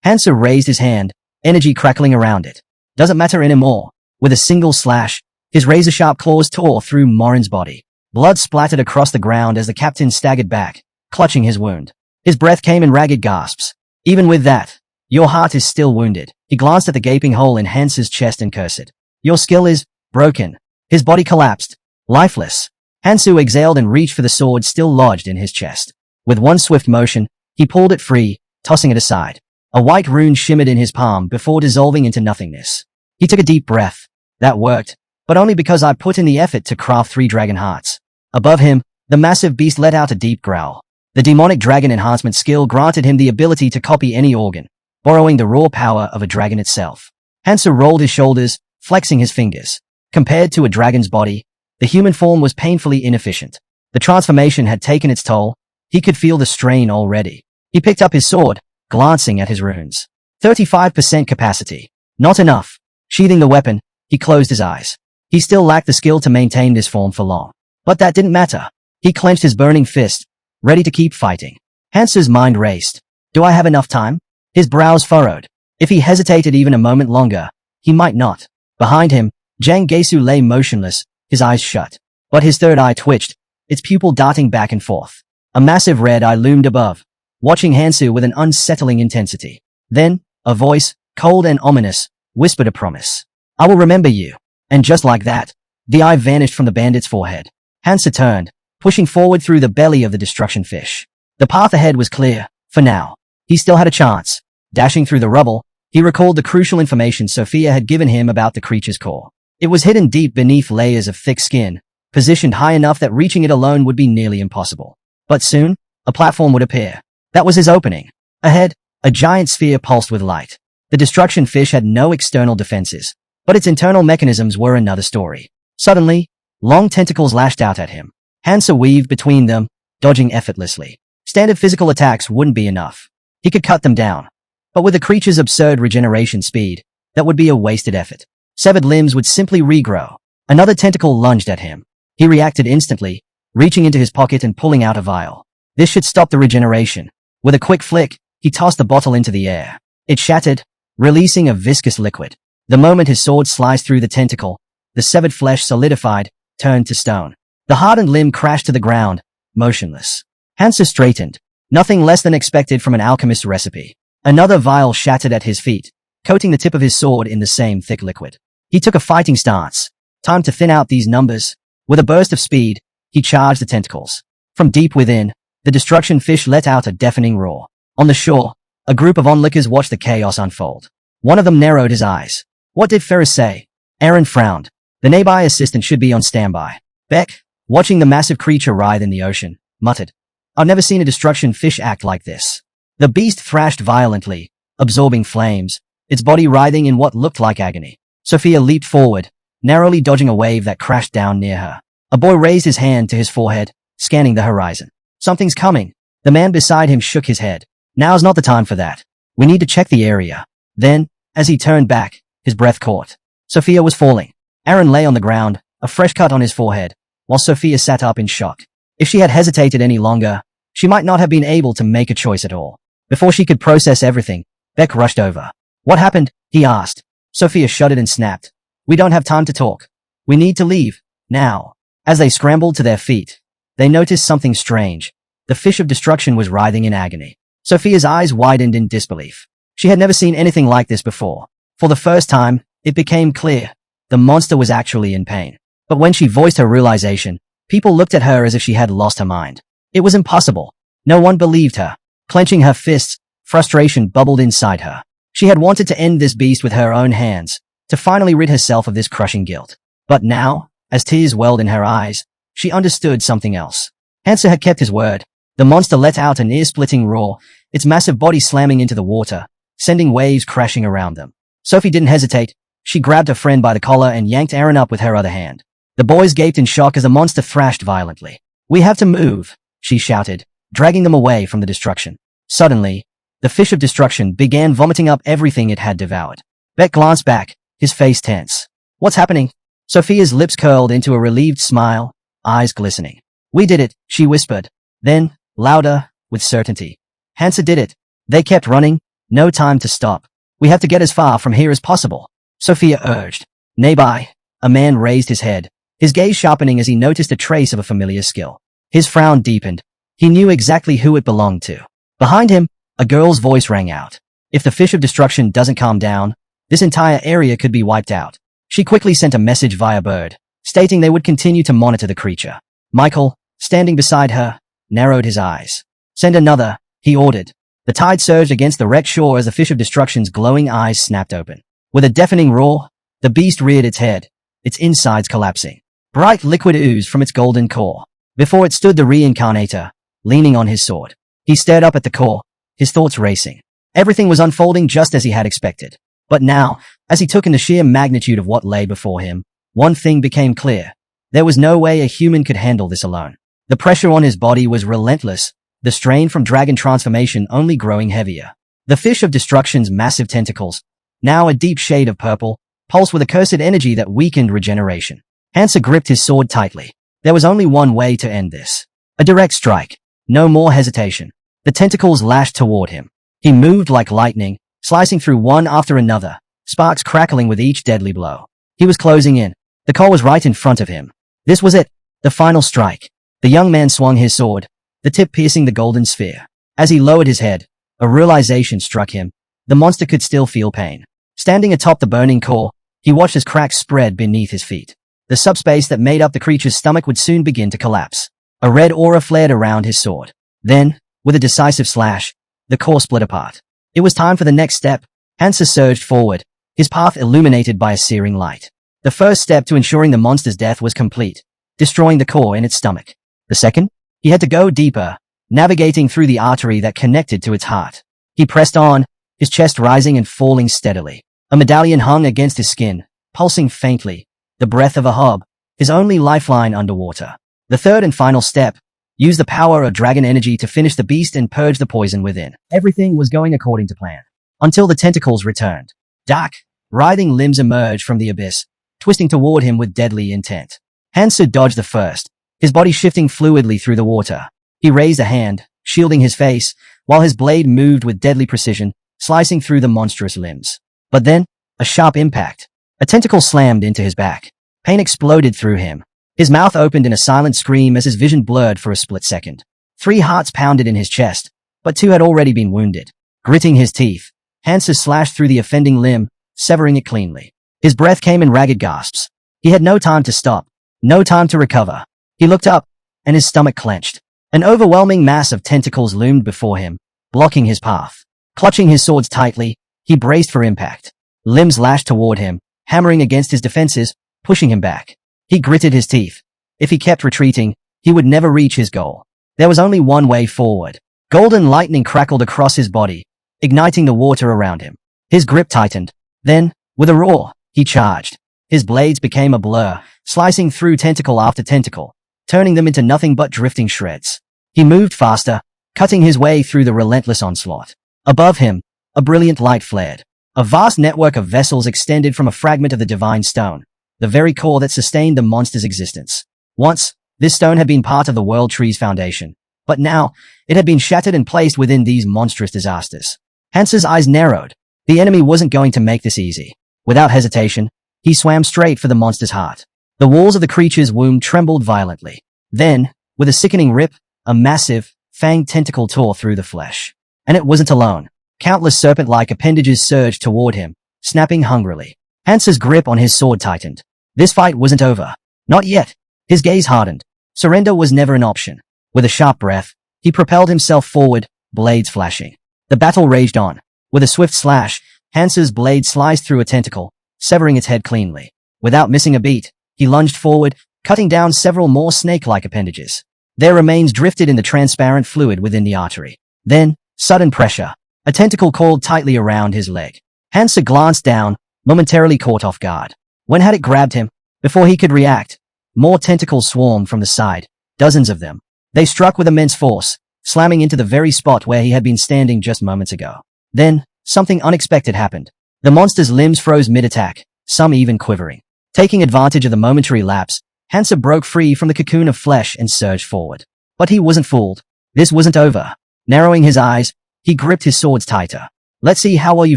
Hansu raised his hand, energy crackling around it. Doesn't matter anymore. With a single slash, his razor-sharp claws tore through Morin's body. Blood splattered across the ground as the captain staggered back, clutching his wound. His breath came in ragged gasps. Even with that, your heart is still wounded. He glanced at the gaping hole in Hansu's chest and cursed. Your skill is broken. His body collapsed, lifeless. Hansu exhaled and reached for the sword still lodged in his chest. With one swift motion, he pulled it free, tossing it aside. A white rune shimmered in his palm before dissolving into nothingness. He took a deep breath. That worked, but only because I put in the effort to craft 3 dragon hearts. Above him, the massive beast let out a deep growl. The demonic dragon enhancement skill granted him the ability to copy any organ, borrowing the raw power of a dragon itself. Hansu rolled his shoulders, flexing his fingers. Compared to a dragon's body, the human form was painfully inefficient. The transformation had taken its toll. He could feel the strain already. He picked up his sword, glancing at his runes. 35% capacity. Not enough. Sheathing the weapon, he closed his eyes. He still lacked the skill to maintain this form for long. But that didn't matter. He clenched his burning fist, ready to keep fighting. Hansu's mind raced. Do I have enough time? His brows furrowed. If he hesitated even a moment longer, he might not. Behind him, Jang Gesu lay motionless, his eyes shut. But his third eye twitched, its pupil darting back and forth. A massive red eye loomed above, watching Hansu with an unsettling intensity. Then, a voice, cold and ominous, whispered a promise. I will remember you. And just like that, the eye vanished from the bandit's forehead. Hansu turned, pushing forward through the belly of the destruction fish. The path ahead was clear, for now. He still had a chance. Dashing through the rubble, he recalled the crucial information Sophia had given him about the creature's core. It was hidden deep beneath layers of thick skin, positioned high enough that reaching it alone would be nearly impossible. But soon, a platform would appear. That was his opening. Ahead, a giant sphere pulsed with light. The destruction fish had no external defenses, but its internal mechanisms were another story. Suddenly, long tentacles lashed out at him. Hansu weaved between them, dodging effortlessly. Standard physical attacks wouldn't be enough. He could cut them down. But with the creature's absurd regeneration speed, that would be a wasted effort. Severed limbs would simply regrow. Another tentacle lunged at him. He reacted instantly, reaching into his pocket and pulling out a vial. This should stop the regeneration. With a quick flick, he tossed the bottle into the air. It shattered, releasing a viscous liquid. The moment his sword sliced through the tentacle, the severed flesh solidified, turned to stone. The hardened limb crashed to the ground, motionless. Hansu straightened. Nothing less than expected from an alchemist's recipe. Another vial shattered at his feet, coating the tip of his sword in the same thick liquid. He took a fighting stance. Time to thin out these numbers. With a burst of speed, he charged the tentacles. From deep within, the destruction fish let out a deafening roar. On the shore, a group of onlookers watched the chaos unfold. One of them narrowed his eyes. What did Ferris say? Aaron frowned. The nearby assistant should be on standby. Beck, watching the massive creature writhe in the ocean, muttered. I've never seen a destruction fish act like this. The beast thrashed violently, absorbing flames, its body writhing in what looked like agony. Sophia leaped forward, narrowly dodging a wave that crashed down near her. A boy raised his hand to his forehead, scanning the horizon. Something's coming. The man beside him shook his head. Now's not the time for that. We need to check the area. Then, as he turned back, his breath caught. Sophia was falling. Aaron lay on the ground, a fresh cut on his forehead, while Sophia sat up in shock. If she had hesitated any longer, she might not have been able to make a choice at all. Before she could process everything, Beck rushed over. What happened? He asked. Sophia shuddered and snapped. We don't have time to talk. We need to leave. Now. As they scrambled to their feet, they noticed something strange. The fish of destruction was writhing in agony. Sophia's eyes widened in disbelief. She had never seen anything like this before. For the first time, it became clear. The monster was actually in pain. But when she voiced her realization, people looked at her as if she had lost her mind. It was impossible. No one believed her. Clenching her fists, frustration bubbled inside her. She had wanted to end this beast with her own hands, to finally rid herself of this crushing guilt. But now, as tears welled in her eyes, she understood something else. Hansa had kept his word. The monster let out an ear-splitting roar, its massive body slamming into the water, sending waves crashing around them. Sophie didn't hesitate. She grabbed her friend by the collar and yanked Aaron up with her other hand. The boys gaped in shock as the monster thrashed violently. We have to move, she shouted, dragging them away from the destruction. Suddenly, the fish of destruction began vomiting up everything it had devoured. Beck glanced back, his face tense. What's happening? Sophia's lips curled into a relieved smile, eyes glistening. We did it, she whispered. Then, louder, with certainty. Hansa did it. They kept running. No time to stop. We have to get as far from here as possible, Sophia urged. Nearby, a man raised his head, his gaze sharpening as he noticed a trace of a familiar skill. His frown deepened. He knew exactly who it belonged to. Behind him, a girl's voice rang out. If the fish of destruction doesn't calm down, this entire area could be wiped out. She quickly sent a message via bird, stating they would continue to monitor the creature. Michael, standing beside her, narrowed his eyes. Send another, he ordered. The tide surged against the wrecked shore as the fish of destruction's glowing eyes snapped open. With a deafening roar, the beast reared its head, its insides collapsing. Bright liquid oozed from its golden core. Before it stood the Reincarnator, leaning on his sword. He stared up at the core, his thoughts racing. Everything was unfolding just as he had expected. But now, as he took in the sheer magnitude of what lay before him, one thing became clear. There was no way a human could handle this alone. The pressure on his body was relentless, the strain from dragon transformation only growing heavier. The fish of destruction's massive tentacles, now a deep shade of purple, pulsed with a cursed energy that weakened regeneration. Hansa gripped his sword tightly. There was only one way to end this. A direct strike. No more hesitation. The tentacles lashed toward him. He moved like lightning, slicing through one after another, sparks crackling with each deadly blow. He was closing in. The core was right in front of him. This was it. The final strike. The young man swung his sword, the tip piercing the golden sphere. As he lowered his head, a realization struck him. The monster could still feel pain. Standing atop the burning core, he watched as cracks spread beneath his feet. The subspace that made up the creature's stomach would soon begin to collapse. A red aura flared around his sword. Then, with a decisive slash, the core split apart. It was time for the next step. Hansa surged forward, his path illuminated by a searing light. The first step to ensuring the monster's death was complete, destroying the core in its stomach. The second? He had to go deeper, navigating through the artery that connected to its heart. He pressed on, his chest rising and falling steadily. A medallion hung against his skin, pulsing faintly, the breath of a hob, his only lifeline underwater. The third and final step, use the power of dragon energy to finish the beast and purge the poison within. Everything was going according to plan. Until the tentacles returned. Dark, writhing limbs emerged from the abyss, twisting toward him with deadly intent. Hansa dodged the first, his body shifting fluidly through the water. He raised a hand, shielding his face, while his blade moved with deadly precision, slicing through the monstrous limbs. But then, a sharp impact. A tentacle slammed into his back. Pain exploded through him. His mouth opened in a silent scream as his vision blurred for a split second. 3 hearts pounded in his chest, but 2 had already been wounded. Gritting his teeth, Hansa slashed through the offending limb, severing it cleanly. His breath came in ragged gasps. He had no time to stop, no time to recover. He looked up, and his stomach clenched. An overwhelming mass of tentacles loomed before him, blocking his path. Clutching his swords tightly, he braced for impact. limbs lashed toward him, hammering against his defenses, pushing him back. He gritted his teeth. If he kept retreating, he would never reach his goal. There was only one way forward. Golden lightning crackled across his body, igniting the water around him. His grip tightened. Then, with a roar, he charged. His blades became a blur, slicing through tentacle after tentacle, turning them into nothing but drifting shreds. He moved faster, cutting his way through the relentless onslaught. Above him, a brilliant light flared. A vast network of vessels extended from a fragment of the divine stone, the very core that sustained the monster's existence. Once, this stone had been part of the world tree's foundation, but now, it had been shattered and placed within these monstrous disasters. Hansa's eyes narrowed. The enemy wasn't going to make this easy. Without hesitation, he swam straight for the monster's heart. The walls of the creature's womb trembled violently. Then, with a sickening rip, a massive, fanged tentacle tore through the flesh. And it wasn't alone. Countless serpent-like appendages surged toward him, snapping hungrily. Hansa's grip on his sword tightened. This fight wasn't over. Not yet. His gaze hardened. Surrender was never an option. With a sharp breath, he propelled himself forward, blades flashing. The battle raged on. With a swift slash, Hansa's blade sliced through a tentacle, severing its head cleanly. Without missing a beat, he lunged forward, cutting down several more snake-like appendages. Their remains drifted in the transparent fluid within the artery. Then, sudden pressure. A tentacle coiled tightly around his leg. Hansa glanced down, momentarily caught off guard. When had it grabbed him? Before he could react, more tentacles swarmed from the side, dozens of them. They struck with immense force, slamming into the very spot where he had been standing just moments ago. Then, something unexpected happened. The monster's limbs froze mid-attack, some even quivering. Taking advantage of the momentary lapse, Hansa broke free from the cocoon of flesh and surged forward. But he wasn't fooled. This wasn't over. Narrowing his eyes, he gripped his swords tighter. Let's see how well you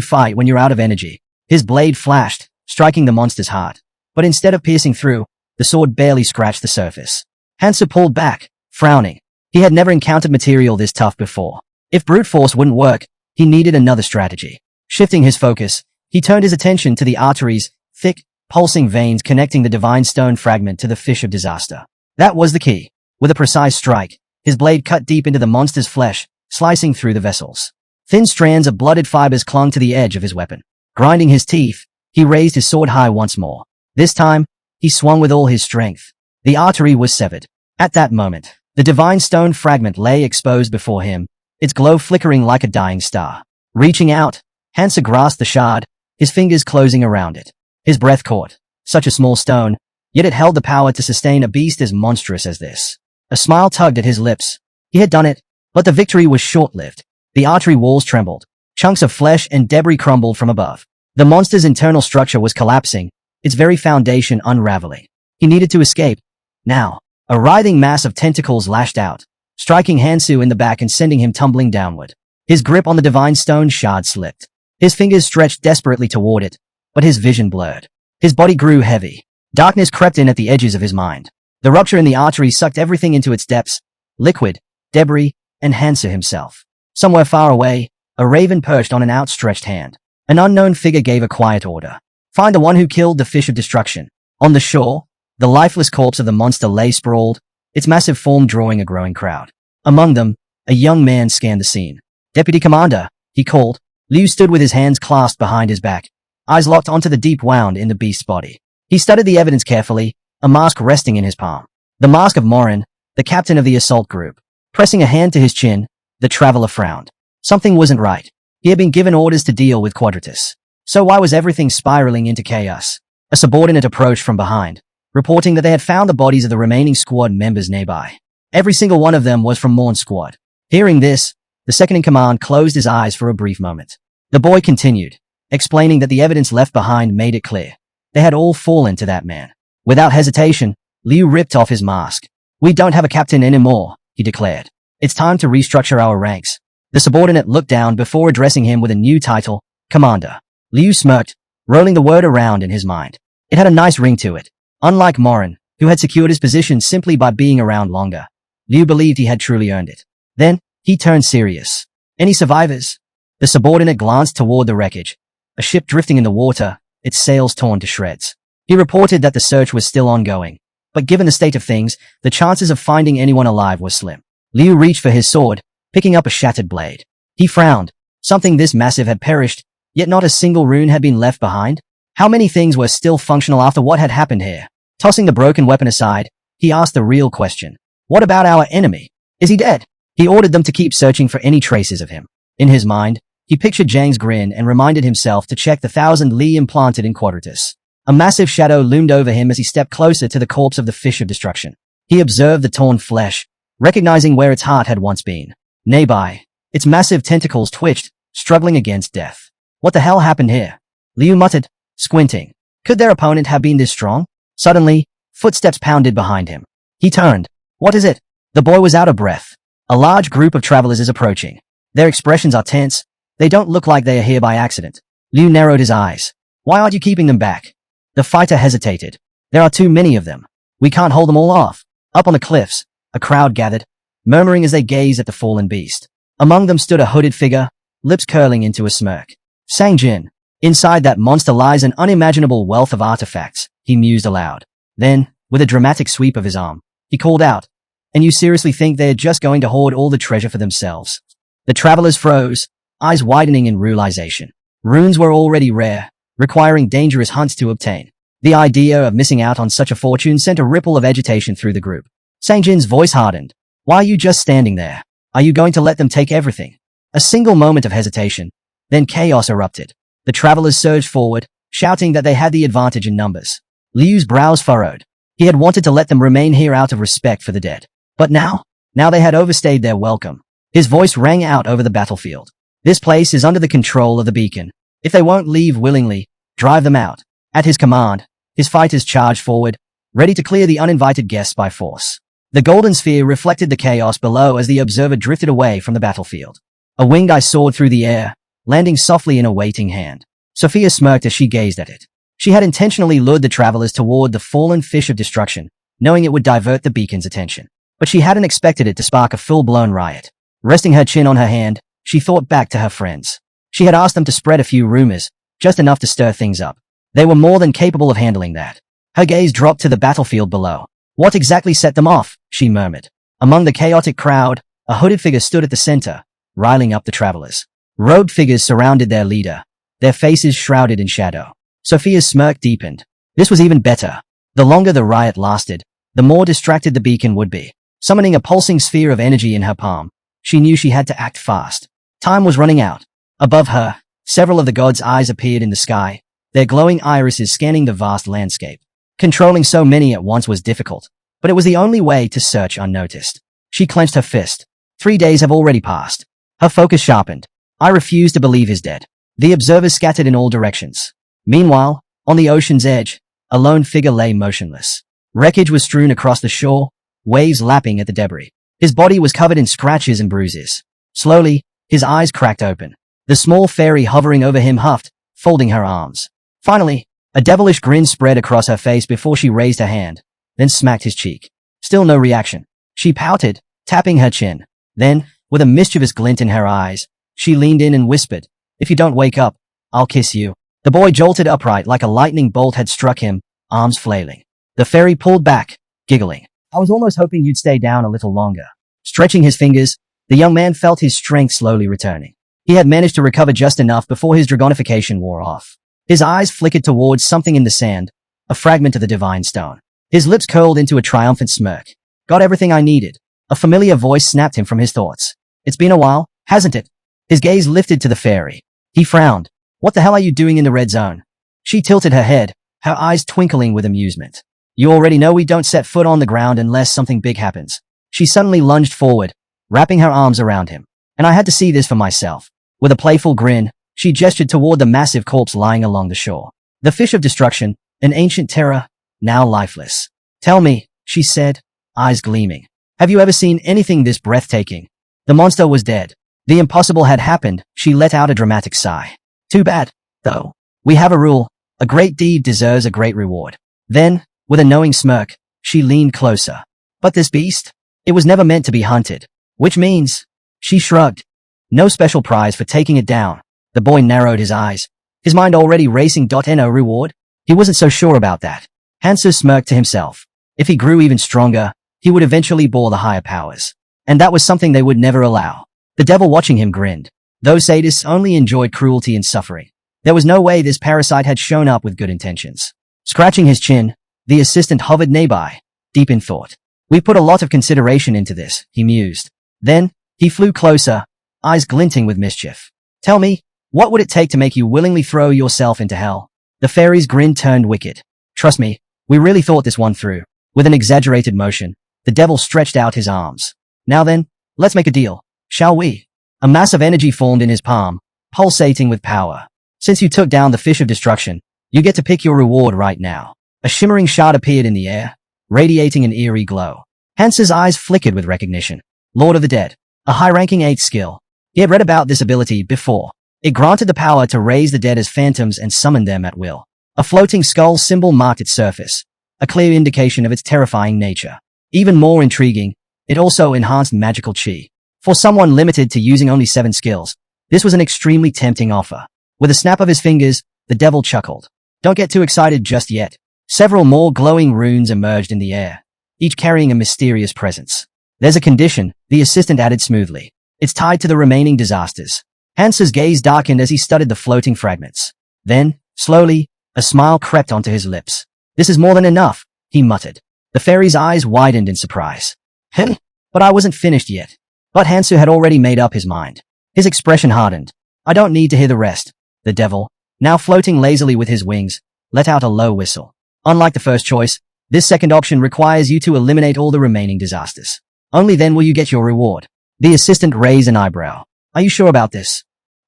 fight when you're out of energy. His blade flashed, striking the monster's heart. But instead of piercing through, the sword barely scratched the surface. Hansa pulled back, frowning. He had never encountered material this tough before. If brute force wouldn't work, he needed another strategy. Shifting his focus, he turned his attention to the arteries, thick, pulsing veins connecting the divine stone fragment to the fish of disaster. That was the key. With a precise strike, his blade cut deep into the monster's flesh, slicing through the vessels. Thin strands of blooded fibers clung to the edge of his weapon. Grinding his teeth, he raised his sword high once more. This time, he swung with all his strength. The artery was severed. At that moment, the divine stone fragment lay exposed before him, its glow flickering like a dying star. Reaching out, Hansa grasped the shard, his fingers closing around it. His breath caught. Such a small stone, yet it held the power to sustain a beast as monstrous as this. A smile tugged at his lips. He had done it, but the victory was short-lived. The artery walls trembled. Chunks of flesh and debris crumbled from above. The monster's internal structure was collapsing, its very foundation unraveling. He needed to escape. Now, a writhing mass of tentacles lashed out, striking Hansu in the back and sending him tumbling downward. His grip on the divine stone shard slipped. His fingers stretched desperately toward it, but his vision blurred. His body grew heavy. Darkness crept in at the edges of his mind. The rupture in the artery sucked everything into its depths, liquid, debris, and Hansa himself. Somewhere far away, a raven perched on an outstretched hand. An unknown figure gave a quiet order. Find the one who killed the fish of destruction. On the shore, the lifeless corpse of the monster lay sprawled, its massive form drawing a growing crowd. Among them, a young man scanned the scene. Deputy Commander, he called. Liu stood with his hands clasped behind his back, eyes locked onto the deep wound in the beast's body. He studied the evidence carefully, a mask resting in his palm. The mask of Morin, the captain of the assault group. Pressing a hand to his chin, the traveler frowned. Something wasn't right. He had been given orders to deal with Quadrius. So why was everything spiraling into chaos? A subordinate approached from behind, reporting that they had found the bodies of the remaining squad members nearby. Every single one of them was from Morn's squad. Hearing this, the second-in-command closed his eyes for a brief moment. The boy continued, explaining that the evidence left behind made it clear. They had all fallen to that man. Without hesitation, Liu ripped off his mask. We don't have a captain anymore, he declared. It's time to restructure our ranks. The subordinate looked down before addressing him with a new title, Commander. Liu smirked, rolling the word around in his mind. It had a nice ring to it. Unlike Morin, who had secured his position simply by being around longer, Liu believed he had truly earned it. Then, he turned serious. Any survivors? The subordinate glanced toward the wreckage. A ship drifting in the water, its sails torn to shreds. He reported that the search was still ongoing, but given the state of things, the chances of finding anyone alive were slim. Liu reached for his sword, picking up a shattered blade. He frowned. Something this massive had perished, Yet not a single rune had been left behind. How many things were still functional after what had happened here? Tossing the broken weapon aside, he asked the real question. What about our enemy? Is he dead? He ordered them to keep searching for any traces of him. In his mind, he pictured Zhang's grin and reminded himself to check the 1,000 Li implanted in Quadrius. A massive shadow loomed over him as he stepped closer to the corpse of the fish of destruction. He observed the torn flesh, recognizing where its heart had once been. Nearby, its massive tentacles twitched, struggling against death. What the hell happened here? Liu muttered, squinting. Could their opponent have been this strong? Suddenly, footsteps pounded behind him. He turned. What is it? The boy was out of breath. A large group of travelers is approaching. Their expressions are tense. They don't look like they are here by accident. Liu narrowed his eyes. Why aren't you keeping them back? The fighter hesitated. There are too many of them. We can't hold them all off. Up on the cliffs, a crowd gathered, murmuring as they gazed at the fallen beast. Among them stood a hooded figure, lips curling into a smirk. Sang Jin. Inside that monster lies an unimaginable wealth of artifacts, he mused aloud. Then, with a dramatic sweep of his arm, he called out. And you seriously think they're just going to hoard all the treasure for themselves? The travelers froze, eyes widening in realization. Runes were already rare, requiring dangerous hunts to obtain. The idea of missing out on such a fortune sent a ripple of agitation through the group. Sangjin's voice hardened. Why are you just standing there? Are you going to let them take everything? A single moment of hesitation. Then chaos erupted. The travelers surged forward, shouting that they had the advantage in numbers. Liu's brows furrowed. He had wanted to let them remain here out of respect for the dead. But now they had overstayed their welcome. His voice rang out over the battlefield. This place is under the control of the beacon. If they won't leave willingly, drive them out. At his command, his fighters charged forward, ready to clear the uninvited guests by force. The golden sphere reflected the chaos below as the observer drifted away from the battlefield. A winged eye soared through the air, landing softly in a waiting hand. Sophia smirked as she gazed at it. She had intentionally lured the travelers toward the fallen fish of destruction, knowing it would divert the beacon's attention. But she hadn't expected it to spark a full-blown riot. Resting her chin on her hand, she thought back to her friends. She had asked them to spread a few rumors, just enough to stir things up. They were more than capable of handling that. Her gaze dropped to the battlefield below. What exactly set them off? She murmured. Among the chaotic crowd, a hooded figure stood at the center, riling up the travelers. Robed figures surrounded their leader, their faces shrouded in shadow. Sophia's smirk deepened. This was even better. The longer the riot lasted, the more distracted the beacon would be. Summoning a pulsing sphere of energy in her palm, she knew she had to act fast. Time was running out. Above her, several of the gods' eyes appeared in the sky, their glowing irises scanning the vast landscape. Controlling so many at once was difficult, but it was the only way to search unnoticed. She clenched her fist. 3 days have already passed. Her focus sharpened. I refuse to believe he's dead. The observers scattered in all directions. Meanwhile, on the ocean's edge, a lone figure lay motionless. Wreckage was strewn across the shore, waves lapping at the debris. His body was covered in scratches and bruises. Slowly, his eyes cracked open. The small fairy hovering over him huffed, folding her arms. Finally, a devilish grin spread across her face before she raised her hand, then smacked his cheek. Still no reaction. She pouted, tapping her chin. Then, with a mischievous glint in her eyes, she leaned in and whispered, "If you don't wake up, I'll kiss you." The boy jolted upright like a lightning bolt had struck him, arms flailing. The fairy pulled back, giggling. "I was almost hoping you'd stay down a little longer." Stretching his fingers, the young man felt his strength slowly returning. He had managed to recover just enough before his dragonification wore off. His eyes flickered towards something in the sand, a fragment of the divine stone. His lips curled into a triumphant smirk. "Got everything I needed." A familiar voice snapped him from his thoughts. "It's been a while, hasn't it?" His gaze lifted to the fairy. He frowned. "What the hell are you doing in the red zone?" She tilted her head, her eyes twinkling with amusement. "You already know we don't set foot on the ground unless something big happens." She suddenly lunged forward, wrapping her arms around him. "And I had to see this for myself." With a playful grin, she gestured toward the massive corpse lying along the shore. The fish of destruction, an ancient terror, now lifeless. "Tell me," she said, eyes gleaming. "Have you ever seen anything this breathtaking?" The monster was dead. The impossible had happened. She let out a dramatic sigh. "Too bad, though. We have a rule. A great deed deserves a great reward." Then, with a knowing smirk, she leaned closer. "But this beast? It was never meant to be hunted. Which means..." She shrugged. "No special prize for taking it down." The boy narrowed his eyes, his mind already racing. No reward? He wasn't so sure about that. Hansu smirked to himself. If he grew even stronger, he would eventually bore the higher powers. And that was something they would never allow. The devil watching him grinned. Those sadists only enjoyed cruelty and suffering. There was no way this parasite had shown up with good intentions. Scratching his chin, the assistant hovered nearby, deep in thought. We put a lot of consideration into this, he mused. Then, he flew closer, eyes glinting with mischief. Tell me, what would it take to make you willingly throw yourself into hell? The fairy's grin turned wicked. Trust me, we really thought this one through. With an exaggerated motion, the devil stretched out his arms. Now then, let's make a deal, shall we? A mass of energy formed in his palm, pulsating with power. Since you took down the fish of destruction, you get to pick your reward right now. A shimmering shard appeared in the air, radiating an eerie glow. Hansa's eyes flickered with recognition. Lord of the Dead, a high-ranking 8th skill. He had read about this ability before. It granted the power to raise the dead as phantoms and summon them at will. A floating skull symbol marked its surface, a clear indication of its terrifying nature. Even more intriguing, it also enhanced magical chi. For someone limited to using only 7 skills, this was an extremely tempting offer. With a snap of his fingers, the devil chuckled. Don't get too excited just yet. Several more glowing runes emerged in the air, each carrying a mysterious presence. There's a condition, the assistant added smoothly. It's tied to the remaining disasters. Hansa's gaze darkened as he studied the floating fragments. Then, slowly, a smile crept onto his lips. This is more than enough, he muttered. The fairy's eyes widened in surprise. But I wasn't finished yet. But Hansu had already made up his mind. His expression hardened. I don't need to hear the rest. The devil, now floating lazily with his wings, let out a low whistle. Unlike the first choice, this second option requires you to eliminate all the remaining disasters. Only then will you get your reward. The assistant raised an eyebrow. Are you sure about this?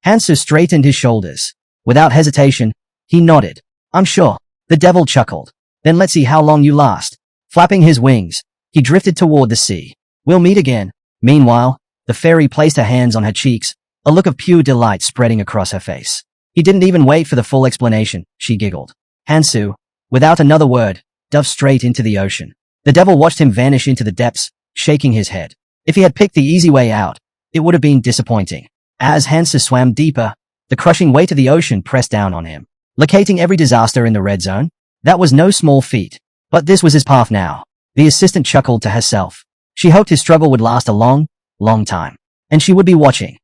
Hansu straightened his shoulders. Without hesitation, he nodded. I'm sure. The devil chuckled. Then let's see how long you last. Flapping his wings, he drifted toward the sea. We'll meet again. Meanwhile, the fairy placed her hands on her cheeks, a look of pure delight spreading across her face. He didn't even wait for the full explanation, she giggled. Hansu, without another word, dove straight into the ocean. The devil watched him vanish into the depths, shaking his head. If he had picked the easy way out, it would have been disappointing. As Hansu swam deeper, the crushing weight of the ocean pressed down on him, locating every disaster in the red zone. That was no small feat. But this was his path now. The assistant chuckled to herself. She hoped his struggle would last a long, long time. And she would be watching.